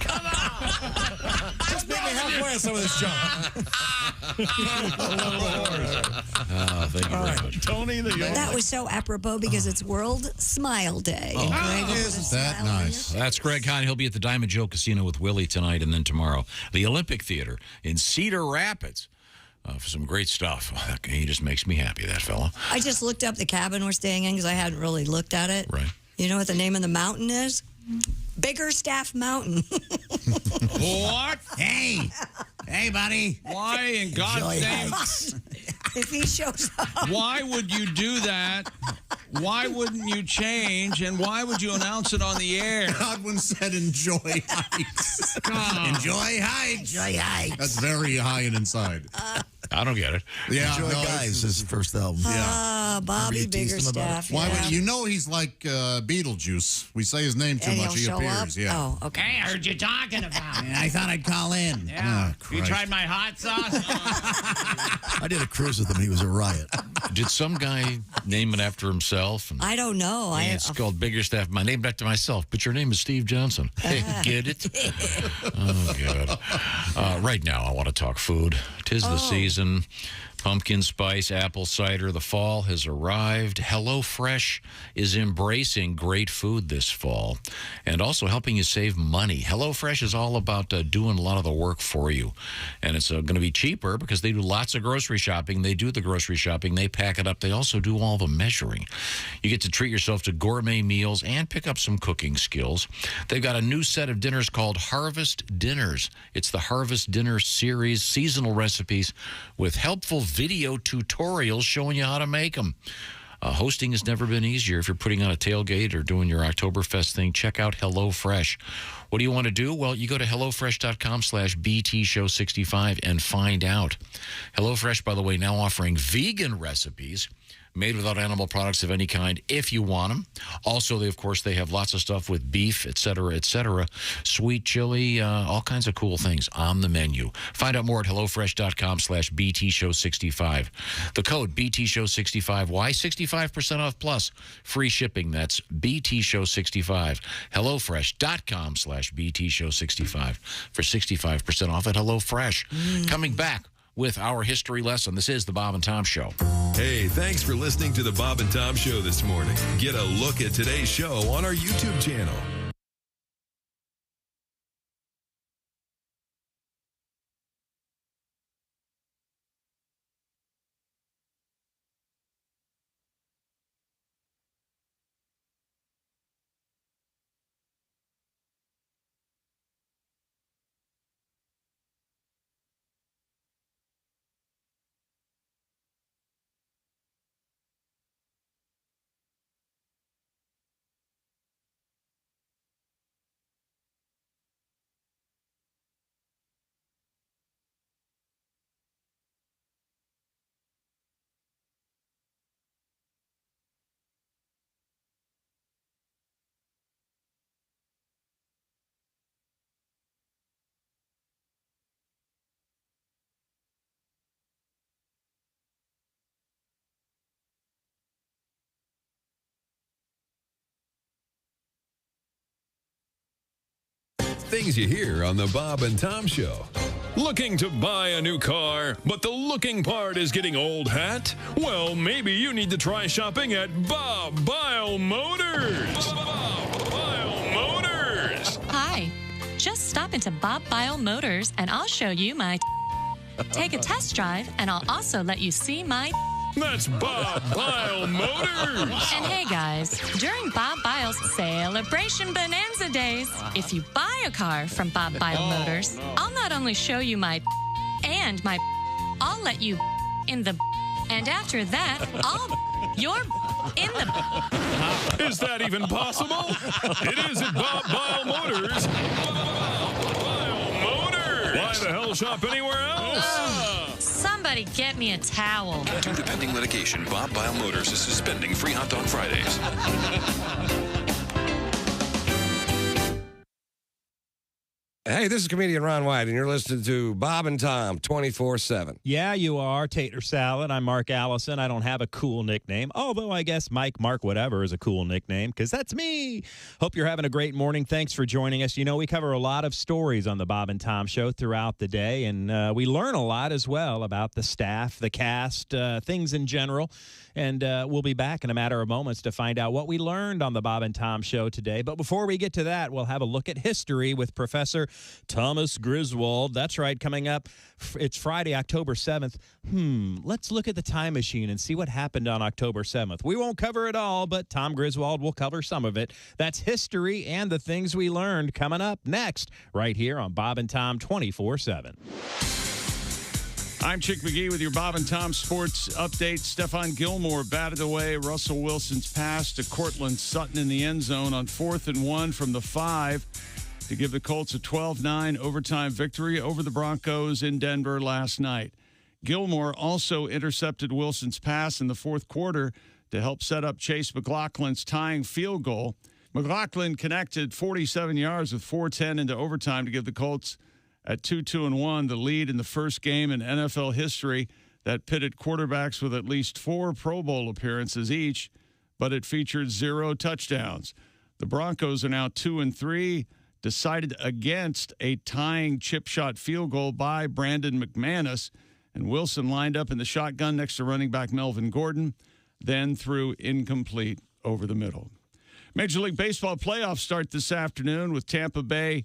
Speaker 18: Come on. Just meet me halfway on some of this junk.
Speaker 1: Thank you very much.
Speaker 16: Tony the yodeling.
Speaker 2: That was so apropos because it's World Smile Day.
Speaker 3: Isn't that nice?
Speaker 1: That's Greg Hahn. He'll be at the Diamond Joe Casino with Willie tonight and then tomorrow. The Olympic Theater in Cedar Rapids for some great stuff. He just makes me happy, that fella.
Speaker 2: I just looked up the cabin we're staying in because I hadn't really looked at it.
Speaker 1: Right.
Speaker 2: You know what the name of the mountain is? Biggerstaff Mountain.
Speaker 9: What? Hey, buddy. Why in God's name?
Speaker 2: If he shows up.
Speaker 9: Why would you do that? Why wouldn't you change? And why would you announce it on the air?
Speaker 3: Godwin said, "Enjoy heights."
Speaker 9: Enjoy heights.
Speaker 2: Enjoy heights.
Speaker 3: That's very high and inside.
Speaker 1: I don't get it.
Speaker 3: Yeah,
Speaker 15: Enjoy Guys is his first album.
Speaker 2: Bobby Biggerstaff.
Speaker 3: Why
Speaker 2: Yeah.
Speaker 3: would you know he's like Beetlejuice? We say his name too
Speaker 2: And
Speaker 3: much,
Speaker 2: he'll
Speaker 3: he
Speaker 2: show
Speaker 3: appears.
Speaker 2: up?
Speaker 3: Yeah.
Speaker 2: Oh, okay.
Speaker 9: Hey, I heard you talking about.
Speaker 3: And I thought I'd call in.
Speaker 9: Yeah.
Speaker 3: Oh,
Speaker 9: You
Speaker 3: Christ.
Speaker 9: tried my hot sauce?
Speaker 15: I did a cruise with him. He was a riot.
Speaker 1: Did some guy name it after himself? And
Speaker 2: I don't know.
Speaker 1: it's called Biggerstaff. I named it after myself, but your name is Steve Johnson. Hey, get it? Oh, God. Right now, I want to talk food. 'Tis the season. Pumpkin spice, apple cider. The fall has arrived. HelloFresh is embracing great food this fall and also helping you save money. HelloFresh is all about doing a lot of the work for you. And it's going to be cheaper because they do lots of grocery shopping. They do the grocery shopping. They pack it up. They also do all the measuring. You get to treat yourself to gourmet meals and pick up some cooking skills. They've got a new set of dinners called Harvest Dinners. It's the Harvest Dinner series, seasonal recipes with helpful video tutorials showing you how to make them. Hosting has never been easier. If you're putting on a tailgate or doing your Oktoberfest thing, check out HelloFresh. What do you want to do? Well, you go to HelloFresh.com/BTShow65 and find out. HelloFresh, by the way, now offering vegan recipes made without animal products of any kind if you want them. Also, they have lots of stuff with beef, et cetera, sweet chili, all kinds of cool things on the menu. Find out more at HelloFresh.com/BTShow65. The code BTShow65. Why? 65% off plus free shipping. That's BTShow65. HelloFresh.com/BTShow65 for 65% off at HelloFresh. Coming back with our history lesson. This is the Bob and Tom Show.
Speaker 8: Hey, thanks for listening to the Bob and Tom Show this morning. Get a look at today's show on our YouTube channel. Things you hear on the Bob and Tom Show. Looking to buy a new car, but the looking part is getting old hat? Well, maybe you need to try shopping at Bob Bile Motors. Bob Bile Motors.
Speaker 14: Hi, just stop into Bob Bile Motors and I'll show you my Take a test drive and I'll also let you see my
Speaker 9: That's Bob Bile Motors.
Speaker 14: And hey guys, during Bob Bile's Celebration Bonanza Days, if you buy a car from Bob Bile Motors, I'll not only show you my and my I'll let you in the and after that, you're in the
Speaker 9: Is that even possible? It is at Bob Bile Motors. Bob Bile Motors. Why the hell shop anywhere else?
Speaker 14: Somebody get me a towel.
Speaker 7: Due to pending litigation, Bob Bile Motors is suspending free hunt on Fridays.
Speaker 17: Hey, this is comedian Ron White, and you're listening to Bob and Tom 24/7.
Speaker 20: Yeah, you are. Tater Salad. I'm Mark Allison. I don't have a cool nickname, although I guess Mike, Mark, whatever is a cool nickname, because that's me. Hope you're having a great morning. Thanks for joining us. You know, we cover a lot of stories on the Bob and Tom Show throughout the day, and we learn a lot as well about the staff, the cast, things in general. And we'll be back in a matter of moments to find out what we learned on the Bob and Tom Show today. But before we get to that, we'll have a look at history with Professor Thomas Griswold. That's right, coming up, it's Friday, October 7th. Let's look at the time machine and see what happened on October 7th. We won't cover it all, but Tom Griswold will cover some of it. That's history and the things we learned coming up next, right here on Bob and Tom 24/7.
Speaker 9: I'm Chick McGee with your Bob and Tom Sports Update. Stephon Gilmore batted away Russell Wilson's pass to Cortland Sutton in the end zone on 4th and 1 from the 5 to give the Colts a 12-9 overtime victory over the Broncos in Denver last night. Gilmore also intercepted Wilson's pass in the fourth quarter to help set up Chase McLaughlin's tying field goal. McLaughlin connected 47 yards with 4:10 into overtime to give the Colts at 2-2-1 the lead in the first game in NFL history that pitted quarterbacks with at least 4 Pro Bowl appearances each, but it featured 0 touchdowns. The Broncos are now 2-3, decided against a tying chip shot field goal by Brandon McManus, and Wilson lined up in the shotgun next to running back Melvin Gordon, then threw incomplete over the middle. Major League Baseball playoffs start this afternoon with Tampa Bay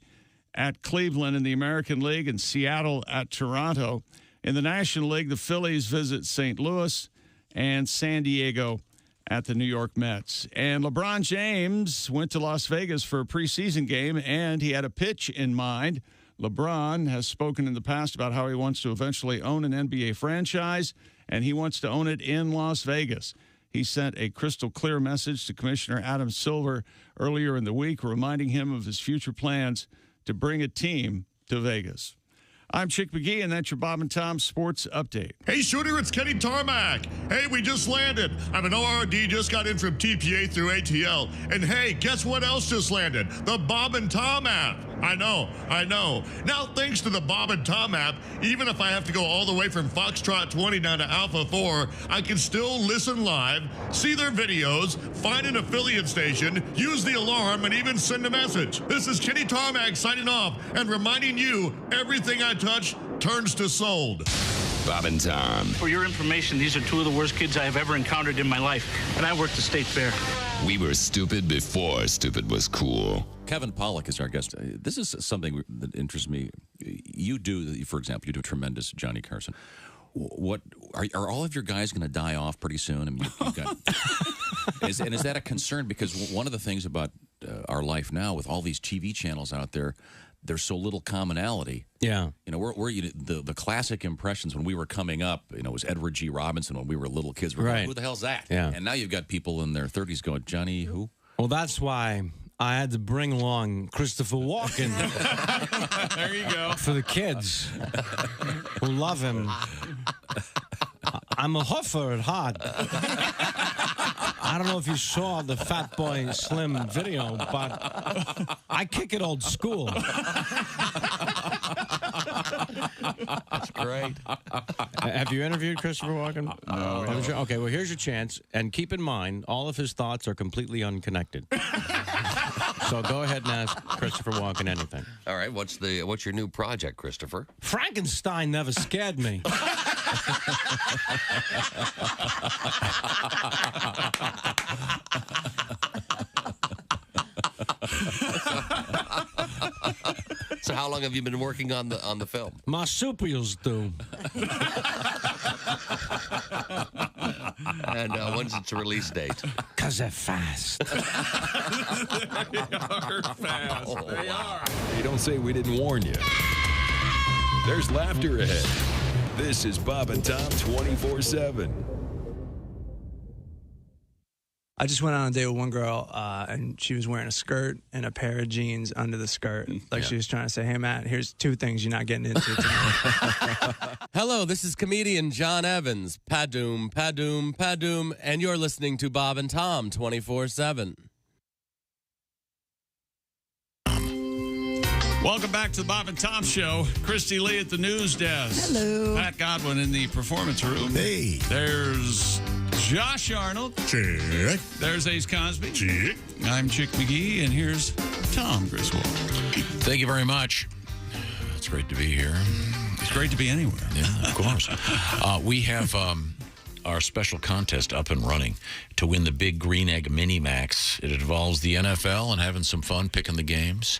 Speaker 9: at Cleveland in the American League and Seattle at Toronto. In the National League, the Phillies visit St. Louis and San Diego at the New York Mets. And LeBron James went to Las Vegas for a preseason game, and he had a pitch in mind. LeBron has spoken in the past about how he wants to eventually own an NBA franchise, and he wants to own it in Las Vegas. He sent a crystal clear message to Commissioner Adam Silver earlier in the week, reminding him of his future plans to bring a team to Vegas. I'm Chick McGee, and that's your Bob and Tom Sports Update.
Speaker 6: Hey, Shooter, it's Kenny Tarmac. Hey, we just landed. I'm an ORD, just got in from TPA through ATL. And hey, guess what else just landed? The Bob and Tom app. I know. Now, thanks to the Bob and Tom app, even if I have to go all the way from Foxtrot 20 down to Alpha 4, I can still listen live, see their videos, find an affiliate station, use the alarm, and even send a message. This is Kenny Tarmac signing off and reminding you, everything I touch turns to sold.
Speaker 7: Bob and Tom.
Speaker 22: For your information, these are 2 of the worst kids I have ever encountered in my life, and I worked the state fair.
Speaker 7: We were stupid before stupid was cool.
Speaker 10: Kevin Pollak is our guest. This is something that interests me. You do, for example, you do a tremendous Johnny Carson. What are all of your guys going to die off pretty soon? I mean, you've got, is that a concern? Because one of the things about our life now, with all these TV channels out there, there's so little commonality.
Speaker 20: Yeah.
Speaker 10: You know, the classic impressions when we were coming up, you know, was Edward G. Robinson when we were little kids. We're going, who the hell's that?
Speaker 23: Yeah.
Speaker 10: And now you've got people in their 30s going, Johnny who?
Speaker 23: Well, that's why I had to bring along Christopher Walken.
Speaker 9: There you go.
Speaker 23: For the kids who love him. I'm a huffer at heart. I don't know if you saw the Fat Boy Slim video, but I kick it old school.
Speaker 10: That's great.
Speaker 23: Have you interviewed Christopher Walken?
Speaker 10: No.
Speaker 23: Okay, well, here's your chance. And keep in mind, all of his thoughts are completely unconnected. So go ahead and ask Christopher Walken anything.
Speaker 13: All right, what's your new project, Christopher?
Speaker 23: Frankenstein never scared me.
Speaker 13: So how long have you been working on the film?
Speaker 23: Marsupials do.
Speaker 13: And when's its release date?
Speaker 23: Because they're fast.
Speaker 9: They are fast. They are.
Speaker 8: Hey, don't say we didn't warn you. There's laughter ahead. This is Bob and Tom 24/7.
Speaker 11: I just went on a date with one girl, and she was wearing a skirt and a pair of jeans under the skirt. Like she was trying to say, hey, Matt, here's 2 things you're not getting into tonight.
Speaker 12: Hello, this is comedian John Evans. Padoom, padoom, padoom, and you're listening to Bob and Tom 24/7.
Speaker 9: Welcome back to the Bob and Tom Show. Christy Lee at the news desk.
Speaker 2: Hello.
Speaker 9: Pat Godwin in the performance room.
Speaker 3: Hey.
Speaker 9: There's Josh Arnold.
Speaker 3: Chick.
Speaker 9: There's Ace Cosby.
Speaker 3: Chick.
Speaker 9: I'm Chick McGee, and here's Tom Griswold.
Speaker 1: Thank you very much. It's great to be here.
Speaker 9: It's great to be anywhere.
Speaker 1: Yeah, of course. We have our special contest up and running to win the Big Green Egg Mini Max. It involves the NFL and having some fun picking the games.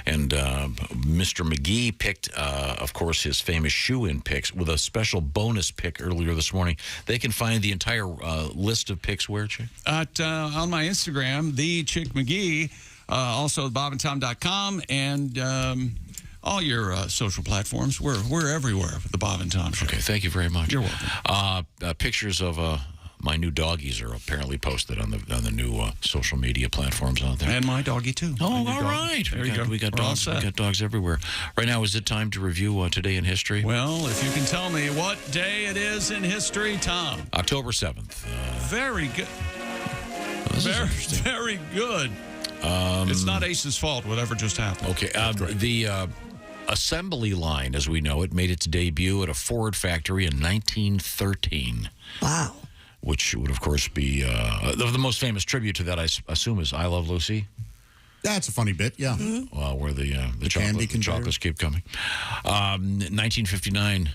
Speaker 1: And Mr. McGee picked, of course, his famous shoe-in picks with a special bonus pick earlier this morning. They can find the entire list of picks where, Chick?
Speaker 9: On my Instagram, the Chick McGee, also bobandtom.com, and all your social platforms. We're everywhere with the Bob and Tom Show.
Speaker 1: Okay, thank you very much.
Speaker 9: You're welcome.
Speaker 1: Pictures of my new doggies are apparently posted on the new social media platforms out there.
Speaker 9: And my doggie too.
Speaker 1: Oh, all right.
Speaker 9: There you go.
Speaker 1: We got
Speaker 9: We're all
Speaker 1: dogs. We
Speaker 9: set.
Speaker 1: got dogs everywhere. Right now, is it time to review Today in History?
Speaker 9: Well, if you can tell me what day it is in history, Tom.
Speaker 1: October 7th.
Speaker 9: Very good.
Speaker 1: This is interesting.
Speaker 9: Very good. It's not Ace's fault, whatever just happened.
Speaker 1: Okay. The assembly line, as we know it, made its debut at a Ford factory in 1913.
Speaker 2: Wow.
Speaker 1: Which would, of course, be the most famous tribute to that, I assume, is I Love Lucy.
Speaker 3: That's a funny bit, yeah.
Speaker 1: Where the
Speaker 3: candy
Speaker 1: chocolates keep coming. 1959,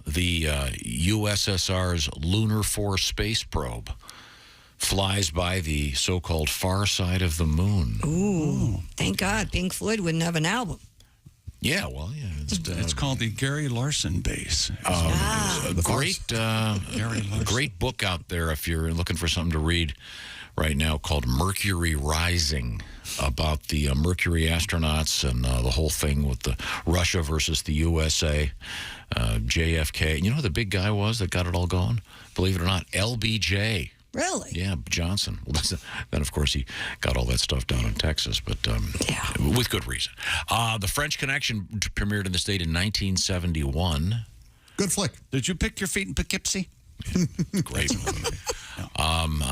Speaker 1: the USSR's Lunar 4 space probe flies by the so-called far side of the moon.
Speaker 2: Ooh, thank God Pink Floyd wouldn't have an album.
Speaker 1: Yeah, well, yeah.
Speaker 9: It's called the Gary Larson Base.
Speaker 1: A great book out there if you're looking for something to read right now called Mercury Rising, about the Mercury astronauts and the whole thing with the Russia versus the USA, JFK. You know who the big guy was that got it all going? Believe it or not, LBJ.
Speaker 2: Really?
Speaker 1: Yeah, Johnson. Well, then, of course, he got all that stuff down in Texas, but with good reason. The French Connection premiered in the state in 1971.
Speaker 3: Good flick.
Speaker 9: Did you pick your feet in Poughkeepsie?
Speaker 1: Great movie. On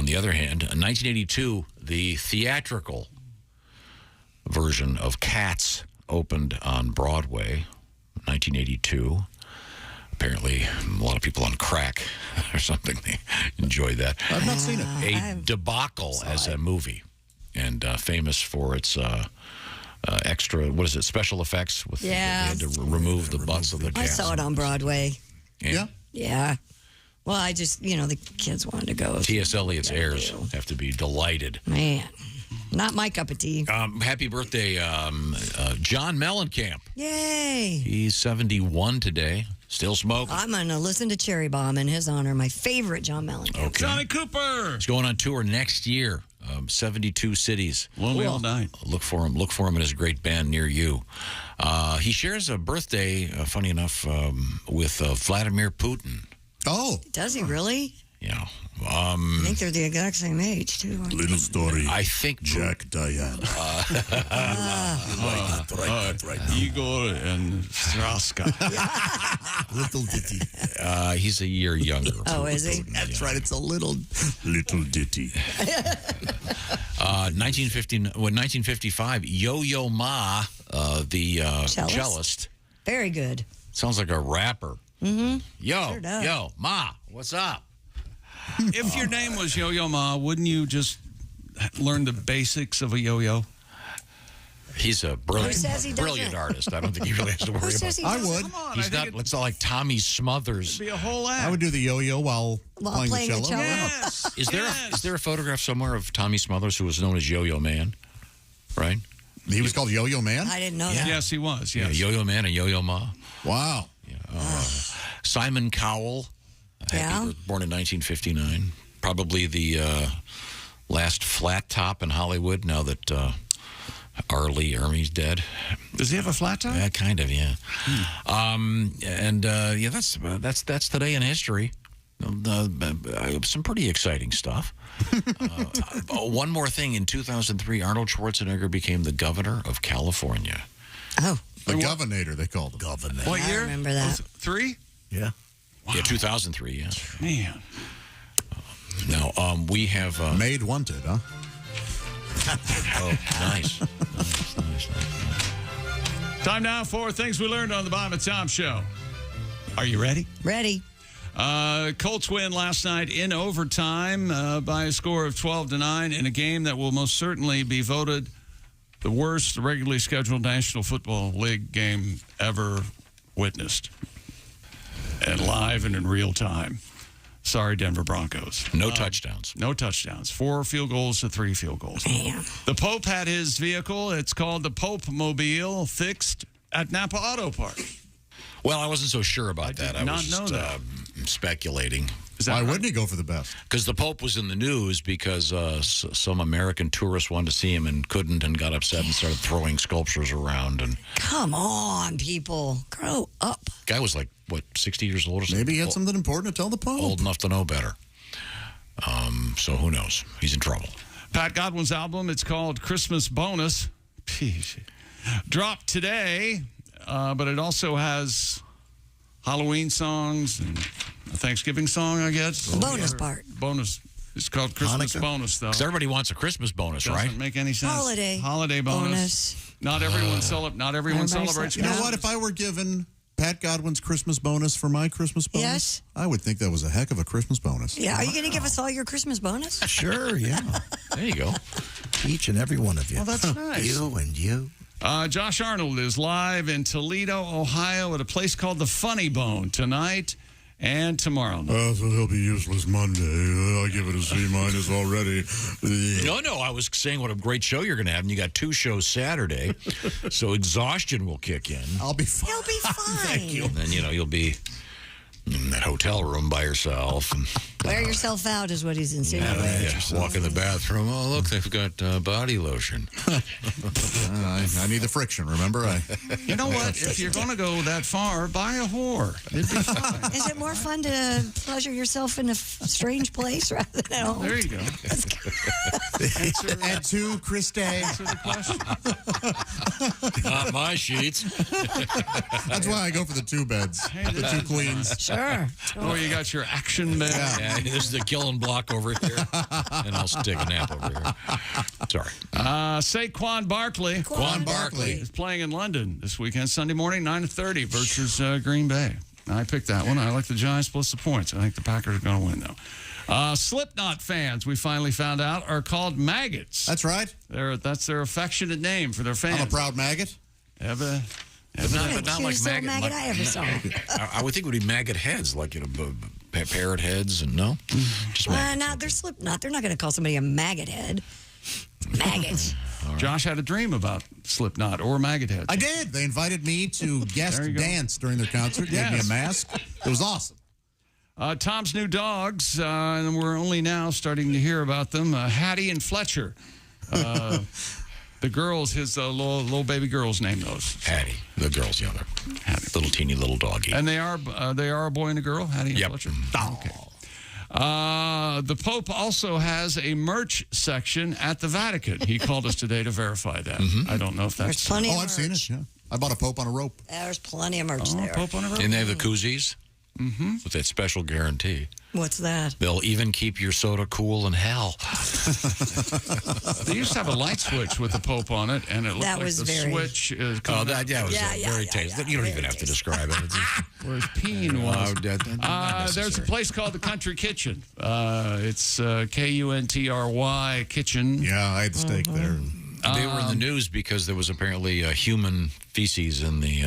Speaker 1: the other hand, in 1982, the theatrical version of Cats opened on Broadway. 1982. Apparently, a lot of people on crack or something, they enjoyed that.
Speaker 3: I've not seen it.
Speaker 1: A debacle as a movie, and famous for its extra, special effects? They had to remove the butts of the cats.
Speaker 2: I saw it on Broadway.
Speaker 1: Yeah?
Speaker 2: Yeah. Well, I just, the kids wanted to go.
Speaker 1: T.S. Eliot's heirs have to be delighted.
Speaker 2: Man, not my cup of tea.
Speaker 1: Happy birthday, John Mellencamp.
Speaker 2: Yay.
Speaker 1: He's 71 today. Still smoking.
Speaker 2: I'm going to listen to Cherry Bomb in his honor, my favorite John Mellencamp.
Speaker 1: Okay.
Speaker 9: Johnny Cooper.
Speaker 1: He's going on tour next year. 72 cities.
Speaker 9: Lonely all night.
Speaker 1: Look for him in his great band near you. He shares a birthday, funny enough, with Vladimir Putin.
Speaker 3: Oh.
Speaker 2: Does he really?
Speaker 1: Yeah.
Speaker 2: I think they're the exact same age, too.
Speaker 3: Little story.
Speaker 1: I think
Speaker 3: Jack Diane.
Speaker 9: Right. Igor and Straska.
Speaker 3: Little ditty.
Speaker 1: He's a year younger.
Speaker 2: Oh, is he?
Speaker 3: That's right. It's a little ditty.
Speaker 1: 1955, Yo-Yo Ma, the cellist.
Speaker 2: Very good.
Speaker 1: Sounds like a rapper.
Speaker 2: Mm-hmm.
Speaker 1: Yo, Ma, what's up?
Speaker 9: If your name was Yo-Yo Ma, wouldn't you just learn the basics of a yo-yo?
Speaker 1: He's a brilliant
Speaker 2: doesn't?
Speaker 1: artist. I don't think he really has to worry about it.
Speaker 3: I would.
Speaker 1: He's not. It's not like Tommy Smothers.
Speaker 9: Be a whole act.
Speaker 3: I would do the yo-yo while playing the cello.
Speaker 9: Yes.
Speaker 1: Is there a photograph somewhere of Tommy Smothers, who was known as Yo-Yo Man? Right?
Speaker 3: He was called Yo-Yo Man?
Speaker 2: I didn't know that.
Speaker 9: Yes, he was.
Speaker 1: Yeah,
Speaker 9: Yes.
Speaker 1: Yo-Yo Man and Yo-Yo Ma.
Speaker 3: Wow.
Speaker 1: Simon Cowell,
Speaker 2: Yeah.
Speaker 1: Born in 1959. Probably the last flat top in Hollywood now that Army's dead.
Speaker 9: Does he have a flat top?
Speaker 1: Yeah, kind of, yeah. That's today in history. Some pretty exciting stuff. One more thing. In 2003, Arnold Schwarzenegger became the governor of California.
Speaker 2: Oh.
Speaker 3: The Governator, they called him. Governor.
Speaker 9: What year?
Speaker 2: I remember that.
Speaker 9: 3?
Speaker 3: Yeah.
Speaker 1: Yeah, 2003, yeah.
Speaker 9: Man.
Speaker 1: Now, we have...
Speaker 3: Made Wanted, huh?
Speaker 1: Oh, nice. Nice.
Speaker 9: Time now for things we learned on the Bob and Tom Show. Are you ready?
Speaker 2: Ready.
Speaker 9: Colts win last night in overtime by a score of 12-9 in a game that will most certainly be voted the worst regularly scheduled National Football League game ever witnessed. And live and in real time. Sorry, Denver Broncos.
Speaker 1: No touchdowns.
Speaker 9: No touchdowns. 4 field goals to 3 field goals.
Speaker 2: Damn.
Speaker 9: The Pope had his vehicle. It's called the Pope Mobile, fixed at Napa Auto Park.
Speaker 1: Well, I wasn't so sure about that. I
Speaker 9: not
Speaker 1: was
Speaker 9: know
Speaker 1: just
Speaker 9: that.
Speaker 1: speculating.
Speaker 3: Why wouldn't he go for the best?
Speaker 1: Because the Pope was in the news because some American tourists wanted to see him and couldn't and got upset and started throwing sculptures around. And
Speaker 2: Come on, people. Grow up.
Speaker 1: guy was like, what, 60 years old or something?
Speaker 3: Maybe he had something important to tell the Pope.
Speaker 1: Old enough to know better. So who knows? He's in trouble.
Speaker 9: Pat Godwin's album, it's called Christmas Bonus. Dropped today, but it also has Halloween songs and a Thanksgiving song, I guess.
Speaker 2: The bonus part.
Speaker 9: Bonus. It's called Christmas
Speaker 1: Hanukkah?
Speaker 9: Bonus, though.
Speaker 1: Because everybody wants a Christmas bonus, right?
Speaker 9: Doesn't make any sense.
Speaker 2: Holiday
Speaker 9: bonus. Not everyone
Speaker 2: Everybody
Speaker 9: celebrates.
Speaker 3: You know what? If I were given Pat Godwin's Christmas bonus for my Christmas bonus,
Speaker 2: Yes.
Speaker 3: I would think that was a heck of a Christmas bonus.
Speaker 2: Yeah, are you going to give us all your Christmas bonus?
Speaker 5: Sure, yeah.
Speaker 1: There you go.
Speaker 5: Each and every one of you.
Speaker 9: Well, that's nice.
Speaker 5: You and you.
Speaker 9: Josh Arnold is live in Toledo, Ohio at a place called the Funny Bone tonight and tomorrow night.
Speaker 6: So he'll be useless Monday. I'll give it a C- already.
Speaker 1: No, I was saying what a great show you're going to have, and you got 2 shows Saturday, so exhaustion will kick in.
Speaker 3: I'll be fine.
Speaker 2: He'll be fine.
Speaker 3: Thank you.
Speaker 1: And then, you'll be in that hotel room by yourself. And,
Speaker 2: Wear yourself out is what he's insinuating.
Speaker 1: walk in the bathroom. Oh, look, they've got body lotion.
Speaker 3: I need the friction, remember?
Speaker 9: You know what? If you're going to go that far, buy a whore. It'd be fine.
Speaker 2: Is it more fun to pleasure yourself in a strange place rather than at home?
Speaker 9: There you go.
Speaker 3: And 2, Chris Day.
Speaker 9: Answer the question.
Speaker 1: Not my sheets.
Speaker 3: That's why I go for the 2 beds, the 2 queens.
Speaker 2: Sure.
Speaker 9: Oh, you got your action bed.
Speaker 1: Yeah, this is the killing block over here, and I'll take a nap over here. Sorry.
Speaker 9: Saquon Barkley.
Speaker 3: Quan Barkley.
Speaker 9: Is playing in London this weekend, Sunday morning, 9:30 versus Green Bay. I picked that one. I like the Giants plus the points. I think the Packers are going to win, though. Slipknot fans, we finally found out, are called maggots.
Speaker 3: That's right.
Speaker 9: That's their affectionate name for their fans.
Speaker 3: I'm a proud maggot.
Speaker 1: But not like
Speaker 2: Cutest little maggot I ever saw.
Speaker 1: I would think it would be maggot heads, like parrot heads, and no, just maggots.
Speaker 2: They're Slipknot. They're not going to call somebody a maggot head. Maggots.
Speaker 9: Josh had a dream about Slipknot or maggot heads.
Speaker 3: I did. They invited me to guest dance during their concert. Gave me a mask. It was awesome.
Speaker 9: Tom's new dogs, and we're only now starting to hear about them. Hattie and Fletcher. The girls, his little baby girl's name, those.
Speaker 1: Hattie, the girl's the other. Hattie. Little teeny little doggy.
Speaker 9: And they are a boy and a girl, Hattie and Fletcher? Okay. The Pope also has a merch section at the Vatican. He called us today to verify that. I don't know if that's...
Speaker 2: There's plenty of
Speaker 3: I've seen it, yeah. I bought a Pope on a rope.
Speaker 2: There's plenty of merch there.
Speaker 9: Pope on a rope.
Speaker 1: And they have the koozies with that special guarantee.
Speaker 2: What's that?
Speaker 1: They'll even keep your soda cool in hell.
Speaker 9: They used to have a light switch with the Pope on it, and it looked
Speaker 2: That
Speaker 9: like
Speaker 2: was
Speaker 9: the
Speaker 2: very-
Speaker 9: switch is
Speaker 1: Oh,
Speaker 9: coming
Speaker 1: that was very tasty. You don't even have to describe it.
Speaker 9: whereas peeing was.
Speaker 1: Not
Speaker 9: There's a
Speaker 1: necessary.
Speaker 9: place called the Country Kitchen. It's Kuntry Kitchen.
Speaker 3: Yeah, I had the steak there.
Speaker 1: They were in the news because there was apparently human feces in the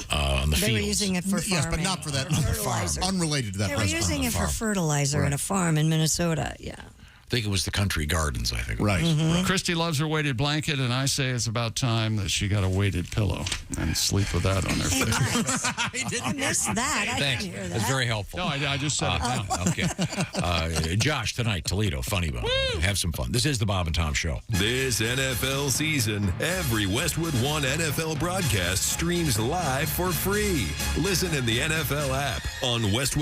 Speaker 1: on the
Speaker 2: They
Speaker 1: fields.
Speaker 2: were using it for farming.
Speaker 3: Yes, but not for that on the farm.
Speaker 2: Fertilizer.
Speaker 3: Unrelated to that.
Speaker 2: They were
Speaker 3: restaurant.
Speaker 2: using
Speaker 3: On the
Speaker 2: it for
Speaker 3: farm.
Speaker 2: fertilizer in a farm in Minnesota. Yeah.
Speaker 1: think it was the Country Gardens, I think.
Speaker 3: Right.
Speaker 9: Christy loves her weighted blanket, and I say it's about time that she got a weighted pillow and sleep with that on her face.
Speaker 2: I missed that. I
Speaker 1: Thanks.
Speaker 2: didn't hear that.
Speaker 1: That's very helpful.
Speaker 9: No, I just said it now.
Speaker 1: Okay. Josh, tonight, Toledo, Funny Bone. Have some fun. This is the Bob and Tom Show.
Speaker 8: This NFL season, every Westwood One NFL broadcast streams live for free. Listen in the NFL app on Westwood.